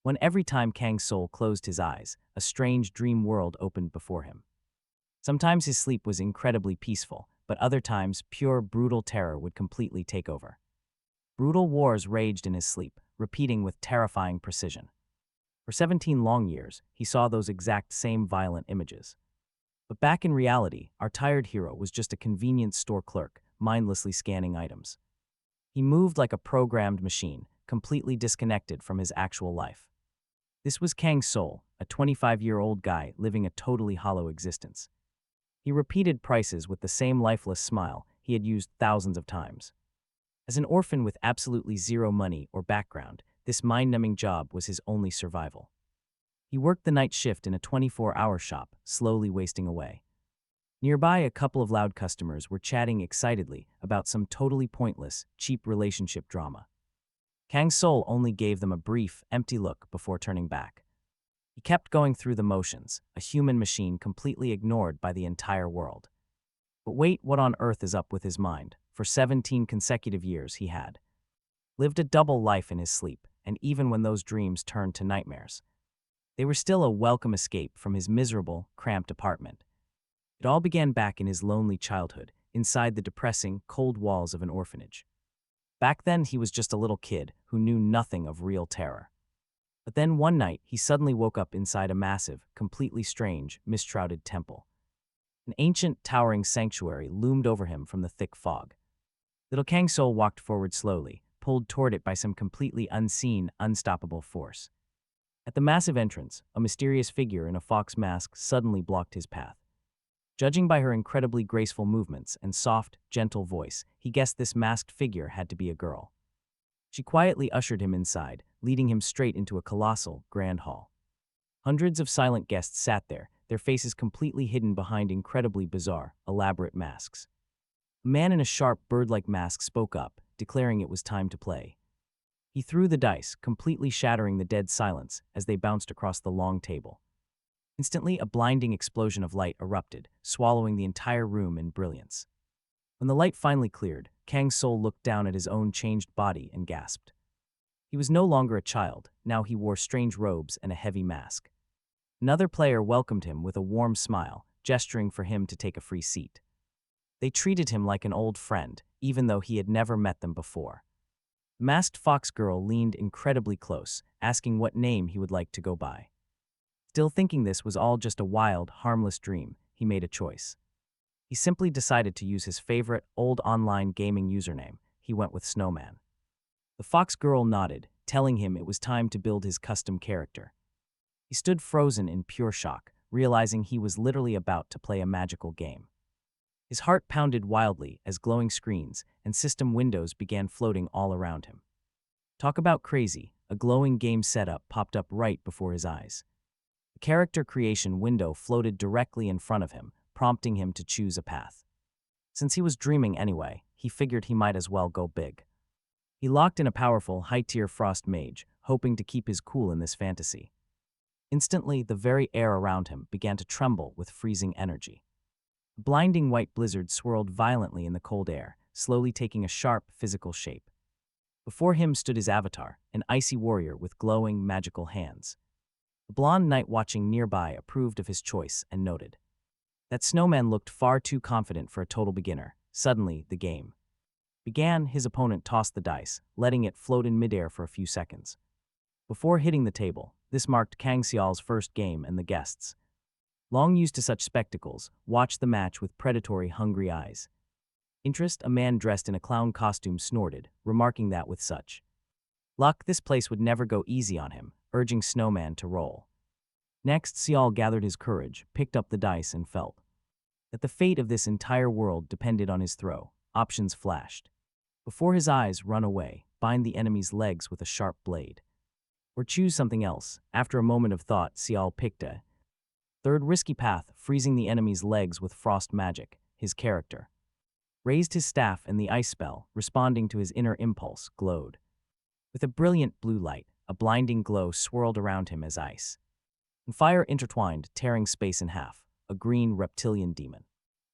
when every time Kang Soul closed his eyes, a strange dream world opened before him. Sometimes his sleep was incredibly peaceful, but other times pure brutal terror would completely take over. Brutal wars raged in his sleep, repeating with terrifying precision. For 17 long years, he saw those exact same violent images. But back in reality, our tired hero was just a convenience store clerk, mindlessly scanning items. He moved like a programmed machine, completely disconnected from his actual life. This was Kang Soul, a 25-year-old guy living a totally hollow existence. He repeated prices with the same lifeless smile he had used thousands of times. As an orphan with absolutely zero money or background, this mind-numbing job was his only survival. He worked the night shift in a 24-hour shop, slowly wasting away. Nearby, a couple of loud customers were chatting excitedly about some totally pointless, cheap relationship drama. Kang Soul only gave them a brief, empty look before turning back. He kept going through the motions, a human machine completely ignored by the entire world. But wait, what on earth is up with his mind? For 17 consecutive years he had lived a double life in his sleep, and even when those dreams turned to nightmares, they were still a welcome escape from his miserable, cramped apartment. It all began back in his lonely childhood, inside the depressing, cold walls of an orphanage. Back then, he was just a little kid who knew nothing of real terror. But then one night, he suddenly woke up inside a massive, completely strange, mist-shrouded temple. An ancient, towering sanctuary loomed over him from the thick fog. Little Kang Soul walked forward slowly, pulled toward it by some completely unseen, unstoppable force. At the massive entrance, a mysterious figure in a fox mask suddenly blocked his path. Judging by her incredibly graceful movements and soft, gentle voice, he guessed this masked figure had to be a girl. She quietly ushered him inside, leading him straight into a colossal, grand hall. Hundreds of silent guests sat there, their faces completely hidden behind incredibly bizarre, elaborate masks. A man in a sharp, bird-like mask spoke up, declaring it was time to play. He threw the dice, completely shattering the dead silence as they bounced across the long table. Instantly, a blinding explosion of light erupted, swallowing the entire room in brilliance. When the light finally cleared, Kang Soul looked down at his own changed body and gasped. He was no longer a child, now he wore strange robes and a heavy mask. Another player welcomed him with a warm smile, gesturing for him to take a free seat. They treated him like an old friend, even though he had never met them before. The masked fox girl leaned incredibly close, asking what name he would like to go by. Still thinking this was all just a wild, harmless dream, he made a choice. He simply decided to use his favorite, old online gaming username. He went with Snowman. The fox girl nodded, telling him it was time to build his custom character. He stood frozen in pure shock, realizing he was literally about to play a magical game. His heart pounded wildly as glowing screens and system windows began floating all around him. Talk about crazy, a glowing game setup popped up right before his eyes. The character creation window floated directly in front of him, prompting him to choose a path. Since he was dreaming anyway, he figured he might as well go big. He locked in a powerful, high-tier frost mage, hoping to keep his cool in this fantasy. Instantly, the very air around him began to tremble with freezing energy. A blinding white blizzard swirled violently in the cold air, slowly taking a sharp, physical shape. Before him stood his avatar, an icy warrior with glowing, magical hands. The blonde knight watching nearby approved of his choice and noted. That snowman looked far too confident for a total beginner. Suddenly, the game began. His opponent tossed the dice, letting it float in midair for a few seconds. Before hitting the table, this marked Kang Soul's first game, and the guests, long used to such spectacles, watched the match with predatory, hungry eyes. Interest, a man dressed in a clown costume snorted, remarking that with such luck this place would never go easy on him, urging Snowman to roll. Next, Soul gathered his courage, picked up the dice, and felt that the fate of this entire world depended on his throw. Options flashed. Before his eyes, run away, bind the enemy's legs with a sharp blade, or choose something else. After a moment of thought, Soul picked a third risky path, freezing the enemy's legs with frost magic. His character raised his staff, and the ice spell, responding to his inner impulse, glowed. With a brilliant blue light, a blinding glow swirled around him as ice and fire intertwined, tearing space in half. A green reptilian demon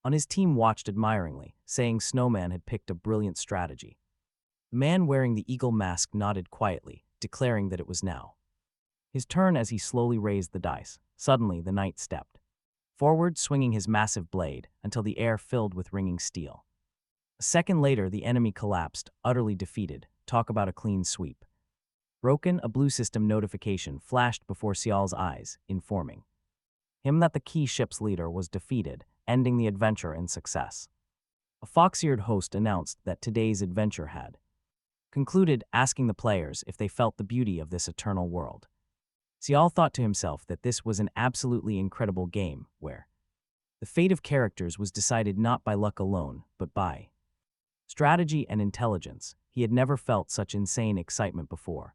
on his team watched admiringly, saying Snowman had picked a brilliant strategy. The man wearing the eagle mask nodded quietly, declaring that it was now His turn as he slowly raised the dice. Suddenly, the knight stepped forward, swinging his massive blade until the air filled with ringing steel. A second later, the enemy collapsed, utterly defeated. Talk about a clean sweep. Broken, a blue system notification flashed before Xiao's eyes, informing him that the key ship's leader was defeated, ending the adventure in success. A fox-eared host announced that today's adventure had concluded, asking the players if they felt the beauty of this eternal world. Xiao thought to himself that this was an absolutely incredible game where the fate of characters was decided not by luck alone, but by strategy and intelligence. He had never felt such insane excitement before.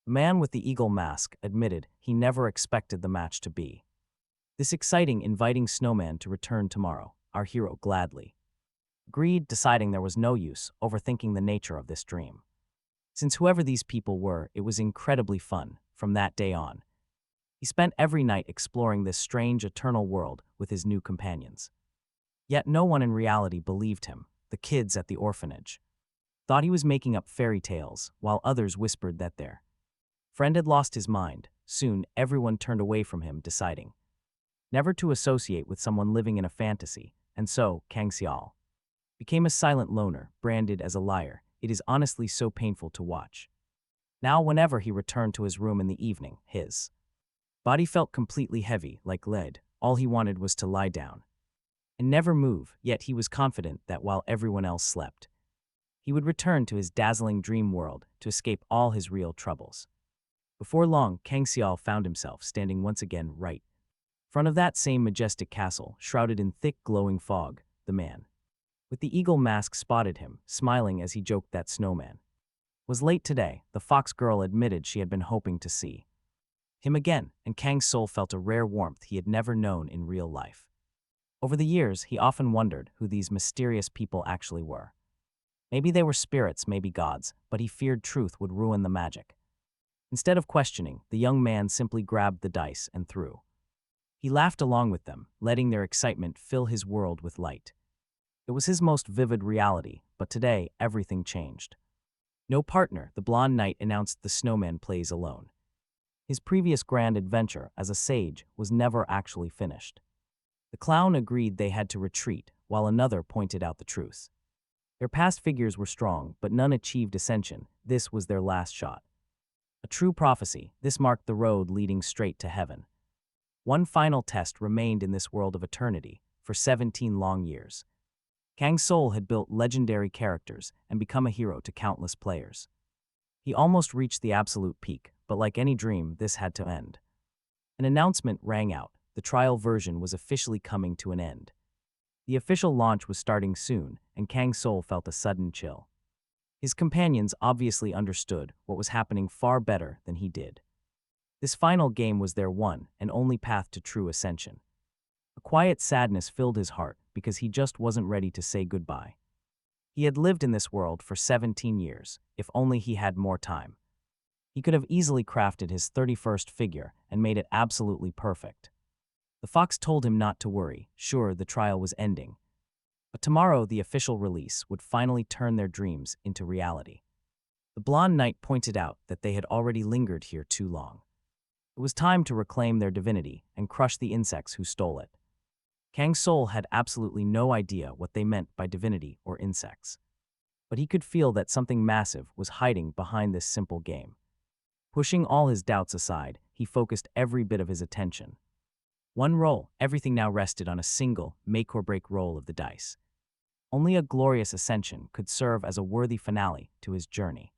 The man with the eagle mask admitted he never expected the match to be this exciting, inviting snowman to return tomorrow. Our hero gladly agreed, deciding there was no use overthinking the nature of this dream. Since whoever these people were, it was incredibly fun. From that day on, he spent every night exploring this strange eternal world with his new companions. Yet no one in reality believed him. The kids at the orphanage thought he was making up fairy tales, while others whispered that their friend had lost his mind. Soon, everyone turned away from him, deciding never to associate with someone living in a fantasy, and so Kang Soul became a silent loner, branded as a liar. It is honestly so painful to watch. Now, whenever he returned to his room in the evening, his body felt completely heavy, like lead. All he wanted was to lie down and never move, yet he was confident that while everyone else slept, he would return to his dazzling dream world to escape all his real troubles. Before long, Kang Soul found himself standing once again right in front of that same majestic castle, shrouded in thick, glowing fog. The man with the eagle mask spotted him, smiling as he joked that snowman was late today. The fox girl admitted she had been hoping to see him again, and Kang Soul felt a rare warmth he had never known in real life. Over the years, he often wondered who these mysterious people actually were. Maybe they were spirits, maybe gods, but he feared truth would ruin the magic. Instead of questioning, the young man simply grabbed the dice and threw. He laughed along with them, letting their excitement fill his world with light. It was his most vivid reality, but today, everything changed. No partner, the blonde knight announced. The snowman plays alone. His previous grand adventure as a sage was never actually finished. The clown agreed they had to retreat, while another pointed out the truth. Their past figures were strong, but none achieved ascension. This was their last shot. A true prophecy, this marked the road leading straight to heaven. One final test remained in this world of eternity. For 17 long years, Kang Soul had built legendary characters and become a hero to countless players. He almost reached the absolute peak, but like any dream, this had to end. An announcement rang out. The trial version was officially coming to an end. The official launch was starting soon, and Kang Soul felt a sudden chill. His companions obviously understood what was happening far better than he did. This final game was their one and only path to true ascension. A quiet sadness filled his heart because he just wasn't ready to say goodbye. He had lived in this world for 17 years. If only he had more time, he could have easily crafted his 31st figure and made it absolutely perfect. The fox told him not to worry. Sure, the trial was ending, but tomorrow the official release would finally turn their dreams into reality. The blonde knight pointed out that they had already lingered here too long. It was time to reclaim their divinity and crush the insects who stole it. Kang Soul had absolutely no idea what they meant by divinity or insects, but he could feel that something massive was hiding behind this simple game. Pushing all his doubts aside, he focused every bit of his attention. One roll, everything now rested on a single make-or-break roll of the dice. Only a glorious ascension could serve as a worthy finale to his journey.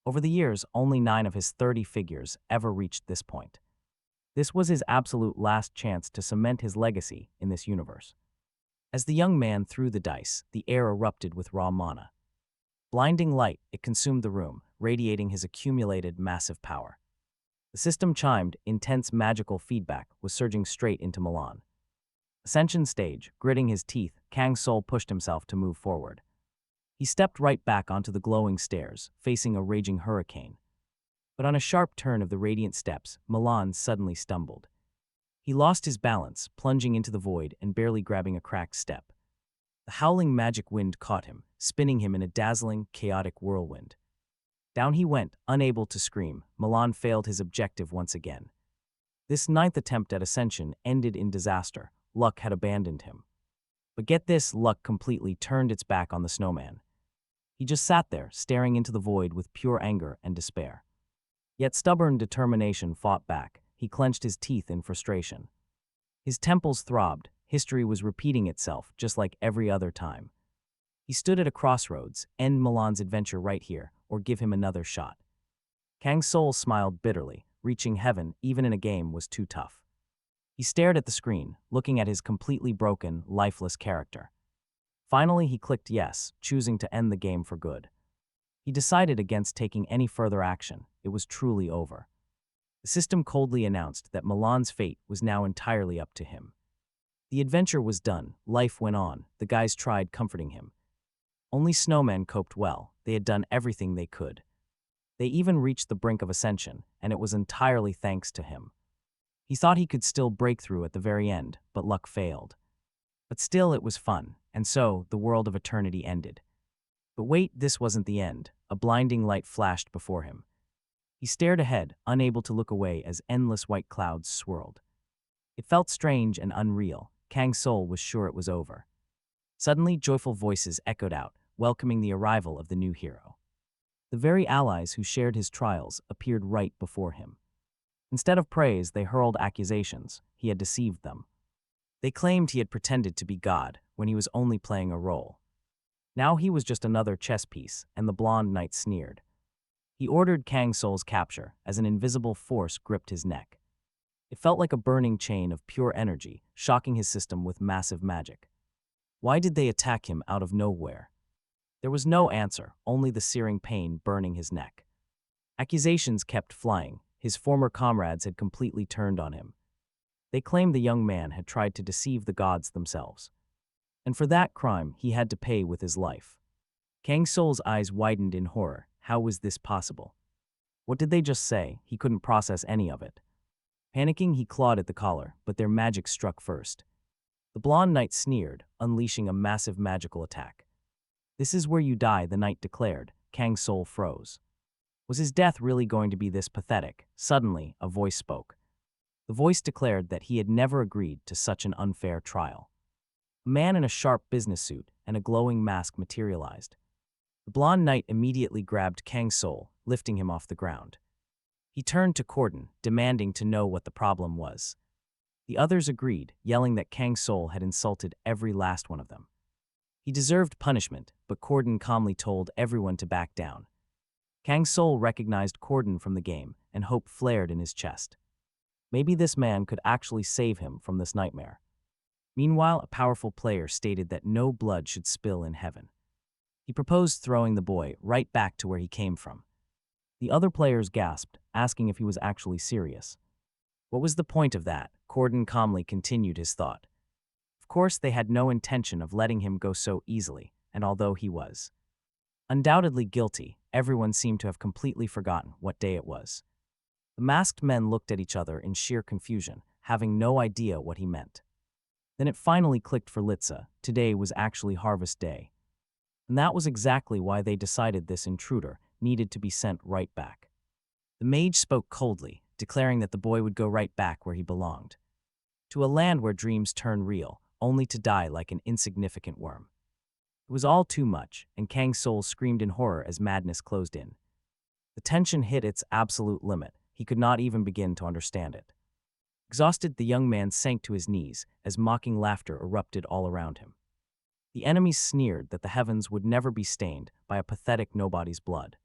Over the years, only 9 of his 30 figures ever reached this point. This was his absolute last chance to cement his legacy in this universe. As the young man threw the dice, the air erupted with raw mana. Blinding light, it consumed the room, radiating his accumulated massive power. The system chimed, intense magical feedback was surging straight into Milan. Ascension stage, gritting his teeth, Kang Soul pushed himself to move forward. He stepped right back onto the glowing stairs, facing a raging hurricane. But on a sharp turn of the radiant steps, Milan suddenly stumbled. He lost his balance, plunging into the void and barely grabbing a cracked step. The howling magic wind caught him, spinning him in a dazzling, chaotic whirlwind. Down he went, unable to scream. Milan failed his objective once again. This ninth attempt at ascension ended in disaster. Luck had abandoned him. But get this, luck completely turned its back on the snowman. He just sat there, staring into the void with pure anger and despair. Yet stubborn determination fought back. He clenched his teeth in frustration. His temples throbbed. History was repeating itself, just like every other time. He stood at a crossroads, end Milan's adventure right here, or give him another shot. Kang Soul smiled bitterly. Reaching heaven, even in a game, was too tough. He stared at the screen, looking at his completely broken, lifeless character. Finally, he clicked yes, choosing to end the game for good. He decided against taking any further action. It was truly over. The system coldly announced that Milan's fate was now entirely up to him. The adventure was done. Life went on. The guys tried comforting him. Only Snowman coped well. They had done everything they could. They even reached the brink of ascension, and it was entirely thanks to him. He thought he could still break through at the very end, but luck failed. But still, it was fun, and so the world of eternity ended. But wait, this wasn't the end. A blinding light flashed before him. He stared ahead, unable to look away as endless white clouds swirled. It felt strange and unreal. Kang Soul was sure it was over. Suddenly, joyful voices echoed out, welcoming the arrival of the new hero. The very allies who shared his trials appeared right before him. Instead of praise, they hurled accusations. He had deceived them. They claimed he had pretended to be God when he was only playing a role. Now he was just another chess piece, and the blonde knight sneered. He ordered Kang Soul's capture as an invisible force gripped his neck. It felt like a burning chain of pure energy, shocking his system with massive magic. Why did they attack him out of nowhere? There was no answer, only the searing pain burning his neck. Accusations kept flying. His former comrades had completely turned on him. They claimed the young man had tried to deceive the gods themselves. And for that crime, he had to pay with his life. Kang Soul's eyes widened in horror. How was this possible? What did they just say? He couldn't process any of it. Panicking, he clawed at the collar, but their magic struck first. The blonde knight sneered, unleashing a massive magical attack. "This is where you die," the knight declared. Kang Soul froze. Was his death really going to be this pathetic? Suddenly, a voice spoke. The voice declared that he had never agreed to such an unfair trial. A man in a sharp business suit and a glowing mask materialized. The blonde knight immediately grabbed Kang Soul, lifting him off the ground. He turned to Corden, demanding to know what the problem was. The others agreed, yelling that Kang Soul had insulted every last one of them. He deserved punishment, but Corden calmly told everyone to back down. Kang Soul recognized Corden from the game, and hope flared in his chest. Maybe this man could actually save him from this nightmare. Meanwhile, a powerful player stated that no blood should spill in heaven. He proposed throwing the boy right back to where he came from. The other players gasped, asking if he was actually serious. What was the point of that? Corden calmly continued his thought. Of course, they had no intention of letting him go so easily, and although he was undoubtedly guilty, everyone seemed to have completely forgotten what day it was. The masked men looked at each other in sheer confusion, having no idea what he meant. Then it finally clicked for Litza. Today was actually harvest day. And that was exactly why they decided this intruder needed to be sent right back. The mage spoke coldly, declaring that the boy would go right back where he belonged. To a land where dreams turn real, only to die like an insignificant worm. It was all too much, and Kang Soul screamed in horror as madness closed in. The tension hit its absolute limit. He could not even begin to understand it. Exhausted, the young man sank to his knees as mocking laughter erupted all around him. The enemies sneered that the heavens would never be stained by a pathetic nobody's blood.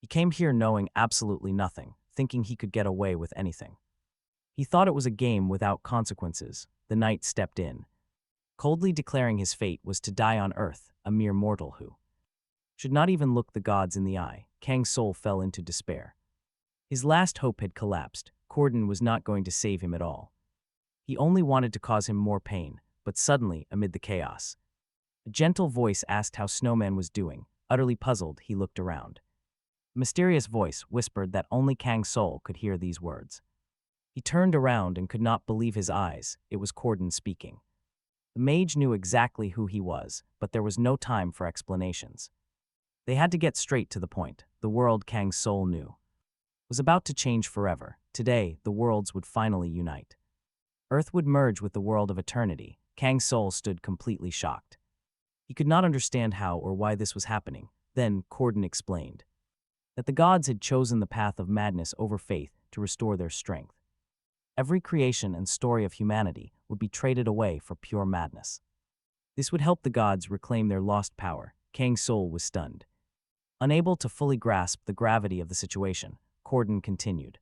He came here knowing absolutely nothing, thinking he could get away with anything. He thought it was a game without consequences. The knight stepped in, coldly declaring his fate was to die on earth, a mere mortal who should not even look the gods in the eye. Kang Soul fell into despair. His last hope had collapsed. Corden was not going to save him at all. He only wanted to cause him more pain, but suddenly, amid the chaos, a gentle voice asked how Snowman was doing. Utterly puzzled, he looked around. A mysterious voice whispered that only Kang Soul could hear these words. He turned around and could not believe his eyes. It was Corden speaking. The mage knew exactly who he was, but there was no time for explanations. They had to get straight to the point. The world Kang Soul knew was about to change forever. Today, the worlds would finally unite. Earth would merge with the world of eternity. Kang Soul stood completely shocked. He could not understand how or why this was happening. Then, Corden explained that the gods had chosen the path of madness over faith to restore their strength. Every creation and story of humanity would be traded away for pure madness. This would help the gods reclaim their lost power. Kang Soul was stunned. Unable to fully grasp the gravity of the situation, Corden continued,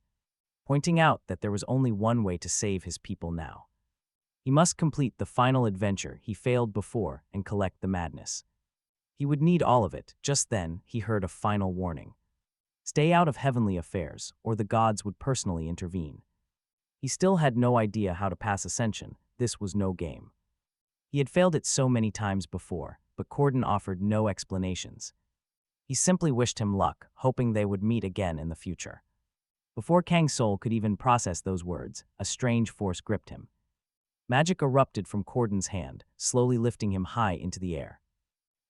pointing out that there was only one way to save his people now. He must complete the final adventure he failed before and collect the madness. He would need all of it. Just then, he heard a final warning. Stay out of heavenly affairs, or the gods would personally intervene. He still had no idea how to pass Ascension. This was no game. He had failed it so many times before, but Corden offered no explanations. He simply wished him luck, hoping they would meet again in the future. Before Kang Soul could even process those words, a strange force gripped him. Magic erupted from Corden's hand, slowly lifting him high into the air.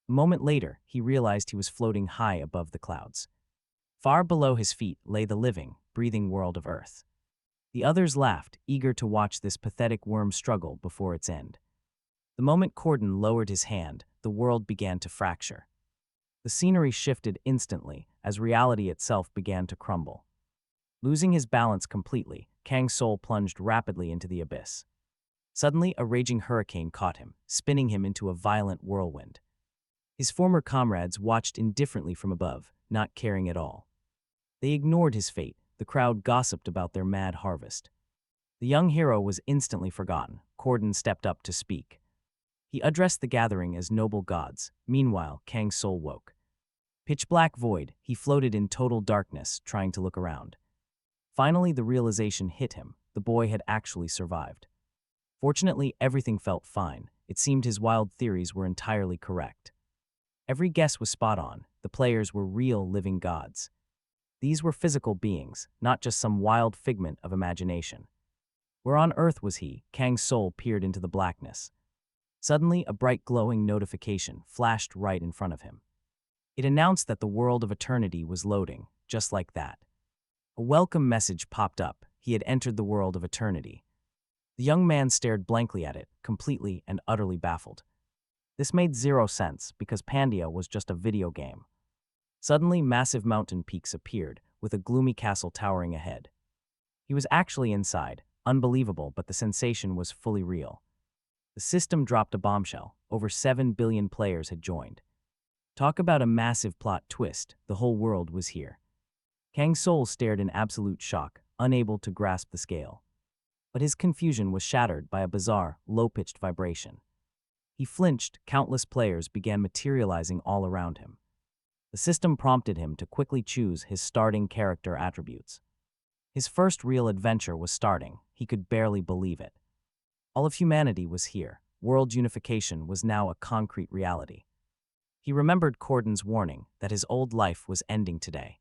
A moment later, he realized he was floating high above the clouds. Far below his feet lay the living, breathing world of Earth. The others laughed, eager to watch this pathetic worm struggle before its end. The moment Corden lowered his hand, the world began to fracture. The scenery shifted instantly as reality itself began to crumble. Losing his balance completely, Kang Soul plunged rapidly into the abyss. Suddenly, a raging hurricane caught him, spinning him into a violent whirlwind. His former comrades watched indifferently from above, not caring at all. They ignored his fate. The crowd gossiped about their mad harvest. The young hero was instantly forgotten. Corden stepped up to speak. He addressed the gathering as noble gods. Meanwhile, Kang Soul woke. Pitch-black void, he floated in total darkness, trying to look around. Finally, the realization hit him. The boy had actually survived. Fortunately, everything felt fine. It seemed his wild theories were entirely correct. Every guess was spot on. The players were real, living gods. These were physical beings, not just some wild figment of imagination. Where on earth was he? Kang's soul peered into the blackness. Suddenly, a bright glowing notification flashed right in front of him. It announced that the world of eternity was loading, just like that. A welcome message popped up. He had entered the world of eternity. The young man stared blankly at it, completely and utterly baffled. This made zero sense, because Pandia was just a video game. Suddenly, massive mountain peaks appeared, with a gloomy castle towering ahead. He was actually inside. Unbelievable, but the sensation was fully real. The system dropped a bombshell. Over 7 billion players had joined. Talk about a massive plot twist. The whole world was here. Kang Soul stared in absolute shock, unable to grasp the scale. But his confusion was shattered by a bizarre, low-pitched vibration. He flinched. Countless players began materializing all around him. The system prompted him to quickly choose his starting character attributes. His first real adventure was starting. He could barely believe it. All of humanity was here. World unification was now a concrete reality. He remembered Corden's warning that his old life was ending today.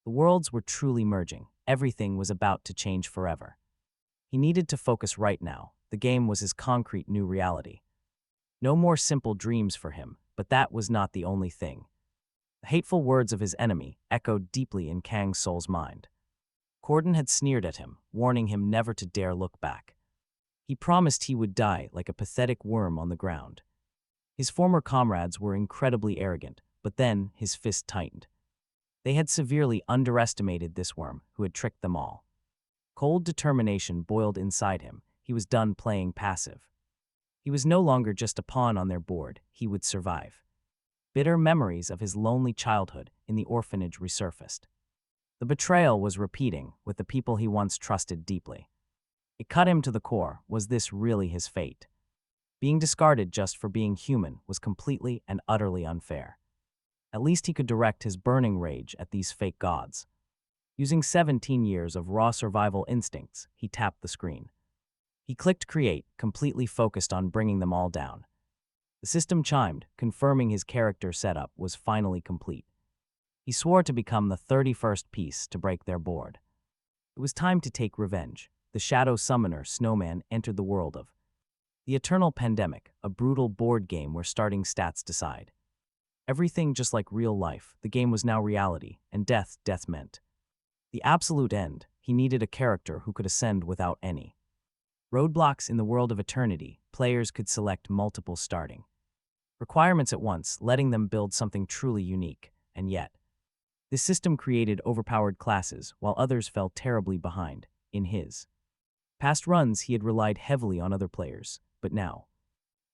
The worlds were truly merging. Everything was about to change forever. He needed to focus right now. The game was his concrete new reality. No more simple dreams for him, but that was not the only thing. The hateful words of his enemy echoed deeply in Kang Soul's mind. Corden had sneered at him, warning him never to dare look back. He promised he would die like a pathetic worm on the ground. His former comrades were incredibly arrogant, but then his fist tightened. They had severely underestimated this worm who had tricked them all. Cold determination boiled inside him. He was done playing passive. He was no longer just a pawn on their board. He would survive. Bitter memories of his lonely childhood in the orphanage resurfaced. The betrayal was repeating with the people he once trusted deeply. It cut him to the core. Was this really his fate? Being discarded just for being human was completely and utterly unfair. At least he could direct his burning rage at these fake gods. Using 17 years of raw survival instincts, he tapped the screen. He clicked create, completely focused on bringing them all down. The system chimed, confirming his character setup was finally complete. He swore to become the 31st piece to break their board. It was time to take revenge. The Shadow Summoner Snowman entered the world of the Eternal Pandemic, a brutal board game where starting stats decide. Everything just like real life, the game was now reality, and death meant. The absolute end, he needed a character who could ascend without any roadblocks in the world of eternity. Players could select multiple starting requirements at once, letting them build something truly unique, and yet, this system created overpowered classes while others fell terribly behind. In his past runs, he had relied heavily on other players, but now,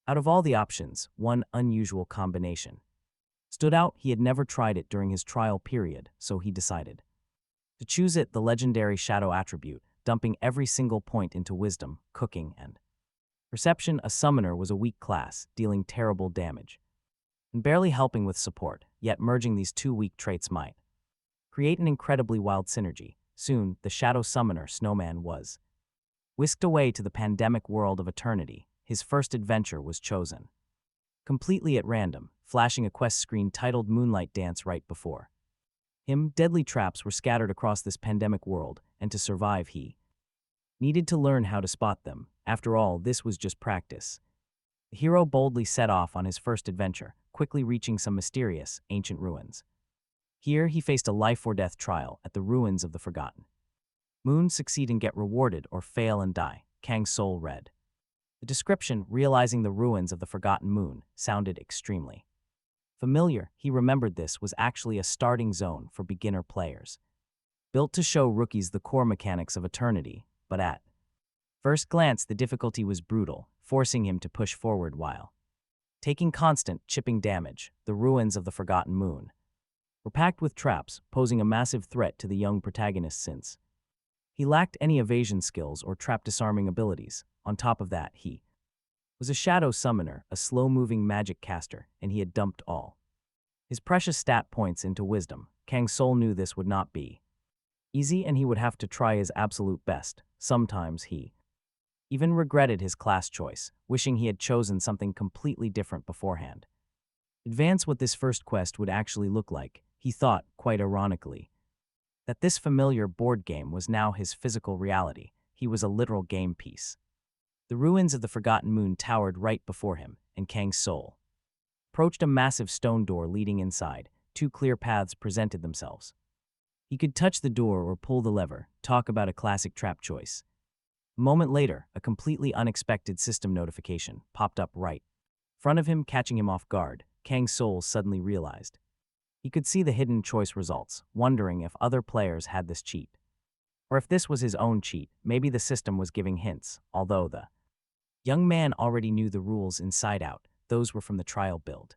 out of all the options, one unusual combination stood out. He had never tried it during his trial period, so he decided to choose it: the legendary shadow attribute, dumping every single point into wisdom, cooking, and perception. A summoner was a weak class, dealing terrible damage and barely helping with support, yet merging these two weak traits might create an incredibly wild synergy. Soon, the shadow summoner Snowman was whisked away to the pandemic world of eternity. His first adventure was chosen completely at random, flashing a quest screen titled Moonlight Dance right before him. Deadly traps were scattered across this pandemic world, and to survive he needed to learn how to spot them. After all, this was just practice. The hero boldly set off on his first adventure, quickly reaching some mysterious, ancient ruins. Here, he faced a life-or-death trial at the ruins of the Forgotten Moon. Succeed and get rewarded, or fail and die. Kang Soul read the description, realizing the ruins of the Forgotten Moon sounded extremely familiar. He remembered this was actually a starting zone for beginner players, built to show rookies the core mechanics of eternity, but at first glance the difficulty was brutal, forcing him to push forward while taking constant, chipping damage. The ruins of the Forgotten Moon were packed with traps, posing a massive threat to the young protagonist since he lacked any evasion skills or trap disarming abilities. On top of that, he was a shadow summoner, a slow-moving magic caster, and he had dumped all his precious stat points into wisdom. Kang Soul knew this would not be easy, and he would have to try his absolute best. Sometimes he even regretted his class choice, wishing he had chosen something completely different beforehand. Advance what this first quest would actually look like. He thought, quite ironically, that this familiar board game was now his physical reality. He was a literal game piece. The ruins of the Forgotten Moon towered right before him, and Kang Soul approached a massive stone door leading inside. Two clear paths presented themselves. He could touch the door or pull the lever. Talk about a classic trap choice. A moment later, a completely unexpected system notification popped up right in front of him, catching him off guard. Kang Soul suddenly realized he could see the hidden choice results, wondering if other players had this cheat, or if this was his own cheat. Maybe the system was giving hints, although the young man already knew the rules inside out. Those were from the trial build.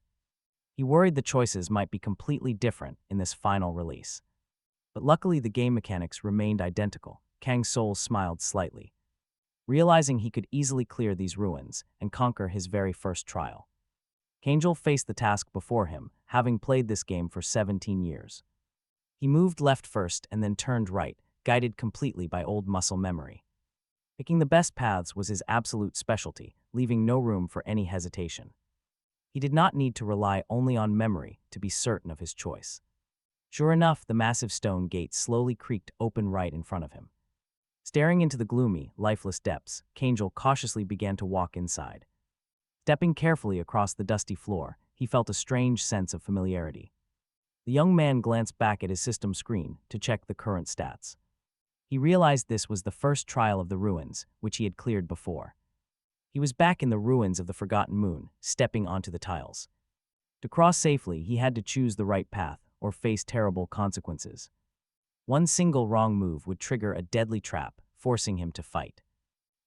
He worried the choices might be completely different in this final release. But luckily, the game mechanics remained identical. Kang Soul smiled slightly, realizing he could easily clear these ruins and conquer his very first trial. Kangel faced the task before him, having played this game for 17 years. He moved left first and then turned right, guided completely by old muscle memory. Picking the best paths was his absolute specialty, leaving no room for any hesitation. He did not need to rely only on memory to be certain of his choice. Sure enough, the massive stone gate slowly creaked open right in front of him. Staring into the gloomy, lifeless depths, Kangel cautiously began to walk inside. Stepping carefully across the dusty floor, he felt a strange sense of familiarity. The young man glanced back at his system screen to check the current stats. He realized this was the first trial of the ruins, which he had cleared before. He was back in the ruins of the Forgotten Moon, stepping onto the tiles. To cross safely, he had to choose the right path or face terrible consequences. One single wrong move would trigger a deadly trap, forcing him to fight.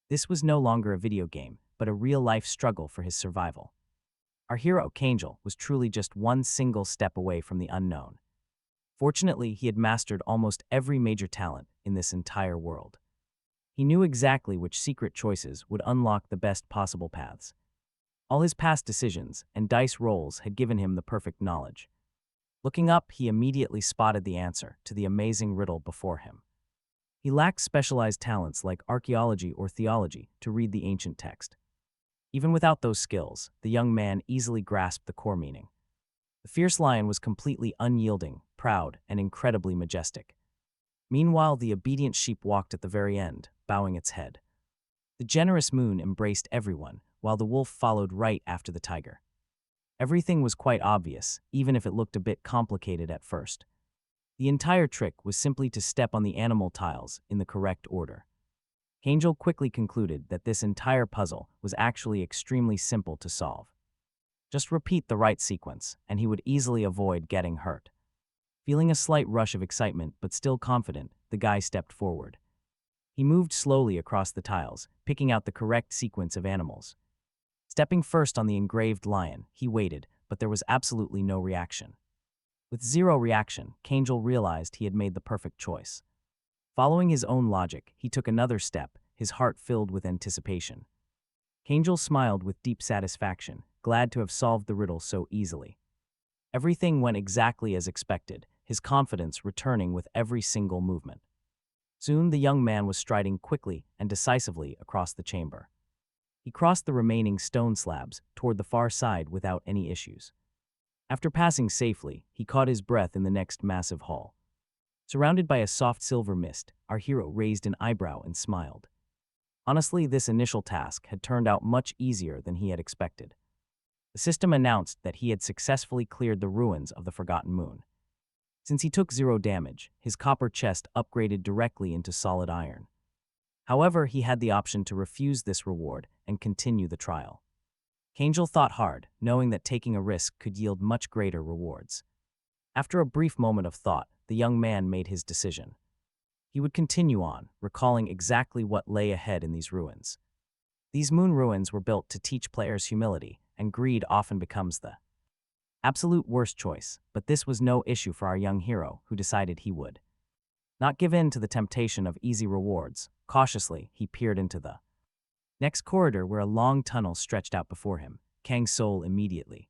This was no longer a video game, but a real-life struggle for his survival. Our hero, Kangel, was truly just one single step away from the unknown. Fortunately, he had mastered almost every major talent in this entire world. He knew exactly which secret choices would unlock the best possible paths. All his past decisions and dice rolls had given him the perfect knowledge. Looking up, he immediately spotted the answer to the amazing riddle before him. He lacked specialized talents like archaeology or theology to read the ancient text. Even without those skills, the young man easily grasped the core meaning. The fierce lion was completely unyielding, proud, and incredibly majestic. Meanwhile, the obedient sheep walked at the very end, bowing its head. The generous moon embraced everyone, while the wolf followed right after the tiger. Everything was quite obvious, even if it looked a bit complicated at first. The entire trick was simply to step on the animal tiles in the correct order. Angel quickly concluded that this entire puzzle was actually extremely simple to solve. Just repeat the right sequence, and he would easily avoid getting hurt. Feeling a slight rush of excitement but still confident, the guy stepped forward. He moved slowly across the tiles, picking out the correct sequence of animals. Stepping first on the engraved lion, he waited, but there was absolutely no reaction. With zero reaction, Kangel realized he had made the perfect choice. Following his own logic, he took another step, his heart filled with anticipation. Kangel smiled with deep satisfaction, glad to have solved the riddle so easily. Everything went exactly as expected, his confidence returning with every single movement. Soon the young man was striding quickly and decisively across the chamber. He crossed the remaining stone slabs toward the far side without any issues. After passing safely, he caught his breath in the next massive hall. Surrounded by a soft silver mist, our hero raised an eyebrow and smiled. Honestly, this initial task had turned out much easier than he had expected. The system announced that he had successfully cleared the ruins of the Forgotten Moon. Since he took 0 damage, his copper chest upgraded directly into solid iron. However, he had the option to refuse this reward and continue the trial. Kangel thought hard, knowing that taking a risk could yield much greater rewards. After a brief moment of thought, the young man made his decision. He would continue on, recalling exactly what lay ahead in these ruins. These moon ruins were built to teach players humility, and greed often becomes the absolute worst choice, but this was no issue for our young hero, who decided he would not give in to the temptation of easy rewards. Cautiously, he peered into the next corridor where a long tunnel stretched out before him. Kang Soul immediately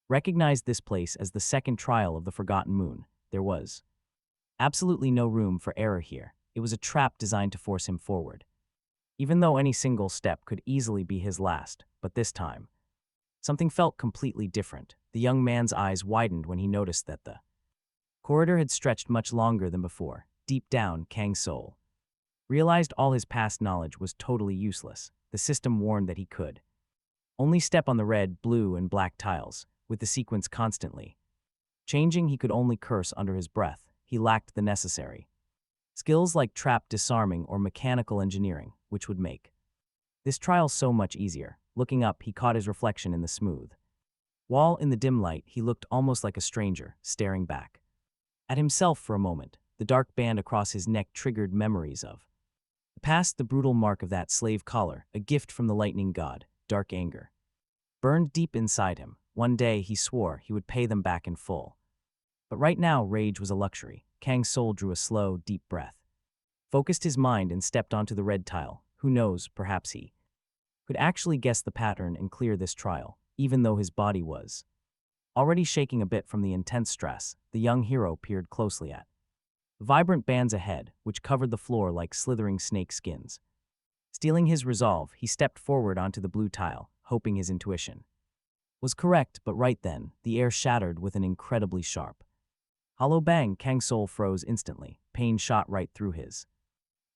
recognized this place as the second trial of the Forgotten Moon. There was absolutely no room for error here. It was a trap designed to force him forward. Even though any single step could easily be his last, but this time, something felt completely different. The young man's eyes widened when he noticed that the corridor had stretched much longer than before. Deep down, Kang Soul realized all his past knowledge was totally useless. The system warned that he could only step on the red, blue, and black tiles, with the sequence constantly changing. He could only curse under his breath. He lacked the necessary skills like trap disarming or mechanical engineering, which would make this trial so much easier. Looking up, he caught his reflection in the smooth wall. In the dim light, he looked almost like a stranger, staring back at himself for a moment. The dark band across his neck triggered memories of the past, the brutal mark of that slave collar, a gift from the lightning god. Dark anger burned deep inside him. One day, he swore he would pay them back in full. But right now, rage was a luxury. Kang Soul drew a slow, deep breath, focused his mind, and stepped onto the red tile. Who knows, perhaps he could actually guess the pattern and clear this trial. Even though his body was already shaking a bit from the intense stress, the young hero peered closely at the vibrant bands ahead, which covered the floor like slithering snake skins. Steeling his resolve, he stepped forward onto the blue tile, hoping his intuition was correct. But right then, the air shattered with an incredibly sharp hollow bang. Kang Soul froze instantly. Pain shot right through his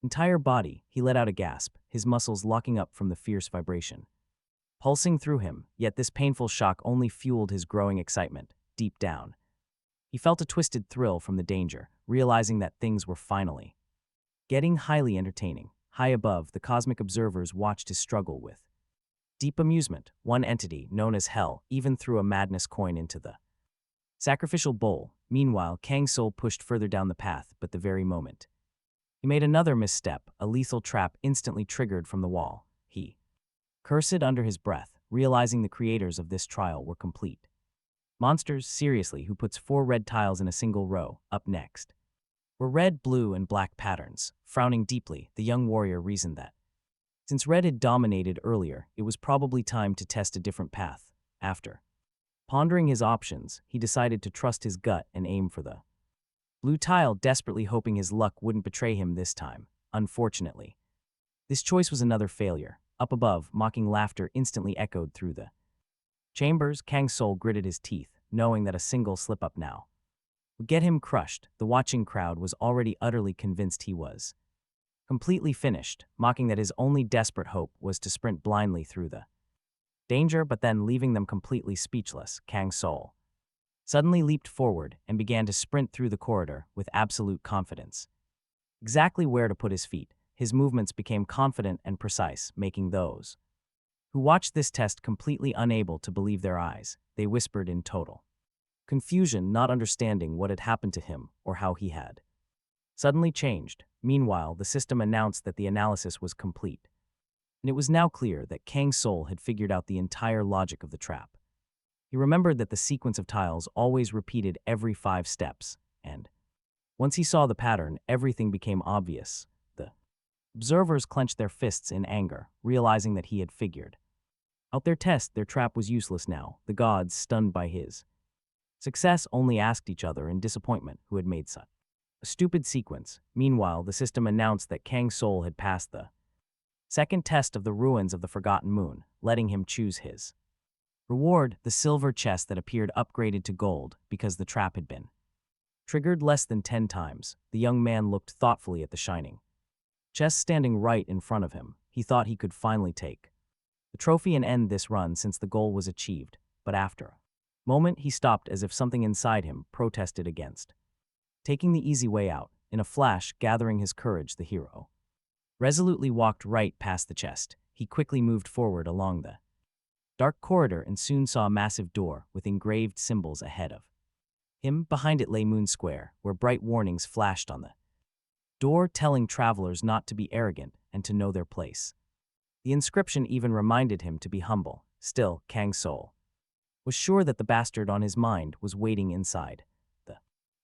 entire body. He let out a gasp, his muscles locking up from the fierce vibration pulsing through him. Yet this painful shock only fueled his growing excitement. Deep down, he felt a twisted thrill from the danger, realizing that things were finally getting highly entertaining. High above, the cosmic observers watched his struggle with deep amusement. One entity, known as Hell, even threw a madness coin into the sacrificial bowl. Meanwhile, Kang Soul pushed further down the path, but the very moment he made another misstep, a lethal trap instantly triggered from the wall. He cursed under his breath, realizing the creators of this trial were complete monsters. Seriously, who puts 4 red tiles in a single row? Up next were red, blue, and black patterns. Frowning deeply, the young warrior reasoned that since red had dominated earlier, it was probably time to test a different path. After pondering his options, he decided to trust his gut and aim for the blue tile, desperately hoping his luck wouldn't betray him this time. Unfortunately, this choice was another failure. Up above, mocking laughter instantly echoed through the chambers. Kang Soul gritted his teeth, knowing that a single slip-up now would get him crushed. The watching crowd was already utterly convinced he was completely finished, mocking that his only desperate hope was to sprint blindly through the Danger, but then leaving them completely speechless, Kang Soul suddenly leaped forward and began to sprint through the corridor with absolute confidence. Exactly where to put his feet, his movements became confident and precise, making those who watched this test completely unable to believe their eyes. They whispered in total confusion, not understanding what had happened to him or how he had suddenly changed. Meanwhile, the system announced that the analysis was complete, and it was now clear that Kang Soul had figured out the entire logic of the trap. He remembered that the sequence of tiles always repeated every 5 steps, and once he saw the pattern, everything became obvious. The observers clenched their fists in anger, realizing that he had figured out their test. Their trap was useless now. The gods, stunned by his success, only asked each other in disappointment who had made such a stupid sequence. Meanwhile, the system announced that Kang Soul had passed the second test of the ruins of the Forgotten Moon, letting him choose his reward, the silver chest that appeared upgraded to gold because the trap had been triggered less than 10 times. The young man looked thoughtfully at the shining chest standing right in front of him. He thought he could finally take the trophy and end this run since the goal was achieved, but after a moment he stopped as if something inside him protested against taking the easy way out. In a flash, gathering his courage, the hero resolutely walked right past the chest. He quickly moved forward along the dark corridor and soon saw a massive door with engraved symbols ahead of him. Behind it lay Moon Square, where bright warnings flashed on the door telling travelers not to be arrogant and to know their place. The inscription even reminded him to be humble. Still, Kang Soul was sure that the bastard on his mind was waiting inside. The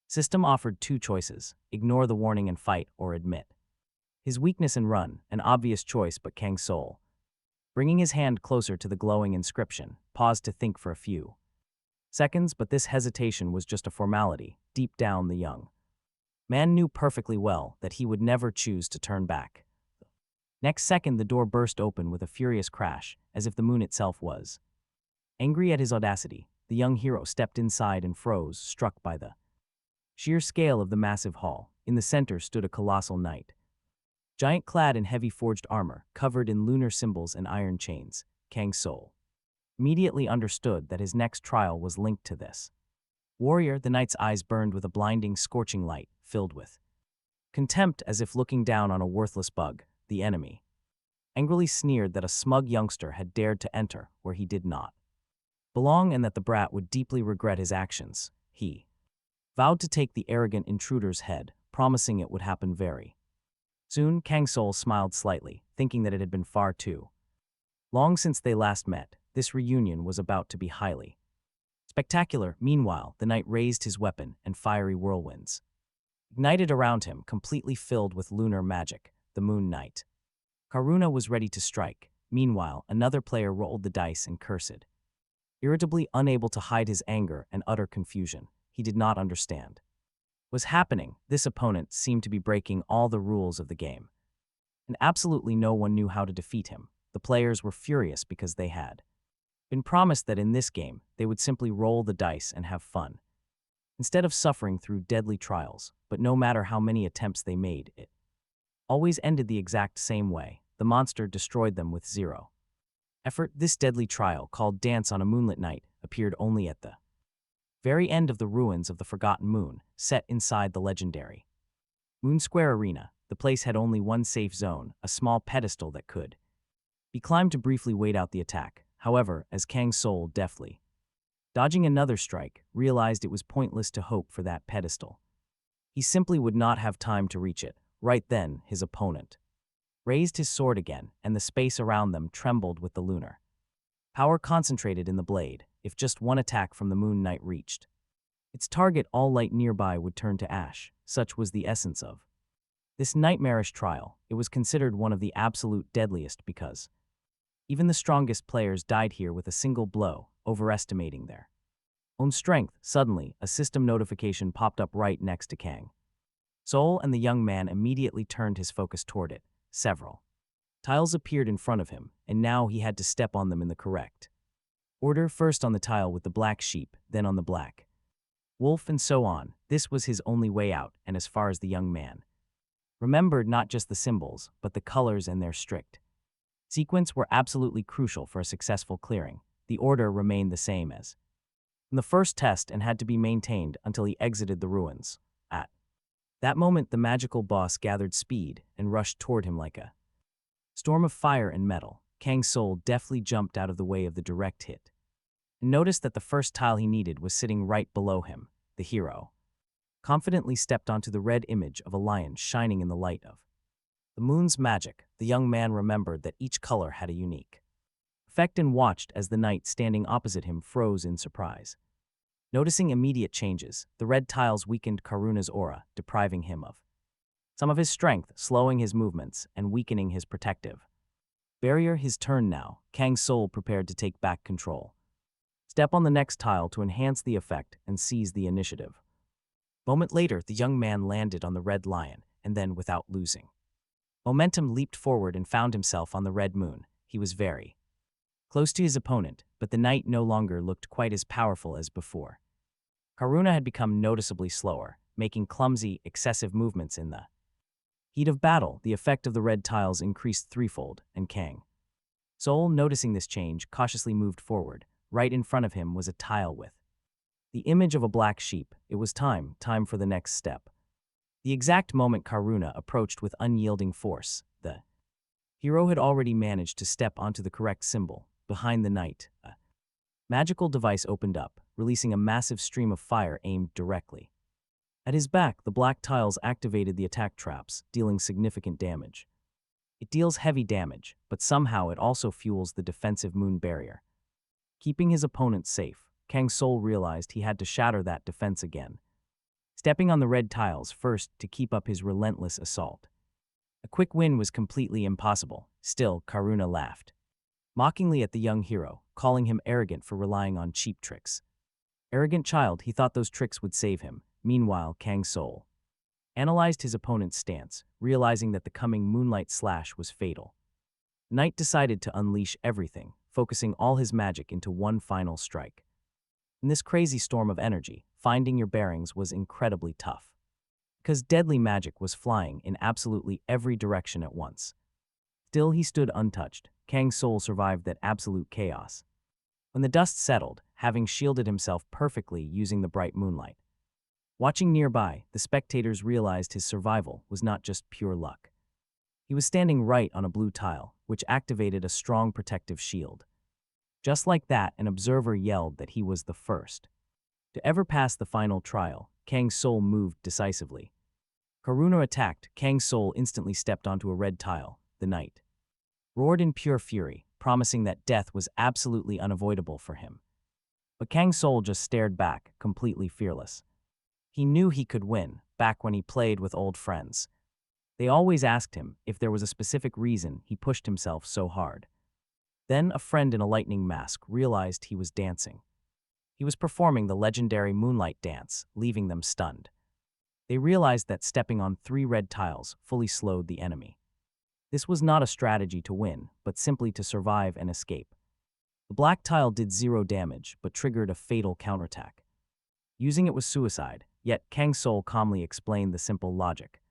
system offered 2 choices: ignore the warning and fight, or admit his weakness and run. An obvious choice, but Kang Soul, bringing his hand closer to the glowing inscription, paused to think for a few seconds. But this hesitation was just a formality. Deep down, the young man knew perfectly well that he would never choose to turn back. Next second, the door burst open with a furious crash, as if the moon itself was angry at his audacity. The young hero stepped inside and froze, struck by the sheer scale of the massive hall. In the center stood a colossal knight, giant clad in heavy forged armor, covered in lunar symbols and iron chains. Kang Soul immediately understood that his next trial was linked to this warrior. The knight's eyes burned with a blinding, scorching light, filled with contempt, as if looking down on a worthless bug. The enemy angrily sneered that a smug youngster had dared to enter where he did not belong, and that the brat would deeply regret his actions. He vowed to take the arrogant intruder's head, promising it would happen very soon. Kang Soul smiled slightly, thinking that it had been far too long since they last met. This reunion was about to be highly spectacular. Meanwhile, the knight raised his weapon, and fiery whirlwinds ignited around him, completely filled with lunar magic. The Moon Knight Karuna was ready to strike. Meanwhile, another player rolled the dice and cursed, irritably, unable to hide his anger and utter confusion. He did not understand what was happening. This opponent seemed to be breaking all the rules of the game, and absolutely no one knew how to defeat him. The players were furious because they had been promised that in this game they would simply roll the dice and have fun, instead of suffering through deadly trials. But no matter how many attempts they made, it always ended the exact same way. The monster destroyed them with 0 effort. This deadly trial, called Dance on a Moonlit Night, appeared only at the very end of the ruins of the Forgotten Moon, set inside the legendary Moon Square Arena. The place had only one safe zone, a small pedestal that could be climbed to briefly wait out the attack. However, as Kang Soul, deftly dodging another strike, realized it was pointless to hope for that pedestal, he simply would not have time to reach it. Right then, his opponent raised his sword again, and the space around them trembled with the lunar power concentrated in the blade. If just one attack from the Moon Knight reached its target, all light nearby would turn to ash. Such was the essence of this nightmarish trial. It was considered one of the absolute deadliest because even the strongest players died here with a single blow, overestimating their own strength. Suddenly, a system notification popped up right next to Kang Soul, and the young man immediately turned his focus toward it. Several tiles appeared in front of him, and now he had to step on them in the correct order. First on the tile with the black sheep, then on the black wolf, and so on. This was his only way out, and as far as the young man remembered, not just the symbols, but the colors and their strict Sequence were absolutely crucial for a successful clearing. The order remained the same as in the first test and had to be maintained until he exited the ruins. At that moment, the magical boss gathered speed and rushed toward him like a storm of fire and metal. Kang Soul deftly jumped out of the way of the direct hit and noticed that the first tile he needed was sitting right below him. The hero confidently stepped onto the red image of a lion shining in the light of the moon's magic. The young man remembered that each color had a unique effect and watched as the knight standing opposite him froze in surprise. Noticing immediate changes, the red tiles weakened Karuna's aura, depriving him of some of his strength, slowing his movements, and weakening his protective barrier. His turn now. Kang Soul prepared to take back control. Step on the next tile to enhance the effect and seize the initiative. Moment later, the young man landed on the red lion, and then, without losing momentum, leaped forward and found himself on the red moon. He was very close to his opponent, but the knight no longer looked quite as powerful as before. Karuna had become noticeably slower, making clumsy, excessive movements in the heat of battle. The effect of the red tiles increased threefold, and Kang Soul, noticing this change, cautiously moved forward. Right in front of him was a tile with the image of a black sheep. It was time for the next step. The exact moment Karuna approached with unyielding force, the hero had already managed to step onto the correct symbol. Behind the knight, a magical device opened up, releasing a massive stream of fire aimed directly at his back. The black tiles activated the attack traps, dealing significant damage. It deals heavy damage, but somehow it also fuels the defensive moon barrier, keeping his opponent safe. Kang Soul realized he had to shatter that defense again, stepping on the red tiles first to keep up his relentless assault. A quick win was completely impossible. Still, Karuna laughed mockingly at the young hero, calling him arrogant for relying on cheap tricks. Arrogant child, he thought those tricks would save him. Meanwhile, Kang Soul analyzed his opponent's stance, realizing that the coming moonlight slash was fatal. Knight decided to unleash everything, focusing all his magic into one final strike. In this crazy storm of energy, finding your bearings was incredibly tough, because deadly magic was flying in absolutely every direction at once. Still, he stood untouched. Kang Soul survived that absolute chaos. When the dust settled, having shielded himself perfectly using the bright moonlight, watching nearby, the spectators realized his survival was not just pure luck. He was standing right on a blue tile, which activated a strong protective shield. Just like that, an observer yelled that he was the first to ever pass the final trial. Kang Soul moved decisively. Karuna attacked. Kang Soul instantly stepped onto a red tile. The knight roared in pure fury, promising that death was absolutely unavoidable for him. But Kang Soul just stared back, completely fearless. He knew he could win. Back when he played with old friends, they always asked him if there was a specific reason he pushed himself so hard. Then a friend in a lightning mask realized he was dancing. He was performing the legendary moonlight dance, leaving them stunned. They realized that stepping on 3 red tiles fully slowed the enemy. This was not a strategy to win, but simply to survive and escape. The black tile did 0 damage, but triggered a fatal counterattack. Using it was suicide, yet Kang Soul calmly explained the simple logic.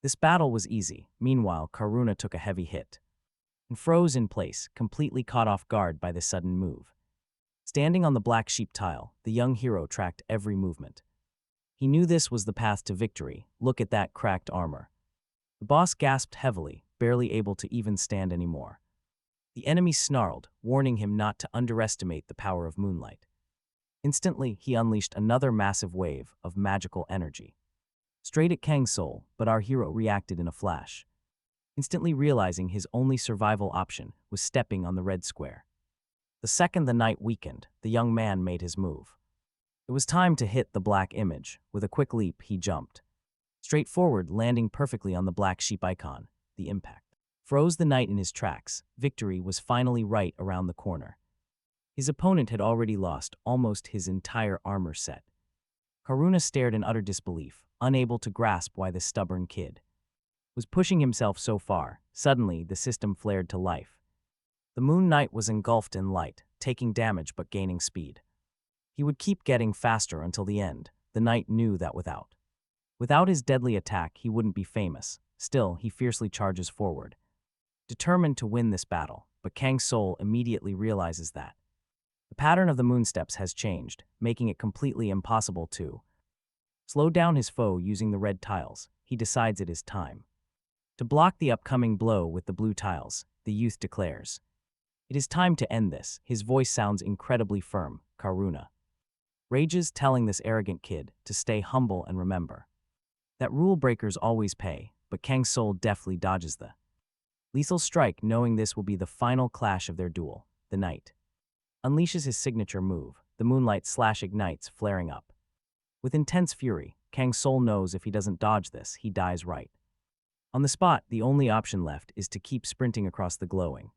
This battle was easy. Meanwhile, Karuna took a heavy hit and froze in place, completely caught off guard by this sudden move. Standing on the black sheep tile, the young hero tracked every movement. He knew this was the path to victory. Look at that cracked armor. The boss gasped heavily, barely able to even stand anymore. The enemy snarled, warning him not to underestimate the power of moonlight. Instantly, he unleashed another massive wave of magical energy straight at Kang Soul, but our hero reacted in a flash, instantly realizing his only survival option was stepping on the red square. The second the knight weakened, the young man made his move. It was time to hit the black image. With a quick leap, he jumped straight forward, landing perfectly on the black sheep icon. The impact froze the knight in his tracks. Victory was finally right around the corner. His opponent had already lost almost his entire armor set. Karuna stared in utter disbelief, unable to grasp why this stubborn kid was pushing himself so far. Suddenly, the system flared to life. The Moon Knight was engulfed in light, taking damage but gaining speed. He would keep getting faster until the end. The knight knew that without his deadly attack, he wouldn't be famous. Still, he fiercely charges forward. determined to win this battle, but Kang Soul immediately realizes that the pattern of the moon steps has changed, making it completely impossible to slow down his foe using the red tiles. He decides it is time to block the upcoming blow with the blue tiles. The youth declares, "It is time to end this." His voice sounds incredibly firm. Karuna rages, telling this arrogant kid to stay humble and remember that rule breakers always pay, but Kang Soul deftly dodges the lethal strike, knowing this will be the final clash of their duel. The knight unleashes his signature move. The moonlight slash ignites, flaring up. With intense fury, Kang Soul knows if he doesn't dodge this, he dies right on the spot. The only option left is to keep sprinting across the glowing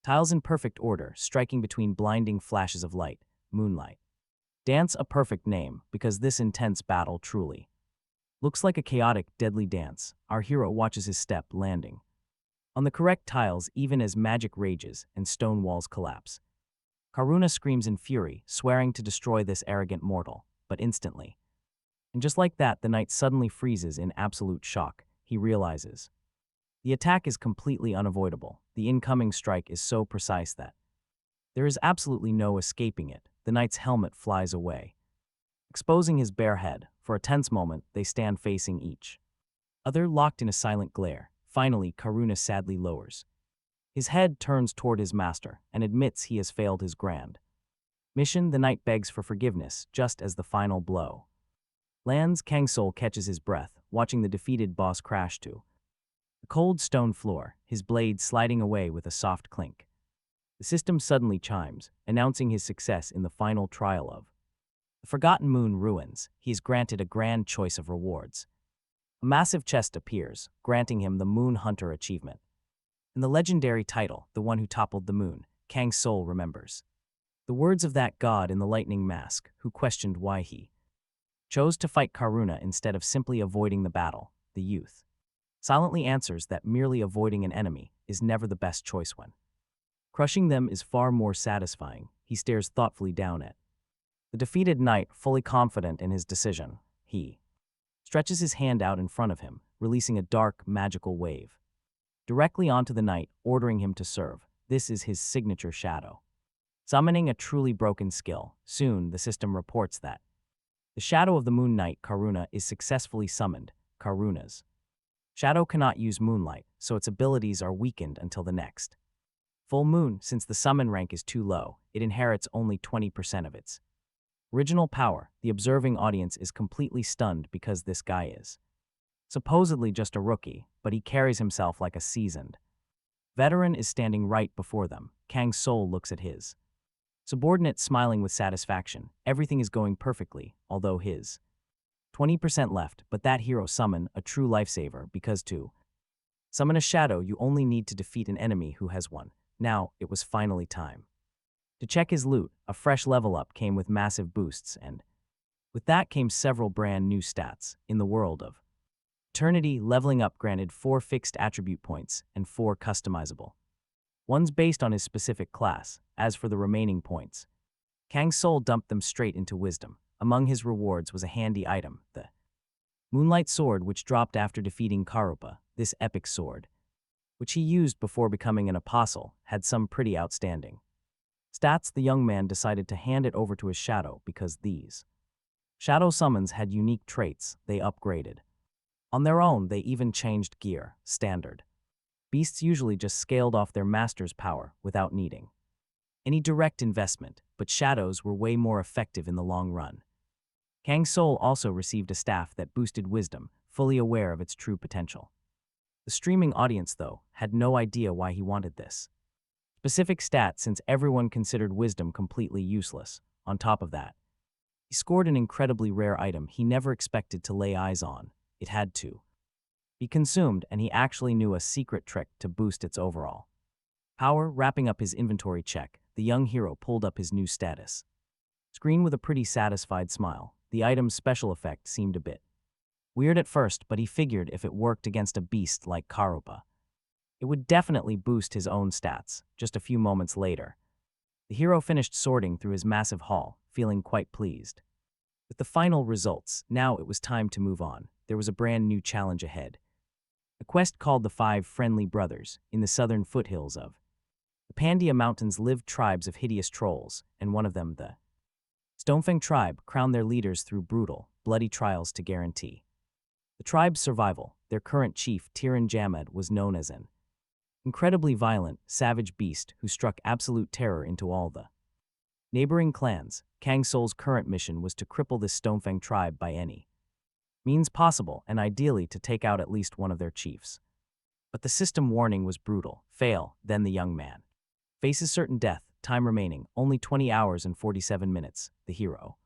tiles in perfect order, striking between blinding flashes of light. Moonlight dance, a perfect name, because this intense battle truly looks like a chaotic, deadly dance. Our hero watches his step landing on the correct tiles even as magic rages and stone walls collapse. Karuna screams in fury, swearing to destroy this arrogant mortal, but instantly, and just like that, the knight suddenly freezes in absolute shock. He realizes the attack is completely unavoidable. The incoming strike is so precise that there is absolutely no escaping it. The knight's helmet flies away, exposing his bare head. For a tense moment, they stand facing each other, locked in a silent glare. Finally, Karuna sadly lowers his head, turns toward his master, and admits he has failed his grand mission. The knight begs for forgiveness just as the final blow lands. Kang Soul catches his breath, watching the defeated boss crash to the cold stone floor, his blade sliding away with a soft clink. The system suddenly chimes, announcing his success in the final trial of the Forgotten Moon ruins. He is granted a grand choice of rewards. A massive chest appears, granting him the Moon Hunter achievement. And the legendary title, the one who toppled the moon. Kang Soul remembers the words of that god in the lightning mask, who questioned why he chose to fight Karuna instead of simply avoiding the battle. The youth silently answers that merely avoiding an enemy is never the best choice when crushing them is far more satisfying. He stares thoughtfully down at the defeated knight, fully confident in his decision. He stretches his hand out in front of him, releasing a dark, magical wave directly onto the knight, ordering him to serve. This is his signature shadow, summoning a truly broken skill. Soon, the system reports that the shadow of the Moon Knight, Karuna, is successfully summoned. Karuna's shadow cannot use moonlight, so its abilities are weakened until the next full moon. Since the summon rank is too low, it inherits only 20% of its original power. The observing audience is completely stunned because this guy is supposedly just a rookie, but he carries himself like a seasoned veteran is standing right before them. Kang Soul looks at his subordinate, smiling with satisfaction. Everything is going perfectly, although his 20% left, but that hero summon a true lifesaver, because to summon a shadow you only need to defeat an enemy who has one. Now, it was finally time to check his loot. A fresh level up came with massive boosts, and with that came several brand new stats. In the world of Eternity, leveling up granted 4 fixed attribute points and 4 customizable ones based on his specific class. As for the remaining points, Kang Soul dumped them straight into wisdom. Among his rewards was a handy item, the Moonlight Sword, which dropped after defeating Karupa. This epic sword, which he used before becoming an apostle, had some pretty outstanding stats. The young man decided to hand it over to his shadow because these shadow summons had unique traits they upgraded on their own. They even changed gear. Standard beasts usually just scaled off their master's power without needing any direct investment, but shadows were way more effective in the long run. Kang Soul also received a staff that boosted wisdom, fully aware of its true potential. The streaming audience, though, had no idea why he wanted this specific stat, since everyone considered wisdom completely useless. On top of that, he scored an incredibly rare item he never expected to lay eyes on. It had to be consumed, and he actually knew a secret trick to boost its overall power. Wrapping up his inventory check, the young hero pulled up his new status screen with a pretty satisfied smile. The item's special effect seemed a bit weird at first, but he figured if it worked against a beast like Karupa, it would definitely boost his own stats. Just a few moments later, the hero finished sorting through his massive haul, feeling quite pleased with the final results. Now it was time to move on. There was a brand new challenge ahead. A quest called the Five Friendly Brothers in the southern foothills of the Pandia Mountains lived tribes of hideous trolls, and one of them, the Stonefang tribe, crowned their leaders through brutal, bloody trials to guarantee the tribe's survival. Their current chief, Tiran Jamad, was known as an incredibly violent, savage beast who struck absolute terror into all the neighboring clans. Kang Soul's current mission was to cripple this Stonefang tribe by any means possible, and ideally to take out at least one of their chiefs. But the system warning was brutal. Fail, then the young man faces certain death, time remaining only 20 hours and 47 minutes. The hero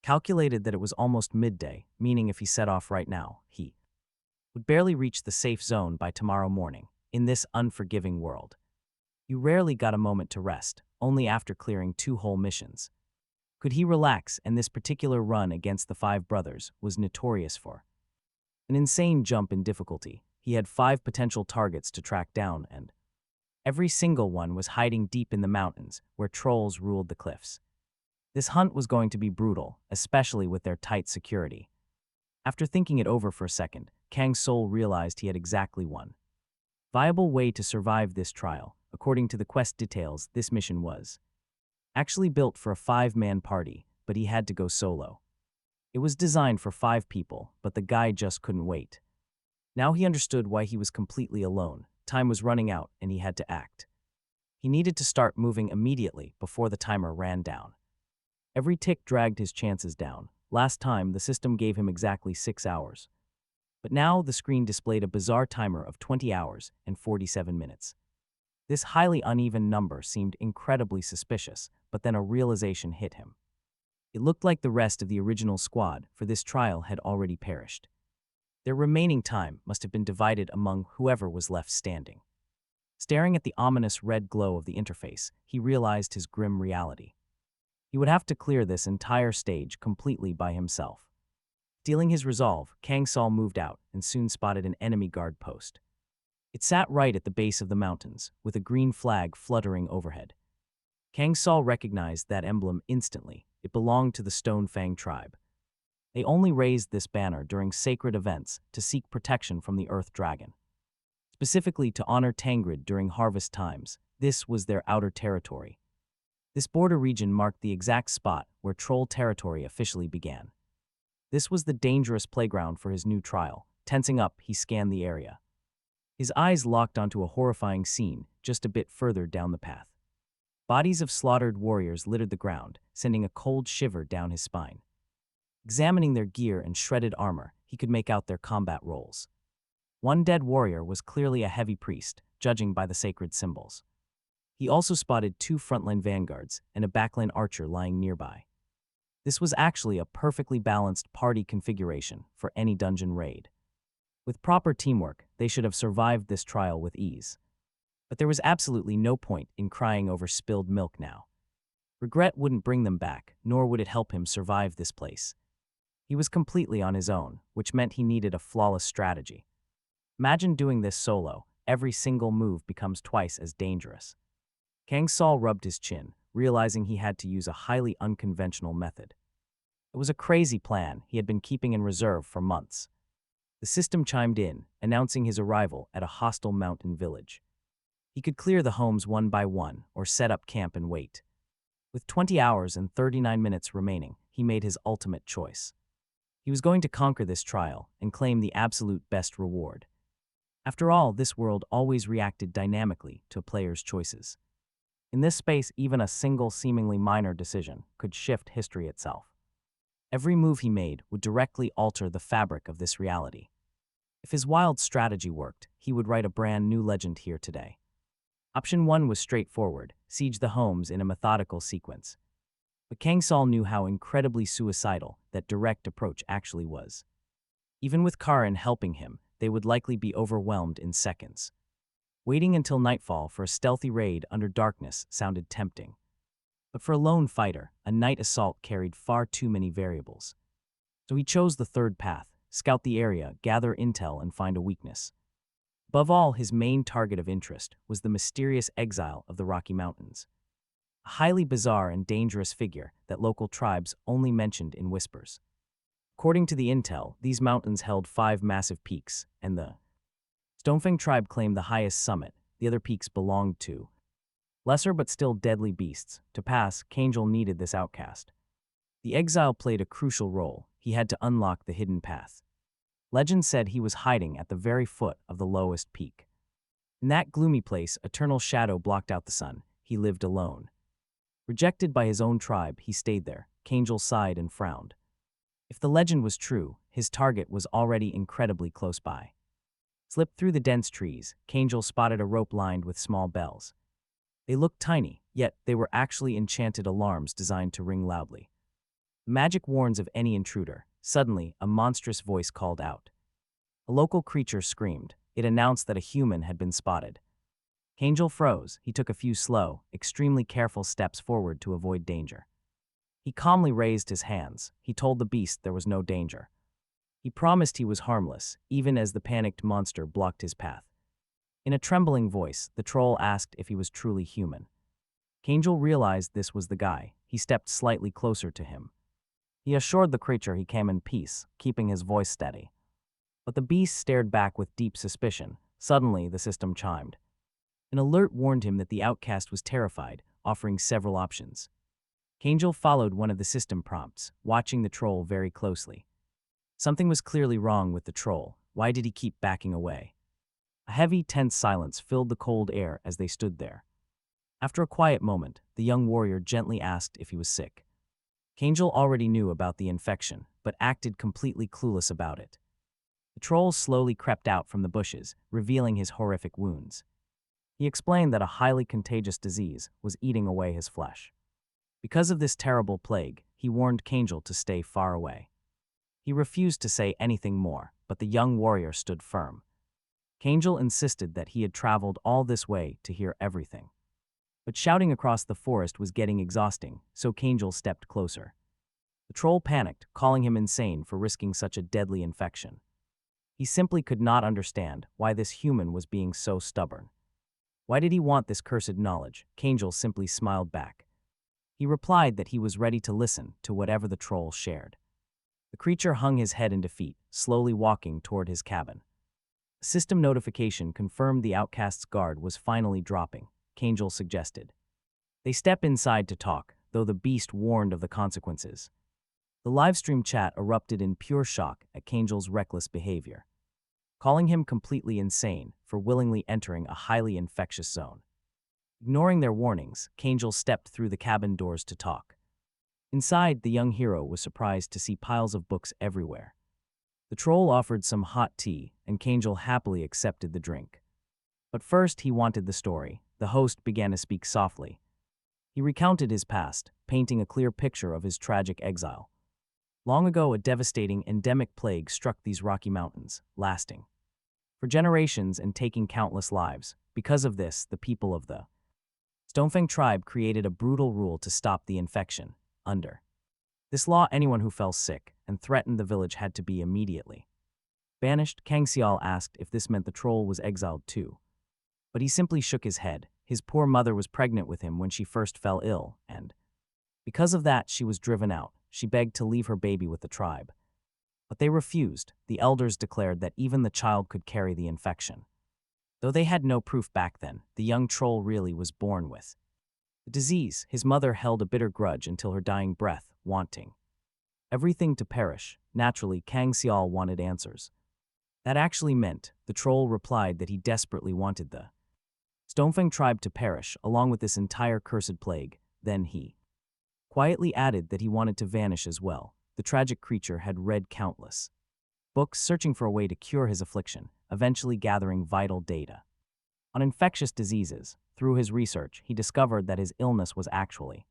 calculated that it was almost midday, meaning if he set off right now, he would barely reach the safe zone by tomorrow morning. In this unforgiving world, you rarely got a moment to rest, only after clearing 2 whole missions could he relax, and this particular run against the 5 brothers was notorious for an insane jump in difficulty. He had 5 potential targets to track down, and every single one was hiding deep in the mountains where trolls ruled the cliffs. This hunt was going to be brutal, especially with their tight security. After thinking it over for a second, Kang Soul realized he had exactly one viable way to survive this trial. According to the quest details, this mission was actually built for a 5-man party, but he had to go solo. It was designed for 5 people, but the guy just couldn't wait. Now he understood why he was completely alone. Time was running out, and he had to act. He needed to start moving immediately before the timer ran down. Every tick dragged his chances down. Last time, the system gave him exactly 6 hours. But now the screen displayed a bizarre timer of 20 hours and 47 minutes. This highly uneven number seemed incredibly suspicious, but then a realization hit him. It looked like the rest of the original squad for this trial had already perished. Their remaining time must have been divided among whoever was left standing. Staring at the ominous red glow of the interface, he realized his grim reality. He would have to clear this entire stage completely by himself. Stealing his resolve, Kang Soul moved out and soon spotted an enemy guard post. It sat right at the base of the mountains, with a green flag fluttering overhead. Kang Soul recognized that emblem instantly. It belonged to the Stonefang tribe. They only raised this banner during sacred events to seek protection from the Earth Dragon. Specifically to honor Tangrid during harvest times, this was their outer territory. This border region marked the exact spot where troll territory officially began. This was the dangerous playground for his new trial. Tensing up, he scanned the area. His eyes locked onto a horrifying scene just a bit further down the path. Bodies of slaughtered warriors littered the ground, sending a cold shiver down his spine. Examining their gear and shredded armor, he could make out their combat roles. One dead warrior was clearly a heavy priest, judging by the sacred symbols. He also spotted 2 frontline vanguards and a backline archer lying nearby. This was actually a perfectly balanced party configuration for any dungeon raid. With proper teamwork, they should have survived this trial with ease. But there was absolutely no point in crying over spilled milk now. Regret wouldn't bring them back, nor would it help him survive this place. He was completely on his own, which meant he needed a flawless strategy. Imagine doing this solo. Every single move becomes twice as dangerous. Kang Soul rubbed his chin, realizing he had to use a highly unconventional method. It was a crazy plan he had been keeping in reserve for months. The system chimed in, announcing his arrival at a hostile mountain village. He could clear the homes one by one or set up camp and wait. With 20 hours and 39 minutes remaining, he made his ultimate choice. He was going to conquer this trial and claim the absolute best reward. After all, this world always reacted dynamically to a player's choices. In this space, even a single seemingly minor decision could shift history itself. Every move he made would directly alter the fabric of this reality. If his wild strategy worked, he would write a brand new legend here today. Option 1 was straightforward: siege the homes in a methodical sequence. But Kang Soul knew how incredibly suicidal that direct approach actually was. Even with Karin helping him, they would likely be overwhelmed in seconds. Waiting until nightfall for a stealthy raid under darkness sounded tempting. But for a lone fighter, a night assault carried far too many variables. So he chose the third path: scout the area, gather intel, and find a weakness. Above all, his main target of interest was the mysterious exile of the Rocky Mountains. A highly bizarre and dangerous figure that local tribes only mentioned in whispers. According to the intel, these mountains held 5 massive peaks, and the Stonefang tribe claimed the highest summit, the other peaks belonged to lesser but still deadly beasts. To pass, Kangel needed this outcast. The exile played a crucial role. He had to unlock the hidden path. Legend said he was hiding at the very foot of the lowest peak. In that gloomy place, eternal shadow blocked out the sun. He lived alone. Rejected by his own tribe, he stayed there. Kangel sighed and frowned. If the legend was true, his target was already incredibly close by. Slipped through the dense trees, Kangel spotted a rope lined with small bells. They looked tiny, yet they were actually enchanted alarms designed to ring loudly. Magic warns of any intruder. Suddenly, a monstrous voice called out. A local creature screamed. It announced that a human had been spotted. Kangel froze. He took a few slow, extremely careful steps forward to avoid danger. He calmly raised his hands. He told the beast there was no danger. He promised he was harmless, even as the panicked monster blocked his path. In a trembling voice, the troll asked if he was truly human. Kangel realized this was the guy. He stepped slightly closer to him. He assured the creature he came in peace, keeping his voice steady. But the beast stared back with deep suspicion. Suddenly, the system chimed. An alert warned him that the outcast was terrified, offering several options. Kangel followed one of the system prompts, watching the troll very closely. Something was clearly wrong with the troll. Why did he keep backing away? A heavy, tense silence filled the cold air as they stood there. After a quiet moment, the young warrior gently asked if he was sick. Kangel already knew about the infection, but acted completely clueless about it. The troll slowly crept out from the bushes, revealing his horrific wounds. He explained that a highly contagious disease was eating away his flesh. Because of this terrible plague, he warned Kangel to stay far away. He refused to say anything more, but the young warrior stood firm. Kangel insisted that he had traveled all this way to hear everything. But shouting across the forest was getting exhausting, so Kangel stepped closer. The troll panicked, calling him insane for risking such a deadly infection. He simply could not understand why this human was being so stubborn. Why did he want this cursed knowledge? Kangel simply smiled back. He replied that he was ready to listen to whatever the troll shared. The creature hung his head in defeat, slowly walking toward his cabin. A system notification confirmed the outcast's guard was finally dropping. Kangel suggested they step inside to talk, though the beast warned of the consequences. The livestream chat erupted in pure shock at Kangel's reckless behavior, calling him completely insane for willingly entering a highly infectious zone. Ignoring their warnings, Kangel stepped through the cabin doors to talk. Inside, the young hero was surprised to see piles of books everywhere. The troll offered some hot tea, and Kangel happily accepted the drink. But first, he wanted the story. The host began to speak softly. He recounted his past, painting a clear picture of his tragic exile. Long ago, a devastating endemic plague struck these Rocky Mountains, lasting for generations and taking countless lives. Because of this, the people of the Stonefang tribe created a brutal rule to stop the infection. Under this law, anyone who fell sick and threatened the village had to be immediately banished. Kang Soul asked if this meant the troll was exiled too. But he simply shook his head. His poor mother was pregnant with him when she first fell ill, and because of that, she was driven out. She begged to leave her baby with the tribe. But they refused. The elders declared that even the child could carry the infection. Though they had no proof back then, the young troll really was born with the disease. His mother held a bitter grudge until her dying breath, wanting everything to perish. Naturally, Kang Soul wanted answers. That actually meant, the troll replied that he desperately wanted the Stonefang tribe to perish, along with this entire cursed plague. Then he quietly added that he wanted to vanish as well. The tragic creature had read countless books searching for a way to cure his affliction, eventually gathering vital data on infectious diseases. Through his research, he discovered that his illness was actually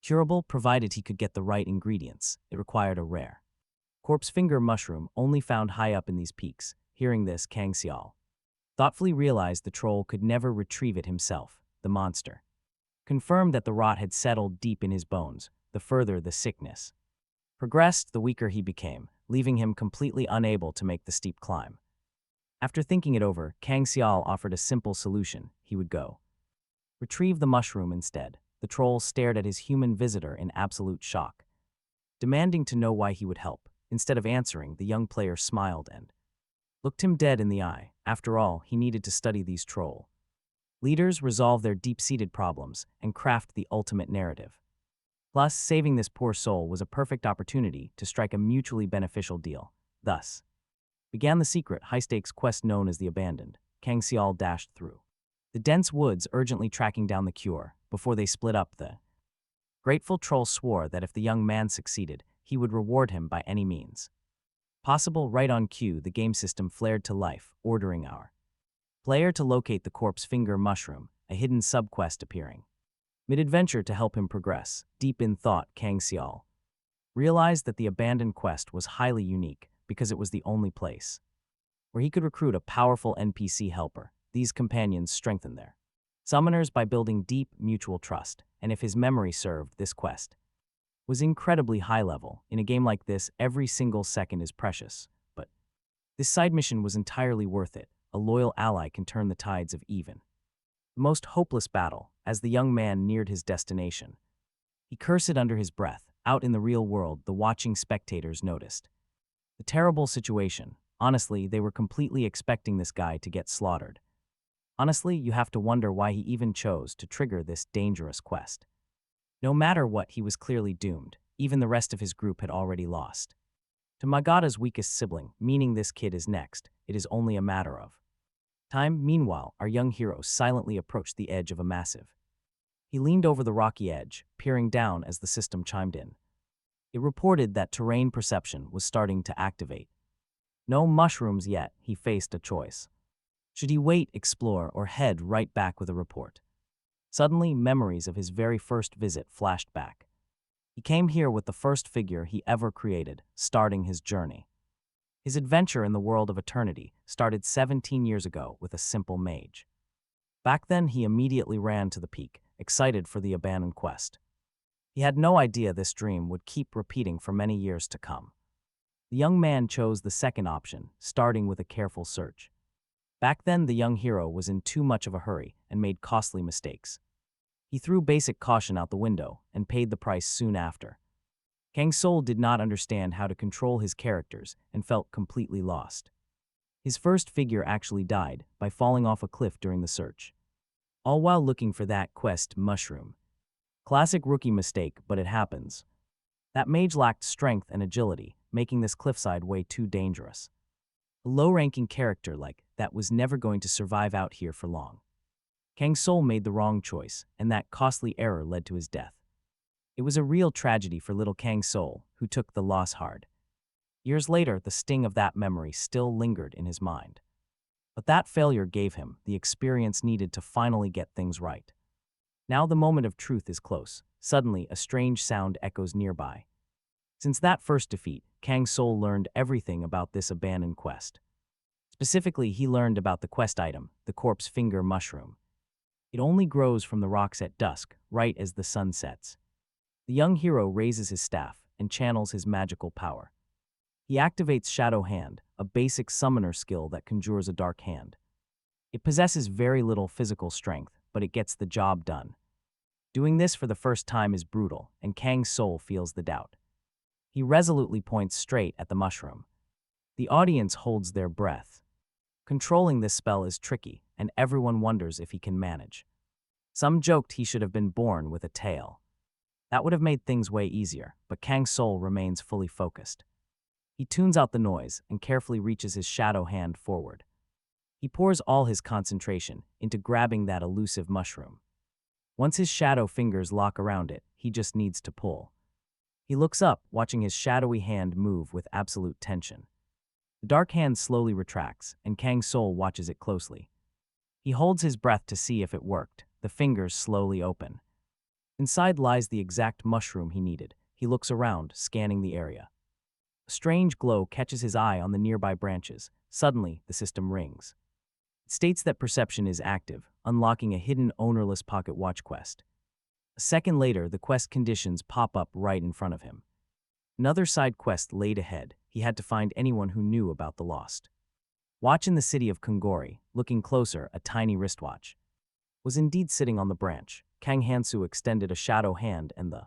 curable provided he could get the right ingredients. It required a rare corpse finger mushroom only found high up in these peaks. Hearing this, Kang Soul thoughtfully realized the troll could never retrieve it himself. The monster confirmed that the rot had settled deep in his bones. The further the sickness progressed, the weaker he became, leaving him completely unable to make the steep climb. After thinking it over, Kang Soul offered a simple solution. He would go retrieve the mushroom instead. The troll stared at his human visitor in absolute shock, demanding to know why he would help. Instead of answering, the young player smiled and looked him dead in the eye. After all, he needed to study these troll leaders, resolve their deep-seated problems, and craft the ultimate narrative. Plus, saving this poor soul was a perfect opportunity to strike a mutually beneficial deal. Thus, began the secret, high-stakes quest known as the Abandoned. Kang Soul dashed through the dense woods, urgently tracking down the cure. Before they split up, the grateful troll swore that if the young man succeeded, he would reward him by any means possible. Right on cue, the game system flared to life, ordering our player to locate the corpse finger mushroom, a hidden subquest appearing mid-adventure to help him progress. Deep in thought, Kang Soul realized that the abandoned quest was highly unique because it was the only place where he could recruit a powerful NPC helper. These companions strengthened their summoners by building deep mutual trust, and if his memory served, this quest was incredibly high level. In a game like this, every single second is precious, but this side mission was entirely worth it. A loyal ally can turn the tides of even the most hopeless battle. As the young man neared his destination, he cursed under his breath. Out in the real world, the watching spectators noticed the terrible situation. Honestly, they were completely expecting this guy to get slaughtered. Honestly, you have to wonder why he even chose to trigger this dangerous quest. No matter what, he was clearly doomed. Even the rest of his group had already lost to Magada's weakest sibling, meaning this kid is next. It is only a matter of time. Meanwhile, our young hero silently approached the edge of a massive. He leaned over the rocky edge, peering down as the system chimed in. It reported that terrain perception was starting to activate. No mushrooms yet. He faced a choice. Should he wait, explore, or head right back with a report? Suddenly, memories of his very first visit flashed back. He came here with the first figure he ever created, starting his journey. His adventure in the world of eternity started 17 years ago with a simple mage. Back then, he immediately ran to the peak, excited for the abandoned quest. He had no idea this dream would keep repeating for many years to come. The young man chose the second option, starting with a careful search. Back then, the young hero was in too much of a hurry and made costly mistakes. He threw basic caution out the window and paid the price soon after. Kang Soul did not understand how to control his characters and felt completely lost. His first figure actually died by falling off a cliff during the search, all while looking for that quest mushroom. Classic rookie mistake, but it happens. That mage lacked strength and agility, making this cliffside way too dangerous. A low-ranking character like that was never going to survive out here for long. Kang Soul made the wrong choice, and that costly error led to his death. It was a real tragedy for little Kang Soul, who took the loss hard. Years later, the sting of that memory still lingered in his mind. But that failure gave him the experience needed to finally get things right. Now the moment of truth is close. Suddenly, a strange sound echoes nearby. Since that first defeat, Kang Soul learned everything about this abandoned quest. Specifically, he learned about the quest item, the corpse finger mushroom. It only grows from the rocks at dusk, right as the sun sets. The young hero raises his staff and channels his magical power. He activates Shadow Hand, a basic summoner skill that conjures a dark hand. It possesses very little physical strength, but it gets the job done. Doing this for the first time is brutal, and Kang Soul feels the doubt. He resolutely points straight at the mushroom. The audience holds their breath. Controlling this spell is tricky, and everyone wonders if he can manage. Some joked he should have been born with a tail. That would have made things way easier, but Kang Soul remains fully focused. He tunes out the noise and carefully reaches his shadow hand forward. He pours all his concentration into grabbing that elusive mushroom. Once his shadow fingers lock around it, he just needs to pull. He looks up, watching his shadowy hand move with absolute tension. The dark hand slowly retracts, and Kang Soul watches it closely. He holds his breath to see if it worked. The fingers slowly open. Inside lies the exact mushroom he needed. He looks around, scanning the area. A strange glow catches his eye on the nearby branches. Suddenly, the system rings. It states that perception is active, unlocking a hidden ownerless pocket watch quest. A second later, the quest conditions pop up right in front of him. Another side quest laid ahead. He had to find anyone who knew about the lost watch in the city of Kungori. Looking closer, a tiny wristwatch was indeed sitting on the branch. Kang Hansu extended a shadow hand and the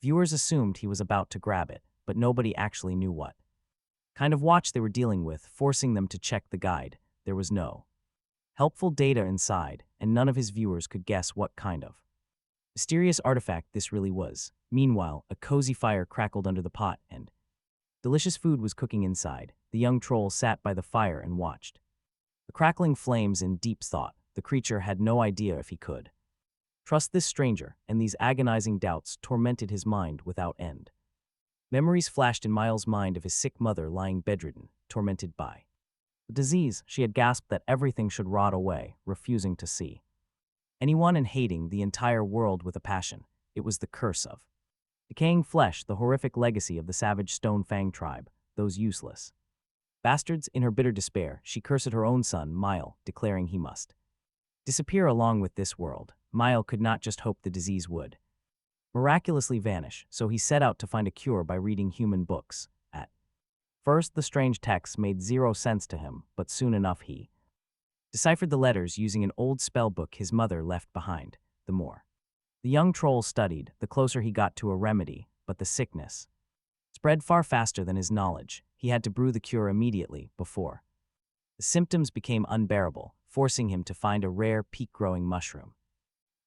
viewers assumed he was about to grab it, but nobody actually knew what kind of watch they were dealing with, forcing them to check the guide. there was no helpful data inside, and none of his viewers could guess what kind of mysterious artifact this really was. Meanwhile, a cozy fire crackled under the pot, and delicious food was cooking inside. The young troll sat by the fire and watched the crackling flames in deep thought. The creature had no idea if he could trust this stranger, and these agonizing doubts tormented his mind without end. Memories flashed in Miles' mind of his sick mother lying bedridden, tormented by the disease. She had gasped that everything should rot away, refusing to see anyone and hating the entire world with a passion. It was the curse of decaying flesh, the horrific legacy of the savage Stone Fang tribe, those useless bastards. In her bitter despair, she cursed her own son, Mile, declaring he must disappear along with this world. Mile could not just hope the disease would miraculously vanish, so he set out to find a cure by reading human books. At first, the strange texts made zero sense to him, but soon enough he deciphered the letters using an old spell book his mother left behind. The more the young troll studied, the closer he got to a remedy, but the sickness spread far faster than his knowledge. He had to brew the cure immediately before the symptoms became unbearable, forcing him to find a rare peak-growing mushroom.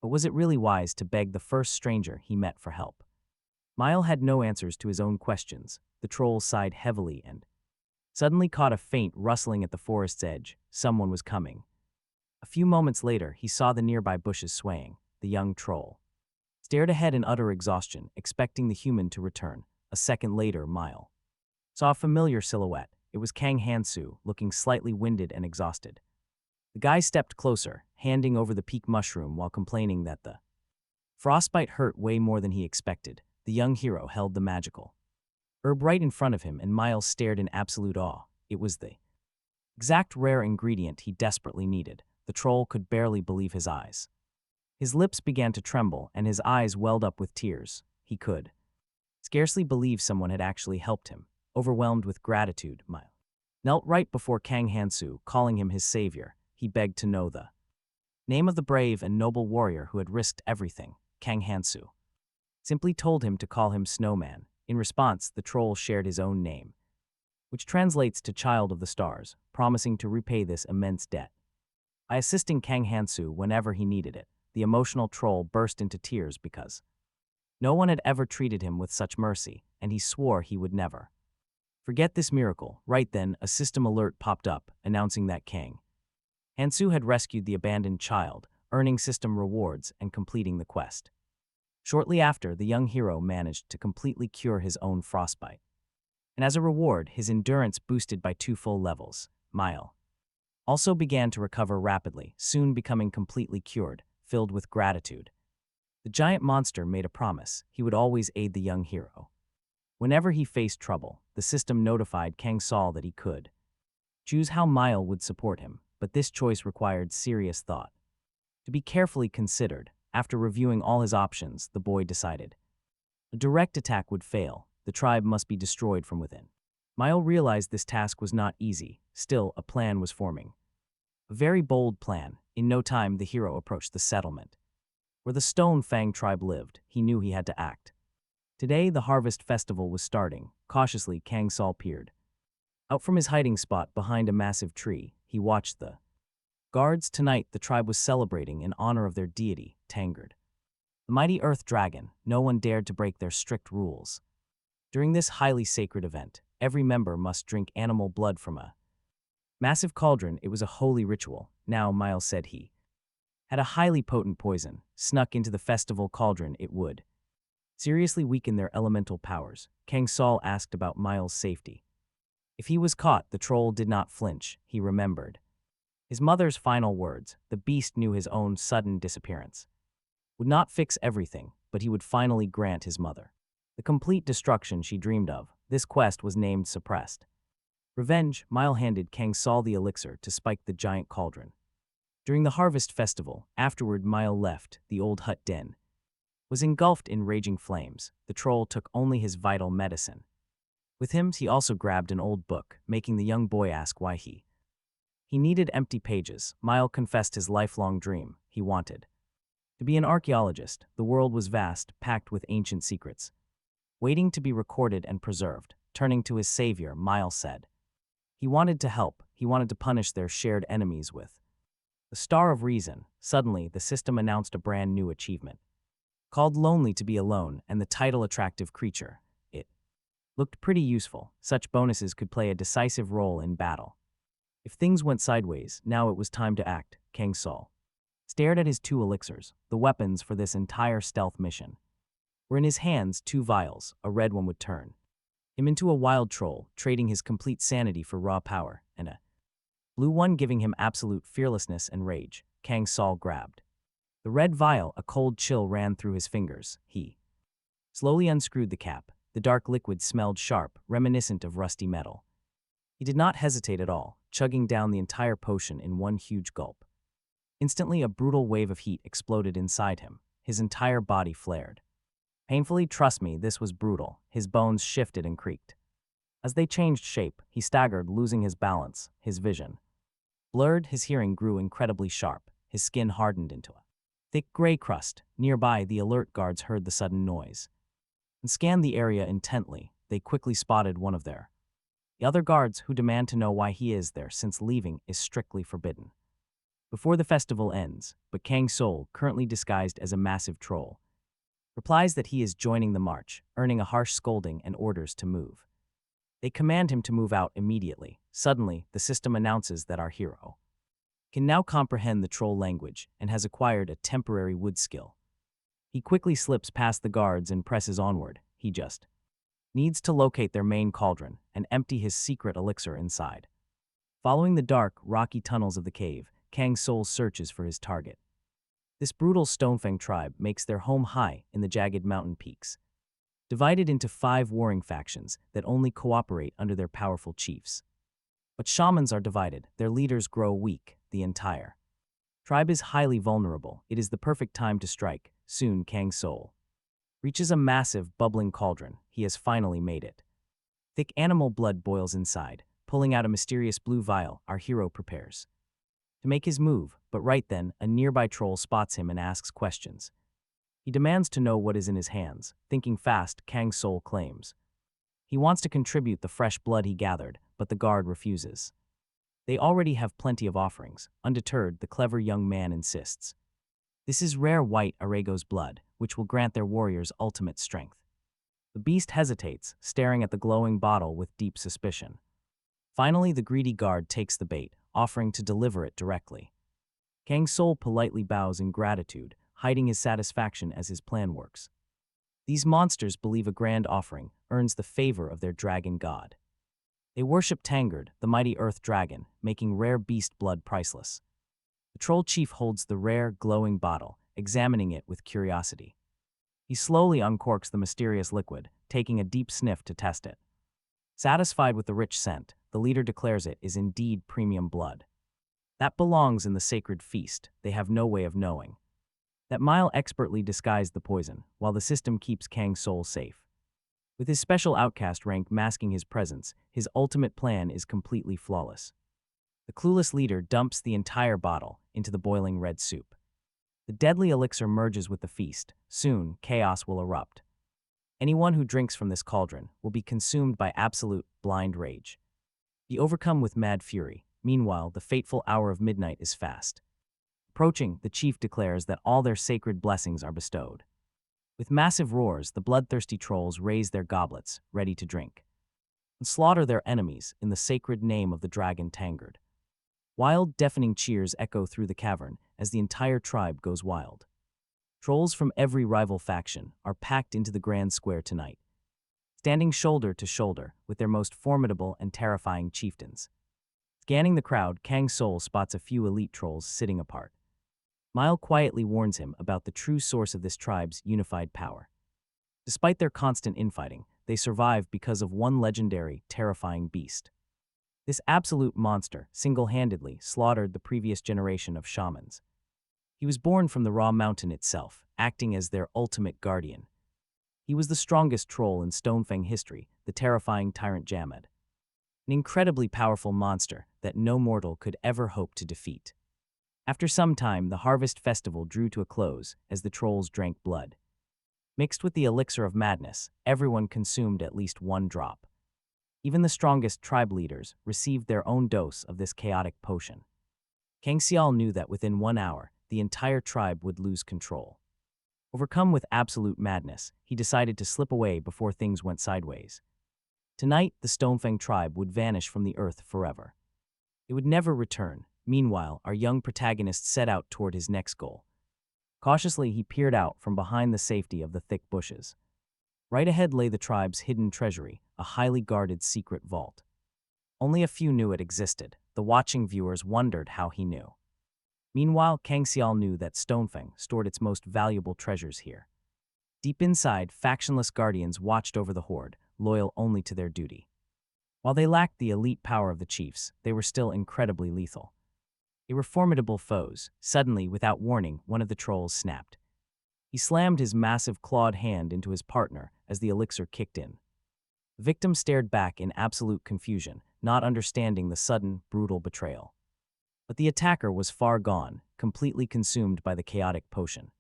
But was it really wise to beg the first stranger he met for help? Mile had no answers to his own questions. The troll sighed heavily and suddenly caught a faint rustling at the forest's edge. Someone was coming. A few moments later, he saw the nearby bushes swaying. The young troll stared ahead in utter exhaustion, expecting the human to return. A second later, Mile saw a familiar silhouette. It was Kang Hansu, looking slightly winded and exhausted. The guy stepped closer, handing over the peak mushroom while complaining that the frostbite hurt way more than he expected. The young hero held the magical herb right in front of him, and Miles stared in absolute awe. It was the exact rare ingredient he desperately needed. The troll could barely believe his eyes. His lips began to tremble, and his eyes welled up with tears. He could scarcely believe someone had actually helped him. Overwhelmed with gratitude, Miles knelt right before Kang Hansu, calling him his savior. He begged to know the name of the brave and noble warrior who had risked everything. Kang Hansu simply told him to call him Snowman. In response, the troll shared his own name, which translates to Child of the Stars, promising to repay this immense debt by assisting Kang Hansu whenever he needed it. The emotional troll burst into tears because no one had ever treated him with such mercy, and he swore he would never forget this miracle. Right then, a system alert popped up, announcing that Kang Hansu had rescued the abandoned child, earning system rewards and completing the quest. Shortly after, the young hero managed to completely cure his own frostbite. And as a reward, his endurance boosted by 2 full levels. Mile also began to recover rapidly, soon becoming completely cured, filled with gratitude. The giant monster made a promise: he would always aid the young hero. Whenever he faced trouble, the system notified Kang Soul that he could choose how Mile would support him, but this choice required serious thought to be carefully considered. After reviewing all his options, the boy decided a direct attack would fail. The tribe must be destroyed from within. Mile realized this task was not easy. Still, a plan was forming. A very bold plan. In no time, the hero approached the settlement where the Stone Fang tribe lived. He knew he had to act. Today, the harvest festival was starting. Cautiously, Kang Soul peered out from his hiding spot behind a massive tree. He watched the guards. Tonight, the tribe was celebrating in honor of their deity, Tangard, the mighty earth dragon. No one dared to break their strict rules. During this highly sacred event, every member must drink animal blood from a massive cauldron. It was a holy ritual. Now, Miles said he had a highly potent poison snuck into the festival cauldron. It would seriously weaken their elemental powers. Kang Soul asked about Miles' safety. If he was caught, the troll did not flinch. He remembered his mother's final words. The beast knew his own sudden disappearance would not fix everything, but he would finally grant his mother the complete destruction she dreamed of. This quest was named Suppressed Revenge. Mile handed Kang Soul the elixir to spike the giant cauldron. During the harvest festival, afterward, Mile left. The old hut den was engulfed in raging flames. The troll took only his vital medicine. With him, he also grabbed an old book, making the young boy ask why he needed empty pages. Mile confessed his lifelong dream. He wanted to be an archaeologist. The world was vast, packed with ancient secrets, waiting to be recorded and preserved. Turning to his savior, Mile said he wanted to help. he wanted to punish their shared enemies with. The Star of Reason. Suddenly, the system announced a brand new achievement. Called Lonely to be Alone and the title Attractive Creature. It looked pretty useful. Such bonuses could play a decisive role in battle. If things went sideways, now it was time to act. Kang Soul stared at his 2 elixirs, the weapons for this entire stealth mission. Were in his hands 2 vials, a red one would turn him into a wild troll, trading his complete sanity for raw power, and a blue one giving him absolute fearlessness and rage. Kang Soul grabbed the red vial. A cold chill ran through his fingers. He slowly unscrewed the cap. The dark liquid smelled sharp, reminiscent of rusty metal. He did not hesitate at all, chugging down the entire potion in one huge gulp. Instantly, a brutal wave of heat exploded inside him. His entire body flared. Painfully, trust me, this was brutal. His bones shifted and creaked. As they changed shape, he staggered, losing his balance, his vision blurred, his hearing grew incredibly sharp, his skin hardened into a thick gray crust. Nearby, the alert guards heard the sudden noise and scanned the area intently. They quickly spotted one of the other guards, who demand to know why he is there, since leaving is strictly forbidden before the festival ends. But Kang Soul, currently disguised as a massive troll, replies that he is joining the march, earning a harsh scolding and orders to move. They command him to move out immediately. Suddenly, the system announces that our hero can now comprehend the troll language and has acquired a temporary wood skill. He quickly slips past the guards and presses onward. He just needs to locate their main cauldron and empty his secret elixir inside. Following the dark, rocky tunnels of the cave, Kang Soul searches for his target. This brutal Stonefang tribe makes their home high in the jagged mountain peaks, divided into 5 warring factions that only cooperate under their powerful chiefs. But shamans are divided, their leaders grow weak, the entire tribe is highly vulnerable. It is the perfect time to strike. Soon, Kang Soul reaches a massive, bubbling cauldron. He has finally made it. Thick animal blood boils inside. Pulling out a mysterious blue vial, our hero prepares to make his move, but right then, a nearby troll spots him and asks questions. He demands to know what is in his hands. Thinking fast, Kang Soul claims he wants to contribute the fresh blood he gathered, but the guard refuses. They already have plenty of offerings. Undeterred, the clever young man insists. This is rare white Arago's blood, which will grant their warriors ultimate strength. The beast hesitates, staring at the glowing bottle with deep suspicion. Finally, the greedy guard takes the bait, offering to deliver it directly. Kang Soul politely bows in gratitude, hiding his satisfaction as his plan works. These monsters believe a grand offering earns the favor of their dragon god. They worship Tangard, the mighty earth dragon, making rare beast blood priceless. The troll chief holds the rare, glowing bottle, examining it with curiosity. He slowly uncorks the mysterious liquid, taking a deep sniff to test it. Satisfied with the rich scent, the leader declares it is indeed premium blood. That belongs in the sacred feast. They have no way of knowing that Mile expertly disguised the poison, while the system keeps Kang Soul safe. With his special outcast rank masking his presence, his ultimate plan is completely flawless. The clueless leader dumps the entire bottle into the boiling red soup. The deadly elixir merges with the feast. Soon, chaos will erupt. Anyone who drinks from this cauldron will be consumed by absolute, blind rage. Be overcome with mad fury. Meanwhile, the fateful hour of midnight is fast approaching. The chief declares that all their sacred blessings are bestowed. With massive roars, the bloodthirsty trolls raise their goblets, ready to drink and slaughter their enemies in the sacred name of the dragon Tangard. Wild, deafening cheers echo through the cavern as the entire tribe goes wild. Trolls from every rival faction are packed into the grand square tonight, standing shoulder to shoulder with their most formidable and terrifying chieftains. Scanning the crowd, Kang Soul spots a few elite trolls sitting apart. Mile quietly warns him about the true source of this tribe's unified power. Despite their constant infighting, they survive because of one legendary, terrifying beast. This absolute monster single-handedly slaughtered the previous generation of shamans. He was born from the raw mountain itself, acting as their ultimate guardian. He was the strongest troll in Stonefang history, the terrifying tyrant Jamad. An incredibly powerful monster that no mortal could ever hope to defeat. After some time, the harvest festival drew to a close as the trolls drank blood. Mixed with the elixir of madness, everyone consumed at least one drop. Even the strongest tribe leaders received their own dose of this chaotic potion. Kang Soul knew that within 1 hour, the entire tribe would lose control. Overcome with absolute madness, he decided to slip away before things went sideways. Tonight, the Stonefang tribe would vanish from the earth forever. It would never return. Meanwhile, our young protagonist set out toward his next goal. Cautiously, he peered out from behind the safety of the thick bushes. Right ahead lay the tribe's hidden treasury, a highly guarded secret vault. Only a few knew it existed. The watching viewers wondered how he knew. Meanwhile, Kang Soul knew that Stonefang stored its most valuable treasures here. Deep inside, factionless guardians watched over the horde, loyal only to their duty. While they lacked the elite power of the chiefs, they were still incredibly lethal. They were formidable foes. Suddenly, without warning, one of the trolls snapped. He slammed his massive clawed hand into his partner as the elixir kicked in. The victim stared back in absolute confusion, not understanding the sudden, brutal betrayal. But the attacker was far gone, completely consumed by the chaotic potion.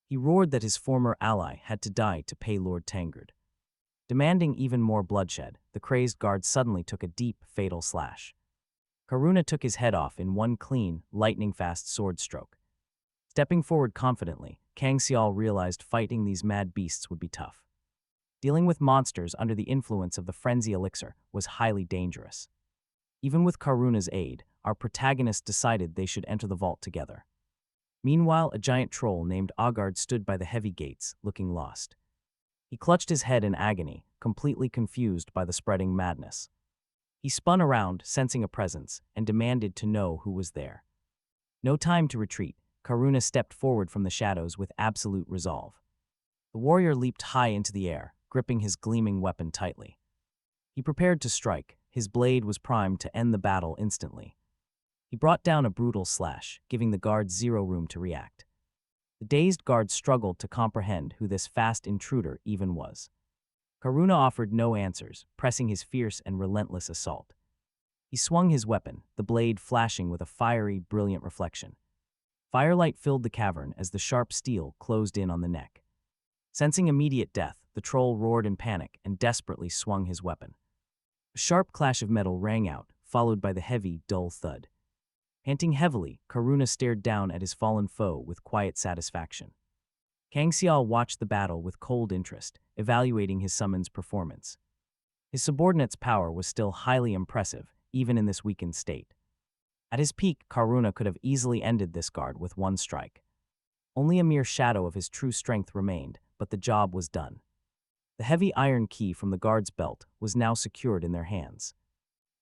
He roared that his former ally had to die to pay Lord Tangard. Demanding even more bloodshed, the crazed guard suddenly took a deep, fatal slash. Karuna took his head off in one clean, lightning-fast sword stroke. Stepping forward confidently, Kang Soul realized fighting these mad beasts would be tough. Dealing with monsters under the influence of the frenzy elixir was highly dangerous. Even with Karuna's aid, our protagonists decided they should enter the vault together. Meanwhile, a giant troll named Agard stood by the heavy gates, looking lost. He clutched his head in agony, completely confused by the spreading madness. He spun around, sensing a presence, and demanded to know who was there. No time to retreat, Karuna stepped forward from the shadows with absolute resolve. The warrior leaped high into the air, gripping his gleaming weapon tightly. He prepared to strike. His blade was primed to end the battle instantly. He brought down a brutal slash, giving the guards zero room to react. The dazed guards struggled to comprehend who this fast intruder even was. Karuna offered no answers, pressing his fierce and relentless assault. He swung his weapon, the blade flashing with a fiery, brilliant reflection. Firelight filled the cavern as the sharp steel closed in on the neck. Sensing immediate death, the troll roared in panic and desperately swung his weapon. A sharp clash of metal rang out, followed by the heavy, dull thud. Panting heavily, Karuna stared down at his fallen foe with quiet satisfaction. Kang Soul watched the battle with cold interest, evaluating his summon's performance. His subordinate's power was still highly impressive, even in this weakened state. At his peak, Karuna could have easily ended this guard with one strike. Only a mere shadow of his true strength remained, but the job was done. The heavy iron key from the guard's belt was now secured in their hands.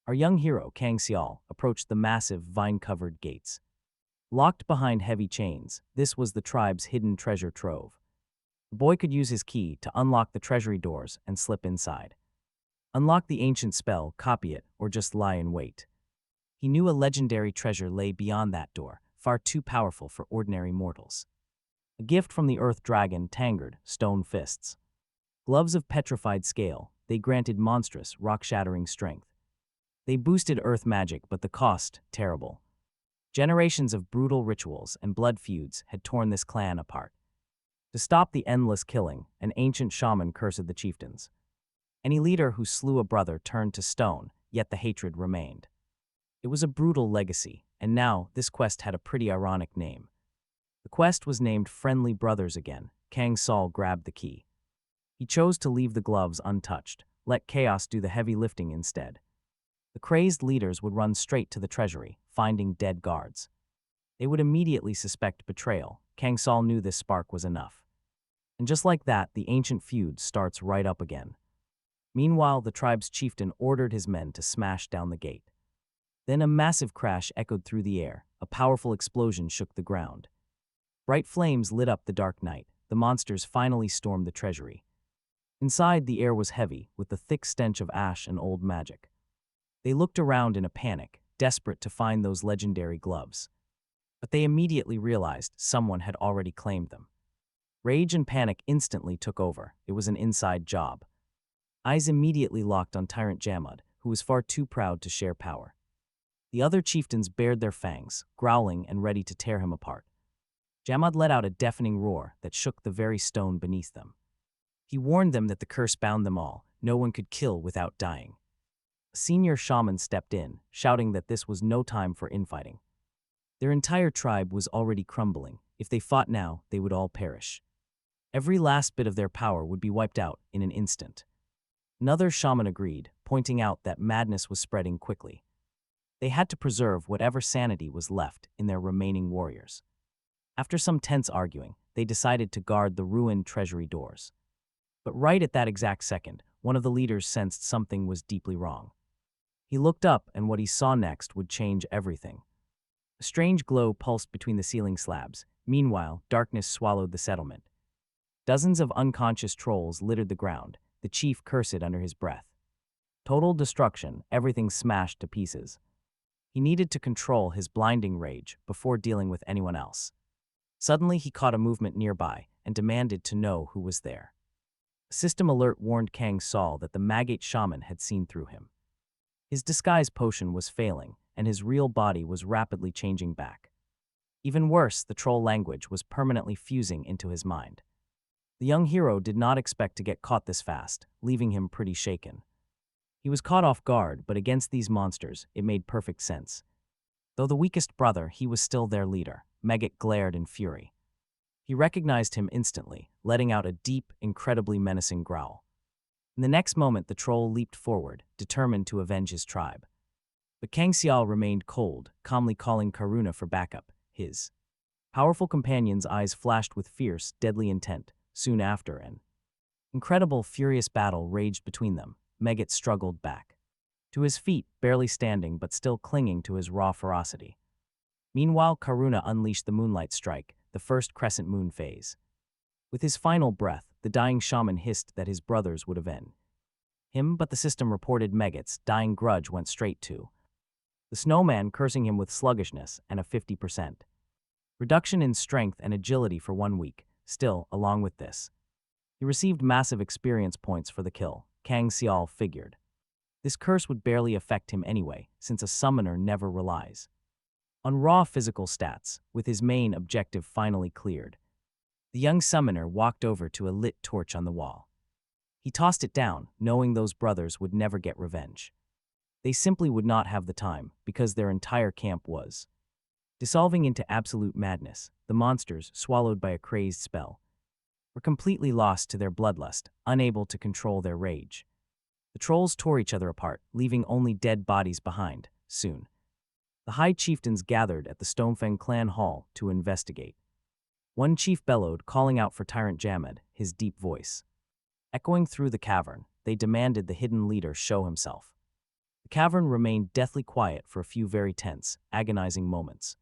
Our young hero, Kang Soul, approached the massive, vine-covered gates. Locked behind heavy chains, this was the tribe's hidden treasure trove. The boy could use his key to unlock the treasury doors and slip inside. Unlock the ancient spell, copy it, or just lie in wait. He knew a legendary treasure lay beyond that door, far too powerful for ordinary mortals. A gift from the earth dragon Tangard, stone fists. Gloves of petrified scale, they granted monstrous, rock-shattering strength. They boosted earth magic, but the cost, terrible. Generations of brutal rituals and blood feuds had torn this clan apart. To stop the endless killing, an ancient shaman cursed the chieftains. Any leader who slew a brother turned to stone, yet the hatred remained. It was a brutal legacy, and now this quest had a pretty ironic name. The quest was named Friendly Brothers again. Kang Soul grabbed the key. He chose to leave the gloves untouched, let chaos do the heavy lifting instead. The crazed leaders would run straight to the treasury, finding dead guards. They would immediately suspect betrayal. Kang Soul knew this spark was enough. And just like that, the ancient feud starts right up again. Meanwhile, the tribe's chieftain ordered his men to smash down the gate. Then a massive crash echoed through the air. A powerful explosion shook the ground. Bright flames lit up the dark night. The monsters finally stormed the treasury. Inside, the air was heavy, with the thick stench of ash and old magic. They looked around in a panic, desperate to find those legendary gloves. But they immediately realized someone had already claimed them. Rage and panic instantly took over. It was an inside job. Eyes immediately locked on Tyrant Jamad, who was far too proud to share power. The other chieftains bared their fangs, growling and ready to tear him apart. Jamad let out a deafening roar that shook the very stone beneath them. He warned them that the curse bound them all. No one could kill without dying. A senior shaman stepped in, shouting that this was no time for infighting. Their entire tribe was already crumbling. If they fought now, they would all perish. Every last bit of their power would be wiped out in an instant. Another shaman agreed, pointing out that madness was spreading quickly. They had to preserve whatever sanity was left in their remaining warriors. After some tense arguing, they decided to guard the ruined treasury doors. But right at that exact second, one of the leaders sensed something was deeply wrong. He looked up, and what he saw next would change everything. A strange glow pulsed between the ceiling slabs. Meanwhile, darkness swallowed the settlement. Dozens of unconscious trolls littered the ground, the chief cursed under his breath. Total destruction, everything smashed to pieces. He needed to control his blinding rage before dealing with anyone else. Suddenly, he caught a movement nearby and demanded to know who was there. A system alert warned Kang Soul that the Magate shaman had seen through him. His disguise potion was failing, and his real body was rapidly changing back. Even worse, the troll language was permanently fusing into his mind. The young hero did not expect to get caught this fast, leaving him pretty shaken. He was caught off guard, but against these monsters, it made perfect sense. Though the weakest brother, he was still their leader. Maggot glared in fury. He recognized him instantly, letting out a deep, incredibly menacing growl. In the next moment, the troll leaped forward, determined to avenge his tribe. But Kang Soul remained cold, calmly calling Karuna for backup. His powerful companion's eyes flashed with fierce, deadly intent. Soon after, an incredible, furious battle raged between them. Maggot struggled back. To his feet, barely standing but still clinging to his raw ferocity. Meanwhile, Karuna unleashed the Moonlight Strike, the first crescent moon phase. With his final breath, the dying shaman hissed that his brothers would avenge him, but the system reported Maggot's dying grudge went straight to the snowman, cursing him with sluggishness and a 50% reduction in strength and agility for 1 week. Still, along with this, he received massive experience points for the kill. Kang Soul figured this curse would barely affect him anyway, since a summoner never relies on raw physical stats. With his main objective finally cleared, the young summoner walked over to a lit torch on the wall. He tossed it down, knowing those brothers would never get revenge. They simply would not have the time, because their entire camp was dissolving into absolute madness. The monsters, swallowed by a crazed spell, were completely lost to their bloodlust, unable to control their rage. The trolls tore each other apart, leaving only dead bodies behind. Soon, the high chieftains gathered at the Stonefang clan hall to investigate. One chief bellowed, calling out for Tyrant Jamad, his deep voice echoing through the cavern. They demanded the hidden leader show himself. The cavern remained deathly quiet for a few very tense, agonizing moments.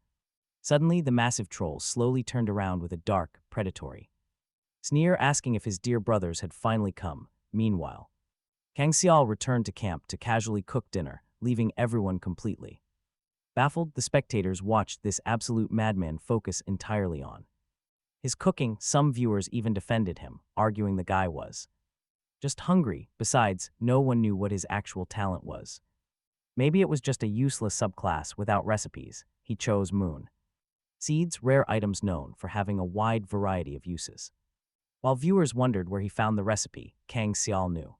Suddenly, the massive troll slowly turned around with a dark, predatory sneer, asking if his dear brothers had finally come. Meanwhile, Kang Soul returned to camp to casually cook dinner, leaving everyone completely baffled. The spectators watched this absolute madman focus entirely on his cooking. Some viewers even defended him, arguing the guy was just hungry. Besides, no one knew what his actual talent was. Maybe it was just a useless subclass without recipes. He chose moon seeds, rare items known for having a wide variety of uses. While viewers wondered where he found the recipe, Kang Soul knew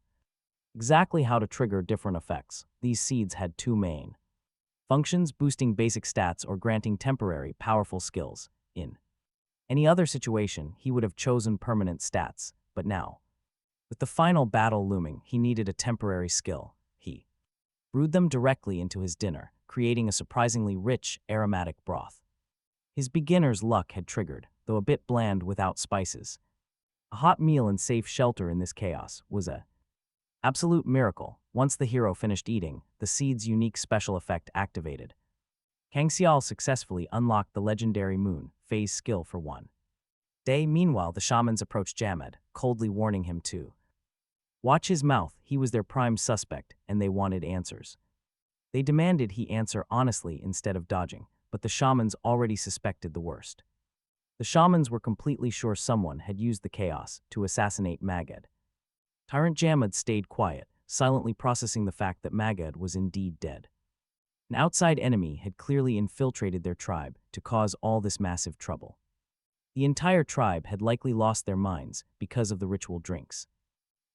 exactly how to trigger different effects. These seeds had 2 main functions: boosting basic stats or granting temporary, powerful skills. In any other situation, he would have chosen permanent stats, but now, with the final battle looming, he needed a temporary skill. He brewed them directly into his dinner, creating a surprisingly rich, aromatic broth. His beginner's luck had triggered, though a bit bland without spices. A hot meal and safe shelter in this chaos was a absolute miracle. Once the hero finished eating, the seed's unique special effect activated. Kang Soul successfully unlocked the legendary moon phase skill for 1 day. Meanwhile, the shamans approached Jamad, coldly warning him to watch his mouth. He was their prime suspect, and they wanted answers. They demanded he answer honestly instead of dodging, but the shamans already suspected the worst. The shamans were completely sure someone had used the chaos to assassinate Magad. Tyrant Jamad stayed quiet, silently processing the fact that Magad was indeed dead. An outside enemy had clearly infiltrated their tribe to cause all this massive trouble. The entire tribe had likely lost their minds because of the ritual drinks.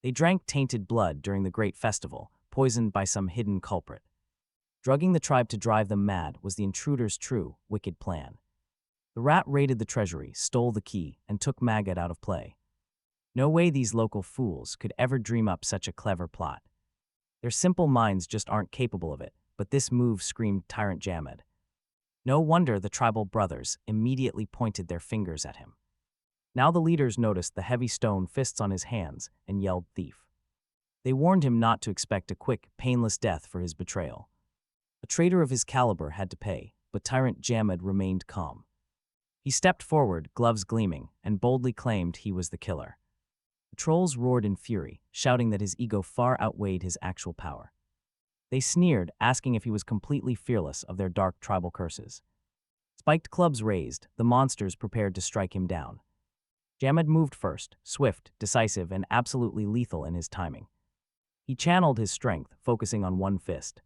They drank tainted blood during the great festival, poisoned by some hidden culprit. Drugging the tribe to drive them mad was the intruder's true, wicked plan. The rat raided the treasury, stole the key, and took Maggot out of play. No way these local fools could ever dream up such a clever plot. Their simple minds just aren't capable of it, but this move screamed Tyrant Jamad. No wonder the tribal brothers immediately pointed their fingers at him. Now the leaders noticed the heavy stone fists on his hands and yelled thief. They warned him not to expect a quick, painless death for his betrayal. A traitor of his caliber had to pay, but Tyrant Jamad remained calm. He stepped forward, gloves gleaming, and boldly claimed he was the killer. The trolls roared in fury, shouting that his ego far outweighed his actual power. They sneered, asking if he was completely fearless of their dark tribal curses. Spiked clubs raised, the monsters prepared to strike him down. Jamad moved first, swift, decisive, and absolutely lethal in his timing. He channeled his strength, focusing on one fist.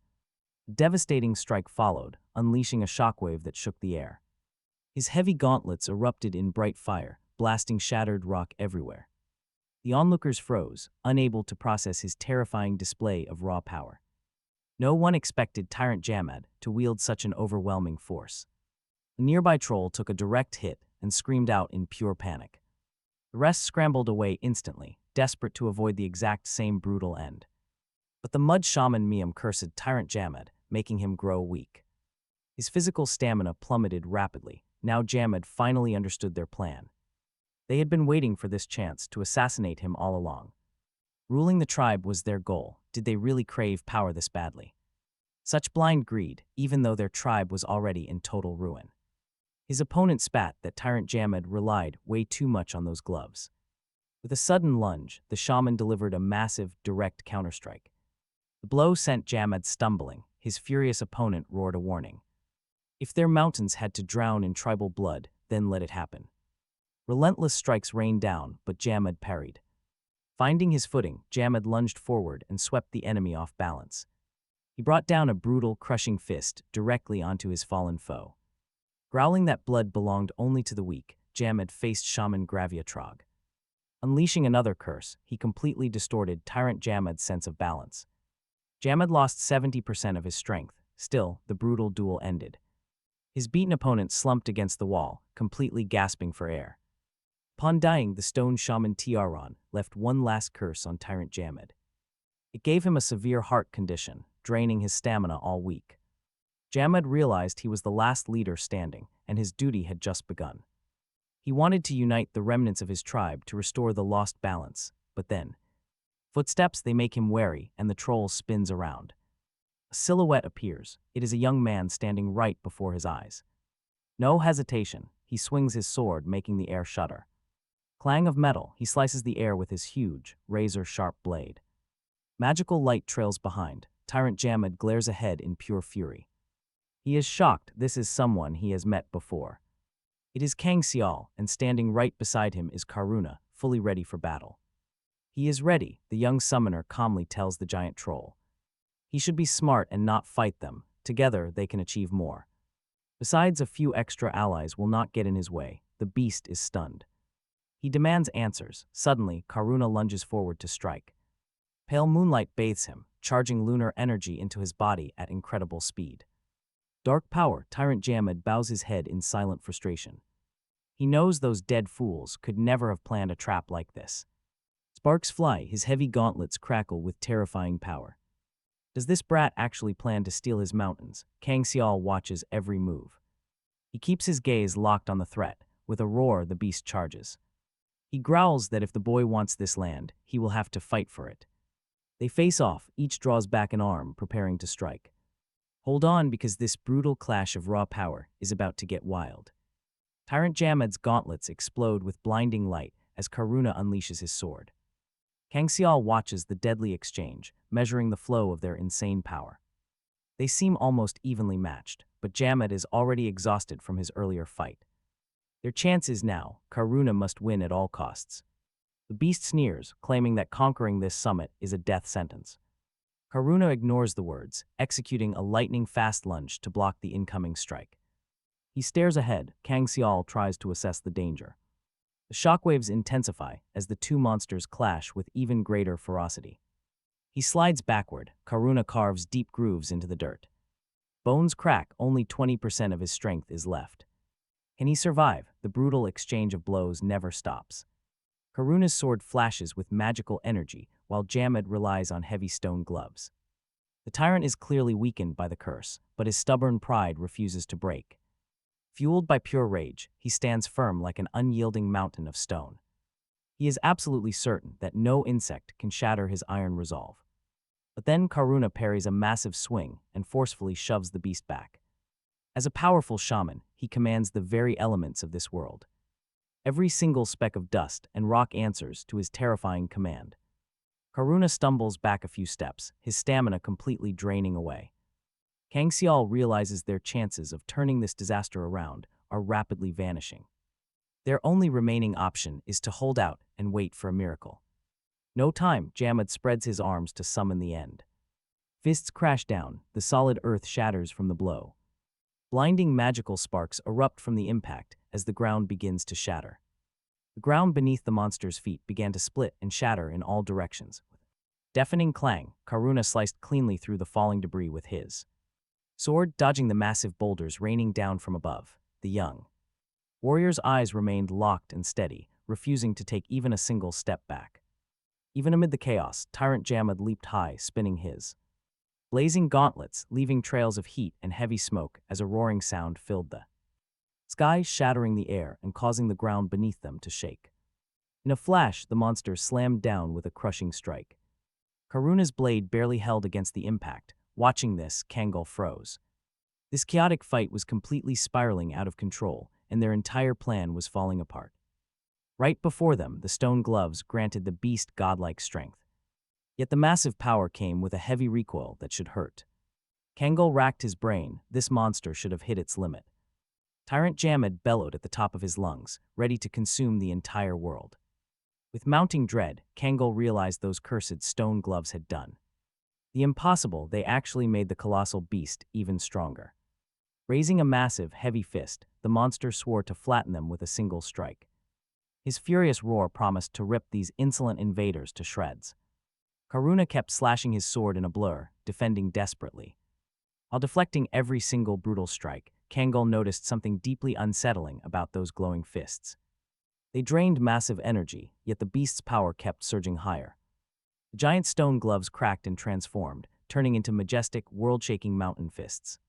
A devastating strike followed, unleashing a shockwave that shook the air. His heavy gauntlets erupted in bright fire, blasting shattered rock everywhere. The onlookers froze, unable to process his terrifying display of raw power. No one expected Tyrant Jamad to wield such an overwhelming force. A nearby troll took a direct hit and screamed out in pure panic. The rest scrambled away instantly, desperate to avoid the exact same brutal end. But the mud shaman Miam cursed Tyrant Jamad, making him grow weak. His physical stamina plummeted rapidly. Now Jamad finally understood their plan. They had been waiting for this chance to assassinate him all along. Ruling the tribe was their goal. Did they really crave power this badly? Such blind greed, even though their tribe was already in total ruin. His opponent spat that Tyrant Jamad relied way too much on those gloves. With a sudden lunge, the shaman delivered a massive, direct counterstrike. The blow sent Jamad stumbling. His furious opponent roared a warning. If their mountains had to drown in tribal blood, then let it happen. Relentless strikes rained down, but Jamad parried. Finding his footing, Jamad lunged forward and swept the enemy off balance. He brought down a brutal, crushing fist directly onto his fallen foe. Growling that blood belonged only to the weak, Jamad faced Shaman Graviatrog. Unleashing another curse, he completely distorted Tyrant Jamad's sense of balance. Jamad lost 70% of his strength. Still, the brutal duel ended. His beaten opponent slumped against the wall, completely gasping for air. Upon dying, the stone shaman Tiaran left one last curse on Tyrant Jamad. It gave him a severe heart condition, draining his stamina all week. Jamad realized he was the last leader standing, and his duty had just begun. He wanted to unite the remnants of his tribe to restore the lost balance, but then, footsteps, they make him wary, and the troll spins around. A silhouette appears. It is a young man standing right before his eyes. No hesitation, he swings his sword, making the air shudder. Clang of metal, he slices the air with his huge, razor-sharp blade. Magical light trails behind. Tyrant Jamad glares ahead in pure fury. He is shocked. This is someone he has met before. It is Kang Soul, and standing right beside him is Karuna, fully ready for battle. He is ready, the young summoner calmly tells the giant troll. He should be smart and not fight them. Together, they can achieve more. Besides, a few extra allies will not get in his way. The beast is stunned. He demands answers. Suddenly, Karuna lunges forward to strike. Pale moonlight bathes him, charging lunar energy into his body at incredible speed. Dark power, Tyrant Jamad bows his head in silent frustration. He knows those dead fools could never have planned a trap like this. Sparks fly, his heavy gauntlets crackle with terrifying power. Does this brat actually plan to steal his mountains? Kang Soul watches every move. He keeps his gaze locked on the threat. With a roar, the beast charges. He growls that if the boy wants this land, he will have to fight for it. They face off, each draws back an arm, preparing to strike. Hold on, because this brutal clash of raw power is about to get wild. Tyrant Jamad's gauntlets explode with blinding light as Karuna unleashes his sword. Kang Soul watches the deadly exchange, measuring the flow of their insane power. They seem almost evenly matched, but Jamad is already exhausted from his earlier fight. Their chance is now. Karuna must win at all costs. The beast sneers, claiming that conquering this summit is a death sentence. Karuna ignores the words, executing a lightning-fast lunge to block the incoming strike. He stares ahead. Kang Soul tries to assess the danger. The shockwaves intensify as the two monsters clash with even greater ferocity. He slides backward. Karuna carves deep grooves into the dirt. Bones crack, only 20% of his strength is left. Can he survive? The brutal exchange of blows never stops. Karuna's sword flashes with magical energy, while Jamad relies on heavy stone gloves. The tyrant is clearly weakened by the curse, but his stubborn pride refuses to break. Fueled by pure rage, he stands firm like an unyielding mountain of stone. He is absolutely certain that no insect can shatter his iron resolve. But then Karuna parries a massive swing and forcefully shoves the beast back. As a powerful shaman, he commands the very elements of this world. Every single speck of dust and rock answers to his terrifying command. Karuna stumbles back a few steps, his stamina completely draining away. Kang Soul realizes their chances of turning this disaster around are rapidly vanishing. Their only remaining option is to hold out and wait for a miracle. No time, Jamad spreads his arms to summon the end. Fists crash down, the solid earth shatters from the blow. Blinding magical sparks erupt from the impact as the ground begins to shatter. The ground beneath the monster's feet began to split and shatter in all directions. Deafening clang, Karuna sliced cleanly through the falling debris with his sword, dodging the massive boulders raining down from above. The young warrior's eyes remained locked and steady, refusing to take even a single step back. Even amid the chaos, Tyrant Jamad leaped high, spinning his blazing gauntlets, leaving trails of heat and heavy smoke as a roaring sound filled the sky, shattering the air and causing the ground beneath them to shake. In a flash, the monster slammed down with a crushing strike. Karuna's blade barely held against the impact. Watching this, Kang Soul froze. This chaotic fight was completely spiraling out of control, and their entire plan was falling apart. Right before them, the stone gloves granted the beast godlike strength. Yet the massive power came with a heavy recoil that should hurt. Kang Soul racked his brain. This monster should have hit its limit. Tyrant Jamad bellowed at the top of his lungs, ready to consume the entire world. With mounting dread, Kang Soul realized those cursed stone gloves had done. The impossible, they actually made the colossal beast even stronger. Raising a massive, heavy fist, the monster swore to flatten them with a single strike. His furious roar promised to rip these insolent invaders to shreds. Karuna kept slashing his sword in a blur, defending desperately. While deflecting every single brutal strike, Kang Soul noticed something deeply unsettling about those glowing fists. They drained massive energy, yet the beast's power kept surging higher. The giant stone gloves cracked and transformed, turning into majestic, world-shaking mountain fists.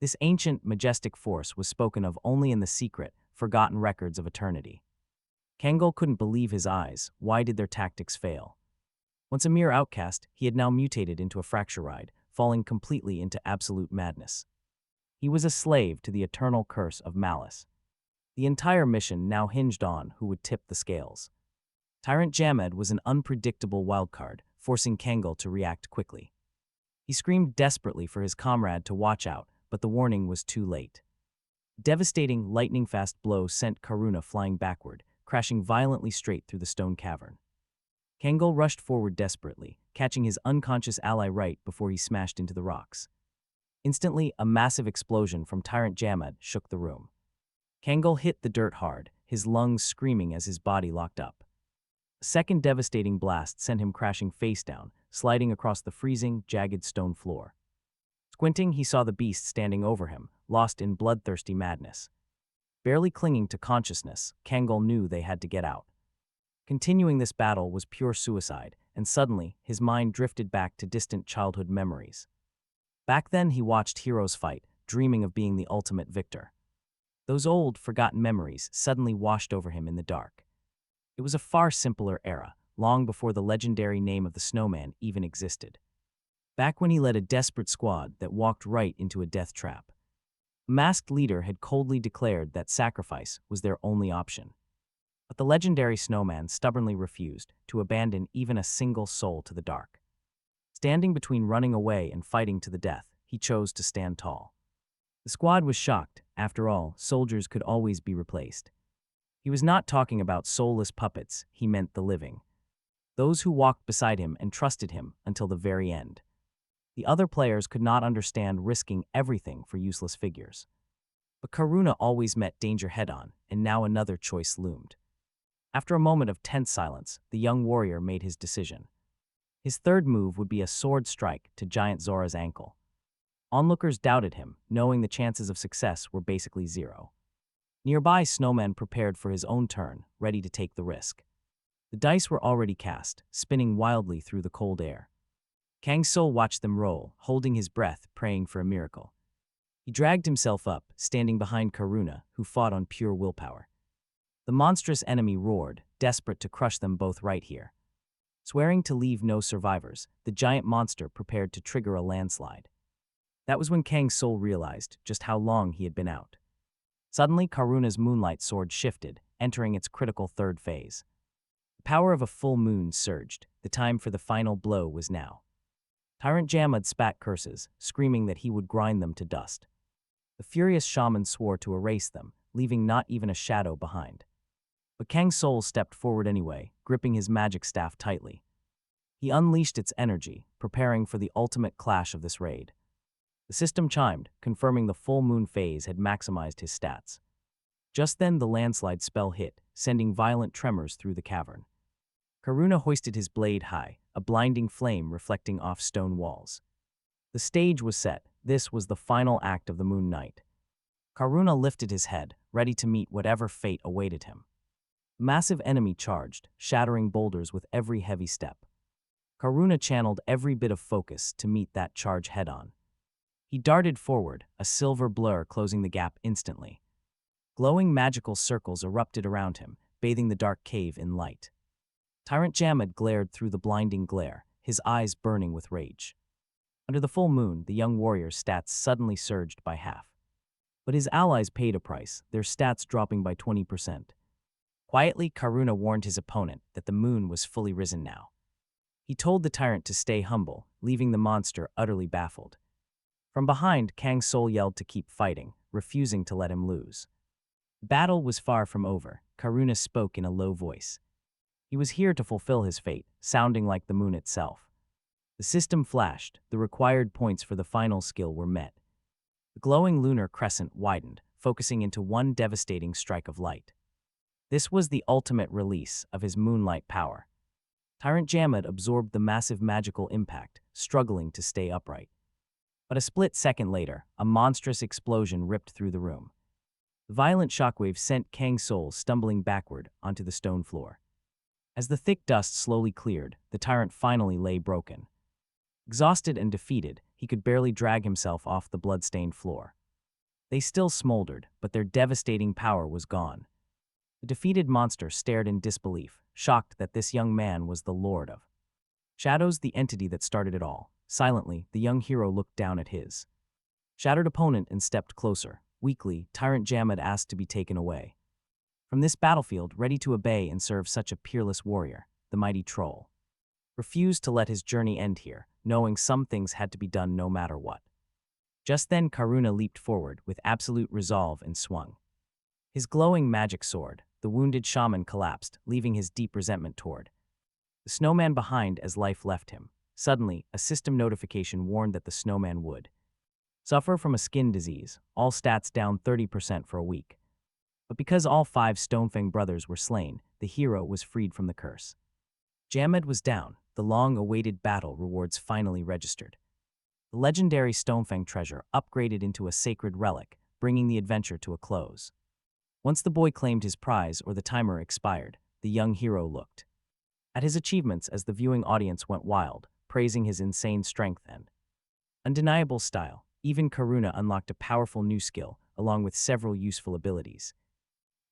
This ancient, majestic force was spoken of only in the secret, forgotten records of eternity. Kang Soul couldn't believe his eyes. Why did their tactics fail? Once a mere outcast, he had now mutated into a fracture ride, falling completely into absolute madness. He was a slave to the eternal curse of malice. The entire mission now hinged on who would tip the scales. Tyrant Jamad was an unpredictable wildcard, forcing Kang Soul to react quickly. He screamed desperately for his comrade to watch out, but the warning was too late. Devastating, lightning-fast blow sent Karuna flying backward, crashing violently straight through the stone cavern. Kang Soul rushed forward desperately, catching his unconscious ally right before he smashed into the rocks. Instantly, a massive explosion from Tyrant Jamad shook the room. Kang Soul hit the dirt hard, his lungs screaming as his body locked up. A second devastating blast sent him crashing face down, sliding across the freezing, jagged stone floor. Squinting, he saw the beast standing over him, lost in bloodthirsty madness. Barely clinging to consciousness, Kang Soul knew they had to get out. Continuing this battle was pure suicide, and suddenly, his mind drifted back to distant childhood memories. Back then, he watched heroes fight, dreaming of being the ultimate victor. Those old, forgotten memories suddenly washed over him in the dark. It was a far simpler era, long before the legendary name of the Snowman even existed. Back when he led a desperate squad that walked right into a death trap. A masked leader had coldly declared that sacrifice was their only option. But the legendary Snowman stubbornly refused to abandon even a single soul to the dark. Standing between running away and fighting to the death, he chose to stand tall. The squad was shocked. After all, soldiers could always be replaced. He was not talking about soulless puppets, he meant the living. Those who walked beside him and trusted him until the very end. The other players could not understand risking everything for useless figures. But Karuna always met danger head-on, and now another choice loomed. After a moment of tense silence, the young warrior made his decision. His third move would be a sword strike to Giant Zora's ankle. Onlookers doubted him, knowing the chances of success were basically zero. Nearby, Snowman prepared for his own turn, ready to take the risk. The dice were already cast, spinning wildly through the cold air. Kang Soul watched them roll, holding his breath, praying for a miracle. He dragged himself up, standing behind Karuna, who fought on pure willpower. The monstrous enemy roared, desperate to crush them both right here. Swearing to leave no survivors, the giant monster prepared to trigger a landslide. That was when Kang Soul realized just how long he had been out. Suddenly, Karuna's moonlight sword shifted, entering its critical third phase. The power of a full moon surged. The time for the final blow was now. Tyrant Jamad spat curses, screaming that he would grind them to dust. The furious shaman swore to erase them, leaving not even a shadow behind. But Kang Soul stepped forward anyway, gripping his magic staff tightly. He unleashed its energy, preparing for the ultimate clash of this raid. The system chimed, confirming the full moon phase had maximized his stats. Just then the landslide spell hit, sending violent tremors through the cavern. Karuna hoisted his blade high, a blinding flame reflecting off stone walls. The stage was set. This was the final act of the Moon Night. Karuna lifted his head, ready to meet whatever fate awaited him. The massive enemy charged, shattering boulders with every heavy step. Karuna channeled every bit of focus to meet that charge head-on. He darted forward, a silver blur closing the gap instantly. Glowing magical circles erupted around him, bathing the dark cave in light. Tyrant Jamad glared through the blinding glare, his eyes burning with rage. Under the full moon, the young warrior's stats suddenly surged by half. But his allies paid a price, their stats dropping by 20%. Quietly, Karuna warned his opponent that the moon was fully risen now. He told the tyrant to stay humble, leaving the monster utterly baffled. From behind, Kang Soul yelled to keep fighting, refusing to let him lose. The battle was far from over. Karuna spoke in a low voice. He was here to fulfill his fate, sounding like the moon itself. The system flashed. The required points for the final skill were met. The glowing lunar crescent widened, focusing into one devastating strike of light. This was the ultimate release of his moonlight power. Tyrant Jamad absorbed the massive magical impact, struggling to stay upright. But a split second later, a monstrous explosion ripped through the room. The violent shockwave sent Kang Soul stumbling backward onto the stone floor. As the thick dust slowly cleared, the tyrant finally lay broken. Exhausted and defeated, he could barely drag himself off the blood-stained floor. They still smoldered, but their devastating power was gone. The defeated monster stared in disbelief, shocked that this young man was the lord of shadows, the entity that started it all. Silently, the young hero looked down at his shattered opponent and stepped closer. Weakly, Tyrant Jamad asked to be taken away from this battlefield, ready to obey and serve such a peerless warrior. The mighty troll refused to let his journey end here, knowing some things had to be done no matter what. Just then, Karuna leaped forward with absolute resolve and swung his glowing magic sword. The wounded shaman collapsed, leaving his deep resentment toward the snowman behind as life left him. Suddenly, a system notification warned that the snowman would suffer from a skin disease, all stats down 30% for a week. But because all 5 Stonefang brothers were slain, the hero was freed from the curse. Jamad was down. The long-awaited battle rewards finally registered. The legendary Stonefang treasure upgraded into a sacred relic, bringing the adventure to a close. Once the boy claimed his prize or the timer expired, the young hero looked at his achievements as the viewing audience went wild, praising his insane strength and undeniable style. Even Karuna unlocked a powerful new skill, along with several useful abilities.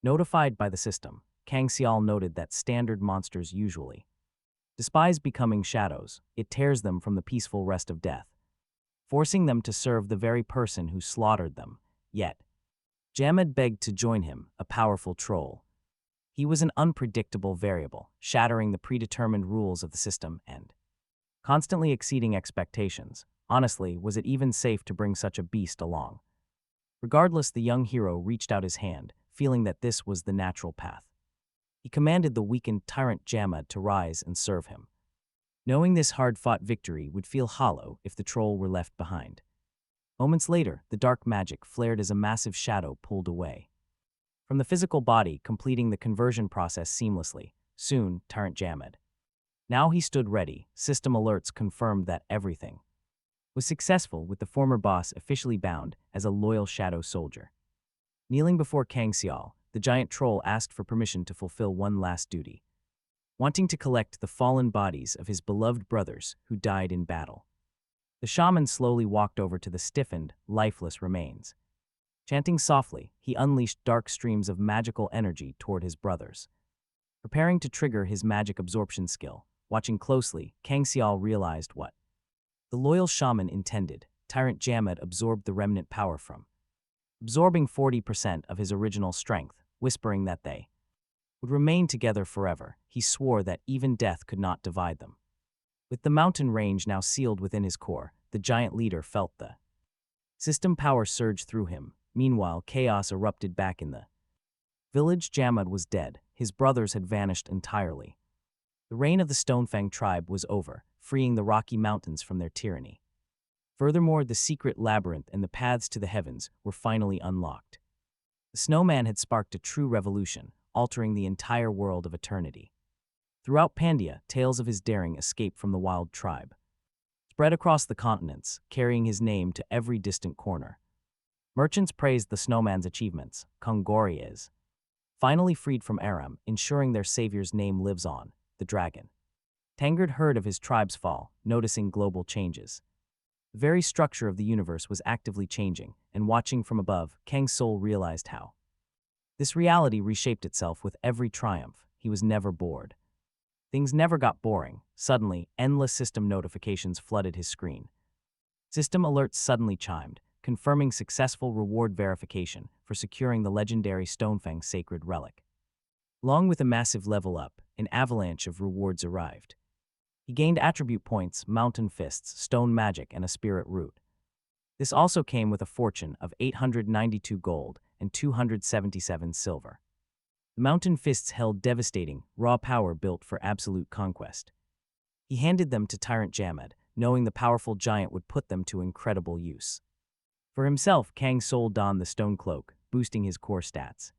Notified by the system, Kang Soul noted that standard monsters usually despise becoming shadows. It tears them from the peaceful rest of death, forcing them to serve the very person who slaughtered them. Yet, Jamad begged to join him, a powerful troll. He was an unpredictable variable, shattering the predetermined rules of the system and constantly exceeding expectations. Honestly, was it even safe to bring such a beast along? Regardless, the young hero reached out his hand, feeling that this was the natural path. He commanded the weakened Tyrant Jamad to rise and serve him, knowing this hard-fought victory would feel hollow if the troll were left behind. Moments later, the dark magic flared as a massive shadow pulled away from the physical body, completing the conversion process seamlessly. Soon, Tyrant Jamad Now he stood ready. System alerts confirmed that everything was successful, with the former boss officially bound as a loyal shadow soldier. Kneeling before Kang Soul, the giant troll asked for permission to fulfill one last duty, wanting to collect the fallen bodies of his beloved brothers who died in battle. The shaman slowly walked over to the stiffened, lifeless remains. Chanting softly, he unleashed dark streams of magical energy toward his brothers. Preparing to trigger his magic absorption skill, watching closely, Kang Soul realized what the loyal shaman intended. Tyrant Jamad absorbed the remnant power from, absorbing 40% of his original strength, whispering that they would remain together forever. He swore that even death could not divide them. With the mountain range now sealed within his core, the giant leader felt the system power surge through him. Meanwhile, chaos erupted back in the village. Jamad was dead. His brothers had vanished entirely. The reign of the Stonefang tribe was over, freeing the Rocky Mountains from their tyranny. Furthermore, the secret labyrinth and the paths to the heavens were finally unlocked. The snowman had sparked a true revolution, altering the entire world of eternity. Throughout Pandia, tales of his daring escape from the wild tribe spread across the continents, carrying his name to every distant corner. Merchants praised the snowman's achievements. Kongori is finally freed from Aram, ensuring their savior's name lives on. The dragon Tangard heard of his tribe's fall, noticing global changes. The very structure of the universe was actively changing, and watching from above, Kang Soul realized how this reality reshaped itself with every triumph. He was never bored. Things never got boring. Suddenly, endless system notifications flooded his screen. System alerts suddenly chimed, confirming successful reward verification for securing the legendary Stonefang sacred relic. Along with a massive level up, an avalanche of rewards arrived. He gained attribute points, mountain fists, stone magic, and a spirit root. This also came with a fortune of 892 gold and 277 silver. The mountain fists held devastating, raw power built for absolute conquest. He handed them to Tyrant Jamad, knowing the powerful giant would put them to incredible use. For himself, Kang Soul donned the stone cloak, boosting his core stats.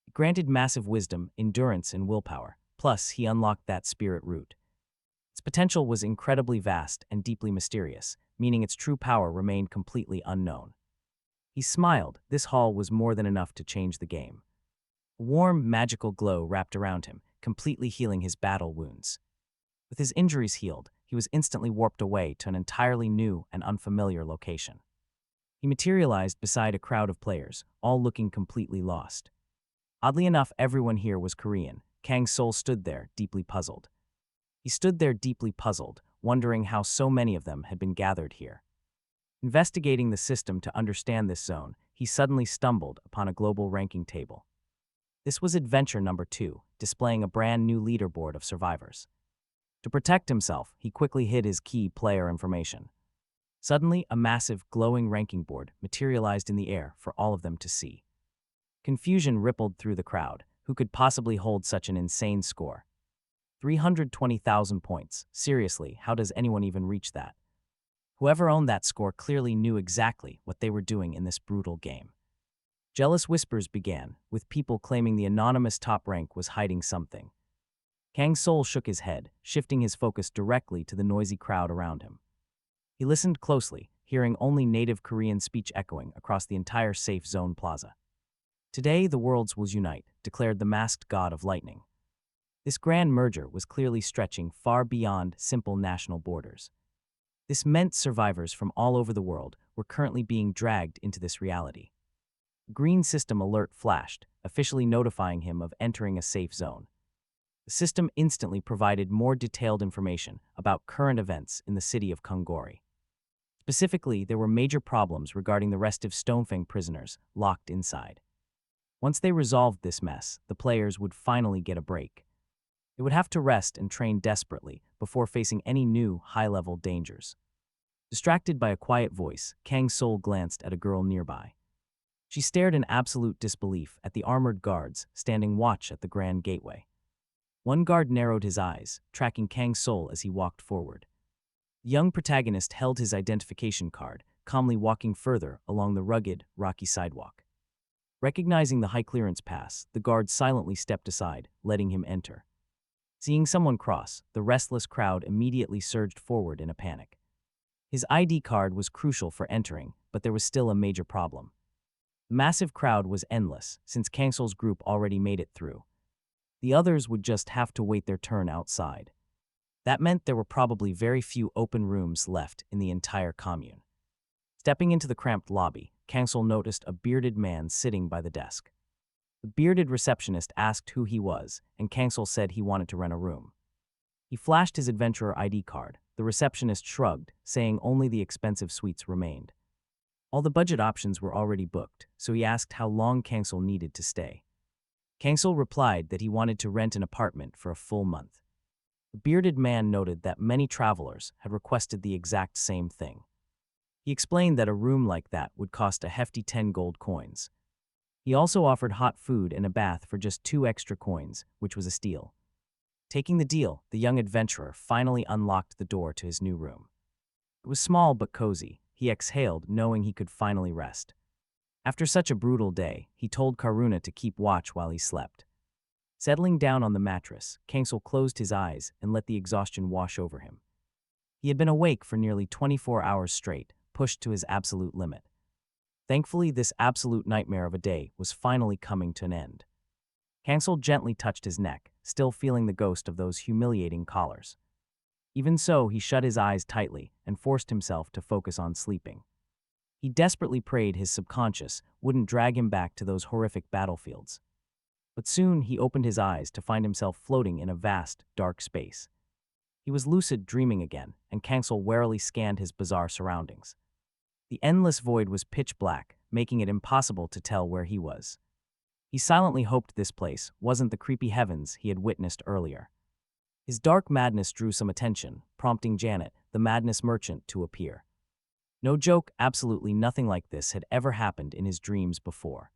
It granted massive wisdom, endurance, and willpower. Plus, he unlocked that spirit root. Its potential was incredibly vast and deeply mysterious, meaning its true power remained completely unknown. He smiled. This haul was more than enough to change the game. A warm, magical glow wrapped around him, completely healing his battle wounds. With his injuries healed, he was instantly warped away to an entirely new and unfamiliar location. He materialized beside a crowd of players, all looking completely lost. Oddly enough, everyone here was Korean. Kang Soul stood there, deeply puzzled. Wondering how so many of them had been gathered here. Investigating the system to understand this zone, he suddenly stumbled upon a global ranking table. This was adventure number 2, displaying a brand new leaderboard of survivors. To protect himself, he quickly hid his key player information. Suddenly, a massive, glowing ranking board materialized in the air for all of them to see. Confusion rippled through the crowd. Who could possibly hold such an insane score? 320,000 points. Seriously, how does anyone even reach that? Whoever owned that score clearly knew exactly what they were doing in this brutal game. Jealous whispers began, with people claiming the anonymous top rank was hiding something. Kang Soul shook his head, shifting his focus directly to the noisy crowd around him. He listened closely, hearing only native Korean speech echoing across the entire safe zone plaza. Today, the worlds will unite, declared the masked god of lightning. This grand merger was clearly stretching far beyond simple national borders. This meant survivors from all over the world were currently being dragged into this reality. A green system alert flashed, officially notifying him of entering a safe zone. The system instantly provided more detailed information about current events in the city of Kongori. Specifically, there were major problems regarding the restive Stonefang prisoners locked inside. Once they resolved this mess, the players would finally get a break. They would have to rest and train desperately before facing any new high-level dangers. Distracted by a quiet voice, Kang Soul glanced at a girl nearby. She stared in absolute disbelief at the armored guards standing watch at the grand gateway. One guard narrowed his eyes, tracking Kang Soul as he walked forward. The young protagonist held his identification card, calmly walking further along the rugged, rocky sidewalk. Recognizing the high clearance pass, the guard silently stepped aside, letting him enter. Seeing someone cross, the restless crowd immediately surged forward in a panic. His ID card was crucial for entering, but there was still a major problem. The massive crowd was endless, since Kang Soul's group already made it through. The others would just have to wait their turn outside. That meant there were probably very few open rooms left in the entire commune. Stepping into the cramped lobby, Kang Soul noticed a bearded man sitting by the desk. The bearded receptionist asked who he was, and Kang Soul said he wanted to rent a room. He flashed his adventurer ID card. The receptionist shrugged, saying only the expensive suites remained. All the budget options were already booked, so he asked how long Kang Soul needed to stay. Kang Soul replied that he wanted to rent an apartment for a full month. The bearded man noted that many travelers had requested the exact same thing. He explained that a room like that would cost a hefty 10 gold coins. He also offered hot food and a bath for just 2 extra coins, which was a steal. Taking the deal, the young adventurer finally unlocked the door to his new room. It was small but cozy. He exhaled, knowing he could finally rest. After such a brutal day, he told Karuna to keep watch while he slept. Settling down on the mattress, Kang Soul closed his eyes and let the exhaustion wash over him. He had been awake for nearly 24 hours straight, pushed to his absolute limit. Thankfully, this absolute nightmare of a day was finally coming to an end. Kang Soul gently touched his neck, still feeling the ghost of those humiliating collars. Even so, he shut his eyes tightly and forced himself to focus on sleeping. He desperately prayed his subconscious wouldn't drag him back to those horrific battlefields. But soon he opened his eyes to find himself floating in a vast, dark space. He was lucid dreaming again, and Kang Soul warily scanned his bizarre surroundings. The endless void was pitch black, making it impossible to tell where he was. He silently hoped this place wasn't the creepy heavens he had witnessed earlier. His dark madness drew some attention, prompting Janet, the madness merchant, to appear. No joke, absolutely nothing like this had ever happened in his dreams before.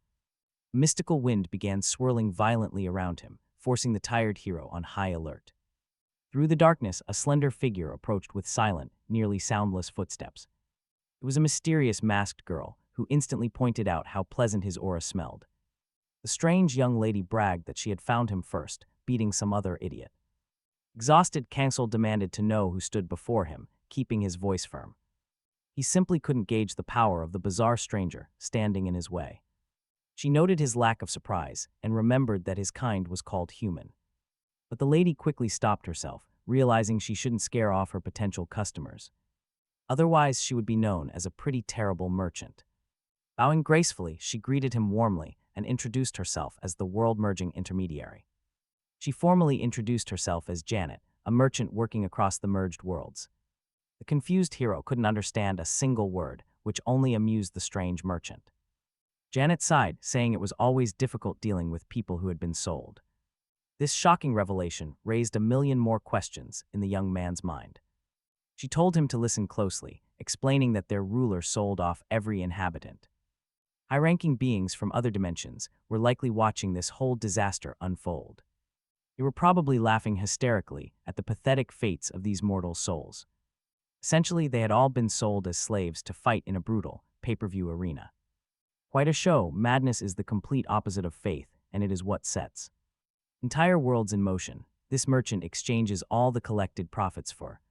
A mystical wind began swirling violently around him, forcing the tired hero on high alert. Through the darkness, a slender figure approached with silent, nearly soundless footsteps. It was a mysterious masked girl who instantly pointed out how pleasant his aura smelled. The strange young lady bragged that she had found him first, beating some other idiot. Exhausted, Kang Soul demanded to know who stood before him, keeping his voice firm. He simply couldn't gauge the power of the bizarre stranger standing in his way. She noted his lack of surprise and remembered that his kind was called human. But the lady quickly stopped herself, realizing she shouldn't scare off her potential customers. Otherwise, she would be known as a pretty terrible merchant. Bowing gracefully, she greeted him warmly and introduced herself as the world-merging intermediary. She formally introduced herself as Janet, a merchant working across the merged worlds. The confused hero couldn't understand a single word, which only amused the strange merchant. Janet sighed, saying it was always difficult dealing with people who had been sold. This shocking revelation raised a million more questions in the young man's mind. She told him to listen closely, explaining that their ruler sold off every inhabitant. High-ranking beings from other dimensions were likely watching this whole disaster unfold. They were probably laughing hysterically at the pathetic fates of these mortal souls. Essentially, they had all been sold as slaves to fight in a brutal, pay-per-view arena. Quite a show. Madness is the complete opposite of faith, and it is what sets entire worlds in motion. This merchant exchanges all the collected profits for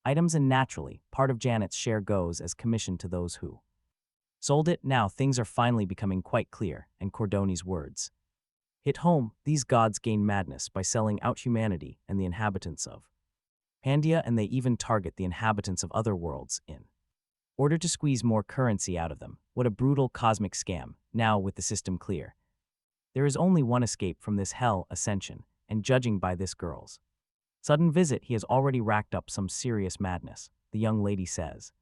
items, and naturally, part of Janet's share goes as commission to those who sold it. Now things are finally becoming quite clear, and Cordoni's words hit home. These gods gain madness by selling out humanity and the inhabitants of Pandia, and they even target the inhabitants of other worlds in order to squeeze more currency out of them. What a brutal cosmic scam. Now, with the system clear, there is only one escape from this hell ascension, and judging by this girl's sudden visit, he has already racked up some serious madness, the young lady says.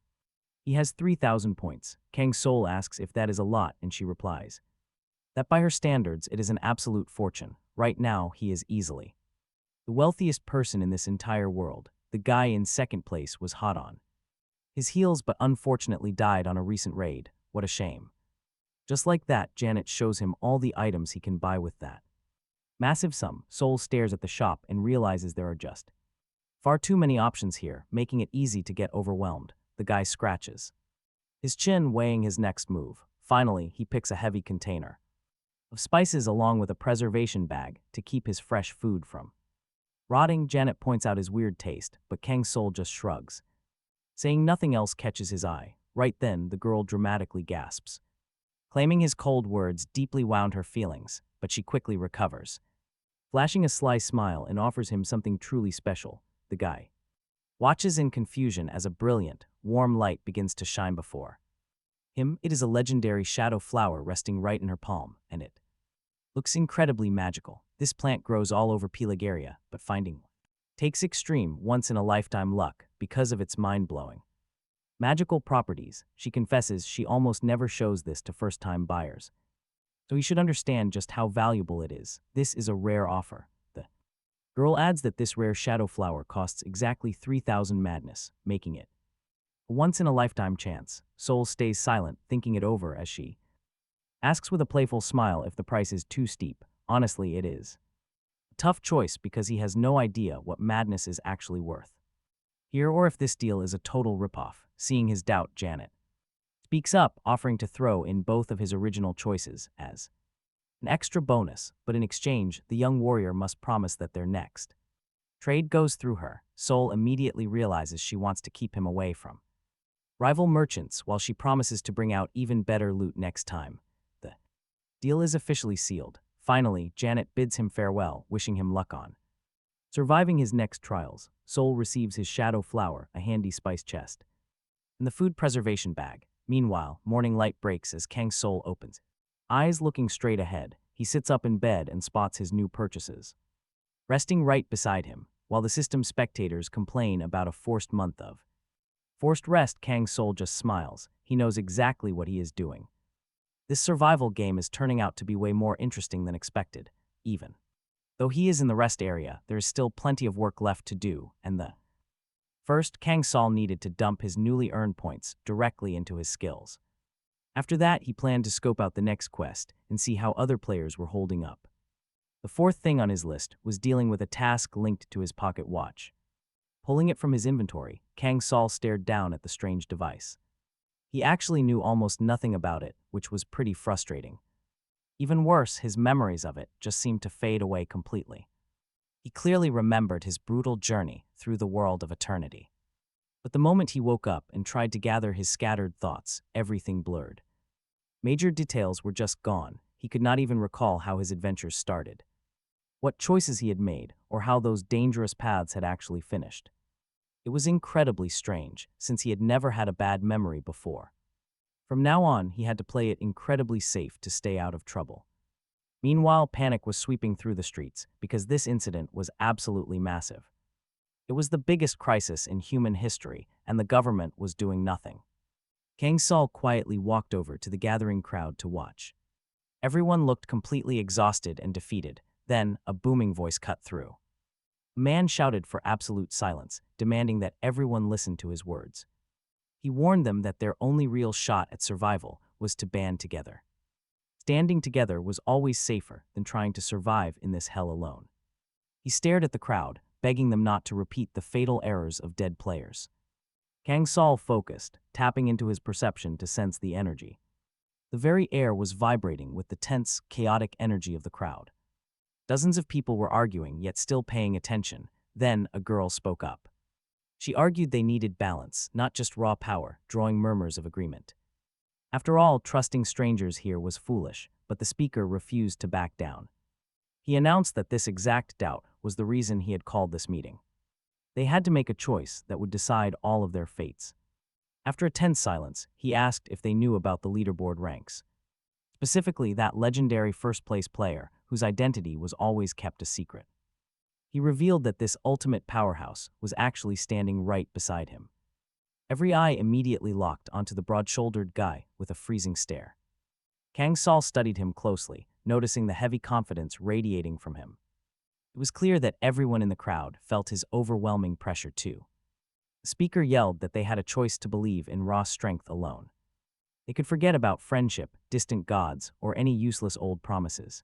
He has 3,000 points. Kang Soul asks if that is a lot, and she replies that by her standards it is an absolute fortune. Right now, he is easily the wealthiest person in this entire world. The guy in second place was hot on his heels, but unfortunately died on a recent raid. What a shame. Just like that, Janet shows him all the items he can buy with that massive sum. Soul stares at the shop and realizes there are just far too many options here, making it easy to get overwhelmed. The guy scratches his chin, weighing his next move. Finally, he picks a heavy container of spices along with a preservation bag to keep his fresh food from Rotting, Janet points out his weird taste, but Kang Soul just shrugs. Saying nothing else catches his eye. Right then, the girl dramatically gasps. Claiming his cold words deeply wound her feelings, but she quickly recovers. Flashing a sly smile and offers him something truly special, the guy watches in confusion as a brilliant, warm light begins to shine before him. It is a legendary shadow flower resting right in her palm, and it looks incredibly magical. This plant grows all over Pelagaria, but finding one takes extreme, once-in-a-lifetime luck because of its mind-blowing magical properties. She confesses she almost never shows this to first-time buyers, so he should understand just how valuable it is. This is a rare offer. The girl adds that this rare shadow flower costs exactly 3,000 madness, making it a once-in-a-lifetime chance. Soul stays silent, thinking it over as she asks with a playful smile if the price is too steep. Honestly, it is a tough choice because he has no idea what madness is actually worth here or if this deal is a total ripoff. Seeing his doubt, Janet speaks up, offering to throw in both of his original choices as an extra bonus, but in exchange, the young warrior must promise that their next trade goes through her. Soul immediately realizes she wants to keep him away from rival merchants while she promises to bring out even better loot next time. The deal is officially sealed. Finally, Janet bids him farewell, wishing him luck on surviving his next trials. Soul receives his shadow flower, a handy spice chest, and the food preservation bag. Meanwhile, morning light breaks as Kang Soul opens. Eyes looking straight ahead, he sits up in bed and spots his new purchases resting right beside him, while the system's spectators complain about a forced month of forced rest. Kang Soul just smiles. He knows exactly what he is doing. This survival game is turning out to be way more interesting than expected. Even though he is in the rest area, there is still plenty of work left to do, and first, Kang Soul needed to dump his newly earned points directly into his skills. After that, he planned to scope out the next quest and see how other players were holding up. The fourth thing on his list was dealing with a task linked to his pocket watch. Pulling it from his inventory, Kang Soul stared down at the strange device. He actually knew almost nothing about it, which was pretty frustrating. Even worse, his memories of it just seemed to fade away completely. He clearly remembered his brutal journey through the world of eternity. But the moment he woke up and tried to gather his scattered thoughts, everything blurred. Major details were just gone. He could not even recall how his adventures started, what choices he had made, or how those dangerous paths had actually finished. It was incredibly strange, since he had never had a bad memory before. From now on, he had to play it incredibly safe to stay out of trouble. Meanwhile, panic was sweeping through the streets because this incident was absolutely massive. It was the biggest crisis in human history, and the government was doing nothing. Kang Soul quietly walked over to the gathering crowd to watch. Everyone looked completely exhausted and defeated. Then, a booming voice cut through. A man shouted for absolute silence, demanding that everyone listen to his words. He warned them that their only real shot at survival was to band together. Standing together was always safer than trying to survive in this hell alone. He stared at the crowd, begging them not to repeat the fatal errors of dead players. Kang Soul focused, tapping into his perception to sense the energy. The very air was vibrating with the tense, chaotic energy of the crowd. Dozens of people were arguing, yet still paying attention. Then a girl spoke up. She argued they needed balance, not just raw power, drawing murmurs of agreement. After all, trusting strangers here was foolish, but the speaker refused to back down. He announced that this exact doubt was the reason he had called this meeting. They had to make a choice that would decide all of their fates. After a tense silence, he asked if they knew about the leaderboard ranks. Specifically, that legendary first-place player whose identity was always kept a secret. He revealed that this ultimate powerhouse was actually standing right beside him. Every eye immediately locked onto the broad-shouldered guy with a freezing stare. Kang Soul studied him closely, noticing the heavy confidence radiating from him. It was clear that everyone in the crowd felt his overwhelming pressure too. The speaker yelled that they had a choice to believe in raw strength alone. They could forget about friendship, distant gods, or any useless old promises.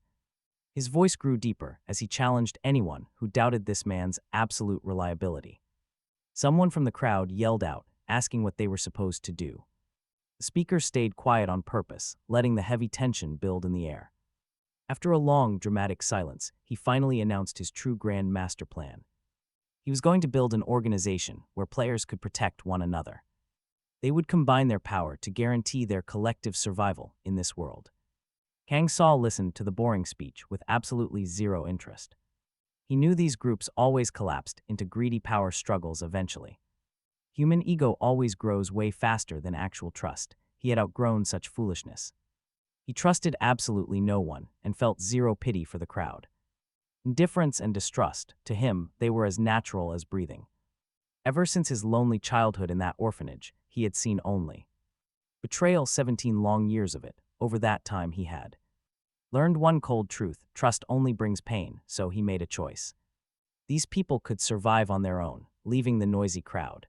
His voice grew deeper as he challenged anyone who doubted this man's absolute reliability. Someone from the crowd yelled out, asking what they were supposed to do. The speaker stayed quiet on purpose, letting the heavy tension build in the air. After a long, dramatic silence, he finally announced his true grand master plan. He was going to build an organization where players could protect one another. They would combine their power to guarantee their collective survival in this world. Kang Soul listened to the boring speech with absolutely zero interest. He knew these groups always collapsed into greedy power struggles eventually. Human ego always grows way faster than actual trust. He had outgrown such foolishness. He trusted absolutely no one and felt zero pity for the crowd. Indifference and distrust, to him, they were as natural as breathing. Ever since his lonely childhood in that orphanage, he had seen only betrayal, 17 long years of it. Over that time he had learned one cold truth: trust only brings pain, so he made a choice. These people could survive on their own, leaving the noisy crowd.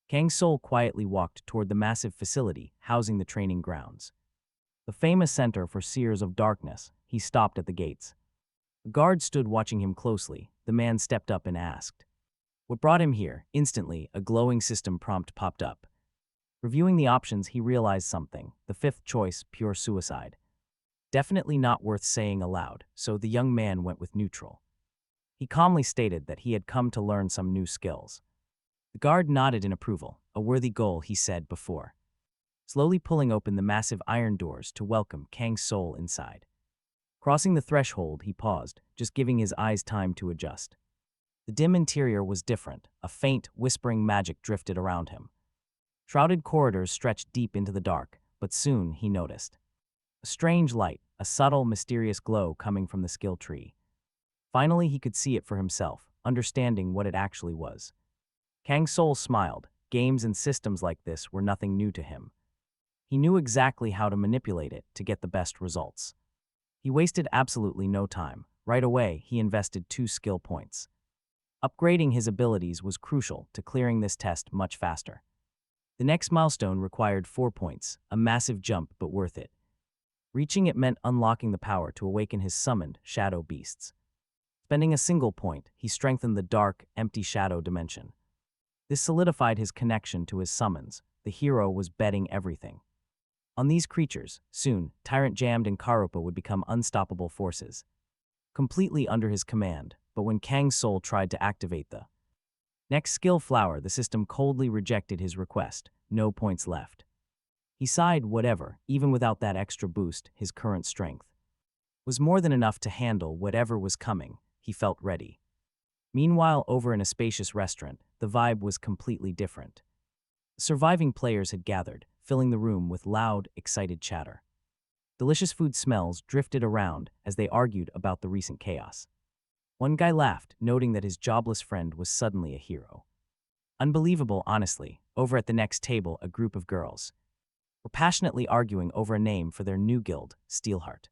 Kang Soul quietly walked toward the massive facility housing the training grounds. The famous center for Seers of Darkness. He stopped at the gates. A guard stood watching him closely. The man stepped up and asked what brought him here. Instantly, a glowing system prompt popped up. Reviewing the options, he realized something. The fifth choice, pure suicide. Definitely not worth saying aloud, so the young man went with neutral. He calmly stated that he had come to learn some new skills. The guard nodded in approval. A worthy goal, he said before, slowly pulling open the massive iron doors to welcome Kang Soul inside. Crossing the threshold, he paused, just giving his eyes time to adjust. The dim interior was different. A faint, whispering magic drifted around him. Shrouded corridors stretched deep into the dark, but soon he noticed a strange light, a subtle, mysterious glow coming from the skill tree. Finally, he could see it for himself, understanding what it actually was. Kang Soul smiled. Games and systems like this were nothing new to him. He knew exactly how to manipulate it to get the best results. He wasted absolutely no time. Right away, he invested 2 skill points. Upgrading his abilities was crucial to clearing this test much faster. The next milestone required 4 points, a massive jump but worth it. Reaching it meant unlocking the power to awaken his summoned shadow beasts. Spending a single point, he strengthened the dark, empty shadow dimension. This solidified his connection to his summons. The hero was betting everything on these creatures. Soon, Tyrant Jammed and Karupa would become unstoppable forces, completely under his command. But when Kang Soul tried to activate the next skill flower, the system coldly rejected his request. No points left. He sighed. Whatever, even without that extra boost, his current strength was more than enough to handle whatever was coming. He felt ready. Meanwhile, over in a spacious restaurant, the vibe was completely different. Surviving players had gathered, filling the room with loud, excited chatter. Delicious food smells drifted around as they argued about the recent chaos. One guy laughed, noting that his jobless friend was suddenly a hero. Unbelievable, honestly. Over at the next table, a group of girls were passionately arguing over a name for their new guild, Steelheart.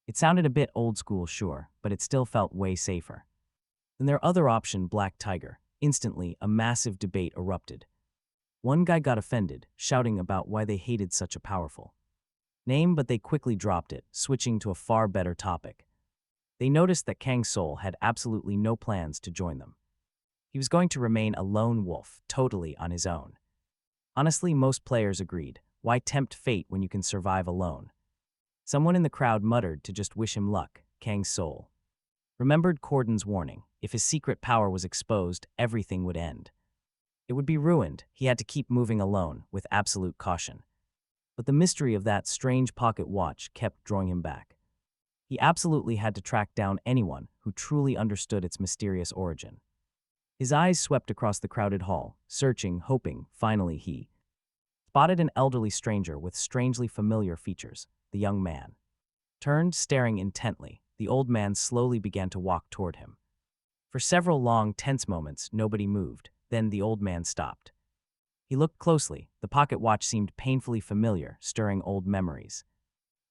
It sounded a bit old school, sure, but it still felt way safer than their other option, Black Tiger. Instantly, a massive debate erupted. One guy got offended, shouting about why they hated such a powerful name, but they quickly dropped it, switching to a far better topic. They noticed that Kang Soul had absolutely no plans to join them. He was going to remain a lone wolf, totally on his own. Honestly, most players agreed. Why tempt fate when you can survive alone? Someone in the crowd muttered to just wish him luck. Kang Soul remembered Corden's warning. If his secret power was exposed, everything would end. It would be ruined. He had to keep moving alone, with absolute caution. But the mystery of that strange pocket watch kept drawing him back. He absolutely had to track down anyone who truly understood its mysterious origin. His eyes swept across the crowded hall, searching, hoping. Finally he spotted an elderly stranger with strangely familiar features. The young man turned, staring intently. The old man slowly began to walk toward him. For several long, tense moments, nobody moved. Then the old man stopped. He looked closely. The pocket watch seemed painfully familiar, stirring old memories.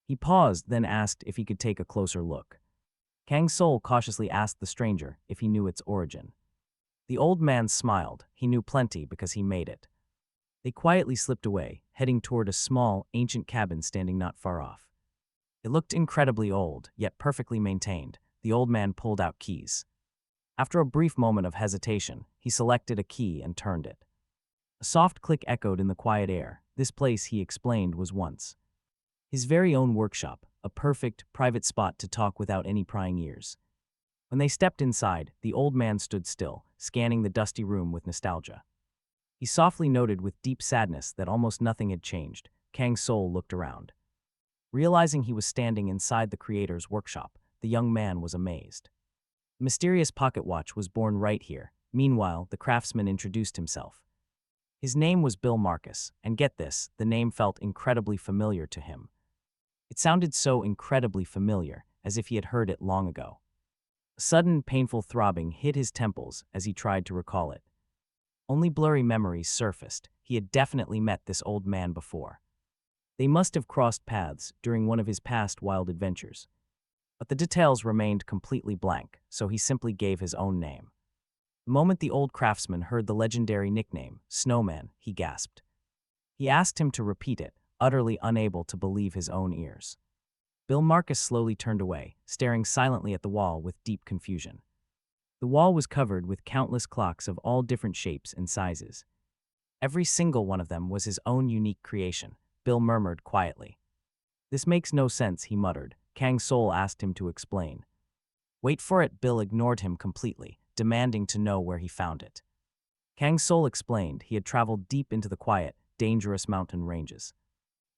He paused, then asked if he could take a closer look. Kang Soul cautiously asked the stranger if he knew its origin. The old man smiled. He knew plenty because he made it. They quietly slipped away, heading toward a small, ancient cabin standing not far off. It looked incredibly old, yet perfectly maintained. The old man pulled out keys. After a brief moment of hesitation, he selected a key and turned it. A soft click echoed in the quiet air. This place, he explained, was once his very own workshop, a perfect, private spot to talk without any prying ears. When they stepped inside, the old man stood still, scanning the dusty room with nostalgia. He softly noted with deep sadness that almost nothing had changed. Kang Soul looked around. Realizing he was standing inside the creator's workshop, the young man was amazed. The mysterious pocket watch was born right here. Meanwhile, the craftsman introduced himself. His name was Bill Marcus, and get this, the name felt incredibly familiar to him. It sounded so incredibly familiar, as if he had heard it long ago. A sudden, painful throbbing hit his temples as he tried to recall it. Only blurry memories surfaced. He had definitely met this old man before. They must have crossed paths during one of his past wild adventures. But the details remained completely blank, so he simply gave his own name. The moment the old craftsman heard the legendary nickname, Snowman, he gasped. He asked him to repeat it, utterly unable to believe his own ears. Bill Marcus slowly turned away, staring silently at the wall with deep confusion. The wall was covered with countless clocks of all different shapes and sizes. Every single one of them was his own unique creation, Bill murmured quietly. This makes no sense, he muttered. Kang Soul asked him to explain. Wait for it, Bill ignored him completely, demanding to know where he found it. Kang Soul explained he had traveled deep into the quiet, dangerous mountain ranges.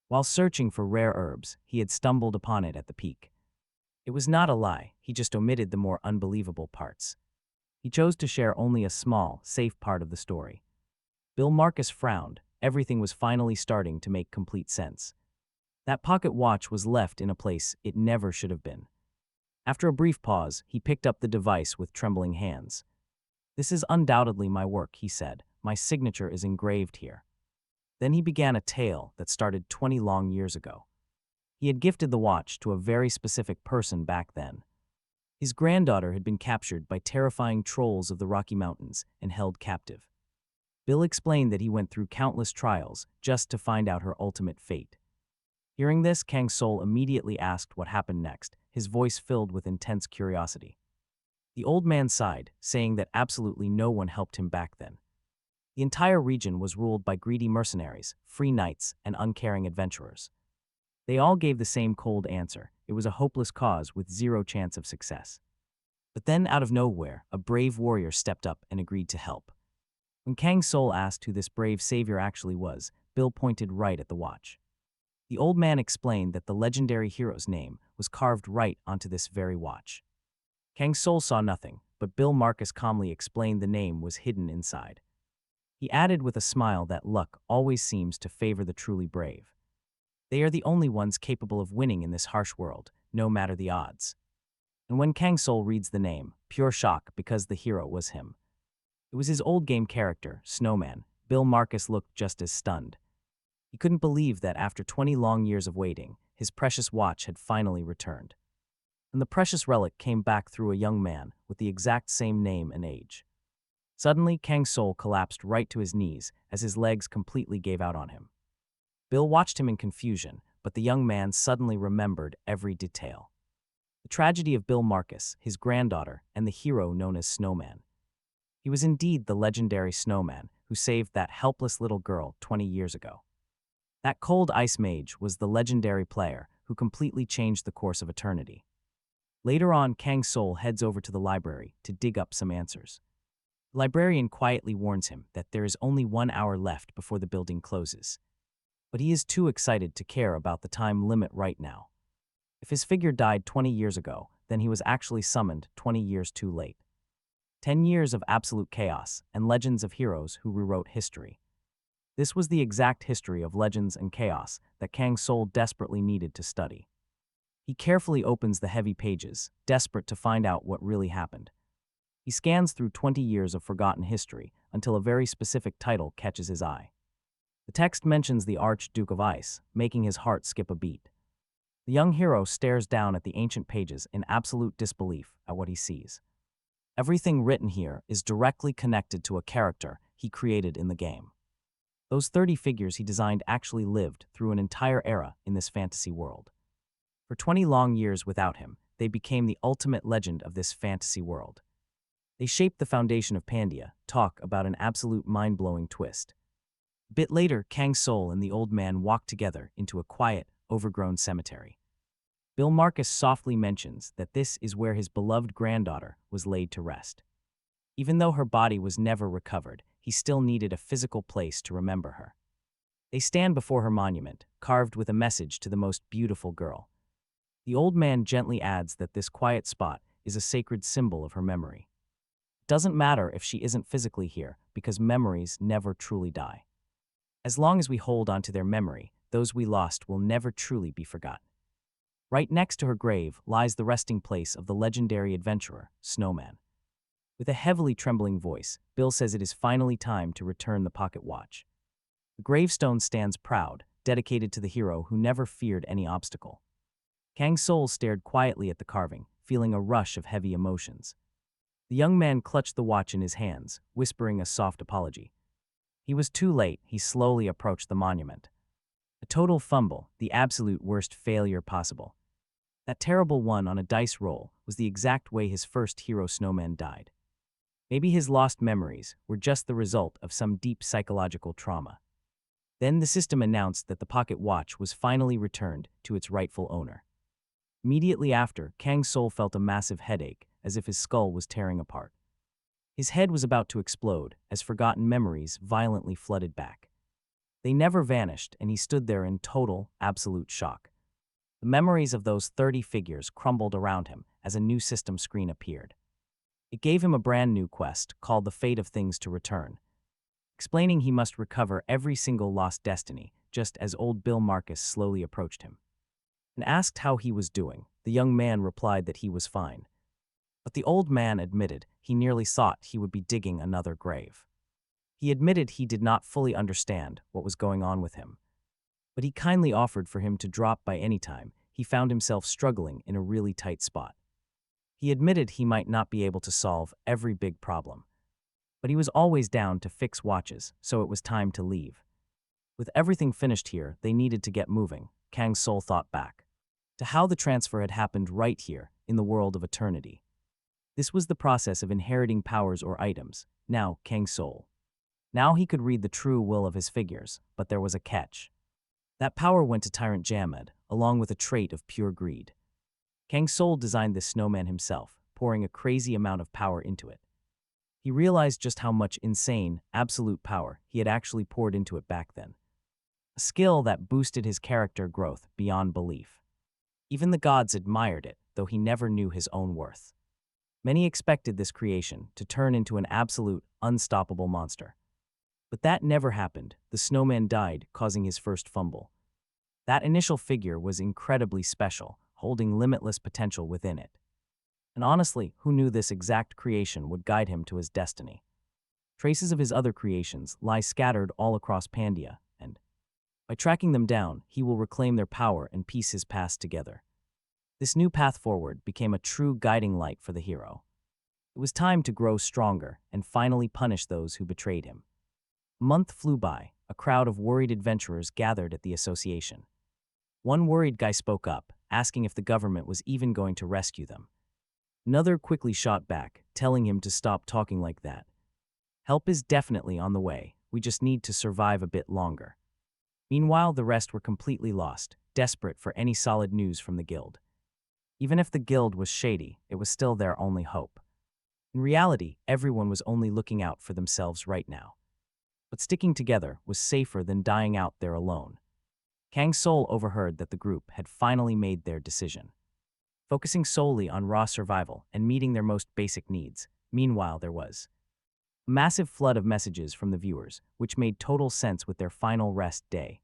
While searching for rare herbs, he had stumbled upon it at the peak. It was not a lie, he just omitted the more unbelievable parts. He chose to share only a small, safe part of the story. Bill Marcus frowned. Everything was finally starting to make complete sense. That pocket watch was left in a place it never should have been. After a brief pause, he picked up the device with trembling hands. This is undoubtedly my work, he said. My signature is engraved here. Then he began a tale that started 20 long years ago. He had gifted the watch to a very specific person back then. His granddaughter had been captured by terrifying trolls of the Rocky Mountains and held captive. Bill explained that he went through countless trials just to find out her ultimate fate. Hearing this, Kang Soul immediately asked what happened next, his voice filled with intense curiosity. The old man sighed, saying that absolutely no one helped him back then. The entire region was ruled by greedy mercenaries, free knights, and uncaring adventurers. They all gave the same cold answer. It was a hopeless cause with zero chance of success. But then, out of nowhere, a brave warrior stepped up and agreed to help. When Kang Soul asked who this brave savior actually was, Bill pointed right at the watch. The old man explained that the legendary hero's name was carved right onto this very watch. Kang Soul saw nothing, but Bill Marcus calmly explained the name was hidden inside. He added with a smile that luck always seems to favor the truly brave. They are the only ones capable of winning in this harsh world, no matter the odds. And when Kang Soul reads the name, pure shock because the hero was him. It was his old game character, Snowman. Bill Marcus looked just as stunned. He couldn't believe that after 20 long years of waiting, his precious watch had finally returned. And the precious relic came back through a young man with the exact same name and age. Suddenly, Kang Soul collapsed right to his knees as his legs completely gave out on him. Bill watched him in confusion, but the young man suddenly remembered every detail. The tragedy of Bill Marcus, his granddaughter, and the hero known as Snowman. He was indeed the legendary Snowman who saved that helpless little girl 20 years ago. That cold ice mage was the legendary player who completely changed the course of eternity. Later on, Kang Soul heads over to the library to dig up some answers. The librarian quietly warns him that there is only 1 hour left before the building closes. But he is too excited to care about the time limit right now. If his figure died 20 years ago, then he was actually summoned 20 years too late. 10 years of absolute chaos and legends of heroes who rewrote history. This was the exact history of legends and chaos that Kang Soul desperately needed to study. He carefully opens the heavy pages, desperate to find out what really happened. He scans through 20 years of forgotten history until a very specific title catches his eye. The text mentions the Archduke of Ice, making his heart skip a beat. The young hero stares down at the ancient pages in absolute disbelief at what he sees. Everything written here is directly connected to a character he created in the game. Those 30 figures he designed actually lived through an entire era in this fantasy world. For 20 long years without him, they became the ultimate legend of this fantasy world. They shaped the foundation of Pandia. Talk about an absolute mind-blowing twist. A bit later, Kang Soul and the old man walked together into a quiet, overgrown cemetery. Bill Marcus softly mentions that this is where his beloved granddaughter was laid to rest. Even though her body was never recovered, he still needed a physical place to remember her. They stand before her monument, carved with a message to the most beautiful girl. The old man gently adds that this quiet spot is a sacred symbol of her memory. It doesn't matter if she isn't physically here, because memories never truly die. As long as we hold on to their memory, those we lost will never truly be forgotten. Right next to her grave lies the resting place of the legendary adventurer, Snowman. With a heavily trembling voice, Bill says it is finally time to return the pocket watch. The gravestone stands proud, dedicated to the hero who never feared any obstacle. Kang Soul stared quietly at the carving, feeling a rush of heavy emotions. The young man clutched the watch in his hands, whispering a soft apology. He was too late. He slowly approached the monument. A total fumble, the absolute worst failure possible. That terrible one on a dice roll was the exact way his first hero Snowman died. Maybe his lost memories were just the result of some deep psychological trauma. Then the system announced that the pocket watch was finally returned to its rightful owner. Immediately after, Kang Soul felt a massive headache, as if his skull was tearing apart. His head was about to explode, as forgotten memories violently flooded back. They never vanished, and he stood there in total, absolute shock. The memories of those 30 figures crumbled around him as a new system screen appeared. It gave him a brand new quest called The Fate of Things to Return, explaining he must recover every single lost destiny, just as old Bill Marcus slowly approached him. And asked how he was doing, the young man replied that he was fine. But the old man admitted he nearly thought he would be digging another grave. He admitted he did not fully understand what was going on with him. But he kindly offered for him to drop by any time he found himself struggling in a really tight spot. He admitted he might not be able to solve every big problem, but he was always down to fix watches, so it was time to leave. With everything finished here, they needed to get moving. Kang Soul thought back to how the transfer had happened right here in the world of eternity. This was the process of inheriting powers or items. Now, Kang Soul. Now he could read the true will of his figures, but there was a catch. That power went to Tyrant Jamed, along with a trait of pure greed. Kang Soul designed this snowman himself, pouring a crazy amount of power into it. He realized just how much insane, absolute power he had actually poured into it back then. A skill that boosted his character growth beyond belief. Even the gods admired it, though he never knew his own worth. Many expected this creation to turn into an absolute, unstoppable monster. But that never happened. The snowman died, causing his first fumble. That initial figure was incredibly special, holding limitless potential within it. And honestly, who knew this exact creation would guide him to his destiny? Traces of his other creations lie scattered all across Pandia, and by tracking them down, he will reclaim their power and piece his past together. This new path forward became a true guiding light for the hero. It was time to grow stronger and finally punish those who betrayed him. A month flew by. A crowd of worried adventurers gathered at the association. One worried guy spoke up, asking if the government was even going to rescue them. Another quickly shot back, telling him to stop talking like that. Help is definitely on the way. We just need to survive a bit longer. Meanwhile, the rest were completely lost, desperate for any solid news from the guild. Even if the guild was shady, it was still their only hope. In reality, everyone was only looking out for themselves right now. But sticking together was safer than dying out there alone. Kang Soul overheard that the group had finally made their decision, focusing solely on raw survival and meeting their most basic needs. Meanwhile, there was a massive flood of messages from the viewers, which made total sense with their final rest day.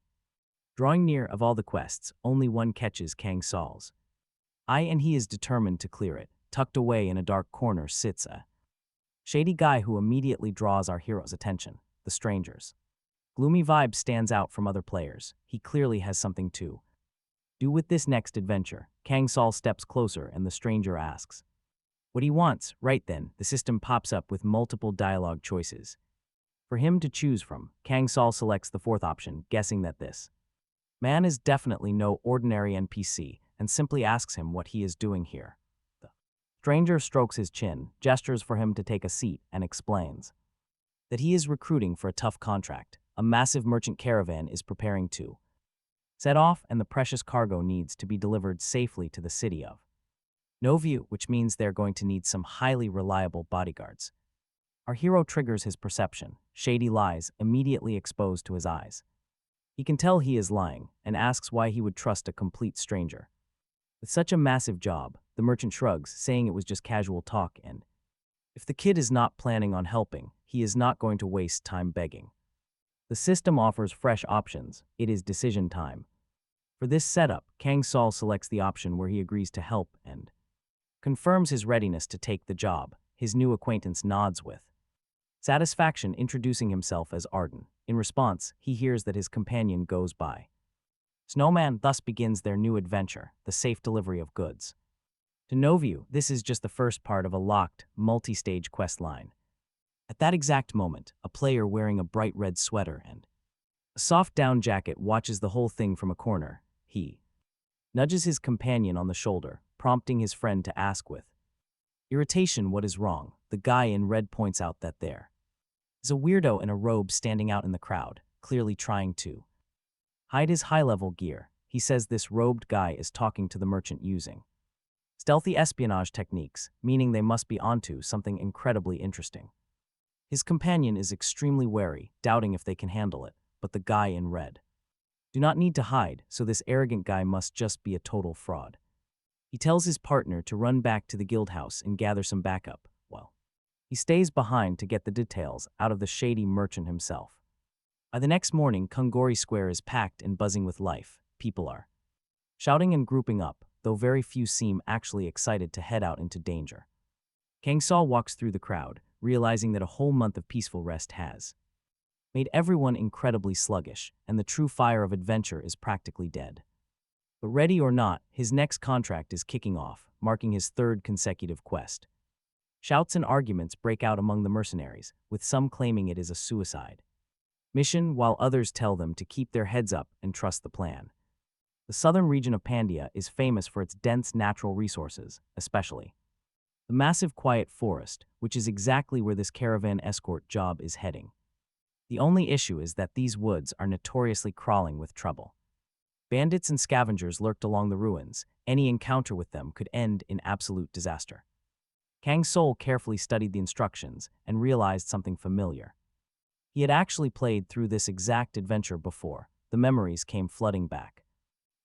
Drawing near of all the quests, only one catches Kang Soul's eye, and he is determined to clear it. Tucked away in a dark corner sits a shady guy who immediately draws our hero's attention, the stranger's gloomy vibe stands out from other players. He clearly has something to do with this next adventure. Kang Soul steps closer and the stranger asks what he wants. Right then, the system pops up with multiple dialogue choices for him to choose from. Kang Soul selects the fourth option, guessing that this man is definitely no ordinary NPC, and simply asks him what he is doing here. The stranger strokes his chin, gestures for him to take a seat, and explains that he is recruiting for a tough contract. A massive merchant caravan is preparing to set off and the precious cargo needs to be delivered safely to the city of Noview, which means they're going to need some highly reliable bodyguards. Our hero triggers his perception, shady lies immediately exposed to his eyes. He can tell he is lying and asks why he would trust a complete stranger. With such a massive job, the merchant shrugs, saying it was just casual talk and if the kid is not planning on helping, he is not going to waste time begging. The system offers fresh options. It is decision time. For this setup, Kang Soul selects the option where he agrees to help and confirms his readiness to take the job. His new acquaintance nods with satisfaction, introducing himself as Arden. In response, he hears that his companion goes by Snowman. Thus begins their new adventure, the safe delivery of goods to Noview. This is just the first part of a locked, multi-stage quest line. At that exact moment, a player wearing a bright red sweater and a soft down jacket watches the whole thing from a corner. He nudges his companion on the shoulder, prompting his friend to ask with irritation what is wrong. The guy in red points out that there is a weirdo in a robe standing out in the crowd, clearly trying to hide his high-level gear. He says this robed guy is talking to the merchant using stealthy espionage techniques, meaning they must be onto something incredibly interesting. His companion is extremely wary, doubting if they can handle it, but the guy in red do not need to hide, so this arrogant guy must just be a total fraud. He tells his partner to run back to the guild house and gather some backup. Well, he stays behind to get the details out of the shady merchant himself. By the next morning, Kungori Square is packed and buzzing with life. People are shouting and grouping up, though very few seem actually excited to head out into danger. Kang Soul walks through the crowd, realizing that a whole month of peaceful rest has made everyone incredibly sluggish, and the true fire of adventure is practically dead. But ready or not, his next contract is kicking off, marking his third consecutive quest. Shouts and arguments break out among the mercenaries, with some claiming it is a suicide mission, while others tell them to keep their heads up and trust the plan. The southern region of Pandia is famous for its dense natural resources, especially the massive quiet forest, which is exactly where this caravan escort job is heading. The only issue is that these woods are notoriously crawling with trouble. Bandits and scavengers lurked along the ruins. Any encounter with them could end in absolute disaster. Kang Soul carefully studied the instructions and realized something familiar. He had actually played through this exact adventure before. The memories came flooding back.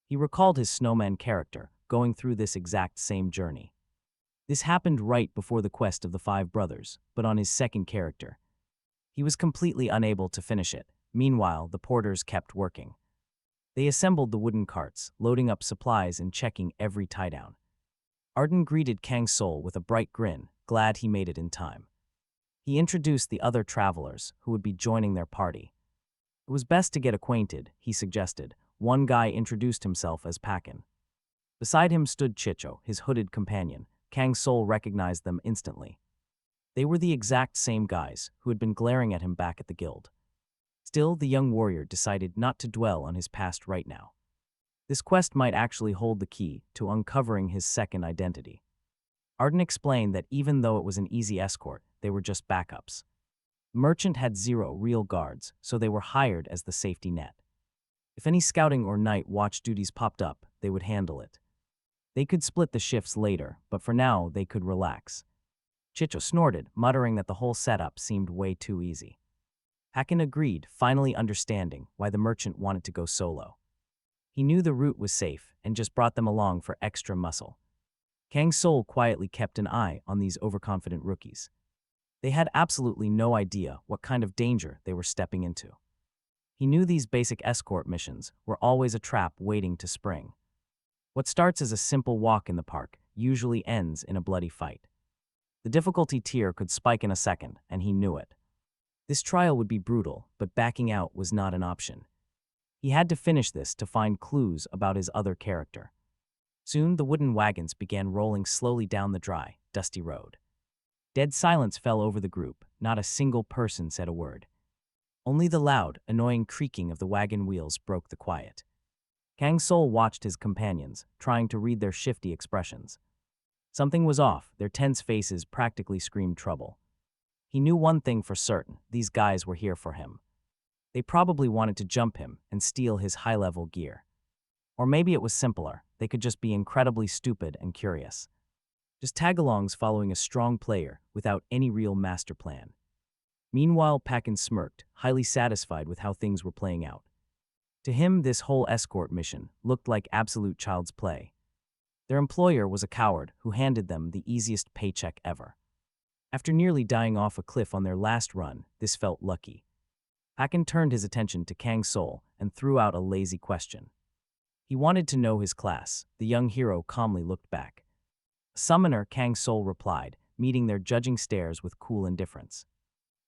He recalled his snowman character going through this exact same journey. This happened right before the quest of the five brothers, but on his second character, he was completely unable to finish it. Meanwhile, the porters kept working. They assembled the wooden carts, loading up supplies and checking every tie-down. Arden greeted Kang Soul with a bright grin, glad he made it in time. He introduced the other travelers who would be joining their party. It was best to get acquainted, he suggested. One guy introduced himself as Pakin. Beside him stood Chicho, his hooded companion. Kang Soul recognized them instantly. They were the exact same guys who had been glaring at him back at the guild. Still, the young warrior decided not to dwell on his past right now. This quest might actually hold the key to uncovering his second identity. Arden explained that even though it was an easy escort, they were just backups. The merchant had 0 real guards, so they were hired as the safety net. If any scouting or night watch duties popped up, they would handle it. They could split the shifts later, but for now they could relax. Chicho snorted, muttering that the whole setup seemed way too easy. Pakin agreed, finally understanding why the merchant wanted to go solo. He knew the route was safe and just brought them along for extra muscle. Kang Soul quietly kept an eye on these overconfident rookies. They had absolutely no idea what kind of danger they were stepping into. He knew these basic escort missions were always a trap waiting to spring. What starts as a simple walk in the park usually ends in a bloody fight. The difficulty tier could spike in a second, and he knew it. This trial would be brutal, but backing out was not an option. He had to finish this to find clues about his other character. Soon the wooden wagons began rolling slowly down the dry, dusty road. Dead silence fell over the group. Not a single person said a word. Only the loud, annoying creaking of the wagon wheels broke the quiet. Kang Soul watched his companions, trying to read their shifty expressions. Something was off. Their tense faces practically screamed trouble. He knew one thing for certain: these guys were here for him. They probably wanted to jump him and steal his high-level gear. Or maybe it was simpler. They could just be incredibly stupid and curious. Just tag-alongs following a strong player without any real master plan. Meanwhile, Packen smirked, highly satisfied with how things were playing out. To him, this whole escort mission looked like absolute child's play. Their employer was a coward who handed them the easiest paycheck ever. After nearly dying off a cliff on their last run, this felt lucky. Packen turned his attention to Kang Soul and threw out a lazy question. He wanted to know his class. The young hero calmly looked back. Summoner, Kang Soul replied, meeting their judging stares with cool indifference.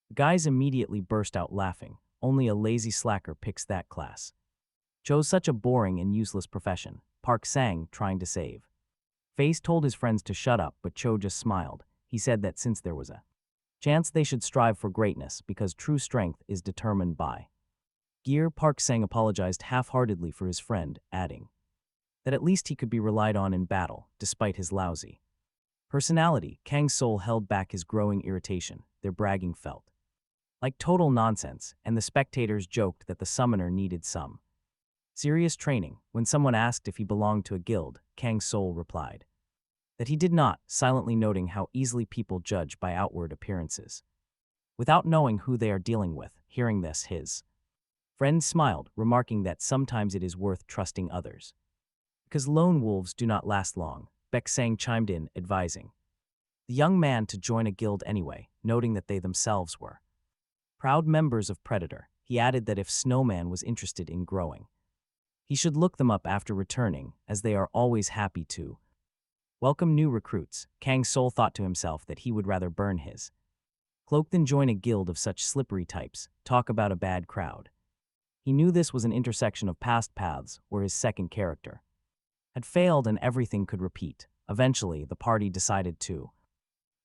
The guys immediately burst out laughing. Only a lazy slacker picks that class. Chose such a boring and useless profession. Park sang, trying to save. Face told his friends to shut up, but Cho just smiled. He said that since there was a chance, they should strive for greatness because true strength is determined by gear. Park Sang apologized half-heartedly for his friend, adding that at least he could be relied on in battle, despite his lousy personality. Kang Soul held back his growing irritation. Their bragging felt like total nonsense, and the spectators joked that the summoner needed some serious training. When someone asked if he belonged to a guild, Kang Soul replied that he did not, silently noting how easily people judge by outward appearances, without knowing who they are dealing with. Hearing this, his friend smiled, remarking that sometimes it is worth trusting others, because lone wolves do not last long. Baek Sang chimed in, advising the young man to join a guild anyway, noting that they themselves were proud members of Predator. He added that if Snowman was interested in growing, he should look them up after returning, as they are always happy to welcome new recruits. Kang Soul thought to himself that he would rather burn his cloak than join a guild of such slippery types. Talk about a bad crowd. He knew this was an intersection of past paths where his second character had failed and everything could repeat. Eventually, the party decided to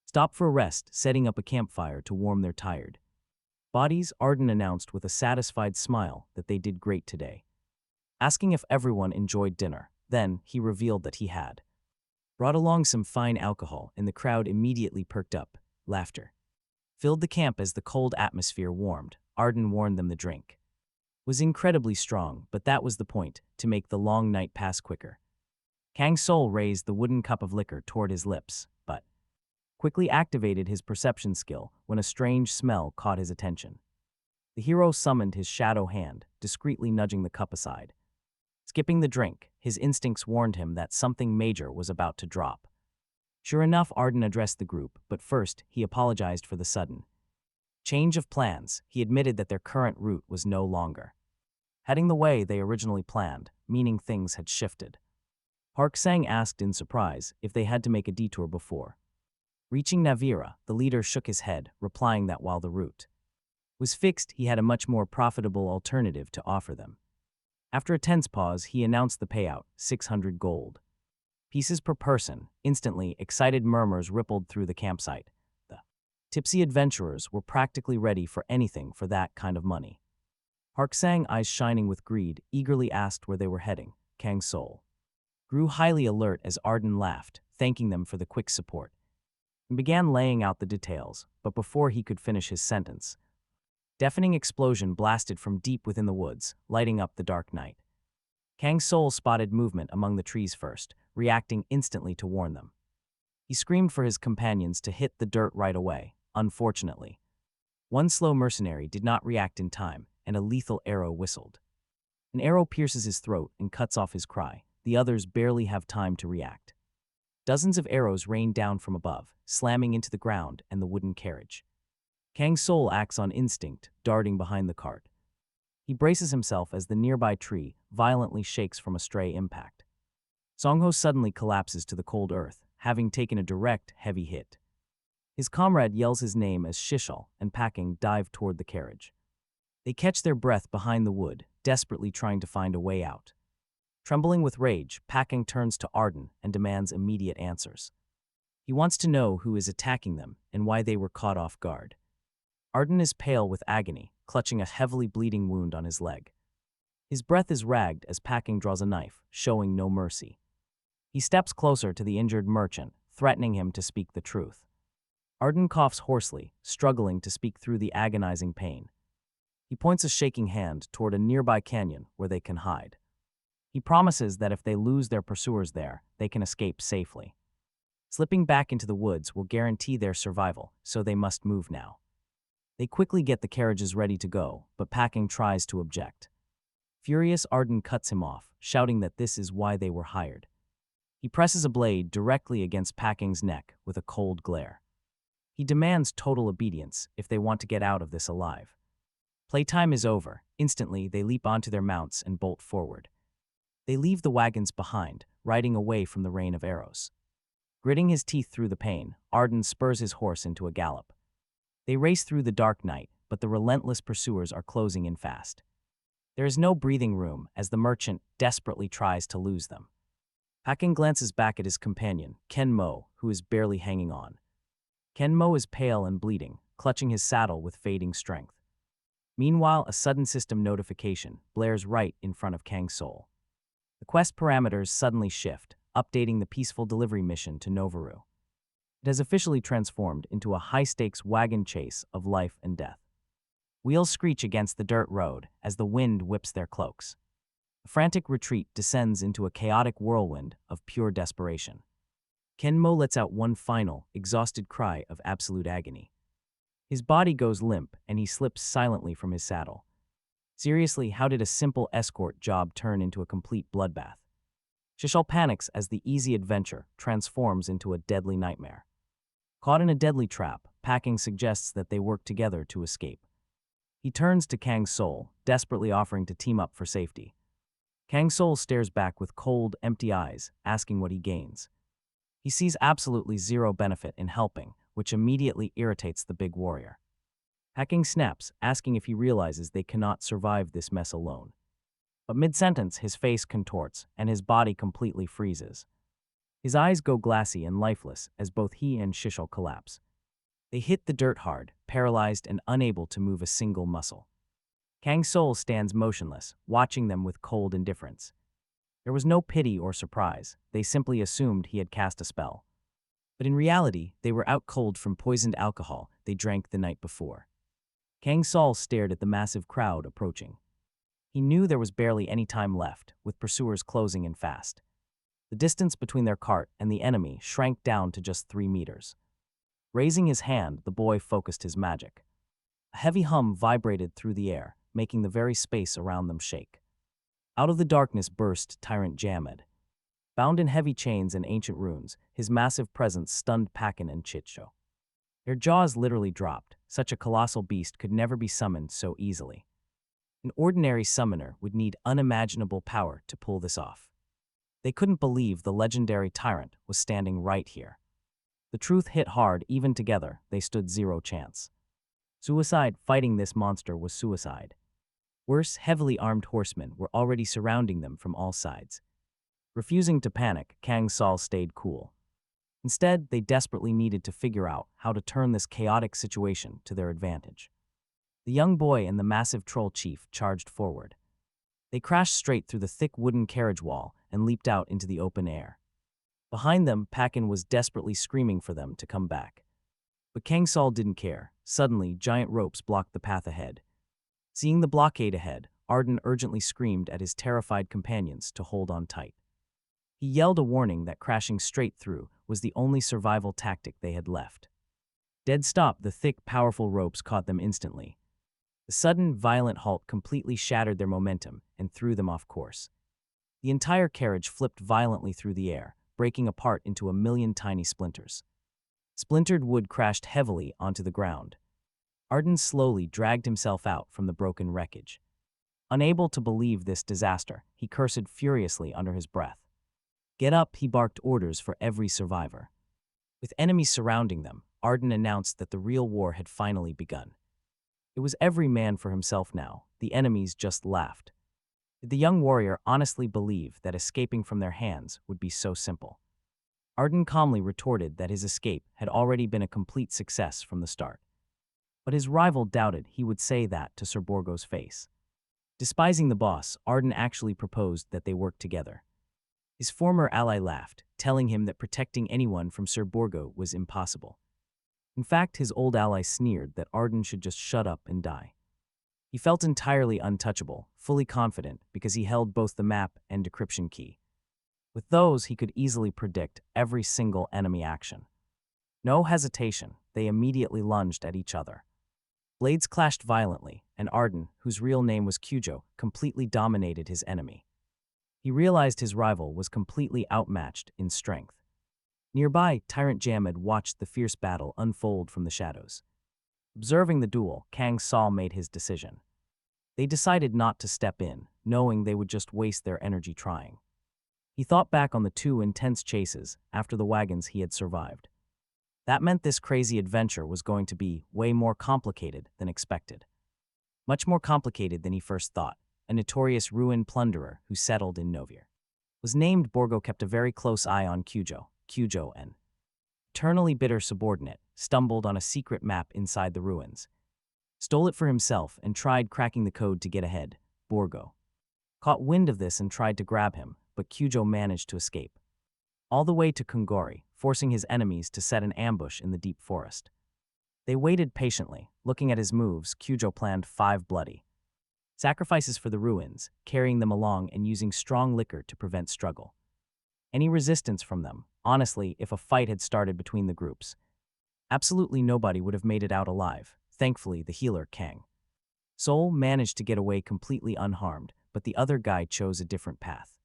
stop for a rest, setting up a campfire to warm their tired bodies. Arden announced with a satisfied smile that they did great today, asking if everyone enjoyed dinner. Then, he revealed that he had brought along some fine alcohol, and the crowd immediately perked up. Laughter filled the camp as the cold atmosphere warmed. Arden warned them the drink was incredibly strong, but that was the point, to make the long night pass quicker. Kang Soul raised the wooden cup of liquor toward his lips, but quickly activated his perception skill when a strange smell caught his attention. The hero summoned his shadow hand, discreetly nudging the cup aside. Skipping the drink, his instincts warned him that something major was about to drop. Sure enough, Arden addressed the group, but first, he apologized for the sudden change of plans. He admitted that their current route was no longer heading the way they originally planned, meaning things had shifted. Park Sang asked in surprise if they had to make a detour before reaching Navira. The leader shook his head, replying that while the route was fixed, he had a much more profitable alternative to offer them. After a tense pause, he announced the payout, 600 gold pieces per person. Instantly, excited murmurs rippled through the campsite. The tipsy adventurers were practically ready for anything for that kind of money. Park Sang, eyes shining with greed, eagerly asked where they were heading. Kang Soul grew highly alert as Arden laughed, thanking them for the quick support, and began laying out the details. But before he could finish his sentence, deafening explosion blasted from deep within the woods, lighting up the dark night. Kang Soul spotted movement among the trees first, reacting instantly to warn them. He screamed for his companions to hit the dirt right away. Unfortunately, one slow mercenary did not react in time, and a lethal arrow whistled. An arrow pierces his throat and cuts off his cry. The others barely have time to react. Dozens of arrows rain down from above, slamming into the ground and the wooden carriage. Kang Soul acts on instinct, darting behind the cart. He braces himself as the nearby tree violently shakes from a stray impact. Songho suddenly collapses to the cold earth, having taken a direct, heavy hit. His comrade yells his name as Shishal and Packing dive toward the carriage. They catch their breath behind the wood, desperately trying to find a way out. Trembling with rage, Packing turns to Arden and demands immediate answers. He wants to know who is attacking them and why they were caught off guard. Arden is pale with agony, clutching a heavily bleeding wound on his leg. His breath is ragged as Packing draws a knife, showing no mercy. He steps closer to the injured merchant, threatening him to speak the truth. Arden coughs hoarsely, struggling to speak through the agonizing pain. He points a shaking hand toward a nearby canyon where they can hide. He promises that if they lose their pursuers there, they can escape safely. Slipping back into the woods will guarantee their survival, so they must move now. They quickly get the carriages ready to go, but Packing tries to object. Furious, Arden cuts him off, shouting that this is why they were hired. He presses a blade directly against Packing's neck with a cold glare. He demands total obedience if they want to get out of this alive. Playtime is over. Instantly, they leap onto their mounts and bolt forward. They leave the wagons behind, riding away from the rain of arrows. Gritting his teeth through the pain, Arden spurs his horse into a gallop. They race through the dark night, but the relentless pursuers are closing in fast. There is no breathing room as the merchant desperately tries to lose them. Packing glances back at his companion, Ken Mo, who is barely hanging on. Ken Mo is pale and bleeding, clutching his saddle with fading strength. Meanwhile, a sudden system notification blares right in front of Kang Soul. The quest parameters suddenly shift, updating the peaceful delivery mission to Novaru. It has officially transformed into a high-stakes wagon chase of life and death. Wheels screech against the dirt road as the wind whips their cloaks. The frantic retreat descends into a chaotic whirlwind of pure desperation. Ken Mo lets out one final, exhausted cry of absolute agony. His body goes limp and he slips silently from his saddle. Seriously, how did a simple escort job turn into a complete bloodbath? Shishal panics as the easy adventure transforms into a deadly nightmare. Caught in a deadly trap, Packing suggests that they work together to escape. He turns to Kang Soul, desperately offering to team up for safety. Kang Soul stares back with cold, empty eyes, asking what he gains. He sees absolutely zero benefit in helping, which immediately irritates the big warrior. Packing snaps, asking if he realizes they cannot survive this mess alone. But mid-sentence, his face contorts, and his body completely freezes. His eyes go glassy and lifeless as both he and Shishal collapse. They hit the dirt hard, paralyzed and unable to move a single muscle. Kang Soul stands motionless, watching them with cold indifference. There was no pity or surprise. They simply assumed he had cast a spell. But in reality, they were out cold from poisoned alcohol they drank the night before. Kang Soul stared at the massive crowd approaching. He knew there was barely any time left, with pursuers closing in fast. The distance between their cart and the enemy shrank down to just 3 meters. Raising his hand, the boy focused his magic. A heavy hum vibrated through the air, making the very space around them shake. Out of the darkness burst Tyrant Jamed. Bound in heavy chains and ancient runes, his massive presence stunned Packin and Chicho. Their jaws literally dropped. Such a colossal beast could never be summoned so easily. An ordinary summoner would need unimaginable power to pull this off. They couldn't believe the legendary tyrant was standing right here. The truth hit hard. Even together, they stood zero chance. Suicide fighting this monster was suicide. Worse, heavily armed horsemen were already surrounding them from all sides. Refusing to panic, Kang Soul stayed cool. Instead, they desperately needed to figure out how to turn this chaotic situation to their advantage. The young boy and the massive troll chief charged forward. They crashed straight through the thick wooden carriage wall and leaped out into the open air. Behind them, Packin was desperately screaming for them to come back. But Kang Soul didn't care. Suddenly, giant ropes blocked the path ahead. Seeing the blockade ahead, Arden urgently screamed at his terrified companions to hold on tight. He yelled a warning that crashing straight through was the only survival tactic they had left. Dead stop, the thick, powerful ropes caught them instantly. The sudden, violent halt completely shattered their momentum and threw them off course. The entire carriage flipped violently through the air, breaking apart into a million tiny splinters. Splintered wood crashed heavily onto the ground. Arden slowly dragged himself out from the broken wreckage. Unable to believe this disaster, he cursed furiously under his breath. "Get up," he barked orders for every survivor. With enemies surrounding them, Arden announced that the real war had finally begun. It was every man for himself now. The enemies just laughed. Did the young warrior honestly believe that escaping from their hands would be so simple? Arden calmly retorted that his escape had already been a complete success from the start. But his rival doubted he would say that to Sir Borgo's face. Despising the boss, Arden actually proposed that they work together. His former ally laughed, telling him that protecting anyone from Sir Borgo was impossible. In fact, his old ally sneered that Arden should just shut up and die. He felt entirely untouchable, fully confident because he held both the map and decryption key. With those, he could easily predict every single enemy action. No hesitation, they immediately lunged at each other. Blades clashed violently, and Arden, whose real name was Kyujo, completely dominated his enemy. He realized his rival was completely outmatched in strength. Nearby, Tyrant Jamid watched the fierce battle unfold from the shadows. Observing the duel, Kang Soul made his decision. They decided not to step in, knowing they would just waste their energy trying. He thought back on the 2 intense chases after the wagons he had survived. That meant this crazy adventure was going to be way more complicated than expected. Much more complicated than he first thought. A notorious ruin plunderer who settled in Novir. Was named Borgo kept a very close eye on Kyujo. Kyujo, an eternally bitter subordinate, stumbled on a secret map inside the ruins. Stole it for himself and tried cracking the code to get ahead. Borgo caught wind of this and tried to grab him, but Kyujo managed to escape. All the way to Kungori, forcing his enemies to set an ambush in the deep forest. They waited patiently. Looking at his moves, Kyujo planned 5 bloody sacrifices for the ruins, carrying them along and using strong liquor to prevent struggle. Any resistance from them, honestly, if a fight had started between the groups, absolutely nobody would have made it out alive. Thankfully, the healer, Kang Soul, managed to get away completely unharmed, but the other guy chose a different path.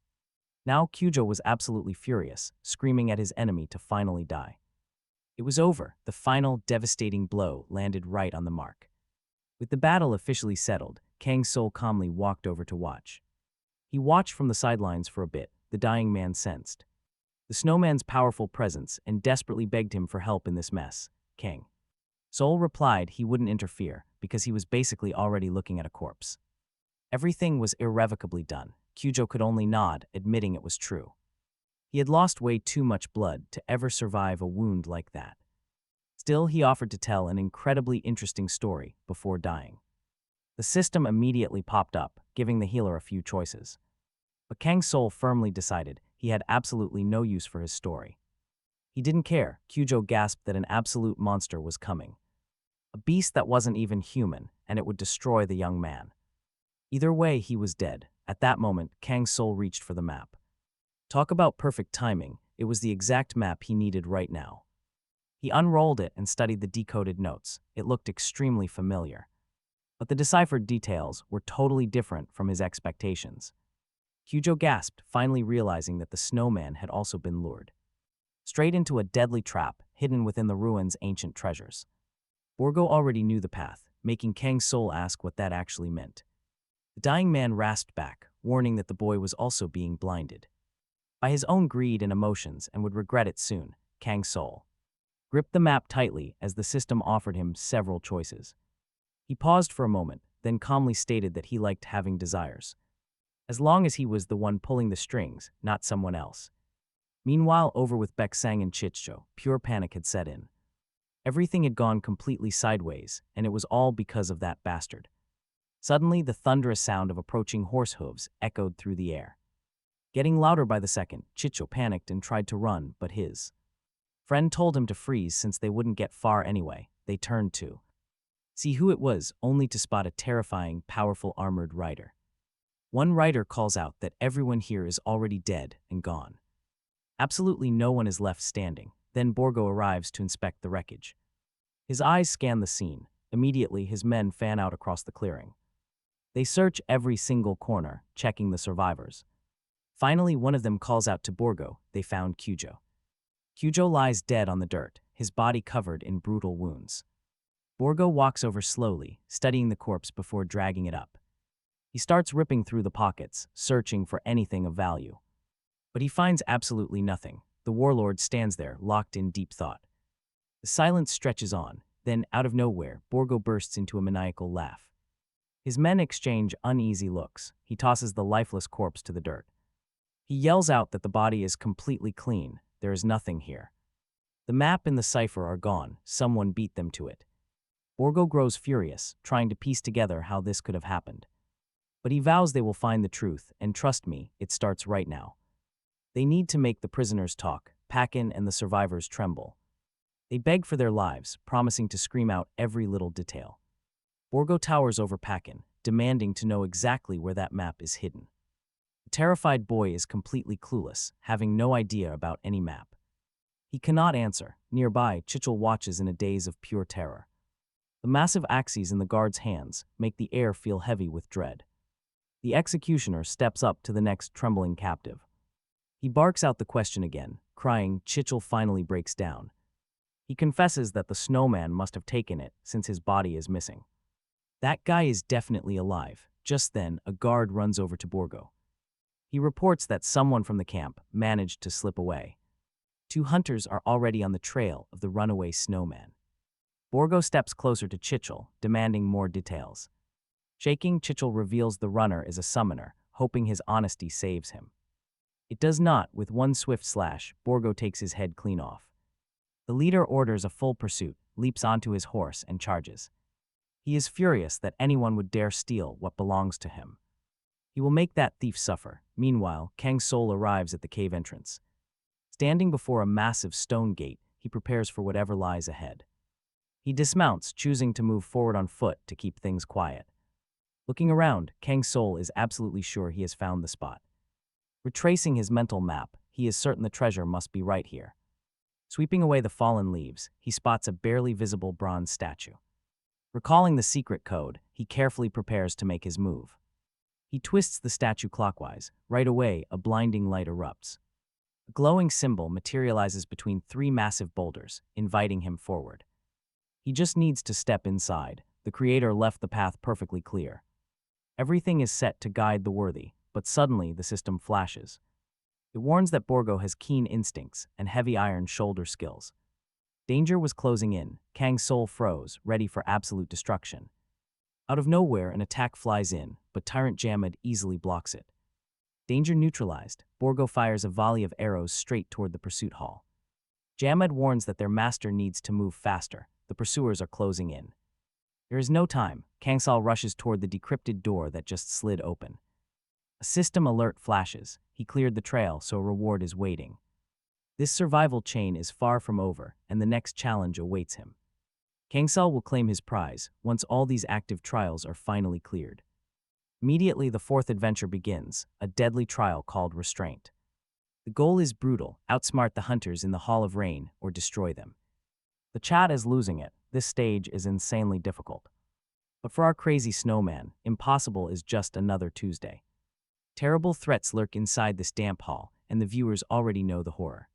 Now Kyujo was absolutely furious, screaming at his enemy to finally die. It was over. The final devastating blow landed right on the mark. With the battle officially settled, Kang Soul calmly walked over to watch. He watched from the sidelines for a bit. The dying man sensed the snowman's powerful presence and desperately begged him for help in this mess. Kang Soul replied he wouldn't interfere because he was basically already looking at a corpse. Everything was irrevocably done. Kyujo could only nod, admitting it was true. He had lost way too much blood to ever survive a wound like that. Still, he offered to tell an incredibly interesting story before dying. The system immediately popped up, giving the healer a few choices. But Kang Soul firmly decided he had absolutely no use for his story. He didn't care. Kyujo gasped that an absolute monster was coming. A beast that wasn't even human, and it would destroy the young man. Either way, he was dead. At that moment, Kang Soul reached for the map. Talk about perfect timing, it was the exact map he needed right now. He unrolled it and studied the decoded notes. It looked extremely familiar. But the deciphered details were totally different from his expectations. Kyujo gasped, finally realizing that the snowman had also been lured straight into a deadly trap hidden within the ruins' ancient treasures. Borgo already knew the path, making Kang Soul ask what that actually meant. The dying man rasped back, warning that the boy was also being blinded by his own greed and emotions and would regret it soon. Kang Soul gripped the map tightly as the system offered him several choices. He paused for a moment, then calmly stated that he liked having desires, as long as he was the one pulling the strings, not someone else. Meanwhile, over with Baeksang and Chicho, pure panic had set in. Everything had gone completely sideways, and it was all because of that bastard. Suddenly, the thunderous sound of approaching horse hooves echoed through the air. Getting louder by the second, Chicho panicked and tried to run, but his friend told him to freeze since they wouldn't get far anyway. They turned to see who it was, only to spot a terrifying, powerful armored rider. One rider calls out that everyone here is already dead and gone. Absolutely no one is left standing. Then Borgo arrives to inspect the wreckage. His eyes scan the scene. Immediately, his men fan out across the clearing. They search every single corner, checking the survivors. Finally, one of them calls out to Borgo. They found Kyujo. Kyujo lies dead on the dirt, his body covered in brutal wounds. Borgo walks over slowly, studying the corpse before dragging it up. He starts ripping through the pockets, searching for anything of value. But he finds absolutely nothing. The warlord stands there, locked in deep thought. The silence stretches on. Then, out of nowhere, Borgo bursts into a maniacal laugh. His men exchange uneasy looks. He tosses the lifeless corpse to the dirt. He yells out that the body is completely clean. There is nothing here. The map and the cipher are gone. Someone beat them to it. Borgo grows furious, trying to piece together how this could have happened. But he vows they will find the truth, and trust me, it starts right now. They need to make the prisoners talk. Pakin and the survivors tremble. They beg for their lives, promising to scream out every little detail. Borgo towers over Pakin, demanding to know exactly where that map is hidden. The terrified boy is completely clueless, having no idea about any map. He cannot answer. Nearby, Chichel watches in a daze of pure terror. The massive axes in the guard's hands make the air feel heavy with dread. The executioner steps up to the next trembling captive. He barks out the question again, crying. Chichel finally breaks down. He confesses that the snowman must have taken it since his body is missing. That guy is definitely alive. Just then, a guard runs over to Borgo. He reports that someone from the camp managed to slip away. 2 hunters are already on the trail of the runaway snowman. Borgo steps closer to Chichel, demanding more details. Shaking, Chichel reveals the runner is a summoner, hoping his honesty saves him. It does not. With one swift slash, Borgo takes his head clean off. The leader orders a full pursuit, leaps onto his horse, and charges. He is furious that anyone would dare steal what belongs to him. He will make that thief suffer. Meanwhile, Kang Soul arrives at the cave entrance. Standing before a massive stone gate, he prepares for whatever lies ahead. He dismounts, choosing to move forward on foot to keep things quiet. Looking around, Kang Soul is absolutely sure he has found the spot. Retracing his mental map, he is certain the treasure must be right here. Sweeping away the fallen leaves, he spots a barely visible bronze statue. Recalling the secret code, he carefully prepares to make his move. He twists the statue clockwise. Right away, a blinding light erupts. A glowing symbol materializes between 3 massive boulders, inviting him forward. He just needs to step inside. The creator left the path perfectly clear. Everything is set to guide the worthy, but suddenly the system flashes. It warns that Borgo has keen instincts and heavy iron shoulder skills. Danger was closing in. Kang Soul froze, ready for absolute destruction. Out of nowhere, an attack flies in, but Tyrant Jamad easily blocks it. Danger neutralized, Borgo fires a volley of arrows straight toward the pursuit hall. Jamad warns that their master needs to move faster. The pursuers are closing in. There is no time. Kang Soul rushes toward the decrypted door that just slid open. A system alert flashes. He cleared the trail, so a reward is waiting. This survival chain is far from over, and the next challenge awaits him. Kang Soul will claim his prize once all these active trials are finally cleared. Immediately, the 4th adventure begins, a deadly trial called Restraint. The goal is brutal: outsmart the hunters in the Hall of Rain or destroy them. The chat is losing it. This stage is insanely difficult. But for our crazy snowman, impossible is just another Tuesday. Terrible threats lurk inside this damp hall, and the viewers already know the horror.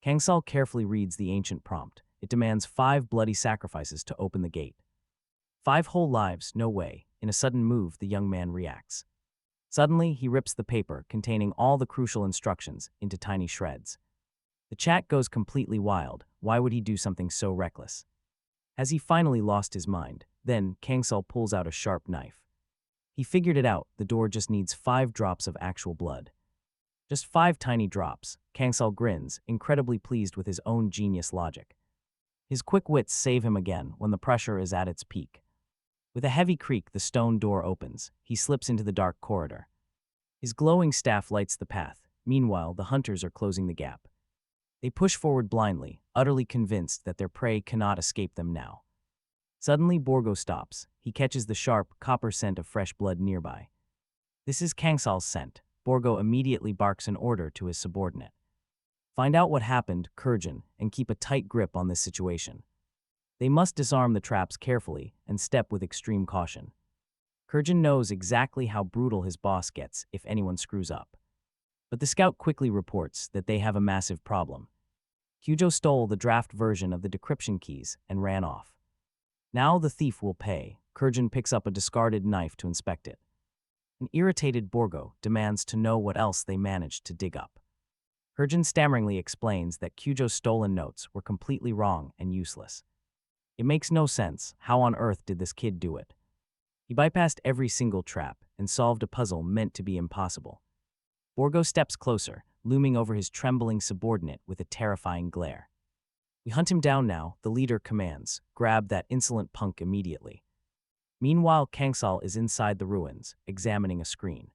Kang Soul carefully reads the ancient prompt. It demands 5 bloody sacrifices to open the gate. 5 whole lives, no way. In a sudden move, the young man reacts. Suddenly, he rips the paper containing all the crucial instructions into tiny shreds. The chat goes completely wild. Why would he do something so reckless? Has he finally lost his mind? Then, Kang Soul pulls out a sharp knife. He figured it out. The door just needs 5 drops of actual blood. Just 5 tiny drops. Kang Soul grins, incredibly pleased with his own genius logic. His quick wits save him again when the pressure is at its peak. With a heavy creak, the stone door opens. He slips into the dark corridor. His glowing staff lights the path. Meanwhile, the hunters are closing the gap. They push forward blindly, utterly convinced that their prey cannot escape them now. Suddenly, Borgo stops. He catches the sharp, copper scent of fresh blood nearby. This is Kang Soul's scent. Borgo immediately barks an order to his subordinate. Find out what happened, Kurjin, and keep a tight grip on this situation. They must disarm the traps carefully and step with extreme caution. Kurjin knows exactly how brutal his boss gets if anyone screws up. But the scout quickly reports that they have a massive problem. Kyujo stole the draft version of the decryption keys and ran off. Now the thief will pay. Kurjin picks up a discarded knife to inspect it. An irritated Borgo demands to know what else they managed to dig up. Kurjin stammeringly explains that Kyujo's stolen notes were completely wrong and useless. It makes no sense. How on earth did this kid do it? He bypassed every single trap and solved a puzzle meant to be impossible. Borgo steps closer, looming over his trembling subordinate with a terrifying glare. We hunt him down now, the leader commands. Grab that insolent punk immediately. Meanwhile, Kang Soul is inside the ruins, examining a screen.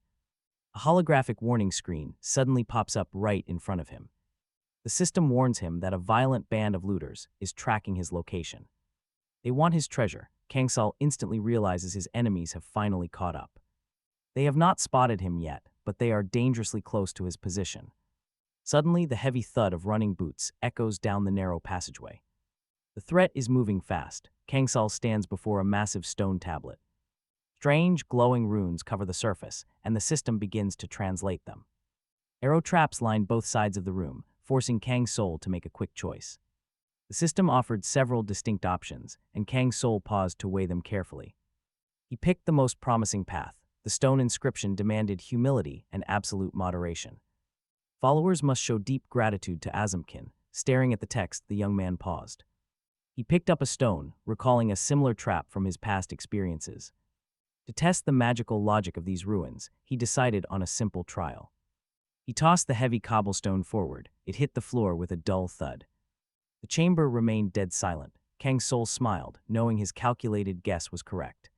A holographic warning screen suddenly pops up right in front of him. The system warns him that a violent band of looters is tracking his location. They want his treasure. Kang Soul instantly realizes his enemies have finally caught up. They have not spotted him yet, but they are dangerously close to his position. Suddenly, the heavy thud of running boots echoes down the narrow passageway. The threat is moving fast. Kang Soul stands before a massive stone tablet. Strange, glowing runes cover the surface, and the system begins to translate them. Arrow traps line both sides of the room, forcing Kang Soul to make a quick choice. The system offered several distinct options, and Kang Soul paused to weigh them carefully. He picked the most promising path. The stone inscription demanded humility and absolute moderation. Followers must show deep gratitude to Azumkin. Staring at the text, the young man paused. He picked up a stone, recalling a similar trap from his past experiences. To test the magical logic of these ruins, he decided on a simple trial. He tossed the heavy cobblestone forward. It hit the floor with a dull thud. The chamber remained dead silent. Kang Soul smiled, knowing his calculated guess was correct.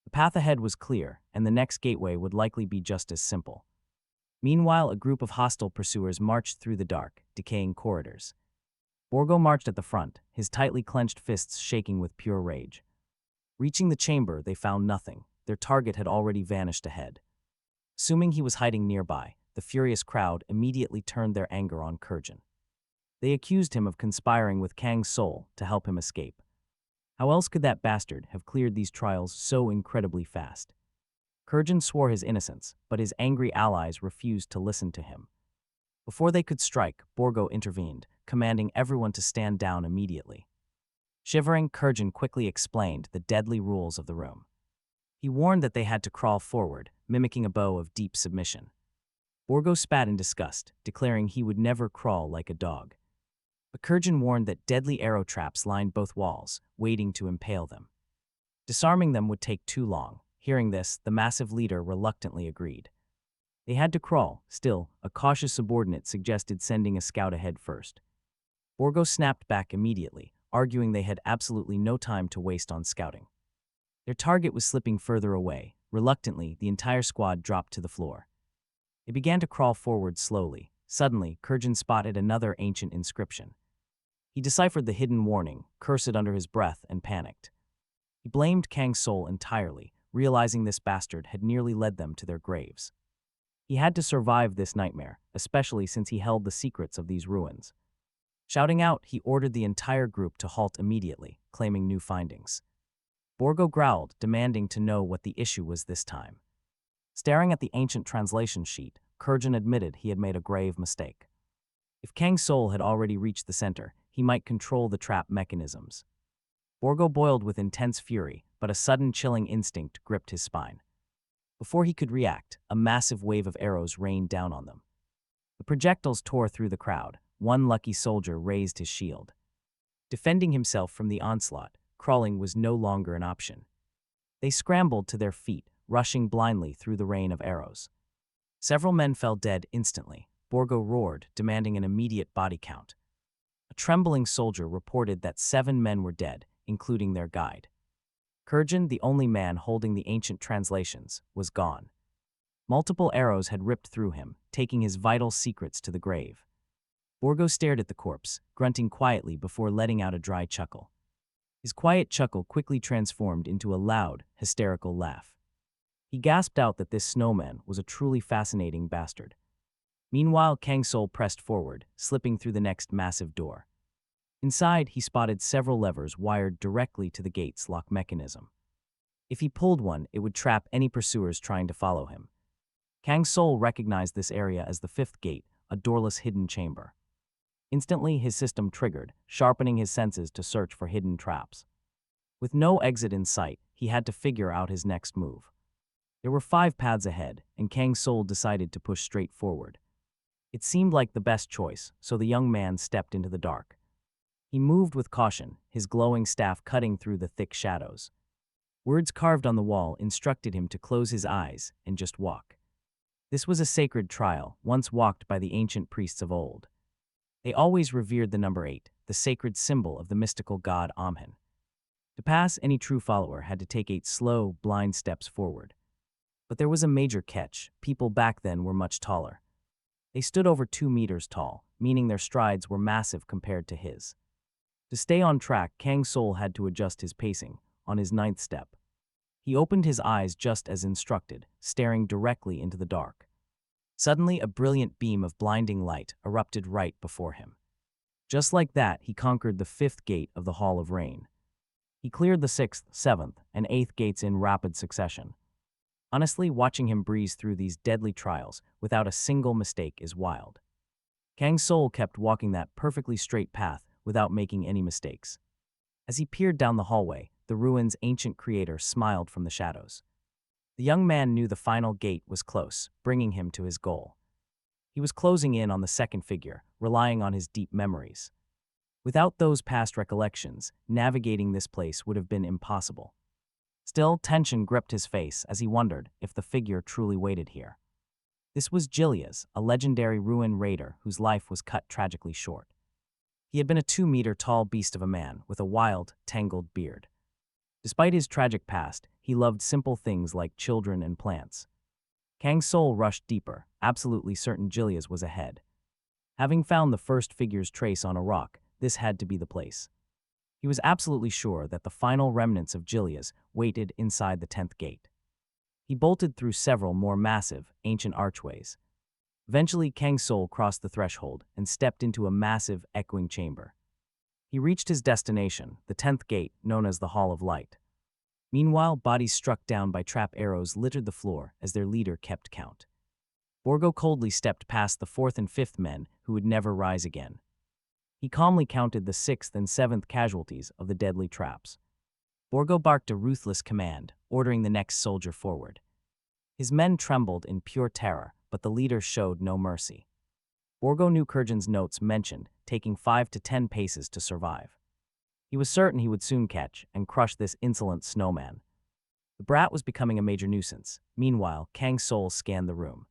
The path ahead was clear, and the next gateway would likely be just as simple. Meanwhile, a group of hostile pursuers marched through the dark, decaying corridors. Borgo marched at the front, his tightly clenched fists shaking with pure rage. Reaching the chamber, they found nothing. Their target had already vanished ahead. Assuming he was hiding nearby, the furious crowd immediately turned their anger on Kurjin. They accused him of conspiring with Kang Soul to help him escape. How else could that bastard have cleared these trials so incredibly fast? Kurjin swore his innocence, but his angry allies refused to listen to him. Before they could strike, Borgo intervened, commanding everyone to stand down immediately. Shivering, Kurjin quickly explained the deadly rules of the room. He warned that they had to crawl forward, mimicking a bow of deep submission. Borgo spat in disgust, declaring he would never crawl like a dog. But Kurjin warned that deadly arrow traps lined both walls, waiting to impale them. Disarming them would take too long. Hearing this, the massive leader reluctantly agreed. They had to crawl. Still, a cautious subordinate suggested sending a scout ahead first. Borgo snapped back immediately, arguing they had absolutely no time to waste on scouting. Their target was slipping further away. Reluctantly, the entire squad dropped to the floor. They began to crawl forward slowly. Suddenly, Kurjin spotted another ancient inscription. He deciphered the hidden warning, cursed it under his breath, and panicked. He blamed Kang Soul entirely, realizing this bastard had nearly led them to their graves. He had to survive this nightmare, especially since he held the secrets of these ruins. Shouting out, he ordered the entire group to halt immediately, claiming new findings. Borgo growled, demanding to know what the issue was this time. Staring at the ancient translation sheet, Kurjin admitted he had made a grave mistake. If Kang Soul had already reached the center, he might control the trap mechanisms. Borgo boiled with intense fury, but a sudden chilling instinct gripped his spine. Before he could react, a massive wave of arrows rained down on them. The projectiles tore through the crowd. One lucky soldier raised his shield. Defending himself from the onslaught, crawling was no longer an option. They scrambled to their feet, rushing blindly through the rain of arrows. Several men fell dead instantly. Borgo roared, demanding an immediate body count. A trembling soldier reported that 7 men were dead, including their guide. Kurjin, the only man holding the ancient translations, was gone. Multiple arrows had ripped through him, taking his vital secrets to the grave. Borgo stared at the corpse, grunting quietly before letting out a dry chuckle. His quiet chuckle quickly transformed into a loud, hysterical laugh. He gasped out that this snowman was a truly fascinating bastard. Meanwhile, Kang Soul pressed forward, slipping through the next massive door. Inside, he spotted several levers wired directly to the gate's lock mechanism. If he pulled one, it would trap any pursuers trying to follow him. Kang Soul recognized this area as the 5th gate, a doorless hidden chamber. Instantly, his system triggered, sharpening his senses to search for hidden traps. With no exit in sight, he had to figure out his next move. There were 5 paths ahead, and Kang Soul decided to push straight forward. It seemed like the best choice, so the young man stepped into the dark. He moved with caution, his glowing staff cutting through the thick shadows. Words carved on the wall instructed him to close his eyes and just walk. This was a sacred trial, once walked by the ancient priests of old. They always revered the number 8, the sacred symbol of the mystical god Amhin. To pass, any true follower had to take 8 slow, blind steps forward. But there was a major catch. People back then were much taller. They stood over 2 meters tall, meaning their strides were massive compared to his. To stay on track, Kang Soul had to adjust his pacing, on his ninth step. He opened his eyes just as instructed, staring directly into the dark. Suddenly, a brilliant beam of blinding light erupted right before him. Just like that, he conquered the fifth gate of the Hall of Rain. He cleared the sixth, seventh, and eighth gates in rapid succession. Honestly, watching him breeze through these deadly trials without a single mistake is wild. Kang Soul kept walking that perfectly straight path without making any mistakes. As he peered down the hallway, the ruin's ancient creator smiled from the shadows. The young man knew the final gate was close, bringing him to his goal. He was closing in on the second figure, relying on his deep memories. Without those past recollections, navigating this place would have been impossible. Still, tension gripped his face as he wondered if the figure truly waited here. This was Jilias, a legendary ruin raider whose life was cut tragically short. He had been a 2-meter-tall beast of a man with a wild, tangled beard. Despite his tragic past, he loved simple things like children and plants. Kang Soul rushed deeper, absolutely certain Jilias was ahead. Having found the first figure's trace on a rock, this had to be the place. He was absolutely sure that the final remnants of Jilias waited inside the 10th gate. He bolted through several more massive, ancient archways. Eventually, Kang Soul crossed the threshold and stepped into a massive, echoing chamber. He reached his destination, the 10th gate, known as the Hall of Light. Meanwhile, bodies struck down by trap arrows littered the floor as their leader kept count. Borgo coldly stepped past the 4th and 5th men who would never rise again. He calmly counted the 6th and 7th casualties of the deadly traps. Borgo barked a ruthless command, ordering the next soldier forward. His men trembled in pure terror, but the leader showed no mercy. Borgo knew Kurjan's notes mentioned taking 5 to 10 paces to survive. He was certain he would soon catch and crush this insolent snowman. The brat was becoming a major nuisance. Meanwhile, Kang Soul scanned the room.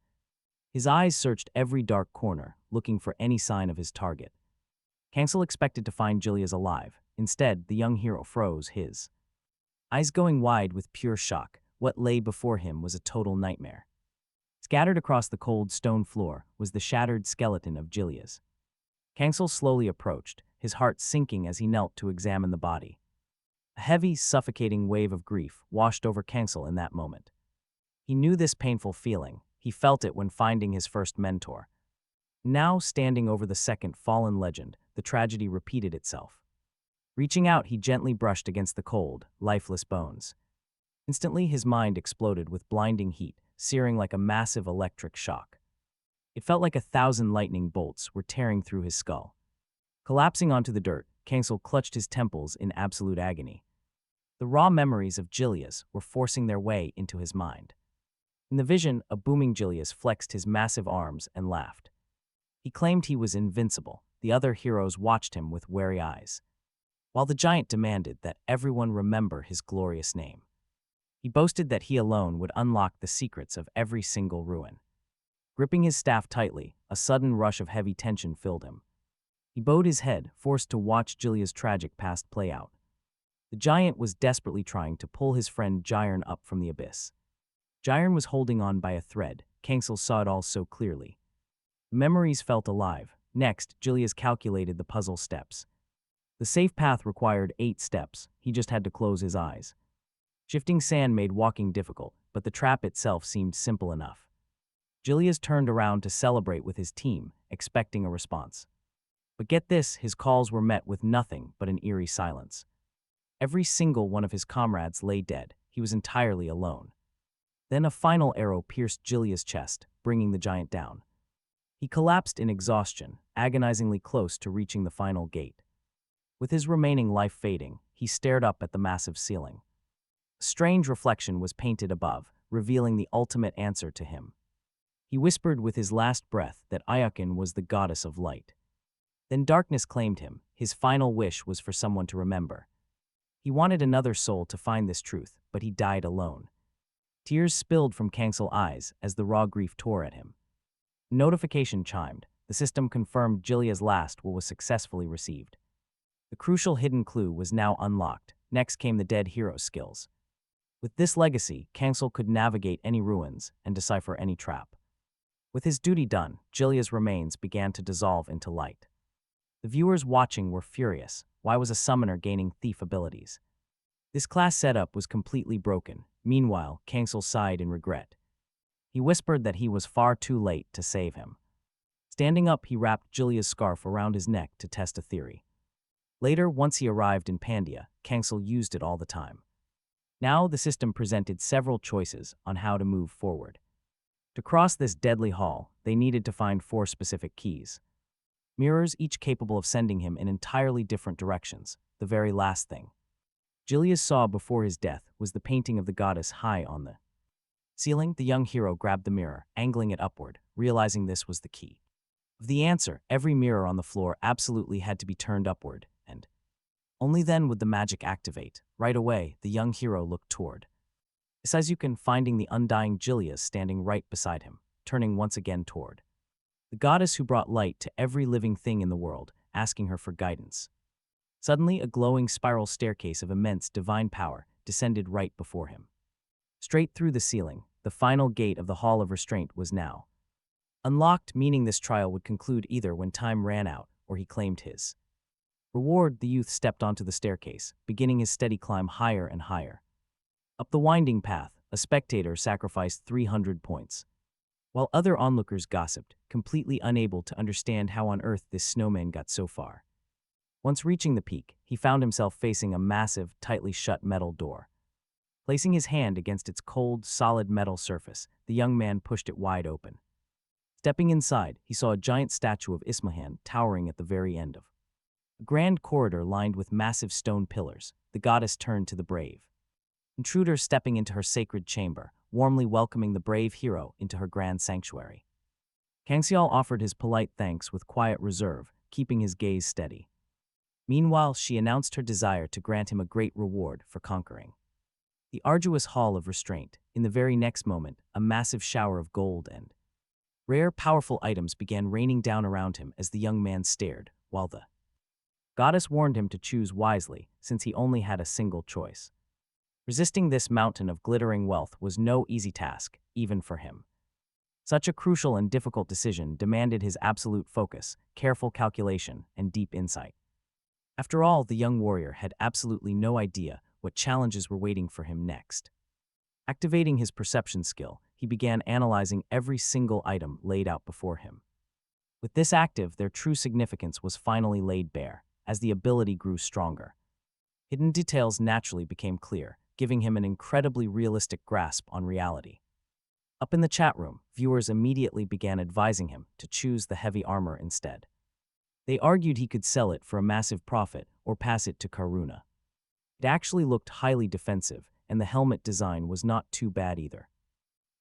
His eyes searched every dark corner, looking for any sign of his target. Kang Soul expected to find Jilias alive. Instead, the young hero froze, his eyes going wide with pure shock. What lay before him was a total nightmare. Scattered across the cold stone floor was the shattered skeleton of Jilias. Kang Soul slowly approached, his heart sinking as he knelt to examine the body. A heavy, suffocating wave of grief washed over Kang Soul in that moment. He knew this painful feeling. He felt it when finding his first mentor. Now, standing over the second fallen legend, the tragedy repeated itself. Reaching out, he gently brushed against the cold, lifeless bones. Instantly, his mind exploded with blinding heat, searing like a massive electric shock. It felt like 1,000 lightning bolts were tearing through his skull. Collapsing onto the dirt, Kang Soul clutched his temples in absolute agony. The raw memories of Jilias were forcing their way into his mind. In the vision, a booming Jilias flexed his massive arms and laughed. He claimed he was invincible. The other heroes watched him with wary eyes, while the giant demanded that everyone remember his glorious name. He boasted that he alone would unlock the secrets of every single ruin. Gripping his staff tightly, a sudden rush of heavy tension filled him. He bowed his head, forced to watch Jilia's tragic past play out. The giant was desperately trying to pull his friend Jairen up from the abyss. Jairen was holding on by a thread. Kang Soul saw it all so clearly. The memories felt alive. Next, Jilias calculated the puzzle steps. The safe path required 8 steps. He just had to close his eyes. Shifting sand made walking difficult, but the trap itself seemed simple enough. Jilias turned around to celebrate with his team, expecting a response. But get this, his calls were met with nothing but an eerie silence. Every single one of his comrades lay dead. He was entirely alone. Then a final arrow pierced Jilia's chest, bringing the giant down. He collapsed in exhaustion, agonizingly close to reaching the final gate. With his remaining life fading, he stared up at the massive ceiling. A strange reflection was painted above, revealing the ultimate answer to him. He whispered with his last breath that Awaken was the goddess of light. Then darkness claimed him. His final wish was for someone to remember. He wanted another soul to find this truth, but he died alone. Tears spilled from Kang Soul's eyes as the raw grief tore at him. Notification chimed. The system confirmed Jilia's last will was successfully received. The crucial hidden clue was now unlocked. Next came the dead hero's skills. With this legacy, Kang Soul could navigate any ruins and decipher any trap. With his duty done, Jilia's remains began to dissolve into light. The viewers watching were furious. Why was a summoner gaining thief abilities? This class setup was completely broken. Meanwhile, Kang Soul sighed in regret. He whispered that he was far too late to save him. Standing up, he wrapped Julia's scarf around his neck to test a theory. Later, once he arrived in Pandia, Kang Soul used it all the time. Now, the system presented several choices on how to move forward. To cross this deadly hall, they needed to find 4 specific keys. Mirrors, each capable of sending him in entirely different directions. The very last thing Julius saw before his death was the painting of the goddess high on the ceiling. The young hero grabbed the mirror, angling it upward, realizing this was the key. Of the answer, every mirror on the floor absolutely had to be turned upward, and only then would the magic activate. Right away, the young hero looked toward Isazuken, finding the undying Julius standing right beside him, turning once again toward the goddess who brought light to every living thing in the world, asking her for guidance. Suddenly, a glowing spiral staircase of immense divine power descended right before him. Straight through the ceiling, the final gate of the Hall of Restraint was now unlocked, meaning this trial would conclude either when time ran out or he claimed his reward. The youth stepped onto the staircase, beginning his steady climb higher and higher. Up the winding path, a spectator sacrificed 300 points, while other onlookers gossiped, completely unable to understand how on earth this snowman got so far. Once reaching the peak, he found himself facing a massive, tightly shut metal door. Placing his hand against its cold, solid metal surface, the young man pushed it wide open. Stepping inside, he saw a giant statue of Ismahan towering at the very end of a grand corridor lined with massive stone pillars. The goddess turned to the brave intruder, stepping into her sacred chamber, warmly welcoming the brave hero into her grand sanctuary. Kang Soul offered his polite thanks with quiet reserve, keeping his gaze steady. Meanwhile, she announced her desire to grant him a great reward for conquering the arduous Hall of Restraint. In the very next moment, a massive shower of gold and rare, powerful items began raining down around him as the young man stared, while the goddess warned him to choose wisely, since he only had a single choice. Resisting this mountain of glittering wealth was no easy task, even for him. Such a crucial and difficult decision demanded his absolute focus, careful calculation, and deep insight. After all, the young warrior had absolutely no idea what challenges were waiting for him next. Activating his perception skill, he began analyzing every single item laid out before him. With this active, their true significance was finally laid bare, as the ability grew stronger. Hidden details naturally became clear, giving him an incredibly realistic grasp on reality. Up in the chat room, viewers immediately began advising him to choose the heavy armor instead. They argued he could sell it for a massive profit or pass it to Karuna. It actually looked highly defensive, and the helmet design was not too bad either.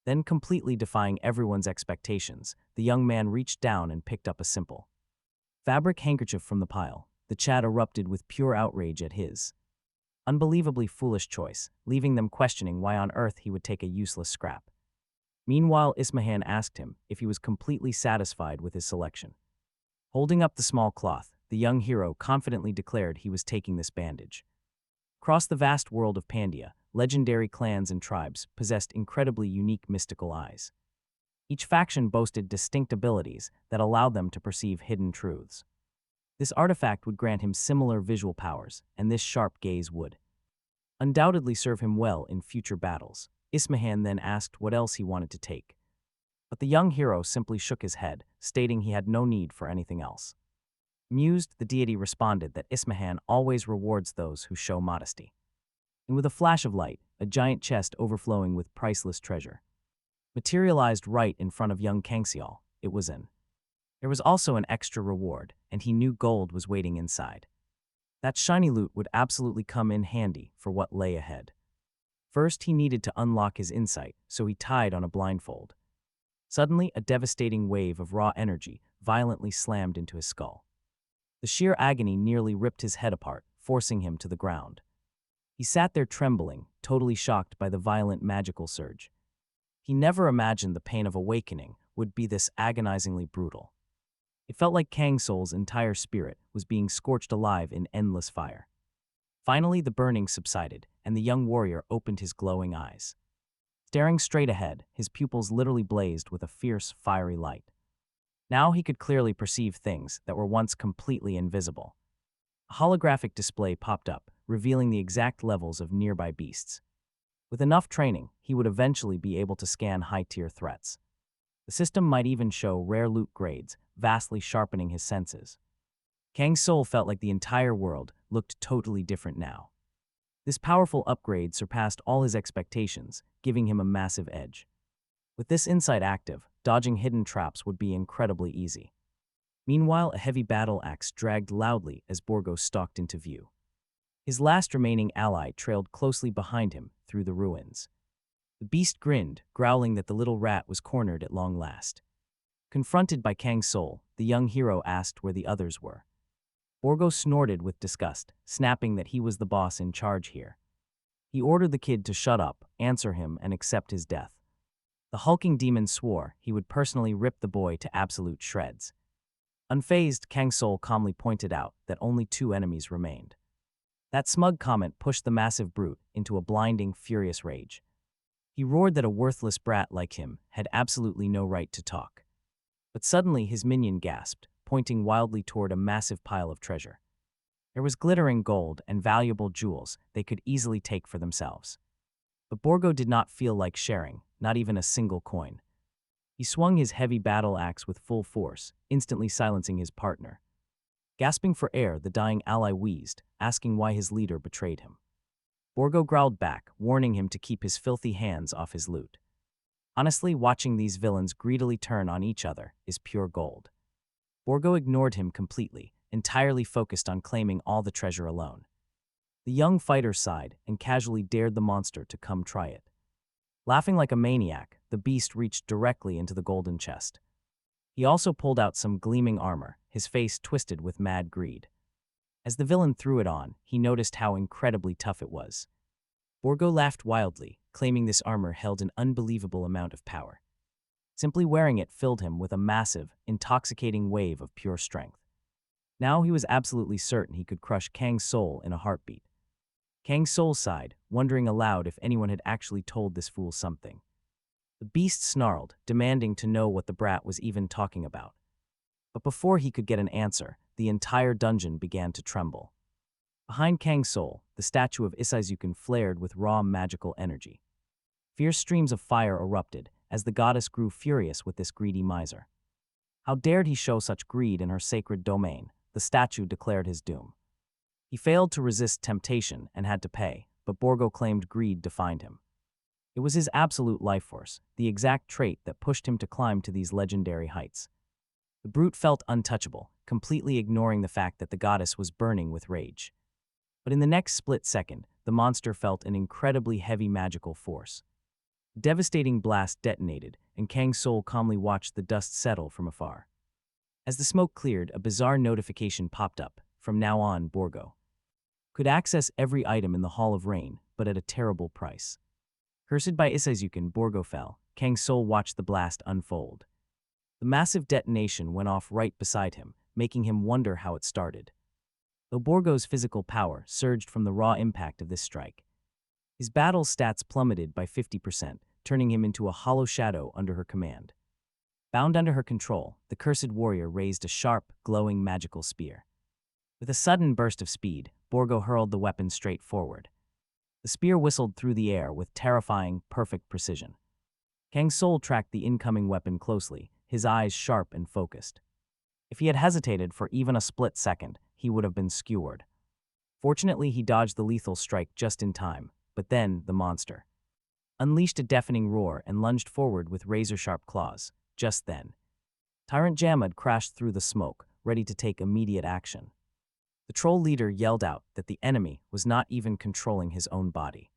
Then, completely defying everyone's expectations, the young man reached down and picked up a simple fabric handkerchief from the pile. The chat erupted with pure outrage at his unbelievably foolish choice, leaving them questioning why on earth he would take a useless scrap. Meanwhile, Ismahan asked him if he was completely satisfied with his selection. Holding up the small cloth, the young hero confidently declared he was taking this bandage. Across the vast world of Pandia, legendary clans and tribes possessed incredibly unique mystical eyes. Each faction boasted distinct abilities that allowed them to perceive hidden truths. This artifact would grant him similar visual powers, and this sharp gaze would undoubtedly serve him well in future battles. Ismahan then asked what else he wanted to take. But the young hero simply shook his head, stating he had no need for anything else. Amused, the deity responded that Ismahan always rewards those who show modesty. And with a flash of light, a giant chest overflowing with priceless treasure materialized right in front of young Kang Soul. It was in. There was also an extra reward, and he knew gold was waiting inside. That shiny loot would absolutely come in handy for what lay ahead. First, he needed to unlock his insight, so he tied on a blindfold. Suddenly, a devastating wave of raw energy violently slammed into his skull. The sheer agony nearly ripped his head apart, forcing him to the ground. He sat there trembling, totally shocked by the violent magical surge. He never imagined the pain of awakening would be this agonizingly brutal. It felt like Kang Soul's entire spirit was being scorched alive in endless fire. Finally, the burning subsided, and the young warrior opened his glowing eyes. Staring straight ahead, his pupils literally blazed with a fierce, fiery light. Now he could clearly perceive things that were once completely invisible. A holographic display popped up, revealing the exact levels of nearby beasts. With enough training, he would eventually be able to scan high-tier threats. The system might even show rare loot grades, vastly sharpening his senses. Kang Soul felt like the entire world looked totally different now. This powerful upgrade surpassed all his expectations, giving him a massive edge. With this insight active, dodging hidden traps would be incredibly easy. Meanwhile, a heavy battle axe dragged loudly as Borgo stalked into view. His last remaining ally trailed closely behind him through the ruins. The beast grinned, growling that the little rat was cornered at long last. Confronted by Kang Soul, the young hero asked where the others were. Borgo snorted with disgust, snapping that he was the boss in charge here. He ordered the kid to shut up, answer him, and accept his death. The hulking demon swore he would personally rip the boy to absolute shreds. Unfazed, Kang Soul calmly pointed out that only 2 enemies remained. That smug comment pushed the massive brute into a blinding, furious rage. He roared that a worthless brat like him had absolutely no right to talk. But suddenly his minion gasped, pointing wildly toward a massive pile of treasure. There was glittering gold and valuable jewels they could easily take for themselves. But Borgo did not feel like sharing, not even a single coin. He swung his heavy battle axe with full force, instantly silencing his partner. Gasping for air, the dying ally wheezed, asking why his leader betrayed him. Borgo growled back, warning him to keep his filthy hands off his loot. Honestly, watching these villains greedily turn on each other is pure gold. Borgo ignored him completely, entirely focused on claiming all the treasure alone. The young fighter sighed and casually dared the monster to come try it. Laughing like a maniac, the beast reached directly into the golden chest. He also pulled out some gleaming armor, his face twisted with mad greed. As the villain threw it on, he noticed how incredibly tough it was. Borgo laughed wildly, claiming this armor held an unbelievable amount of power. Simply wearing it filled him with a massive, intoxicating wave of pure strength. Now he was absolutely certain he could crush Kang Soul in a heartbeat. Kang Soul sighed, wondering aloud if anyone had actually told this fool something. The beast snarled, demanding to know what the brat was even talking about. But before he could get an answer, the entire dungeon began to tremble. Behind Kang Soul, the statue of Isaizuken flared with raw magical energy. Fierce streams of fire erupted as the goddess grew furious with this greedy miser. How dared he show such greed in her sacred domain? The statue declared his doom. He failed to resist temptation and had to pay, but Borgo claimed greed defined him. It was his absolute life force, the exact trait that pushed him to climb to these legendary heights. The brute felt untouchable, completely ignoring the fact that the goddess was burning with rage. But in the next split second, the monster felt an incredibly heavy magical force. A devastating blast detonated, and Kang Soul calmly watched the dust settle from afar. As the smoke cleared, a bizarre notification popped up. From now on, Borgo could access every item in the Hall of Rain, but at a terrible price. Cursed by Isaizuken, Borgo fell. Kang Soul watched the blast unfold. The massive detonation went off right beside him, making him wonder how it started. Though Borgo's physical power surged from the raw impact of this strike, his battle stats plummeted by 50%, turning him into a hollow shadow under her command. Bound under her control, the cursed warrior raised a sharp, glowing magical spear. With a sudden burst of speed, Borgo hurled the weapon straight forward. The spear whistled through the air with terrifying, perfect precision. Kang Soul tracked the incoming weapon closely, his eyes sharp and focused. If he had hesitated for even a split second, he would have been skewered. Fortunately, he dodged the lethal strike just in time, but then the monster unleashed a deafening roar and lunged forward with razor-sharp claws. Just then, Tyrant Jamad crashed through the smoke, ready to take immediate action. The troll leader yelled out that the enemy was not even controlling his own body.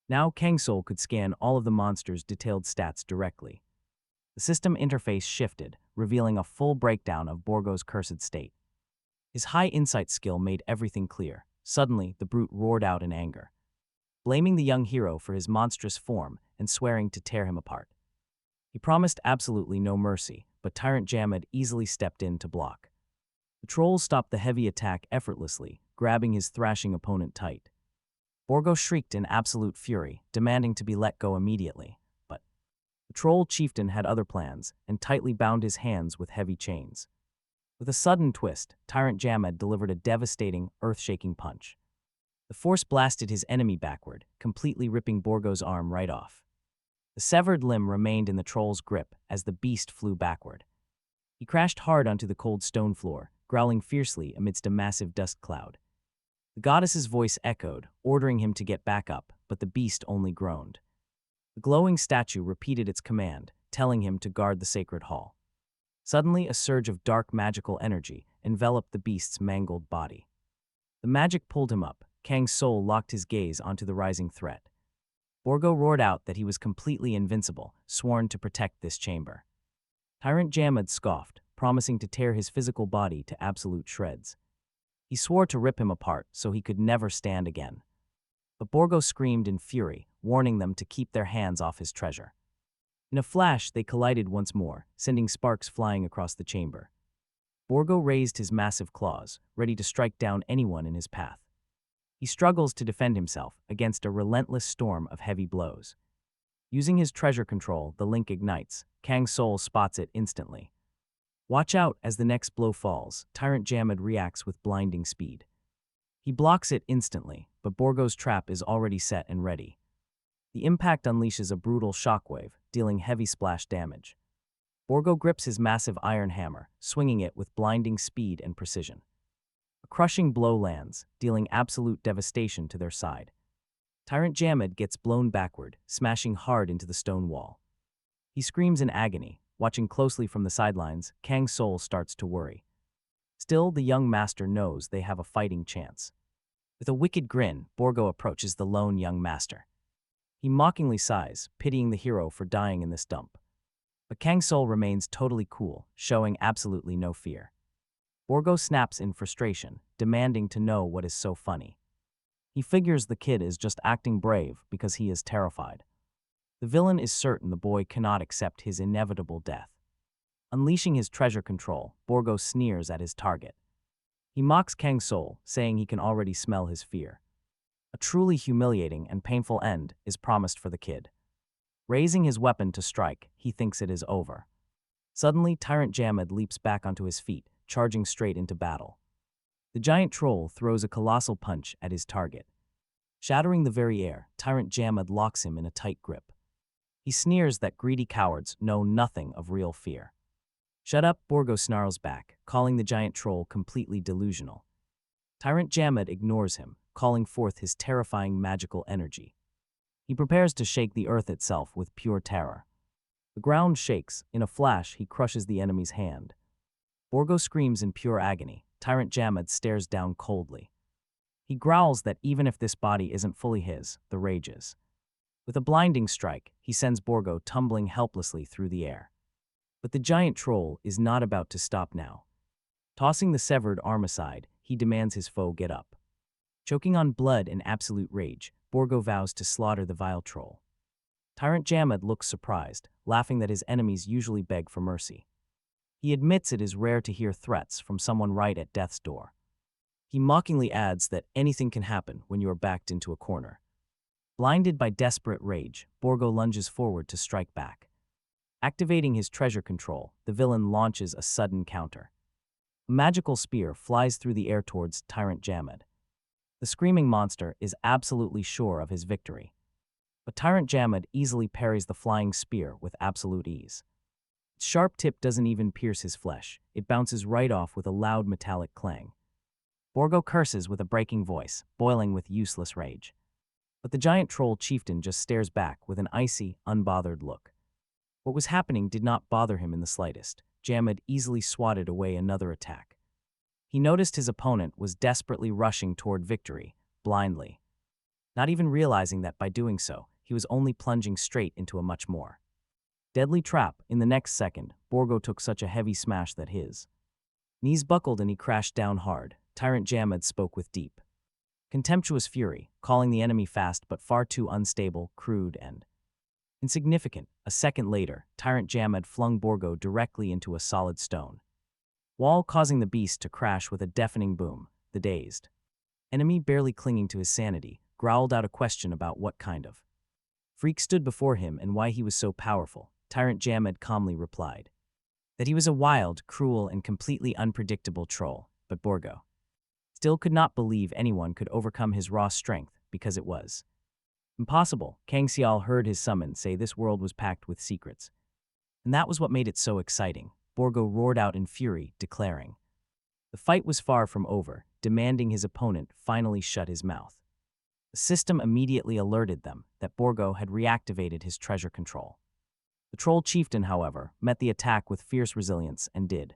Now Kang Soul could scan all of the monster's detailed stats directly. The system interface shifted, revealing a full breakdown of Borgo's cursed state. His high insight skill made everything clear. Suddenly, the brute roared out in anger, blaming the young hero for his monstrous form and swearing to tear him apart. He promised absolutely no mercy, but Tyrant Jamad easily stepped in to block. The troll stopped the heavy attack effortlessly, grabbing his thrashing opponent tight. Borgo shrieked in absolute fury, demanding to be let go immediately, but the troll chieftain had other plans and tightly bound his hands with heavy chains. With a sudden twist, Tyrant Jamad delivered a devastating, earth-shaking punch. The force blasted his enemy backward, completely ripping Borgo's arm right off. The severed limb remained in the troll's grip as the beast flew backward. He crashed hard onto the cold stone floor, growling fiercely amidst a massive dust cloud. The goddess's voice echoed, ordering him to get back up, but the beast only groaned. The glowing statue repeated its command, telling him to guard the sacred hall. Suddenly, a surge of dark magical energy enveloped the beast's mangled body. The magic pulled him up. Kang Soul locked his gaze onto the rising threat. Borgo roared out that he was completely invincible, sworn to protect this chamber. Tyrant Jamad scoffed, promising to tear his physical body to absolute shreds. He swore to rip him apart so he could never stand again. But Borgo screamed in fury, warning them to keep their hands off his treasure. In a flash, they collided once more, sending sparks flying across the chamber. Borgo raised his massive claws, ready to strike down anyone in his path. He struggles to defend himself against a relentless storm of heavy blows. Using his treasure control, the link ignites. Kang Soul spots it instantly. Watch out as the next blow falls. Tyrant Jamad reacts with blinding speed. He blocks it instantly, but Borgo's trap is already set and ready. The impact unleashes a brutal shockwave, dealing heavy splash damage. Borgo grips his massive iron hammer, swinging it with blinding speed and precision. A crushing blow lands, dealing absolute devastation to their side. Tyrant Jamad gets blown backward, smashing hard into the stone wall. He screams in agony. Watching closely from the sidelines, Kang Soul starts to worry. Still, the young master knows they have a fighting chance. With a wicked grin, Borgo approaches the lone young master. He mockingly sighs, pitying the hero for dying in this dump. But Kang Soul remains totally cool, showing absolutely no fear. Borgo snaps in frustration, demanding to know what is so funny. He figures the kid is just acting brave because he is terrified. The villain is certain the boy cannot accept his inevitable death. Unleashing his treasure control, Borgo sneers at his target. He mocks Kang Soul, saying he can already smell his fear. A truly humiliating and painful end is promised for the kid. Raising his weapon to strike, he thinks it is over. Suddenly, Tyrant Jamad leaps back onto his feet, charging straight into battle. The giant troll throws a colossal punch at his target. Shattering the very air, Tyrant Jamad locks him in a tight grip. He sneers that greedy cowards know nothing of real fear. Shut up, Borgo snarls back, calling the giant troll completely delusional. Tyrant Jamad ignores him, calling forth his terrifying magical energy. He prepares to shake the earth itself with pure terror. The ground shakes. In a flash, he crushes the enemy's hand. Borgo screams in pure agony. Tyrant Jamad stares down coldly. He growls that even if this body isn't fully his, the rage is. With a blinding strike, he sends Borgo tumbling helplessly through the air. But the giant troll is not about to stop now. Tossing the severed arm aside, he demands his foe get up. Choking on blood and absolute rage, Borgo vows to slaughter the vile troll. Tyrant Jamad looks surprised, laughing that his enemies usually beg for mercy. He admits it is rare to hear threats from someone right at death's door. He mockingly adds that anything can happen when you are backed into a corner. Blinded by desperate rage, Borgo lunges forward to strike back. Activating his treasure control, the villain launches a sudden counter. A magical spear flies through the air towards Tyrant Jamad. The screaming monster is absolutely sure of his victory. But Tyrant Jamad easily parries the flying spear with absolute ease. Its sharp tip doesn't even pierce his flesh. It bounces right off with a loud metallic clang. Borgo curses with a breaking voice, boiling with useless rage. But the giant troll chieftain just stares back with an icy, unbothered look. What was happening did not bother him in the slightest. Jamad easily swatted away another attack. He noticed his opponent was desperately rushing toward victory, blindly. Not even realizing that by doing so, he was only plunging straight into a much more deadly trap. In the next second, Borgo took such a heavy smash that his knees buckled and he crashed down hard. Tyrant Jamad spoke with deep, contemptuous fury, calling the enemy fast but far too unstable, crude, and insignificant. A second later, Tyrant Jamad flung Borgo directly into a solid stone wall, causing the beast to crash with a deafening boom. The dazed enemy, barely clinging to his sanity, growled out a question about what kind of freak stood before him and why he was so powerful. Tyrant Jamad calmly replied that he was a wild, cruel, and completely unpredictable troll. But Borgo still could not believe anyone could overcome his raw strength because it was impossible. Kang Soul heard his summon say this world was packed with secrets. And that was what made it so exciting. Borgo roared out in fury, declaring. The fight was far from over, demanding his opponent finally shut his mouth. The system immediately alerted them that Borgo had reactivated his treasure control. The troll chieftain, however, met the attack with fierce resilience and did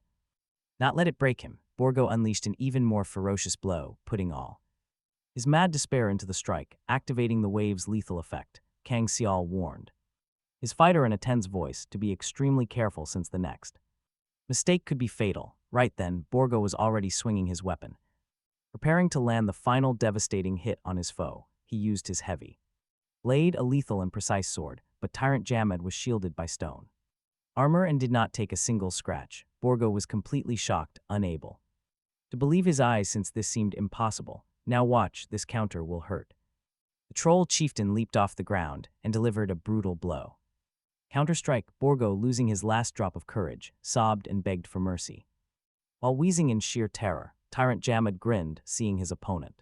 not let it break him. Borgo unleashed an even more ferocious blow, putting all his mad despair into the strike, activating the wave's lethal effect. Kang Soul warned his fighter in a tense voice to be extremely careful since the next mistake could be fatal. Right then, Borgo was already swinging his weapon. Preparing to land the final devastating hit on his foe, he used his heavy blade, a lethal and precise sword, but Tyrant Jamad was shielded by stone armor and did not take a single scratch. Borgo was completely shocked, unable to believe his eyes since this seemed impossible. Now watch, this counter will hurt. The troll chieftain leaped off the ground and delivered a brutal blow. Counterstrike. Borgo, losing his last drop of courage, sobbed and begged for mercy. While wheezing in sheer terror, Tyrant Jamad grinned, seeing his opponent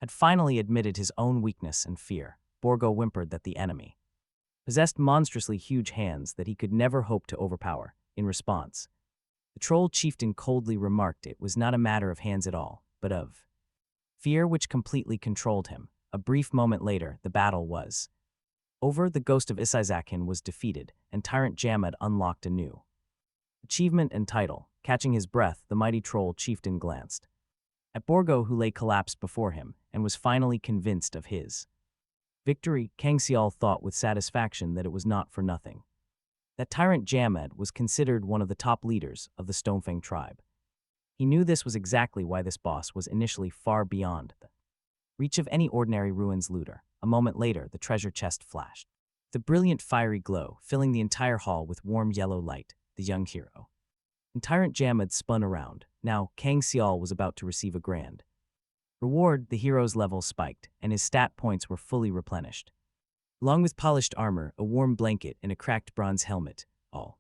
had finally admitted his own weakness and fear. Borgo whimpered that the enemy possessed monstrously huge hands that he could never hope to overpower. In response, the troll chieftain coldly remarked it was not a matter of hands at all, but of fear which completely controlled him. A brief moment later, the battle was over. The ghost of Isaizakin was defeated, and Tyrant Jamad unlocked a new achievement and title. Catching his breath, the mighty troll chieftain glanced at Borgo, who lay collapsed before him, and was finally convinced of his victory. Kang Soul thought with satisfaction that it was not for nothing that Tyrant Jamad was considered one of the top leaders of the Stonefang tribe. He knew this was exactly why this boss was initially far beyond the reach of any ordinary ruins looter. A moment later, the treasure chest flashed. The brilliant fiery glow, filling the entire hall with warm yellow light. The young hero and Tyrant Jamad spun around. Now, Kang Soul was about to receive a grand reward. The hero's level spiked, and his stat points were fully replenished. Along with polished armor, a warm blanket, and a cracked bronze helmet, all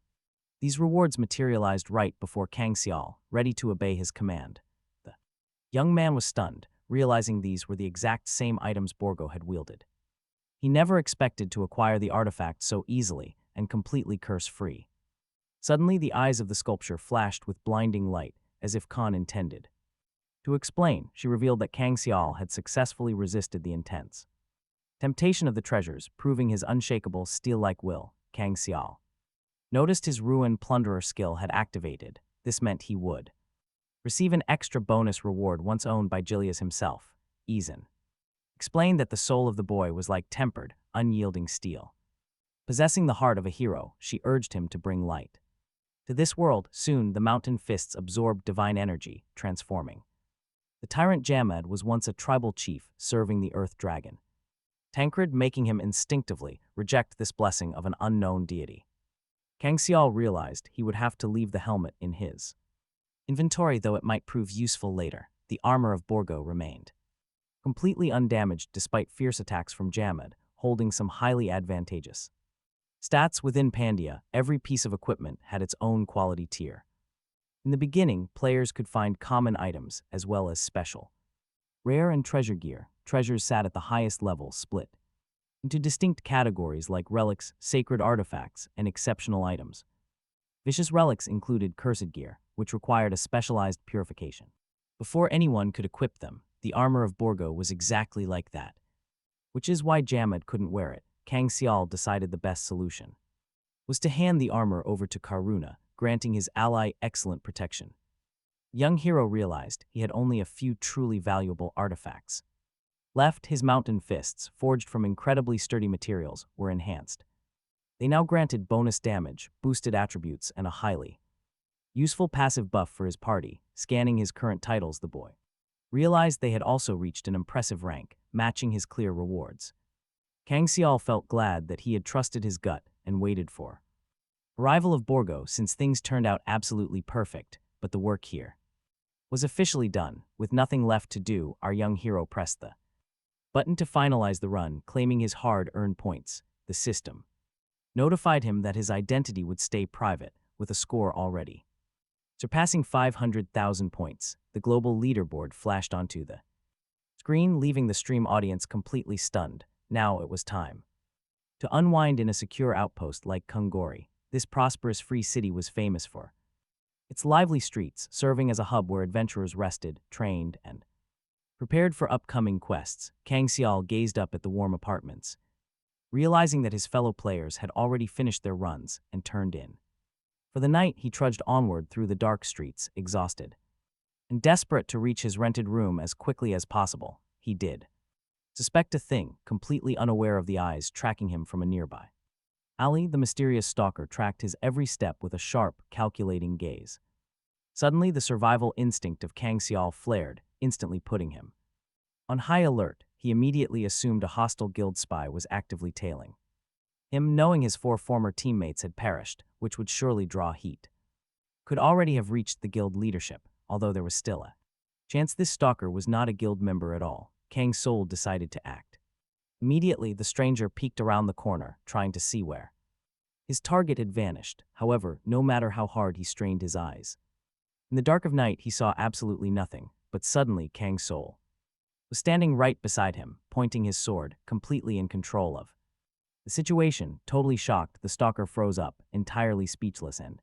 these rewards materialized right before Kang Soul, ready to obey his command. The young man was stunned, realizing these were the exact same items Borgo had wielded. He never expected to acquire the artifact so easily and completely curse-free. Suddenly, the eyes of the sculpture flashed with blinding light, as if Khan intended to explain. She revealed that Kang Soul had successfully resisted the intense temptation of the treasures, proving his unshakable, steel-like will. Kang Soul noticed his ruin plunderer skill had activated. This meant he would receive an extra bonus reward once owned by Julius himself. Eason explained that the soul of the boy was like tempered, unyielding steel. Possessing the heart of a hero, she urged him to bring light to this world. Soon, the mountain fists absorbed divine energy, transforming. The Tyrant Jamad was once a tribal chief serving the Earth Dragon Tancred, making him instinctively reject this blessing of an unknown deity. Kang Soul realized he would have to leave the helmet in his inventory, though it might prove useful later. The armor of Borgo remained completely undamaged despite fierce attacks from Jamad, holding some highly advantageous stats within Pandia. Every piece of equipment had its own quality tier. In the beginning, players could find common items as well as special, rare and treasure gear. Treasures sat at the highest level, split into distinct categories like relics, sacred artifacts, and exceptional items. Vicious relics included cursed gear, which required a specialized purification before anyone could equip them. The armor of Borgo was exactly like that, which is why Jamad couldn't wear it. Kang Soul decided the best solution was to hand the armor over to Karuna, granting his ally excellent protection. Young hero realized he had only a few truly valuable artifacts left. His mountain fists, forged from incredibly sturdy materials, were enhanced. They now granted bonus damage, boosted attributes, and a highly useful passive buff for his party. Scanning his current titles, the boy realized they had also reached an impressive rank, matching his clear rewards. Kang Soul felt glad that he had trusted his gut and waited for arrival of Borgo, since things turned out absolutely perfect. But the work here was officially done. With nothing left to do, our young hero pressed the button to finalize the run, claiming his hard-earned points. The system notified him that his identity would stay private, with a score already Surpassing 500,000 points, the global leaderboard flashed onto the screen, leaving the stream audience completely stunned. Now it was time to unwind in a secure outpost like Kungori. This prosperous free city was famous for its lively streets, serving as a hub where adventurers rested, trained, and prepared for upcoming quests. Kang Soul gazed up at the warm apartments, realizing that his fellow players had already finished their runs and turned in. For the night, he trudged onward through the dark streets, exhausted and desperate to reach his rented room as quickly as possible. He did suspect a thing, completely unaware of the eyes tracking him from a nearby alley. The mysterious stalker tracked his every step with a sharp, calculating gaze. Suddenly, the survival instinct of Kang Soul flared, instantly putting him on high alert. He immediately assumed a hostile guild spy was actively tailing him, knowing his 4 former teammates had perished, which would surely draw heat. Could already have reached the guild leadership, although there was still a chance this stalker was not a guild member at all. Kang Soul decided to act. Immediately, the stranger peeked around the corner, trying to see where his target had vanished. However, no matter how hard he strained his eyes, in the dark of night he saw absolutely nothing. But suddenly, Kang Soul was standing right beside him, pointing his sword, completely in control of the situation. Totally shocked, the stalker froze up, entirely speechless and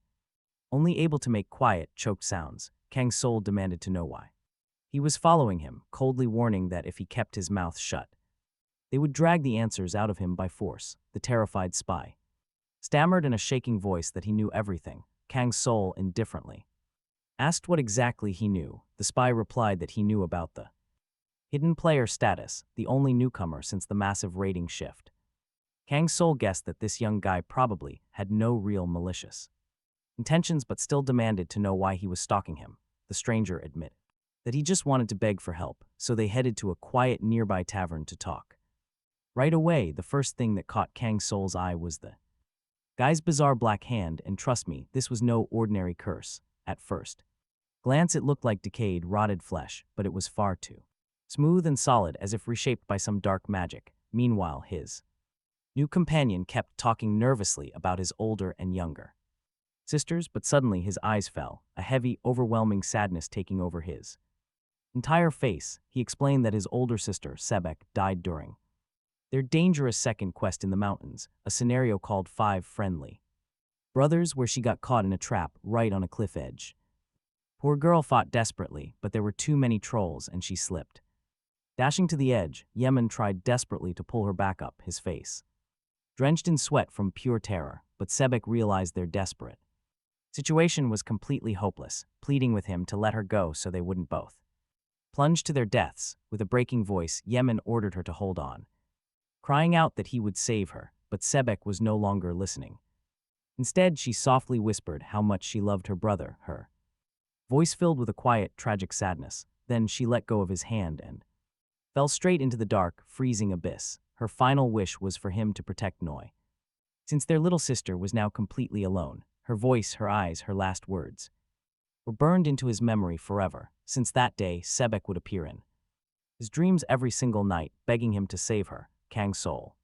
only able to make quiet, choked sounds. Kang Soul demanded to know why he was following him, coldly warning that if he kept his mouth shut, they would drag the answers out of him by force. The terrified spy stammered in a shaking voice that he knew everything. Kang Soul indifferently asked what exactly he knew. The spy replied that he knew about the hidden player status, the only newcomer since the massive rating shift. Kang Soul guessed that this young guy probably had no real malicious intentions, but still demanded to know why he was stalking him. The stranger admitted that he just wanted to beg for help, so they headed to a quiet nearby tavern to talk. Right away, the first thing that caught Kang Soul's eye was the guy's bizarre black hand, and trust me, this was no ordinary curse. At first glance, it looked like decayed, rotted flesh, but it was far too smooth and solid, as if reshaped by some dark magic. Meanwhile, his new companion kept talking nervously about his older and younger sisters, but suddenly his eyes fell, a heavy, overwhelming sadness taking over his entire face. He explained that his older sister, Sebek, died during their dangerous second quest in the mountains, a scenario called Five Friendly Brothers, where she got caught in a trap right on a cliff edge. Poor girl fought desperately, but there were too many trolls and she slipped. Dashing to the edge, Yemen tried desperately to pull her back up, his face drenched in sweat from pure terror, but Sebek realized their desperate situation was completely hopeless, pleading with him to let her go so they wouldn't both plunge to their deaths. With a breaking voice, Yemen ordered her to hold on, crying out that he would save her, but Sebek was no longer listening. Instead, she softly whispered how much she loved her brother, her voice filled with a quiet, tragic sadness. Then she let go of his hand and fell straight into the dark, freezing abyss. Her final wish was for him to protect Noi, since their little sister was now completely alone. Her voice, her eyes, her last words were burned into his memory forever. Since that day, Sebek would appear in his dreams every single night, begging him to save her. Kang Soul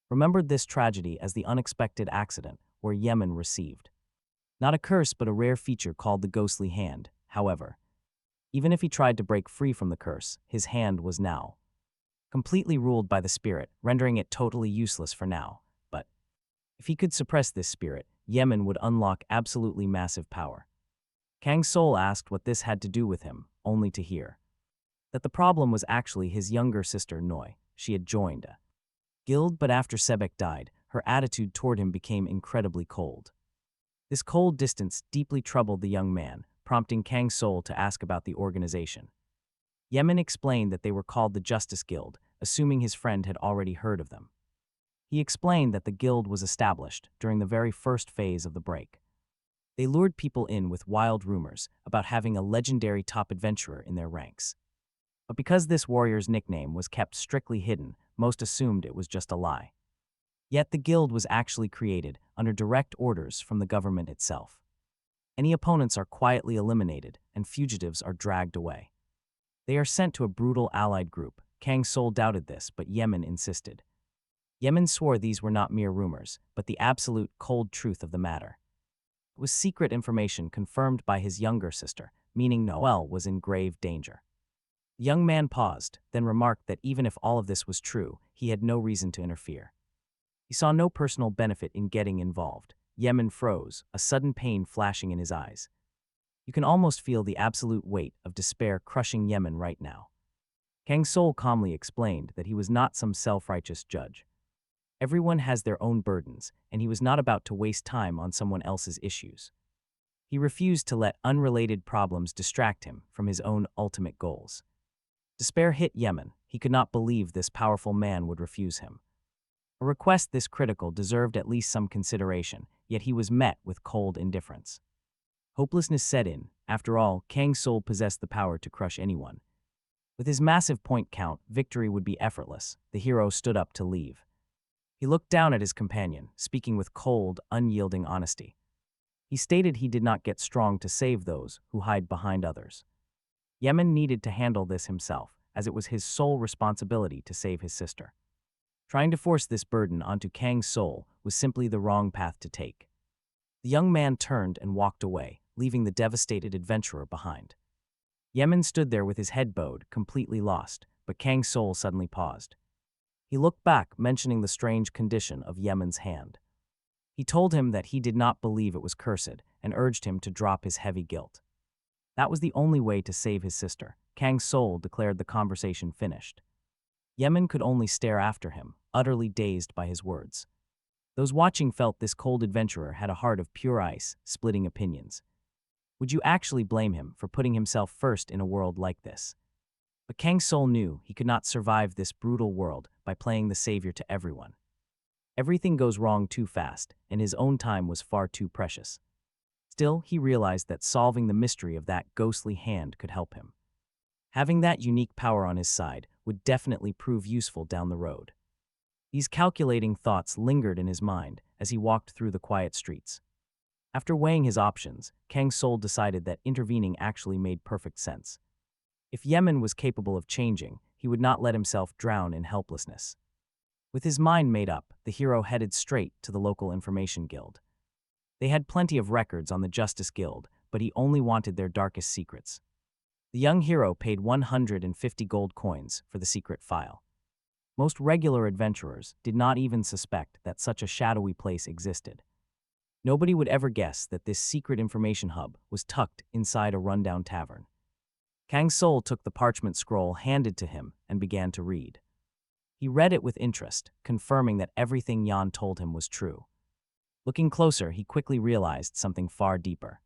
remembered this tragedy as the unexpected accident where Yemen received not a curse but a rare feature called the ghostly hand. However, even if he tried to break free from the curse, his hand was now completely ruled by the spirit, rendering it totally useless for now. But if he could suppress this spirit, Yemen would unlock absolutely massive power. Kang Soul asked what this had to do with him, only to hear that the problem was actually his younger sister Noi. She had joined a guild, but after Sebek died, her attitude toward him became incredibly cold. This cold distance deeply troubled the young man, prompting Kang Soul to ask about the organization. Yemen explained that they were called the Justice Guild, assuming his friend had already heard of them. He explained that the guild was established during the very first phase of the break. They lured people in with wild rumors about having a legendary top adventurer in their ranks. But because this warrior's nickname was kept strictly hidden, most assumed it was just a lie. Yet the guild was actually created under direct orders from the government itself. Any opponents are quietly eliminated, and fugitives are dragged away. They are sent to a brutal allied group. Kang Soul doubted this, but Yemen insisted. Yemen swore these were not mere rumors, but the absolute cold truth of the matter. It was secret information confirmed by his younger sister, meaning Noelle was in grave danger. The young man paused, then remarked that even if all of this was true, he had no reason to interfere. He saw no personal benefit in getting involved. Yemen froze, a sudden pain flashing in his eyes. You can almost feel the absolute weight of despair crushing Yemen right now. Kang Soul calmly explained that he was not some self-righteous judge. Everyone has their own burdens, and he was not about to waste time on someone else's issues. He refused to let unrelated problems distract him from his own ultimate goals. Despair hit Yemen. He could not believe this powerful man would refuse him. A request this critical deserved at least some consideration, yet he was met with cold indifference. Hopelessness set in. After all, Kang Soul possessed the power to crush anyone. With his massive point count, victory would be effortless. The hero stood up to leave. He looked down at his companion, speaking with cold, unyielding honesty. He stated he did not get strong to save those who hide behind others. Yemen needed to handle this himself, as it was his sole responsibility to save his sister. Trying to force this burden onto Kang Soul was simply the wrong path to take. The young man turned and walked away, leaving the devastated adventurer behind. Yemen stood there with his head bowed, completely lost, but Kang Soul suddenly paused. He looked back, mentioning the strange condition of Yemen's hand. He told him that he did not believe it was cursed and urged him to drop his heavy guilt. That was the only way to save his sister. Kang Soul declared the conversation finished. Yemen could only stare after him, utterly dazed by his words. Those watching felt this cold adventurer had a heart of pure ice, splitting opinions. Would you actually blame him for putting himself first in a world like this? But Kang Soul knew he could not survive this brutal world by playing the savior to everyone. Everything goes wrong too fast, and his own time was far too precious. Still, he realized that solving the mystery of that ghostly hand could help him. Having that unique power on his side would definitely prove useful down the road. These calculating thoughts lingered in his mind as he walked through the quiet streets. After weighing his options, Kang Soul decided that intervening actually made perfect sense. If Yemen was capable of changing, he would not let himself drown in helplessness. With his mind made up, the hero headed straight to the local information guild. They had plenty of records on the Justice Guild, but he only wanted their darkest secrets. The young hero paid 150 gold coins for the secret file. Most regular adventurers did not even suspect that such a shadowy place existed. Nobody would ever guess that this secret information hub was tucked inside a rundown tavern. Kang Soul took the parchment scroll handed to him and began to read. He read it with interest, confirming that everything Yan told him was true. Looking closer, he quickly realized something far deeper.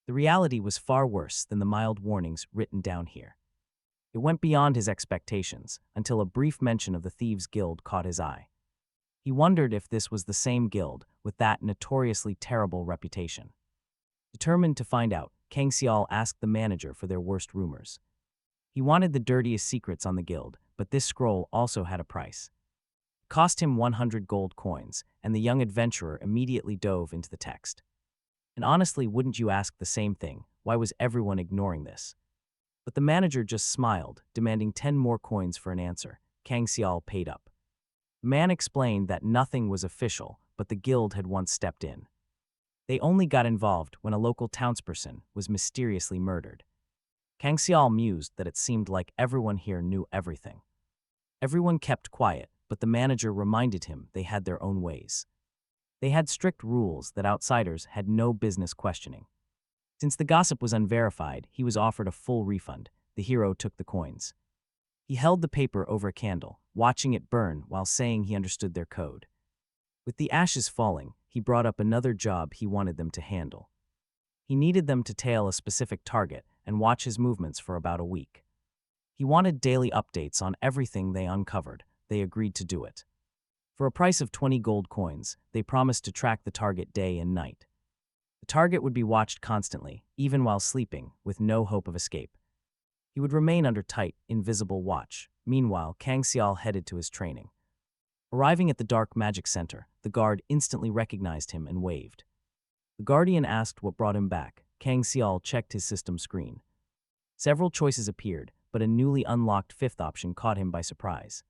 The reality was far worse than the mild warnings written down here. It went beyond his expectations until a brief mention of the Thieves' Guild caught his eye. He wondered if this was the same guild with that notoriously terrible reputation. Determined to find out, Kang Soul asked the manager for their worst rumors. He wanted the dirtiest secrets on the guild, but this scroll also had a price. It cost him 100 gold coins, and the young adventurer immediately dove into the text. And honestly, wouldn't you ask the same thing? Why was everyone ignoring this? But the manager just smiled, demanding 10 more coins for an answer. Kang Soul paid up. The man explained that nothing was official, but the guild had once stepped in. They only got involved when a local townsperson was mysteriously murdered. Kang Soul mused that it seemed like everyone here knew everything. Everyone kept quiet, but the manager reminded him they had their own ways. They had strict rules that outsiders had no business questioning. Since the gossip was unverified, he was offered a full refund. The hero took the coins. He held the paper over a candle, watching it burn while saying he understood their code. With the ashes falling, he brought up another job he wanted them to handle. He needed them to tail a specific target and watch his movements for about a week. He wanted daily updates on everything they uncovered. They agreed to do it. For a price of 20 gold coins, they promised to track the target day and night. The target would be watched constantly, even while sleeping, with no hope of escape. He would remain under tight, invisible watch. Meanwhile, Kang Soul headed to his training. Arriving at the Dark Magic Center, the guard instantly recognized him and waved. The guardian asked what brought him back. Kang Soul checked his system screen. Several choices appeared, but a newly unlocked fifth option caught him by surprise.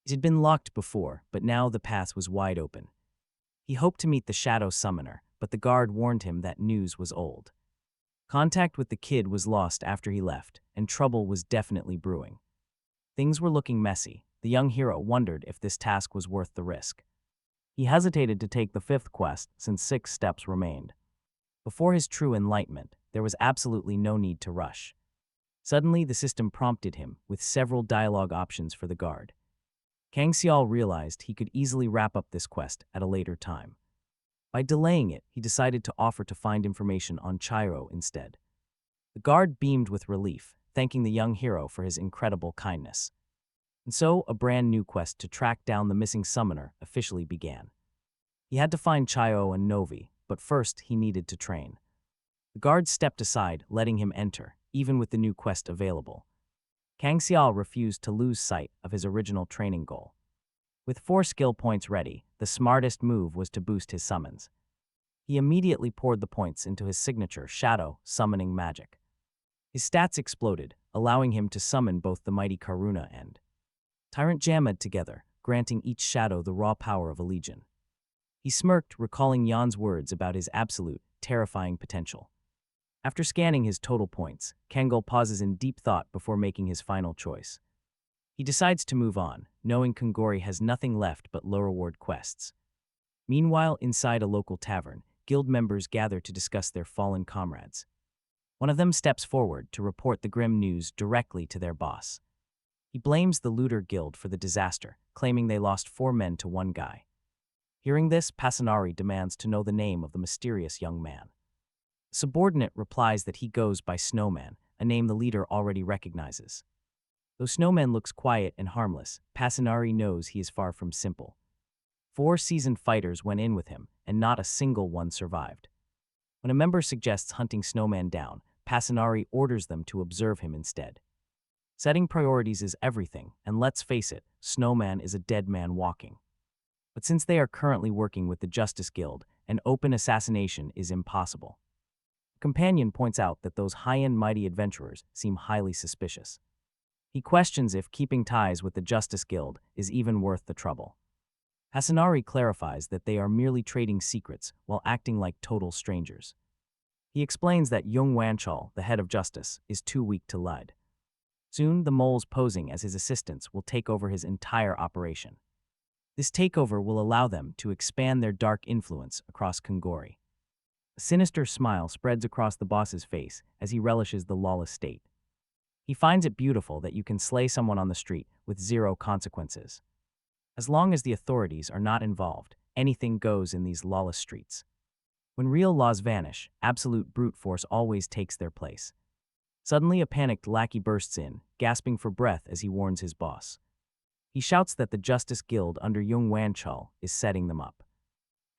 It had been locked before, but now the path was wide open. He hoped to meet the Shadow Summoner, but the guard warned him that news was old. Contact with the kid was lost after he left, and trouble was definitely brewing. Things were looking messy. The young hero wondered if this task was worth the risk. He hesitated to take the fifth quest since 6 steps remained. Before his true enlightenment, there was absolutely no need to rush. Suddenly, the system prompted him with several dialogue options for the guard. Kang Soul realized he could easily wrap up this quest at a later time. By delaying it, he decided to offer to find information on Chiro instead. The guard beamed with relief, thanking the young hero for his incredible kindness. And so, a brand new quest to track down the missing summoner officially began. He had to find Chio and Novi, but first he needed to train. The guard stepped aside, letting him enter, even with the new quest available. Kang Soul refused to lose sight of his original training goal. With 4 skill points ready, the smartest move was to boost his summons. He immediately poured the points into his signature shadow summoning magic. His stats exploded, allowing him to summon both the mighty Karuna and Tyrant Jamad together, granting each shadow the raw power of a legion. He smirked, recalling Yan's words about his absolute, terrifying potential. After scanning his total points, Kangol pauses in deep thought before making his final choice. He decides to move on, knowing Kongori has nothing left but low-reward quests. Meanwhile, inside a local tavern, guild members gather to discuss their fallen comrades. One of them steps forward to report the grim news directly to their boss. He blames the looter guild for the disaster, claiming they lost 4 men to 1 guy. Hearing this, Pasanari demands to know the name of the mysterious young man. The subordinate replies that he goes by Snowman, a name the leader already recognizes. Though Snowman looks quiet and harmless, Pasanari knows he is far from simple. 4 seasoned fighters went in with him, and not a single one survived. When a member suggests hunting Snowman down, Pasanari orders them to observe him instead. Setting priorities is everything, and let's face it, Snowman is a dead man walking. But since they are currently working with the Justice Guild, an open assassination is impossible. A companion points out that those high-end mighty adventurers seem highly suspicious. He questions if keeping ties with the Justice Guild is even worth the trouble. Hasanari clarifies that they are merely trading secrets while acting like total strangers. He explains that Jung Wanchal, the head of justice, is too weak to lead. Soon, the moles posing as his assistants will take over his entire operation. This takeover will allow them to expand their dark influence across Kongori. A sinister smile spreads across the boss's face as he relishes the lawless state. He finds it beautiful that you can slay someone on the street with 0 consequences. As long as the authorities are not involved, anything goes in these lawless streets. When real laws vanish, absolute brute force always takes their place. Suddenly, a panicked lackey bursts in, gasping for breath as he warns his boss. He shouts that the Justice Guild under Jung Wanchal is setting them up.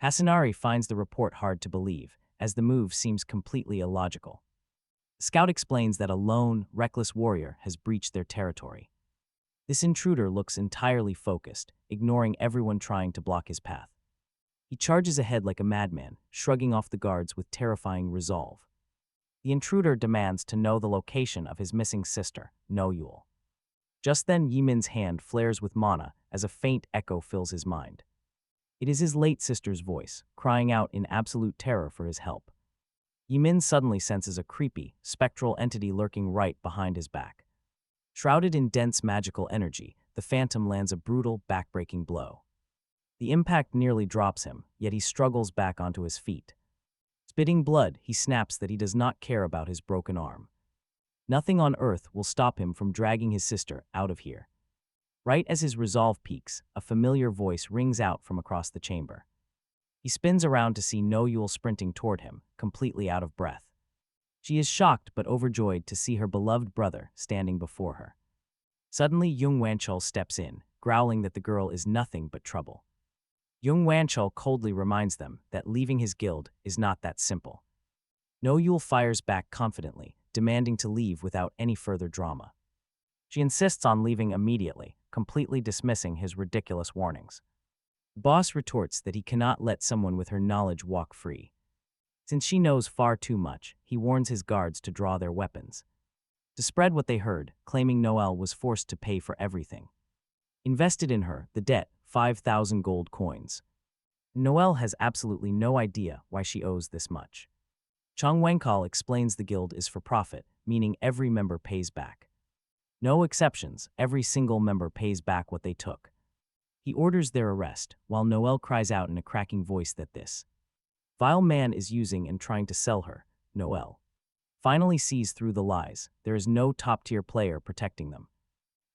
Hasanari finds the report hard to believe, as the move seems completely illogical. The scout explains that a lone, reckless warrior has breached their territory. This intruder looks entirely focused, ignoring everyone trying to block his path. He charges ahead like a madman, shrugging off the guards with terrifying resolve. The intruder demands to know the location of his missing sister, No Yul. Just then, Yimin's hand flares with mana as a faint echo fills his mind. It is his late sister's voice, crying out in absolute terror for his help. Yimin suddenly senses a creepy, spectral entity lurking right behind his back. Shrouded in dense magical energy, the phantom lands a brutal, backbreaking blow. The impact nearly drops him, yet he struggles back onto his feet. Spitting blood, he snaps that he does not care about his broken arm. Nothing on earth will stop him from dragging his sister out of here. Right as his resolve peaks, a familiar voice rings out from across the chamber. He spins around to see No Yul sprinting toward him, completely out of breath. She is shocked but overjoyed to see her beloved brother standing before her. Suddenly, Jung Wanchal steps in, growling that the girl is nothing but trouble. Jung Wanchal coldly reminds them that leaving his guild is not that simple. No Yul fires back confidently, demanding to leave without any further drama. She insists on leaving immediately, completely dismissing his ridiculous warnings. The boss retorts that he cannot let someone with her knowledge walk free. Since she knows far too much, he warns his guards to draw their weapons. To spread what they heard, claiming Noel was forced to pay for everything. Invested in her, the debt, 5,000 gold coins. Noelle has absolutely no idea why she owes this much. Chang Wenkal explains the guild is for profit, meaning every member pays back. No exceptions, every single member pays back what they took. He orders their arrest, while Noelle cries out in a cracking voice that this vile man is using and trying to sell her. Noelle finally sees through the lies. There is no top-tier player protecting them.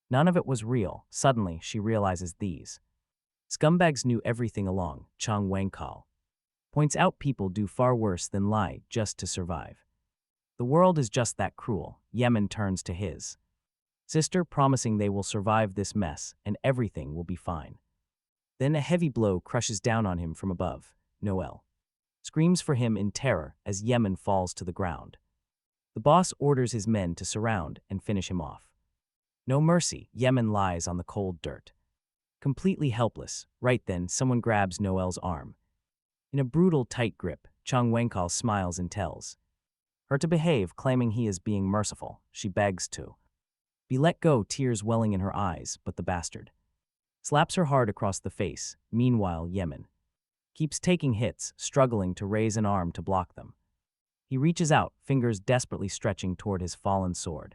None of it was real. Suddenly, she realizes these scumbags knew everything along. Chang Wenkal points out people do far worse than lie just to survive. The world is just that cruel. Yemen turns to his sister, promising they will survive this mess and everything will be fine. Then a heavy blow crushes down on him from above. Noelle screams for him in terror as Yemen falls to the ground. The boss orders his men to surround and finish him off. No mercy, Yemen lies on the cold dirt. Completely helpless. Right then, someone grabs Noelle's arm. In a brutal, tight grip, Chang Wenkal smiles and tells her to behave, claiming he is being merciful. She begs to be let go, tears welling in her eyes, but the bastard slaps her hard across the face. Meanwhile, Yemen keeps taking hits, struggling to raise an arm to block them. He reaches out, fingers desperately stretching toward his fallen sword.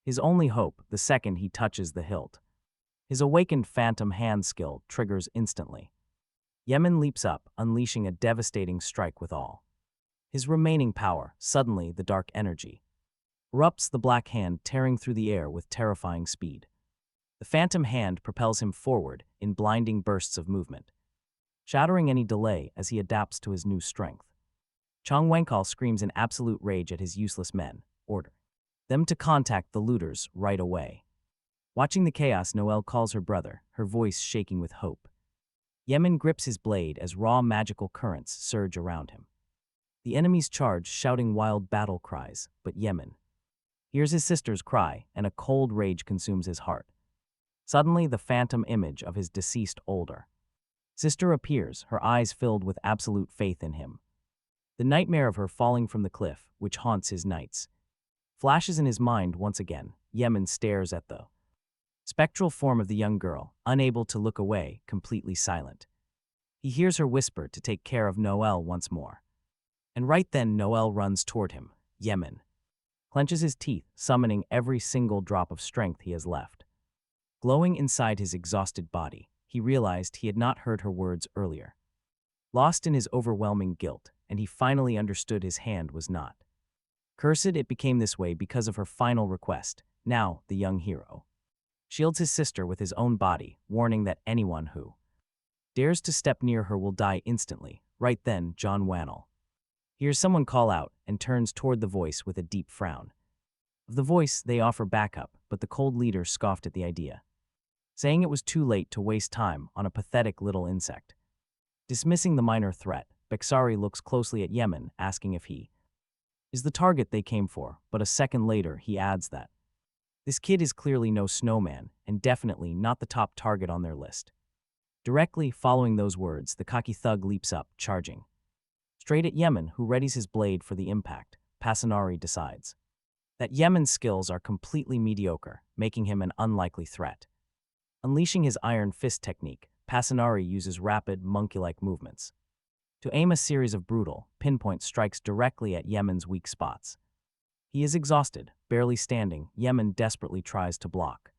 His only hope, the second he touches the hilt. His awakened phantom hand skill triggers instantly. Yemen leaps up, unleashing a devastating strike with all his remaining power. Suddenly, the dark energy erupts, the black hand tearing through the air with terrifying speed. The phantom hand propels him forward in blinding bursts of movement, shattering any delay as he adapts to his new strength. Chang Wenkal screams in absolute rage at his useless men, order them to contact the looters right away. Watching the chaos, Noelle calls her brother, her voice shaking with hope. Yemen grips his blade as raw magical currents surge around him. The enemies charge, shouting wild battle cries, but Yemen hears his sister's cry, and a cold rage consumes his heart. Suddenly, the phantom image of his deceased older sister appears, her eyes filled with absolute faith in him. The nightmare of her falling from the cliff, which haunts his nights, flashes in his mind once again. Yemen stares at the spectral form of the young girl, unable to look away, completely silent. He hears her whisper to take care of Noelle once more. And right then, Noelle runs toward him. Yemen clenches his teeth, summoning every single drop of strength he has left. Glowing inside his exhausted body, he realized he had not heard her words earlier. Lost in his overwhelming guilt, and he finally understood his hand was not cursed. It became this way because of her final request. Now, the young hero shields his sister with his own body, warning that anyone who dares to step near her will die instantly. Right then, John Wannell hears someone call out and turns toward the voice with a deep frown. Of the voice, they offer backup, but the cold leader scoffed at the idea, saying it was too late to waste time on a pathetic little insect. Dismissing the minor threat, Bexari looks closely at Yemen, asking if he is the target they came for, but a second later he adds that this kid is clearly no snowman, and definitely not the top target on their list. Directly following those words, the cocky thug leaps up, charging straight at Yemen, who readies his blade for the impact. Pasanari decides that Yemen's skills are completely mediocre, making him an unlikely threat. Unleashing his iron fist technique, Pasanari uses rapid, monkey-like movements to aim a series of brutal, pinpoint strikes directly at Yemen's weak spots. He is exhausted, barely standing. Yemen desperately tries to block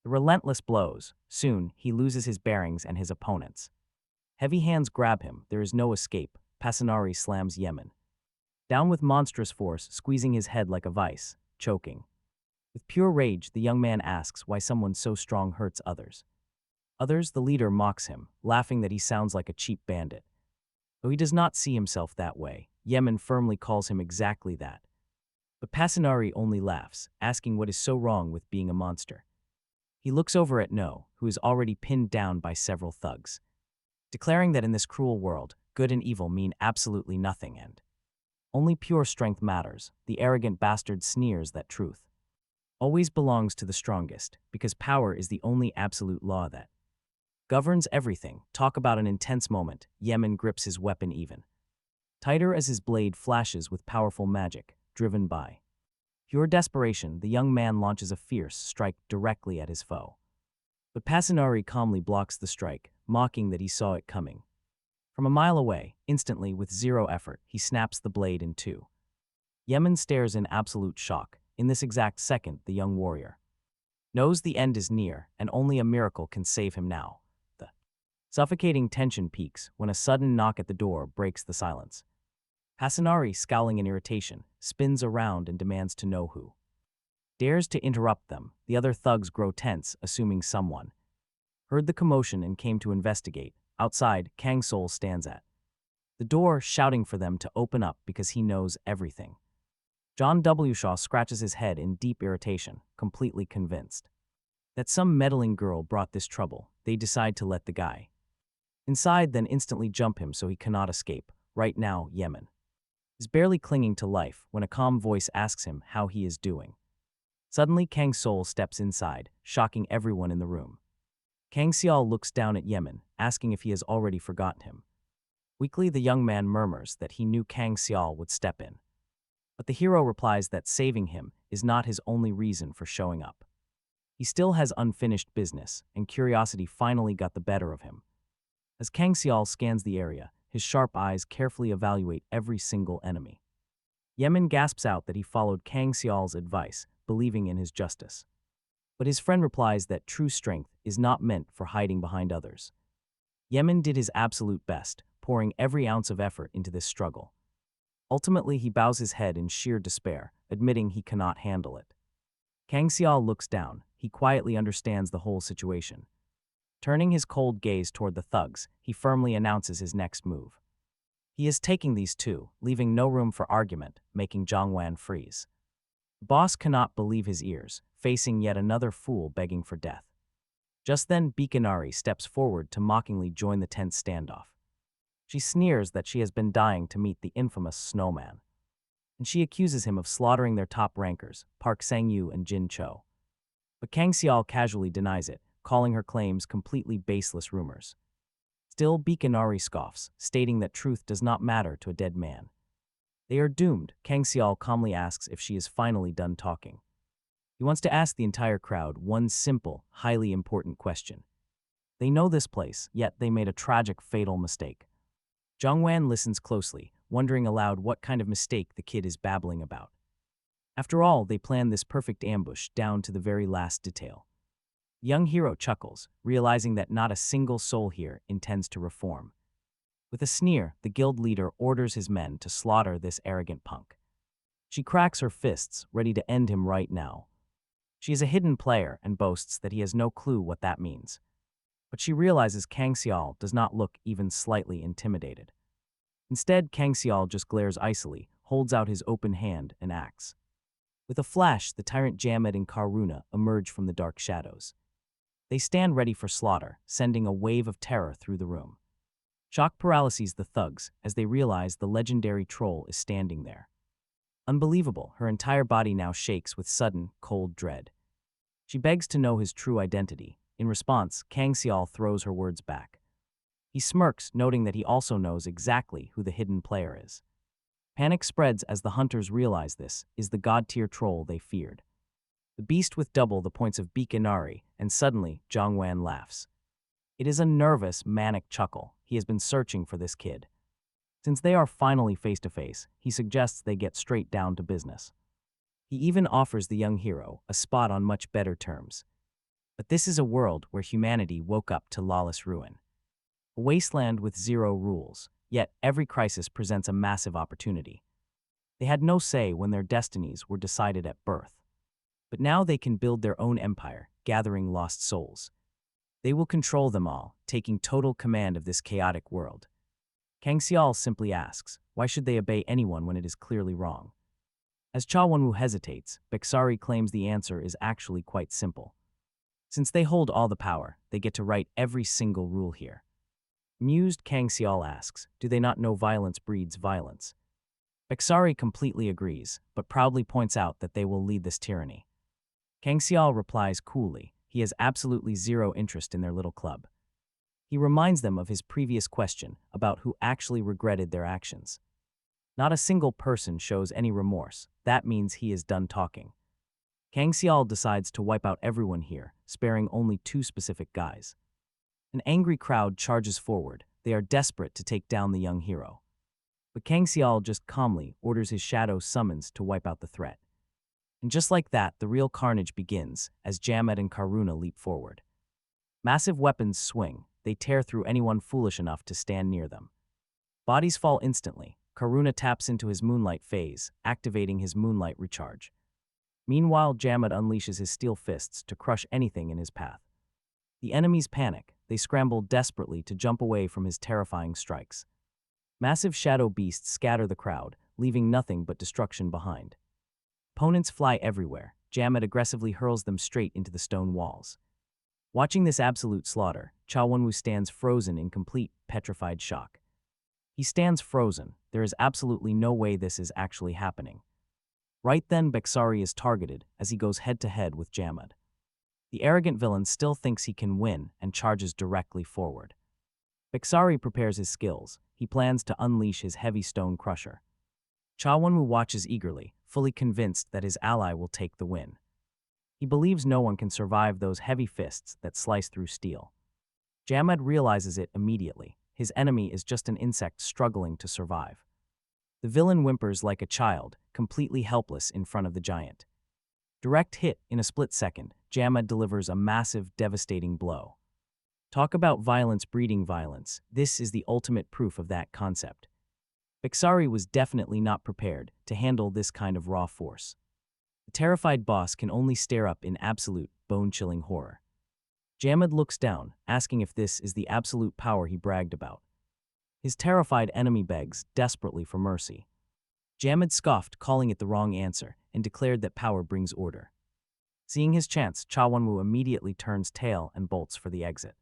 the relentless blows. Soon, he loses his bearings and his opponents. Heavy hands grab him. There is no escape. Pasanari slams Yemen down with monstrous force, squeezing his head like a vice, choking. With pure rage, the young man asks why someone so strong hurts others. The leader mocks him, laughing that he sounds like a cheap bandit. Though he does not see himself that way, Yemen firmly calls him exactly that. But Pasanari only laughs, asking what is so wrong with being a monster. He looks over at No, who is already pinned down by several thugs, declaring that in this cruel world, good and evil mean absolutely nothing and only pure strength matters. The arrogant bastard sneers that truth always belongs to the strongest, because power is the only absolute law that governs everything. Talk about an intense moment. Yemen grips his weapon even tighter as his blade flashes with powerful magic, driven by pure desperation. The young man launches a fierce strike directly at his foe. But Pasanari calmly blocks the strike, mocking that he saw it coming. From a mile away, instantly with zero effort, he snaps the blade in two. Yemen stares in absolute shock. In this exact second, the young warrior knows the end is near, and only a miracle can save him now. The suffocating tension peaks when a sudden knock at the door breaks the silence. Hasanari, scowling in irritation, spins around and demands to know who dares to interrupt them. The other thugs grow tense, assuming someone heard the commotion and came to investigate. Outside, Kang Soul stands at the door, shouting for them to open up because he knows everything. John W. Shaw scratches his head in deep irritation, completely convinced that some meddling girl brought this trouble. They decide to let the guy inside, then instantly jump him so he cannot escape. Right now, Yemen is barely clinging to life when a calm voice asks him how he is doing. Suddenly, Kang Soul steps inside, shocking everyone in the room. Kang Seol looks down at Yemen, asking if he has already forgotten him. Weakly, the young man murmurs that he knew Kang Seol would step in. But the hero replies that saving him is not his only reason for showing up. He still has unfinished business, and curiosity finally got the better of him. As Kang Seol scans the area, his sharp eyes carefully evaluate every single enemy. Yemen gasps out that he followed Kang Seol's advice, believing in his justice. But his friend replies that true strength is not meant for hiding behind others. Yemen did his absolute best, pouring every ounce of effort into this struggle. Ultimately, he bows his head in sheer despair, admitting he cannot handle it. Kang Seol looks down. He quietly understands the whole situation. Turning his cold gaze toward the thugs, he firmly announces his next move. He is taking these two, leaving no room for argument, making Zhongwan freeze. The boss cannot believe his ears, facing yet another fool begging for death. Just then, Bikanari steps forward to mockingly join the tense standoff. She sneers that she has been dying to meet the infamous snowman, and she accuses him of slaughtering their top rankers, Park Sang-yu and Jin Cho. But Kang Seol casually denies it, calling her claims completely baseless rumors. Still, Bikanari scoffs, stating that truth does not matter to a dead man. They are doomed. Kang Seol calmly asks if she is finally done talking. He wants to ask the entire crowd one simple, highly important question. They know this place, yet they made a tragic, fatal mistake. Zhongwan listens closely, wondering aloud what kind of mistake the kid is babbling about. After all, they planned this perfect ambush down to the very last detail. The young hero chuckles, realizing that not a single soul here intends to reform. With a sneer, the guild leader orders his men to slaughter this arrogant punk. She cracks her fists, ready to end him right now. She is a hidden player and boasts that he has no clue what that means. But she realizes Kang Seol does not look even slightly intimidated. Instead, Kang Seol just glares icily, holds out his open hand, and acts. With a flash, the tyrant Jamed and Karuna emerge from the dark shadows. They stand ready for slaughter, sending a wave of terror through the room. Shock paralyses the thugs as they realize the legendary troll is standing there. Unbelievable, her entire body now shakes with sudden, cold dread. She begs to know his true identity. In response, Kang Seol throws her words back. He smirks, noting that he also knows exactly who the hidden player is. Panic spreads as the hunters realize this is the god-tier troll they feared. The beast with double the points of Bikanari, and suddenly, Zhongwan laughs. It is a nervous, manic chuckle. He has been searching for this kid. Since they are finally face to face, he suggests they get straight down to business. He even offers the young hero a spot on much better terms. But this is a world where humanity woke up to lawless ruin. A wasteland with zero rules, yet every crisis presents a massive opportunity. They had no say when their destinies were decided at birth. But now they can build their own empire, gathering lost souls. They will control them all, taking total command of this chaotic world. Kang Seol simply asks, why should they obey anyone when it is clearly wrong? As Cha Wonwoo hesitates, Bexari claims the answer is actually quite simple. Since they hold all the power, they get to write every single rule here. Amused, Kang Seol asks, do they not know violence breeds violence? Bexari completely agrees, but proudly points out that they will lead this tyranny. Kang Seol replies coolly, he has absolutely zero interest in their little club. He reminds them of his previous question about who actually regretted their actions. Not a single person shows any remorse. That means he is done talking. Kang Seol decides to wipe out everyone here, sparing only two specific guys. An angry crowd charges forward, They are desperate to take down the young hero. But Kang Soul just calmly orders his shadow summons to wipe out the threat. And just like that, the real carnage begins as Jamet and Karuna leap forward. Massive weapons swing. They tear through anyone foolish enough to stand near them. Bodies fall instantly. Karuna taps into his moonlight phase, activating his moonlight recharge. Meanwhile, Jamet unleashes his steel fists to crush anything in his path. The enemies panic. They scramble desperately to jump away from his terrifying strikes. Massive shadow beasts scatter the crowd, leaving nothing but destruction behind. Opponents fly everywhere. Jamet aggressively hurls them straight into the stone walls. Watching this absolute slaughter, Cha Wonwoo stands frozen in complete, petrified shock. He stands frozen. There is absolutely no way this is actually happening. Right then, Bexari is targeted as he goes head-to-head with Jamet. The arrogant villain still thinks he can win and charges directly forward. Bexari prepares his skills. He plans to unleash his heavy stone crusher. Cha Wonwoo watches eagerly, fully convinced that his ally will take the win. He believes no one can survive those heavy fists that slice through steel. Jamet realizes it immediately. His enemy is just an insect struggling to survive. The villain whimpers like a child, completely helpless in front of the giant. Direct hit in a split second, Jamet delivers a massive, devastating blow. Talk about violence breeding violence. This is the ultimate proof of that concept. Bexari was definitely not prepared to handle this kind of raw force. The terrified boss can only stare up in absolute, bone-chilling horror. Jamet looks down, asking if this is the absolute power he bragged about. His terrified enemy begs desperately for mercy. Jamet scoffed, calling it the wrong answer, and declared that power brings order. Seeing his chance, Cha Wonwoo immediately turns tail and bolts for the exit.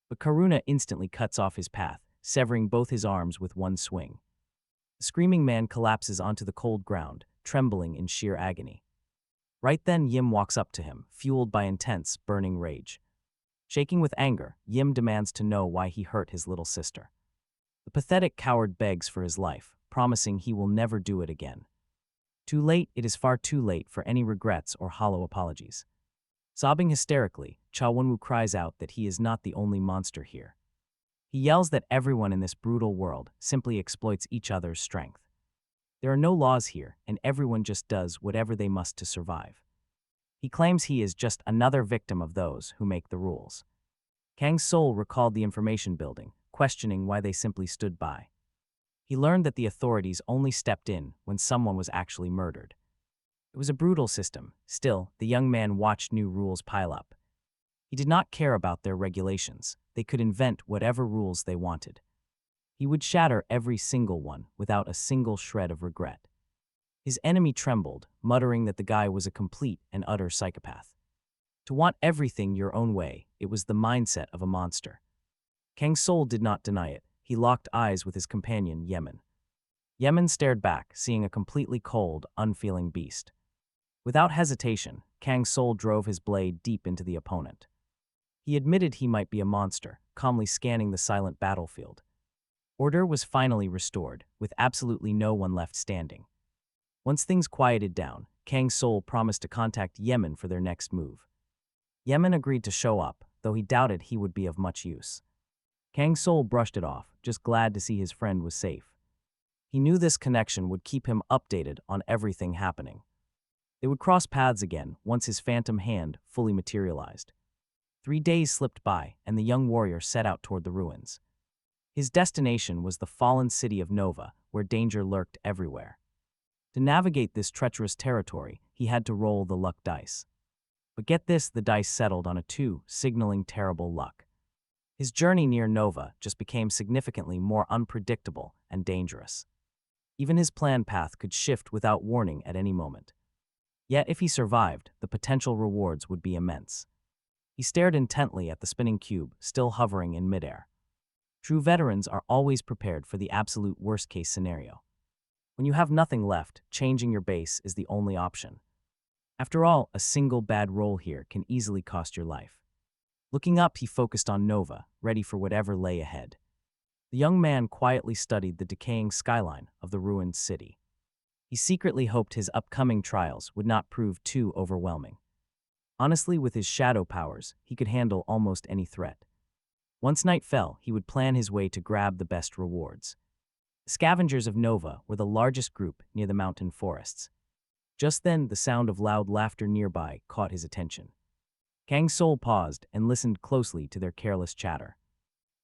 But Karuna instantly cuts off his path, severing both his arms with one swing. The screaming man collapses onto the cold ground, trembling in sheer agony. Right then, Yim walks up to him, fueled by intense, burning rage. Shaking with anger, Yim demands to know why he hurt his little sister. The pathetic coward begs for his life, promising he will never do it again. Too late, it is far too late for any regrets or hollow apologies. Sobbing hysterically, Cha Wonwoo cries out that he is not the only monster here. He yells that everyone in this brutal world simply exploits each other's strength. There are no laws here, and everyone just does whatever they must to survive. He claims he is just another victim of those who make the rules. Kang Soul recalled the information building, questioning why they simply stood by. He learned that the authorities only stepped in when someone was actually murdered. It was a brutal system. Still, the young man watched new rules pile up. He did not care about their regulations. They could invent whatever rules they wanted. He would shatter every single one without a single shred of regret. His enemy trembled, muttering that the guy was a complete and utter psychopath. To want everything your own way, it was the mindset of a monster. Kang Soul did not deny it. He locked eyes with his companion, Yemen. Yemen stared back, seeing a completely cold, unfeeling beast. Without hesitation, Kang Soul drove his blade deep into the opponent. He admitted he might be a monster, calmly scanning the silent battlefield. Order was finally restored, with absolutely no one left standing. Once things quieted down, Kang Soul promised to contact Yemen for their next move. Yemen agreed to show up, though he doubted he would be of much use. Kang Soul brushed it off, just glad to see his friend was safe. He knew this connection would keep him updated on everything happening. They would cross paths again once his phantom hand fully materialized. 3 days slipped by, and the young warrior set out toward the ruins. His destination was the fallen city of Nova, where danger lurked everywhere. To navigate this treacherous territory, he had to roll the luck dice. But get this, the dice settled on a 2, signaling terrible luck. His journey near Nova just became significantly more unpredictable and dangerous. Even his planned path could shift without warning at any moment. Yet if he survived, the potential rewards would be immense. He stared intently at the spinning cube, still hovering in midair. True veterans are always prepared for the absolute worst-case scenario. When you have nothing left, changing your base is the only option. After all, a single bad roll here can easily cost your life. Looking up, he focused on Nova, ready for whatever lay ahead. The young man quietly studied the decaying skyline of the ruined city. He secretly hoped his upcoming trials would not prove too overwhelming. Honestly, with his shadow powers, he could handle almost any threat. Once night fell, he would plan his way to grab the best rewards. The scavengers of Nova were the largest group near the mountain forests. Just then, the sound of loud laughter nearby caught his attention. Kang Soul paused and listened closely to their careless chatter.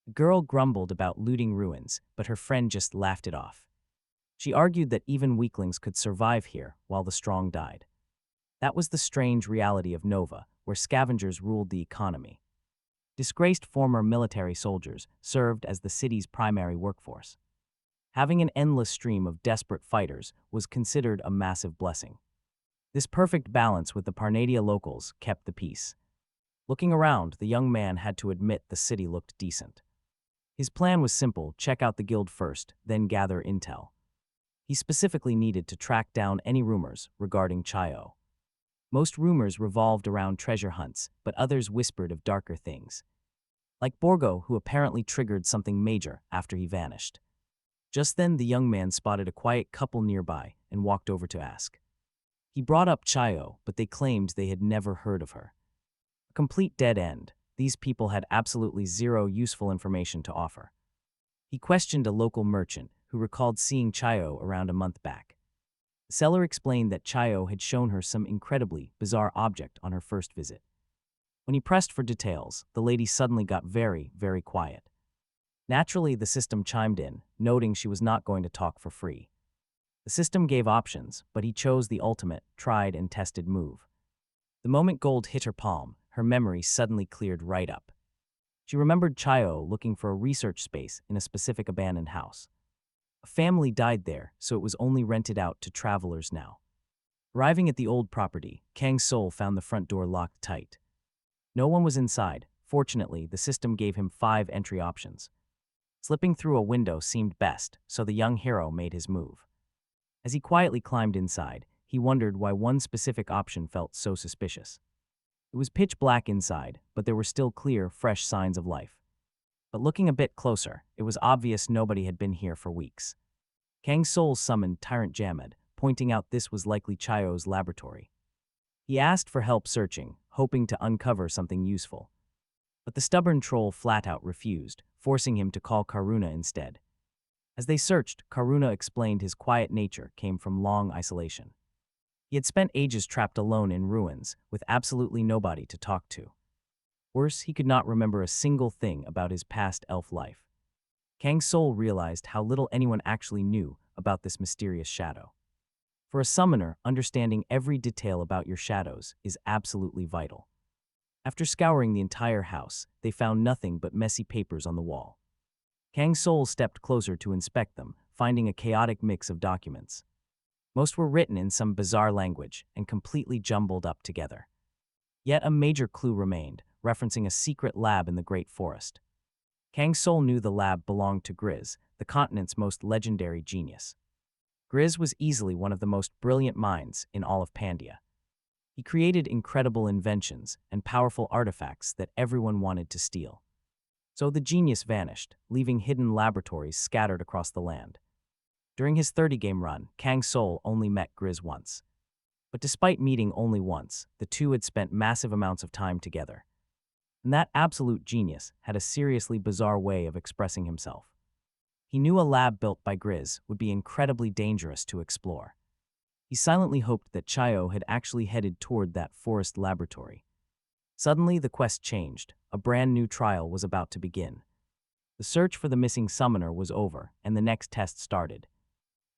The girl grumbled about looting ruins, but her friend just laughed it off. She argued that even weaklings could survive here while the strong died. That was the strange reality of Nova, where scavengers ruled the economy. Disgraced former military soldiers served as the city's primary workforce. Having an endless stream of desperate fighters was considered a massive blessing. This perfect balance with the Parnadia locals kept the peace. Looking around, the young man had to admit the city looked decent. His plan was simple: check out the guild first, then gather intel. He specifically needed to track down any rumors regarding Chayo. Most rumors revolved around treasure hunts, but others whispered of darker things. Like Borgo, who apparently triggered something major after he vanished. Just then, the young man spotted a quiet couple nearby and walked over to ask. He brought up Chayo, but they claimed they had never heard of her. A complete dead end. These people had absolutely zero useful information to offer. He questioned a local merchant who recalled seeing Chayo around a month back. The seller explained that Chayo had shown her some incredibly bizarre object on her first visit. When he pressed for details, the lady suddenly got very, very quiet. Naturally, the system chimed in, noting she was not going to talk for free. The system gave options, but he chose the ultimate, tried and tested move. The moment gold hit her palm, her memory suddenly cleared right up. She remembered Chayo looking for a research space in a specific abandoned house. A family died there, so it was only rented out to travelers now. Arriving at the old property, Kang Soul found the front door locked tight. No one was inside. Fortunately, the system gave him 5 entry options. Slipping through a window seemed best, so the young hero made his move. As he quietly climbed inside, he wondered why one specific option felt so suspicious. It was pitch black inside, but there were still clear, fresh signs of life. But looking a bit closer, it was obvious nobody had been here for weeks. Kang Soul summoned Tyrant Jamed, pointing out this was likely Chayo's laboratory. He asked for help searching, hoping to uncover something useful. But the stubborn troll flat-out refused, forcing him to call Karuna instead. As they searched, Karuna explained his quiet nature came from long isolation. He had spent ages trapped alone in ruins, with absolutely nobody to talk to. Worse, he could not remember a single thing about his past elf life. Kang Soul realized how little anyone actually knew about this mysterious shadow. For a summoner, understanding every detail about your shadows is absolutely vital. After scouring the entire house, they found nothing but messy papers on the wall. Kang Soul stepped closer to inspect them, finding a chaotic mix of documents. Most were written in some bizarre language and completely jumbled up together. Yet a major clue remained, referencing a secret lab in the Great Forest. Kang Soul knew the lab belonged to Grizz, the continent's most legendary genius. Grizz was easily one of the most brilliant minds in all of Pandia. He created incredible inventions and powerful artifacts that everyone wanted to steal. So the genius vanished, leaving hidden laboratories scattered across the land. During his 30-game run, Kang Soul only met Grizz once. But despite meeting only once, the two had spent massive amounts of time together. And that absolute genius had a seriously bizarre way of expressing himself. He knew a lab built by Grizz would be incredibly dangerous to explore. He silently hoped that Chayo had actually headed toward that forest laboratory. Suddenly, the quest changed. A brand new trial was about to begin. The search for the missing summoner was over, and the next test started.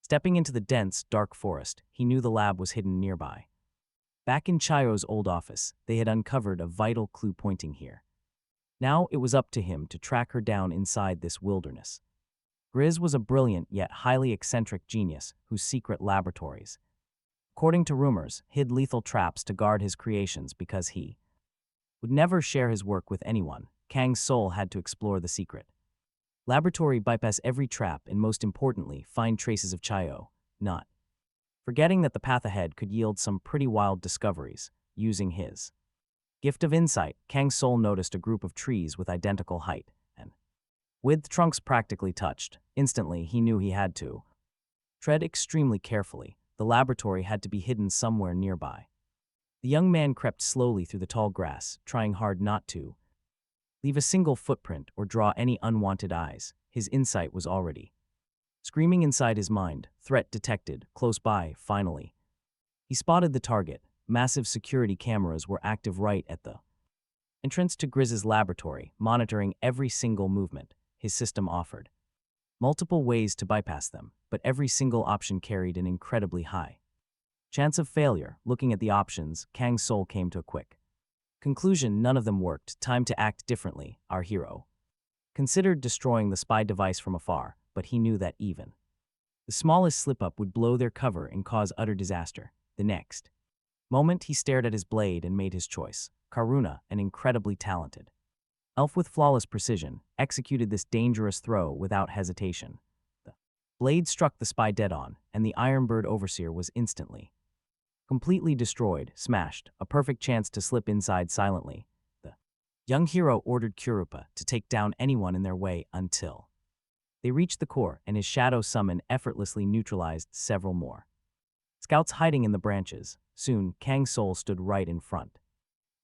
Stepping into the dense, dark forest, he knew the lab was hidden nearby. Back in Chayo's old office, they had uncovered a vital clue pointing here. Now it was up to him to track her down inside this wilderness. Grizz was a brilliant yet highly eccentric genius whose secret laboratories, according to rumors, hid lethal traps to guard his creations because he would never share his work with anyone. Kang Soul had to explore the secret. Laboratory bypass every trap and, most importantly, find traces of Chayo, not forgetting that the path ahead could yield some pretty wild discoveries. Using his gift of insight, Kang Soul noticed a group of trees with identical height and with trunks practically touched. Instantly, he knew he had to tread extremely carefully. The laboratory had to be hidden somewhere nearby. The young man crept slowly through the tall grass, trying hard not to leave a single footprint, or draw any unwanted eyes. His insight was already screaming inside his mind. Threat detected, close by, finally. He spotted the target. Massive security cameras were active right at the entrance to Grizz's laboratory, monitoring every single movement his system offered. Multiple ways to bypass them, but every single option carried an incredibly high chance of failure. Looking at the options, Kang Soul came to a quick conclusion. None of them worked. Time to act differently. Our hero considered destroying the spy device from afar, but he knew that even the smallest slip-up would blow their cover and cause utter disaster. The next moment, he stared at his blade and made his choice. Karuna, an incredibly talented elf with flawless precision, executed this dangerous throw without hesitation. The blade struck the spy dead on, and the Ironbird Overseer was instantly completely destroyed, smashed, a perfect chance to slip inside silently. The young hero ordered Kurupa to take down anyone in their way until they reached the core, and his shadow summon effortlessly neutralized several more scouts hiding in the branches. Soon, Kang Soul stood right in front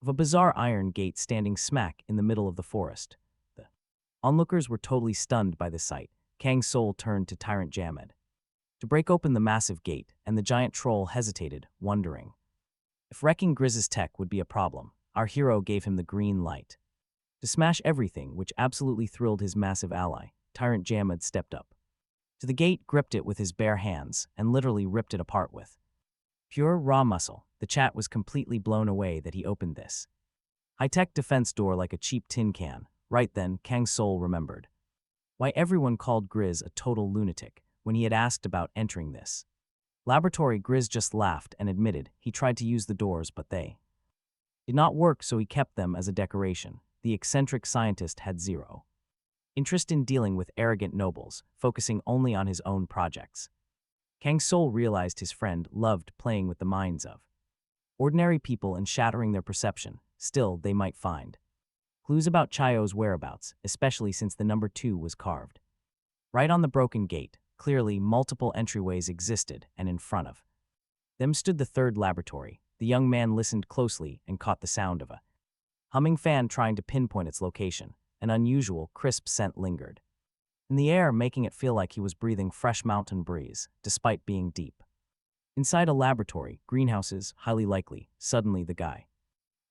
of a bizarre iron gate standing smack in the middle of the forest. The onlookers were totally stunned by the sight. Kang Soul turned to Tyrant Jammed to break open the massive gate, and the giant troll hesitated, wondering if wrecking Grizz's tech would be a problem. Our hero gave him the green light to smash everything, which absolutely thrilled his massive ally. Tyrant Jammed stepped up to the gate, gripped it with his bare hands, and literally ripped it apart with pure raw muscle. The chat was completely blown away that he opened this high-tech defense door like a cheap tin can. Right then, Kang Soul remembered why everyone called Grizz a total lunatic when he had asked about entering this laboratory. Grizz just laughed and admitted he tried to use the doors, but they did not work, so he kept them as a decoration. The eccentric scientist had zero interest in dealing with arrogant nobles, focusing only on his own projects. Kang Soul realized his friend loved playing with the minds of ordinary people and shattering their perception. Still, they might find clues about Chayo's whereabouts, especially since the number 2 was carved right on the broken gate. Clearly, multiple entryways existed, and in front of them stood the third laboratory. The young man listened closely and caught the sound of a humming fan trying to pinpoint its location. An unusual, crisp scent lingered in the air, making it feel like he was breathing fresh mountain breeze, despite being deep inside a laboratory. Greenhouses, highly likely. Suddenly, the guy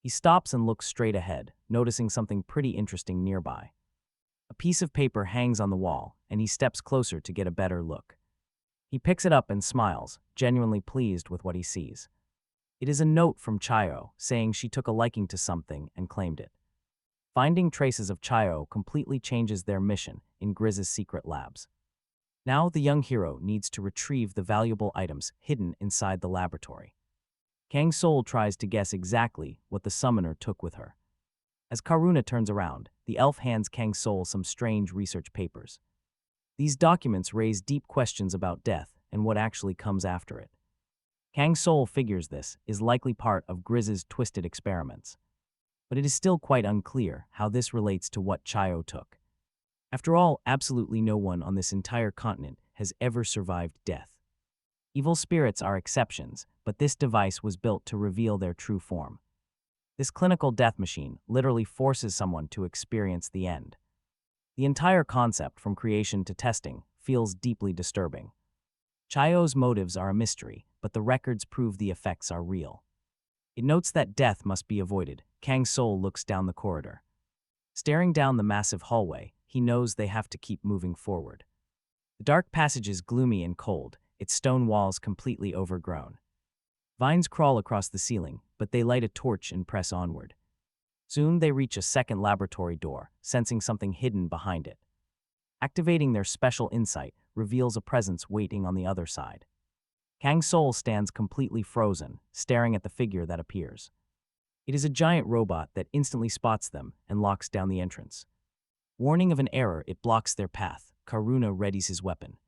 he stops and looks straight ahead, noticing something pretty interesting nearby. A piece of paper hangs on the wall, and he steps closer to get a better look. He picks it up and smiles, genuinely pleased with what he sees. It is a note from Chayo, saying she took a liking to something and claimed it. Finding traces of Chayo completely changes their mission in Grizz's secret labs. Now the young hero needs to retrieve the valuable items hidden inside the laboratory. Kang Soul tries to guess exactly what the summoner took with her. As Karuna turns around, the elf hands Kang Soul some strange research papers. These documents raise deep questions about death and what actually comes after it. Kang Soul figures this is likely part of Grizz's twisted experiments, but it is still quite unclear how this relates to what Chayo took. After all, absolutely no one on this entire continent has ever survived death. Evil spirits are exceptions, but this device was built to reveal their true form. This clinical death machine literally forces someone to experience the end. The entire concept, from creation to testing, feels deeply disturbing. Chayo's motives are a mystery, but the records prove the effects are real. It notes that death must be avoided. Kang Soul looks down the corridor. Staring down the massive hallway, he knows they have to keep moving forward. The dark passage is gloomy and cold, its stone walls completely overgrown. Vines crawl across the ceiling, but they light a torch and press onward. Soon they reach a second laboratory door, sensing something hidden behind it. Activating their special insight reveals a presence waiting on the other side. Kang Soul stands completely frozen, staring at the figure that appears. It is a giant robot that instantly spots them and locks down the entrance. Warning of an error, it blocks their path. Karuna readies his weapon.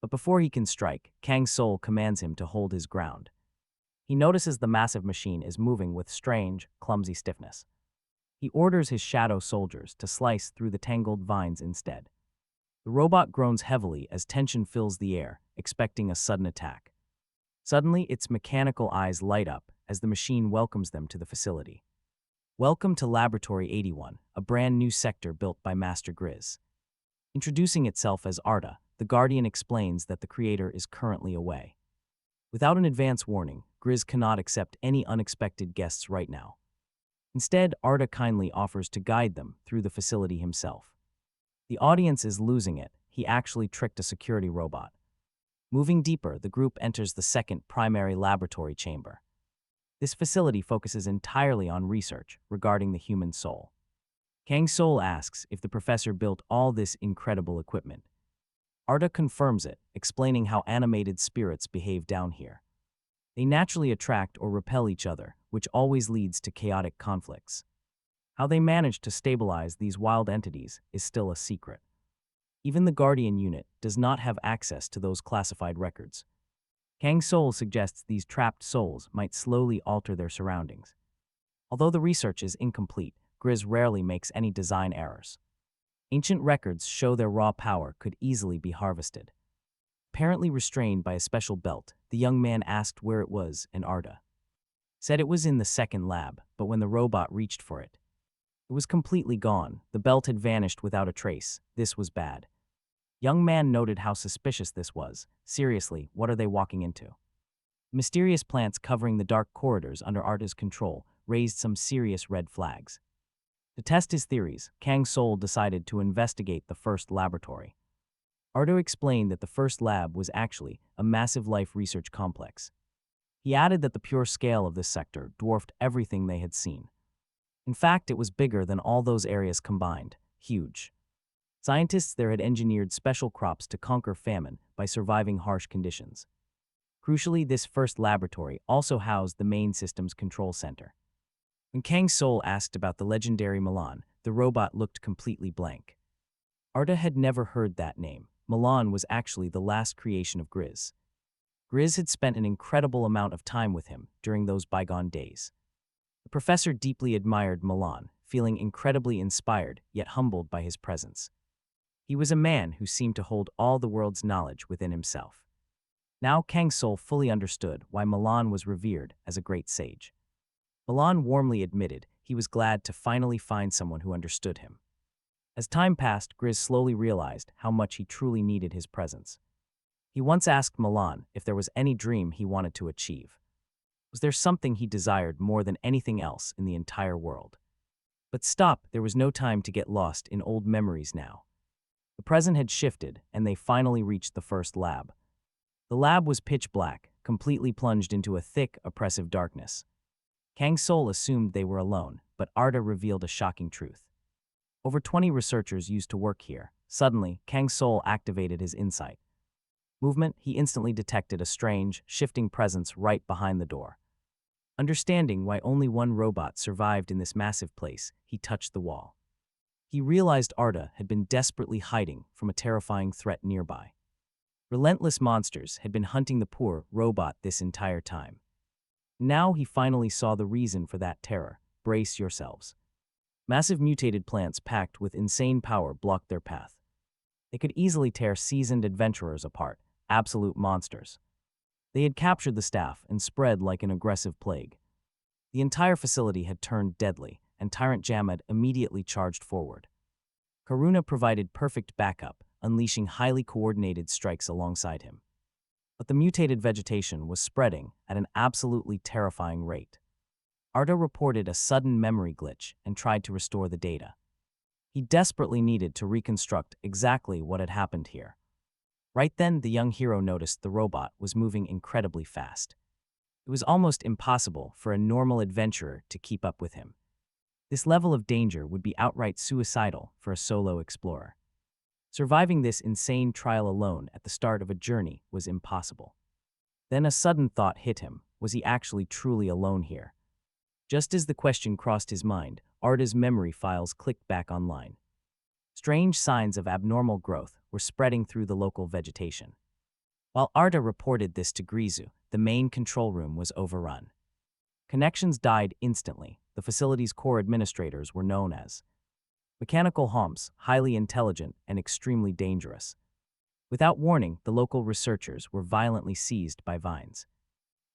But before he can strike, Kang Soul commands him to hold his ground. He notices the massive machine is moving with strange, clumsy stiffness. He orders his shadow soldiers to slice through the tangled vines instead. The robot groans heavily as tension fills the air, expecting a sudden attack. Suddenly, its mechanical eyes light up as the machine welcomes them to the facility. Welcome to Laboratory 81, a brand new sector built by Master Grizz. Introducing itself as Arda, the Guardian explains that the creator is currently away. Without an advance warning, Grizz cannot accept any unexpected guests right now. Instead, Arda kindly offers to guide them through the facility himself. The audience is losing it. He actually tricked a security robot. Moving deeper, the group enters the second primary laboratory chamber. This facility focuses entirely on research regarding the human soul. Kang Soul asks if the professor built all this incredible equipment. Arda confirms it, explaining how animated spirits behave down here. They naturally attract or repel each other, which always leads to chaotic conflicts. How they manage to stabilize these wild entities is still a secret. Even the Guardian unit does not have access to those classified records. Kang Soul suggests these trapped souls might slowly alter their surroundings. Although the research is incomplete, Grizz rarely makes any design errors. Ancient records show their raw power could easily be harvested. Apparently restrained by a special belt, the young man asked where it was, and Arda said it was in the second lab, but when the robot reached for it, it was completely gone. The belt had vanished without a trace. This was bad. Young man noted how suspicious this was. Seriously, what are they walking into? Mysterious plants covering the dark corridors under Arda's control raised some serious red flags. To test his theories, Kang Soul decided to investigate the first laboratory. Arda explained that the first lab was actually a massive life research complex. He added that the pure scale of this sector dwarfed everything they had seen. In fact, it was bigger than all those areas combined. Huge. Scientists there had engineered special crops to conquer famine by surviving harsh conditions. Crucially, this first laboratory also housed the main system's control center. When Kang Soul asked about the legendary Milan, the robot looked completely blank. Arda had never heard that name. Milan was actually the last creation of Grizz. Grizz had spent an incredible amount of time with him during those bygone days. The professor deeply admired Milan, feeling incredibly inspired yet humbled by his presence. He was a man who seemed to hold all the world's knowledge within himself. Now Kang Soul fully understood why Milan was revered as a great sage. Milan warmly admitted he was glad to finally find someone who understood him. As time passed, Grizz slowly realized how much he truly needed his presence. He once asked Milan if there was any dream he wanted to achieve. Was there something he desired more than anything else in the entire world? But stop, there was no time to get lost in old memories now. The present had shifted, and they finally reached the first lab. The lab was pitch black, completely plunged into a thick, oppressive darkness. Kang Soul assumed they were alone, but Arda revealed a shocking truth. Over 20 researchers used to work here. Suddenly, Kang Soul activated his insight. Movement, he instantly detected a strange, shifting presence right behind the door. Understanding why only one robot survived in this massive place, he touched the wall. He realized Arda had been desperately hiding from a terrifying threat nearby. Relentless monsters had been hunting the poor robot this entire time. Now he finally saw the reason for that terror. Brace yourselves. Massive mutated plants packed with insane power blocked their path. They could easily tear seasoned adventurers apart, absolute monsters. They had captured the staff and spread like an aggressive plague. The entire facility had turned deadly, and Tyrant Jamad immediately charged forward. Karuna provided perfect backup, unleashing highly coordinated strikes alongside him. But the mutated vegetation was spreading at an absolutely terrifying rate. Arda reported a sudden memory glitch and tried to restore the data. He desperately needed to reconstruct exactly what had happened here. Right then, the young hero noticed the robot was moving incredibly fast. It was almost impossible for a normal adventurer to keep up with him. This level of danger would be outright suicidal for a solo explorer. Surviving this insane trial alone at the start of a journey was impossible. Then a sudden thought hit him. Was he actually truly alone here? Just as the question crossed his mind, Arda's memory files clicked back online. Strange signs of abnormal growth were spreading through the local vegetation. While Arda reported this to Grizu, the main control room was overrun. Connections died instantly. The facility's core administrators were known as mechanical humps, highly intelligent and extremely dangerous. Without warning, the local researchers were violently seized by vines.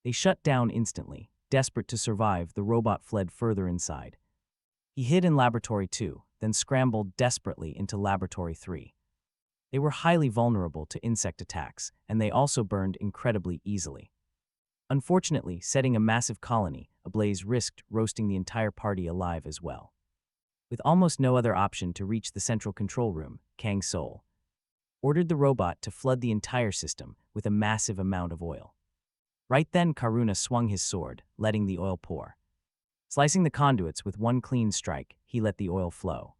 They shut down instantly. Desperate to survive, the robot fled further inside. He hid in Laboratory 2, then scrambled desperately into Laboratory 3. They were highly vulnerable to insect attacks, and they also burned incredibly easily. Unfortunately, setting a massive colony ablaze risked roasting the entire party alive as well. With almost no other option to reach the central control room, Kang Soul ordered the robot to flood the entire system with a massive amount of oil. Right then, Karuna swung his sword, letting the oil pour. Slicing the conduits with one clean strike, he let the oil flow.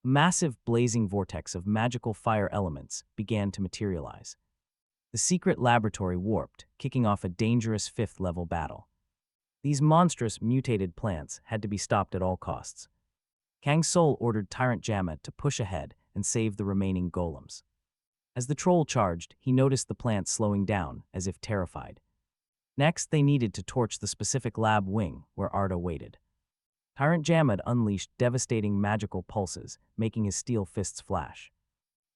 A massive, blazing vortex of magical fire elements began to materialize. The secret laboratory warped, kicking off a dangerous fifth-level battle. These monstrous, mutated plants had to be stopped at all costs. Kang Soul ordered Tyrant Jamad to push ahead and save the remaining golems. As the troll charged, he noticed the plants slowing down, as if terrified. Next, they needed to torch the specific lab wing where Arda waited. Tyrant Jamad unleashed devastating magical pulses, making his steel fists flash.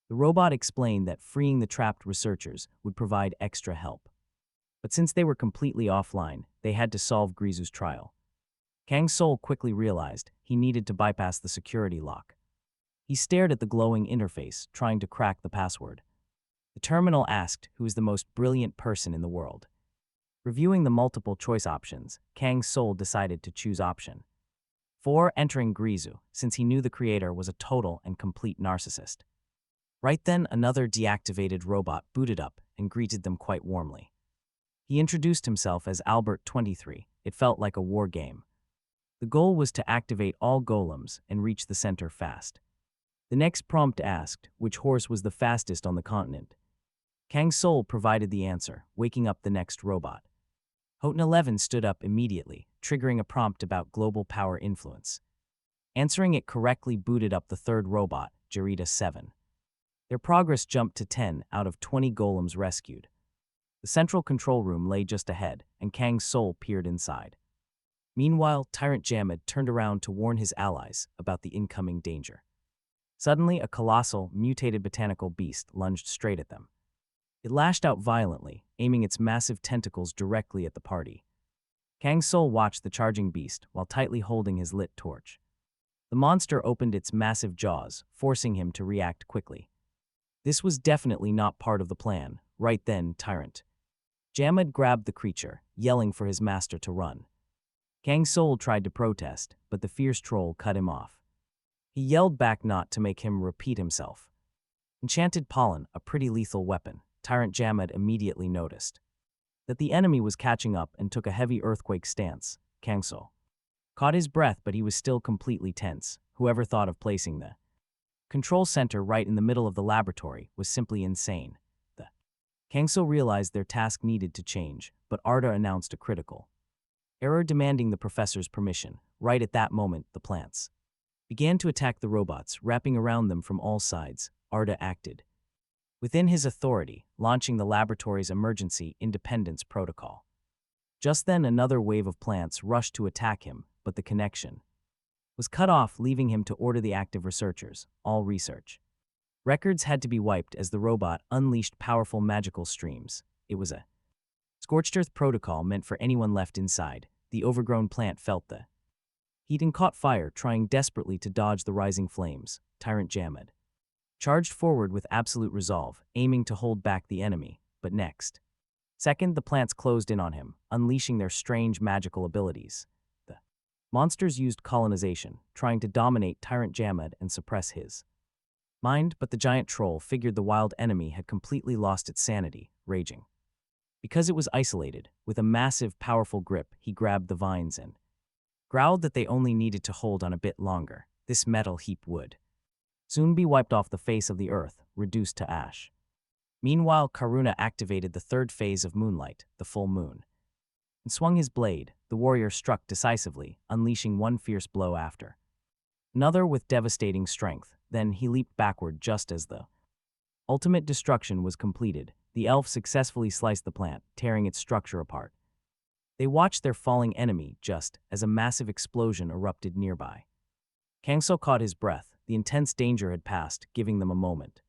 The robot explained that freeing the trapped researchers would provide extra help. But since they were completely offline, they had to solve Grizu's trial. Kang Soul quickly realized he needed to bypass the security lock. He stared at the glowing interface, trying to crack the password. The terminal asked who is the most brilliant person in the world. Reviewing the multiple choice options, Kang Soul decided to choose option 4, entering Grizu, since he knew the creator was a total and complete narcissist. Right then, another deactivated robot booted up and greeted them quite warmly. He introduced himself as Albert 23. It felt like a war game. The goal was to activate all golems and reach the center fast. The next prompt asked which horse was the fastest on the continent. Kang Soul provided the answer, waking up the next robot. Houghton 11 stood up immediately, triggering a prompt about global power influence. Answering it correctly booted up the third robot, Jarita 7. Their progress jumped to 10 out of 20 golems rescued. The central control room lay just ahead, and Kang's Soul peered inside. Meanwhile, Tyrant Jamad turned around to warn his allies about the incoming danger. Suddenly, a colossal, mutated botanical beast lunged straight at them. It lashed out violently, aiming its massive tentacles directly at the party. Kang Soul watched the charging beast while tightly holding his lit torch. The monster opened its massive jaws, forcing him to react quickly. This was definitely not part of the plan. Right then, Tyrant Jamad grabbed the creature, yelling for his master to run. Kang Soul tried to protest, but the fierce troll cut him off. He yelled back not to make him repeat himself. Enchanted pollen, a pretty lethal weapon. Tyrant Jamad immediately noticed that the enemy was catching up and took a heavy earthquake stance. Kang Soul caught his breath, but he was still completely tense. Whoever thought of placing the control center right in the middle of the laboratory was simply insane. Kang Soul realized their task needed to change, but Arda announced a critical error demanding the professor's permission. Right at that moment, the plants began to attack the robots, wrapping around them from all sides. Arda acted within his authority, launching the laboratory's emergency independence protocol. Just then, another wave of plants rushed to attack him, but the connection was cut off, leaving him to order the active researchers, all research records had to be wiped as the robot unleashed powerful magical streams. It was a scorched earth protocol meant for anyone left inside. The overgrown plant felt the heat and caught fire, trying desperately to dodge the rising flames. Tyrant Jamad charged forward with absolute resolve, aiming to hold back the enemy, but next second, the plants closed in on him, unleashing their strange magical abilities. The monsters used colonization, trying to dominate Tyrant Jamad and suppress his mind, but the giant troll figured the wild enemy had completely lost its sanity, raging. Because it was isolated, with a massive, powerful grip, he grabbed the vines and growled that they only needed to hold on a bit longer. This metal heap would soon be wiped off the face of the earth, reduced to ash. Meanwhile, Karuna activated the third phase of moonlight, the full moon, and swung his blade. The warrior struck decisively, unleashing one fierce blow after another with devastating strength. Then he leaped backward just as the ultimate destruction was completed. The elf successfully sliced the plant, tearing its structure apart. They watched their falling enemy just as a massive explosion erupted nearby. Kang Soul caught his breath. The intense danger had passed, giving them a moment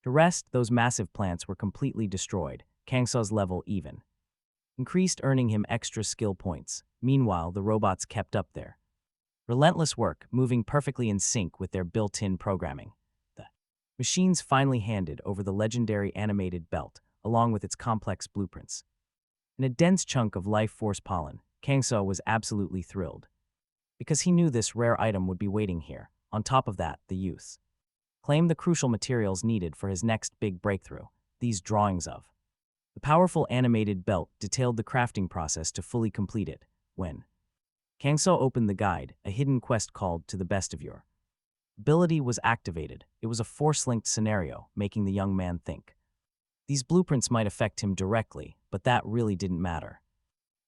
to rest. Those massive plants were completely destroyed. Kang Soul's level even increased, earning him extra skill points. Meanwhile, the robots kept up their Relentless work, moving perfectly in sync with their built-in programming. The machines finally handed over the legendary animated belt, along with its complex blueprints. In a dense chunk of life force pollen, Kang Soul was absolutely thrilled. Because he knew this rare item would be waiting here. On top of that, the youths claimed the crucial materials needed for his next big breakthrough, these drawings of. The powerful animated belt detailed the crafting process to fully complete it. When Kang Soul opened the guide, a hidden quest called To the Best of Your ability was activated. It was a force-linked scenario, making the young man think. These blueprints might affect him directly, but that really didn't matter.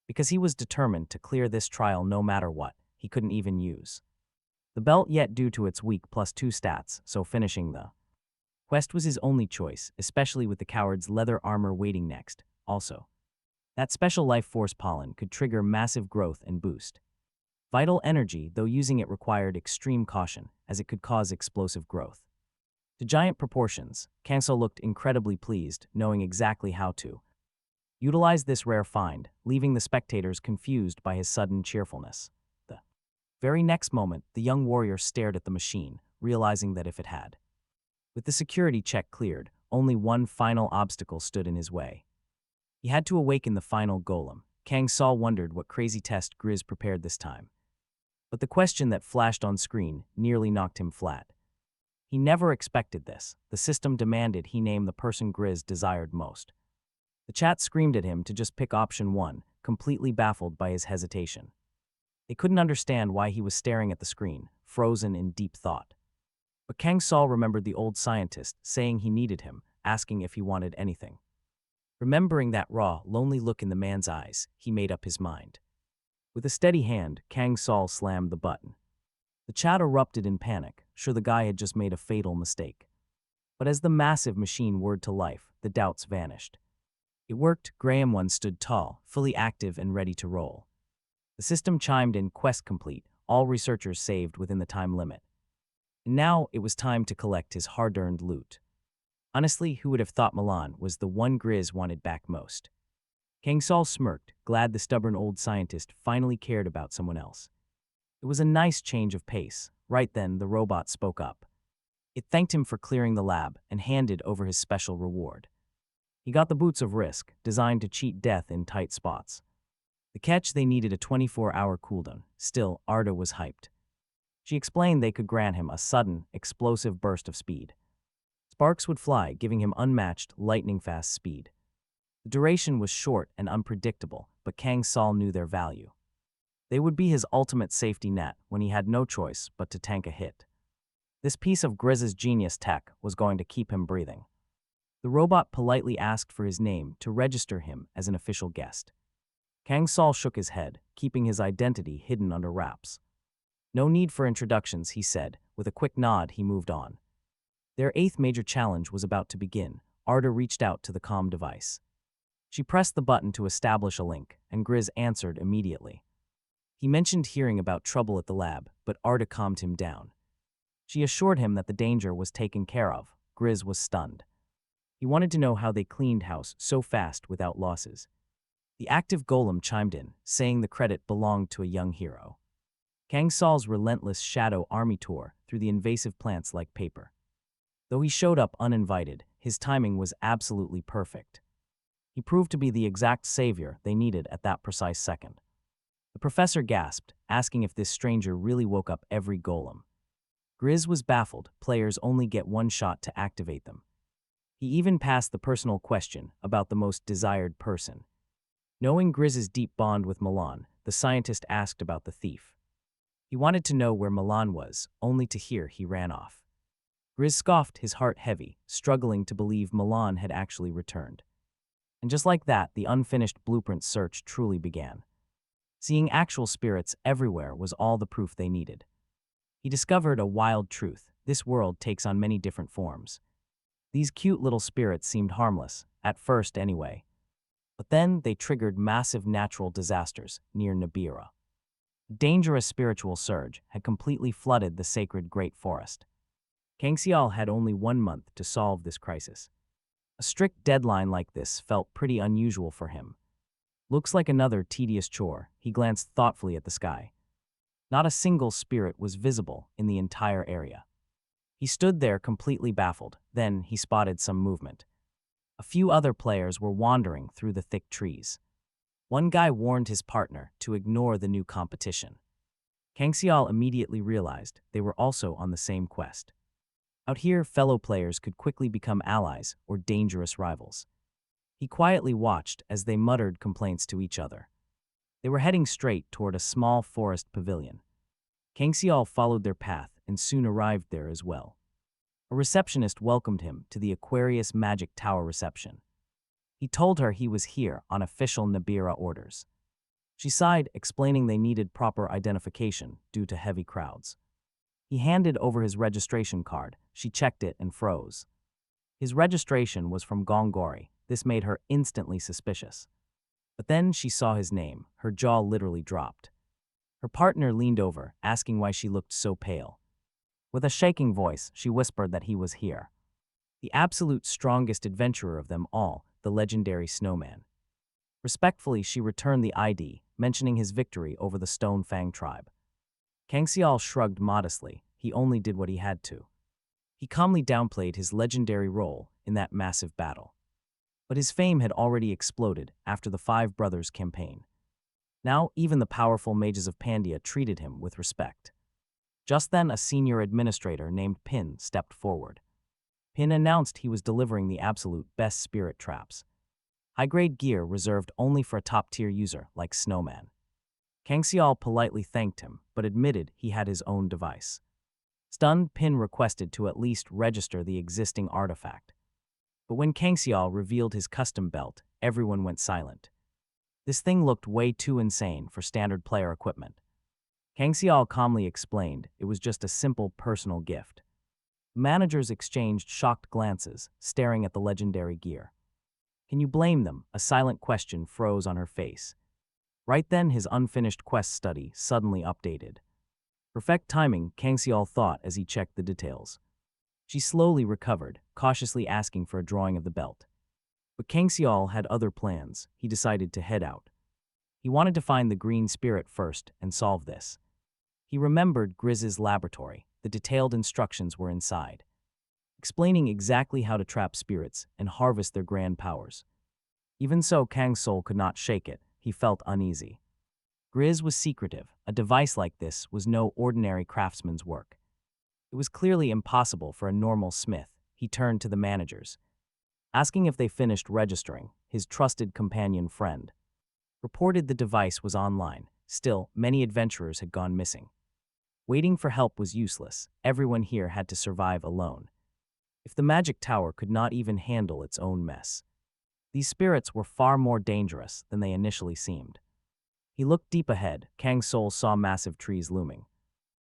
Because he was determined to clear this trial no matter what, he couldn't even use the belt yet due to its weak +2 stats, so finishing the quest was his only choice, especially with the coward's leather armor waiting next. Also, that special life force pollen could trigger massive growth and boost vital energy, though using it required extreme caution, as it could cause explosive growth. To giant proportions, Kang Soul looked incredibly pleased, knowing exactly how to utilize this rare find, leaving the spectators confused by his sudden cheerfulness. The very next moment, the young warrior stared at the machine, realizing that if it had. With the security check cleared, only one final obstacle stood in his way. He had to awaken the final golem. Kang Soul wondered what crazy test Grizz prepared this time. But the question that flashed on screen nearly knocked him flat. He never expected this. The system demanded he name the person Grizz desired most. The chat screamed at him to just pick option 1, completely baffled by his hesitation. They couldn't understand why he was staring at the screen, frozen in deep thought. But Kang Soul remembered the old scientist saying he needed him, asking if he wanted anything. Remembering that raw, lonely look in the man's eyes, he made up his mind. With a steady hand, Kang Soul slammed the button. The chat erupted in panic, sure the guy had just made a fatal mistake. But as the massive machine whirred to life, the doubts vanished. It worked. Graham 1 stood tall, fully active and ready to roll. The system chimed in quest complete, all researchers saved within the time limit. And now it was time to collect his hard-earned loot. Honestly, who would have thought Milan was the one Grizz wanted back most? Kang Soul smirked, glad the stubborn old scientist finally cared about someone else. It was a nice change of pace. Right then, the robot spoke up. It thanked him for clearing the lab and handed over his special reward. He got the boots of risk, designed to cheat death in tight spots. The catch, they needed a 24-hour cooldown. Still, Arda was hyped. She explained they could grant him a sudden, explosive burst of speed. Sparks would fly, giving him unmatched, lightning-fast speed. The duration was short and unpredictable, but Kang Soul knew their value. They would be his ultimate safety net when he had no choice but to tank a hit. This piece of Grizz's genius tech was going to keep him breathing. The robot politely asked for his name to register him as an official guest. Kang Soul shook his head, keeping his identity hidden under wraps. No need for introductions, he said. With a quick nod, he moved on. Their 8th major challenge was about to begin. Arda reached out to the comm device. She pressed the button to establish a link, and Grizz answered immediately. He mentioned hearing about trouble at the lab, but Arda calmed him down. She assured him that the danger was taken care of. Grizz was stunned. He wanted to know how they cleaned house so fast without losses. The active golem chimed in, saying the credit belonged to a young hero. Kang Soul's relentless shadow army tore through the invasive plants like paper. Though he showed up uninvited, his timing was absolutely perfect. He proved to be the exact savior they needed at that precise second. The professor gasped, asking if this stranger really woke up every golem. Grizz was baffled. Players only get one shot to activate them. He even passed the personal question about the most desired person. Knowing Grizz's deep bond with Milan, the scientist asked about the thief. He wanted to know where Milan was, only to hear he ran off. Grizz scoffed, his heart heavy, struggling to believe Milan had actually returned. And just like that, the unfinished blueprint search truly began. Seeing actual spirits everywhere was all the proof they needed. He discovered a wild truth. This world takes on many different forms. These cute little spirits seemed harmless, at first anyway. But then they triggered massive natural disasters near Nibiru. A dangerous spiritual surge had completely flooded the sacred Great Forest. Kang Soul had only 1 month to solve this crisis. A strict deadline like this felt pretty unusual for him. Looks like another tedious chore. He glanced thoughtfully at the sky. Not a single spirit was visible in the entire area. He stood there completely baffled. Then he spotted some movement. A few other players were wandering through the thick trees. One guy warned his partner to ignore the new competition. Kang Soul immediately realized they were also on the same quest. Out here, fellow players could quickly become allies or dangerous rivals. He quietly watched as they muttered complaints to each other. They were heading straight toward a small forest pavilion. Kang Soul followed their path and soon arrived there as well. A receptionist welcomed him to the Aquarius Magic Tower reception. He told her he was here on official Nibiru orders. She sighed, explaining they needed proper identification due to heavy crowds. He handed over his registration card. She checked it and froze. His registration was from Gongori. This made her instantly suspicious. But then she saw his name. Her jaw literally dropped. Her partner leaned over, asking why she looked so pale. With a shaking voice, she whispered that he was here. The absolute strongest adventurer of them all, the legendary snowman. Respectfully, she returned the ID, mentioning his victory over the Stone Fang tribe. Kang Soul shrugged modestly. He only did what he had to. He calmly downplayed his legendary role in that massive battle. But his fame had already exploded after the Five Brothers campaign. Now, even the powerful mages of Pandia treated him with respect. Just then, a senior administrator named Pin stepped forward. Pin announced he was delivering the absolute best spirit traps. High-grade gear reserved only for a top-tier user like Snowman. Kang Soul politely thanked him, but admitted he had his own device. Stunned, Pin requested to at least register the existing artifact. But when Kang Soul revealed his custom belt, everyone went silent. This thing looked way too insane for standard player equipment. Kang Soul calmly explained it was just a simple personal gift. Managers exchanged shocked glances, staring at the legendary gear. Can you blame them? A silent question froze on her face. Right then, his unfinished quest study suddenly updated. Perfect timing, Kang Soul thought as he checked the details. She slowly recovered, cautiously asking for a drawing of the belt. But Kang Soul had other plans. He decided to head out. He wanted to find the green spirit first and solve this. He remembered Grizz's laboratory. The detailed instructions were inside, explaining exactly how to trap spirits and harvest their grand powers. Even so, Kang Soul could not shake it. He felt uneasy. Grizz was secretive. A device like this was no ordinary craftsman's work. It was clearly impossible for a normal smith. He turned to the managers, asking if they finished registering. His trusted companion friend reported the device was online. Still, many adventurers had gone missing. Waiting for help was useless. Everyone here had to survive alone. If the magic tower could not even handle its own mess, these spirits were far more dangerous than they initially seemed. He looked deep ahead. Kang Soul saw massive trees looming.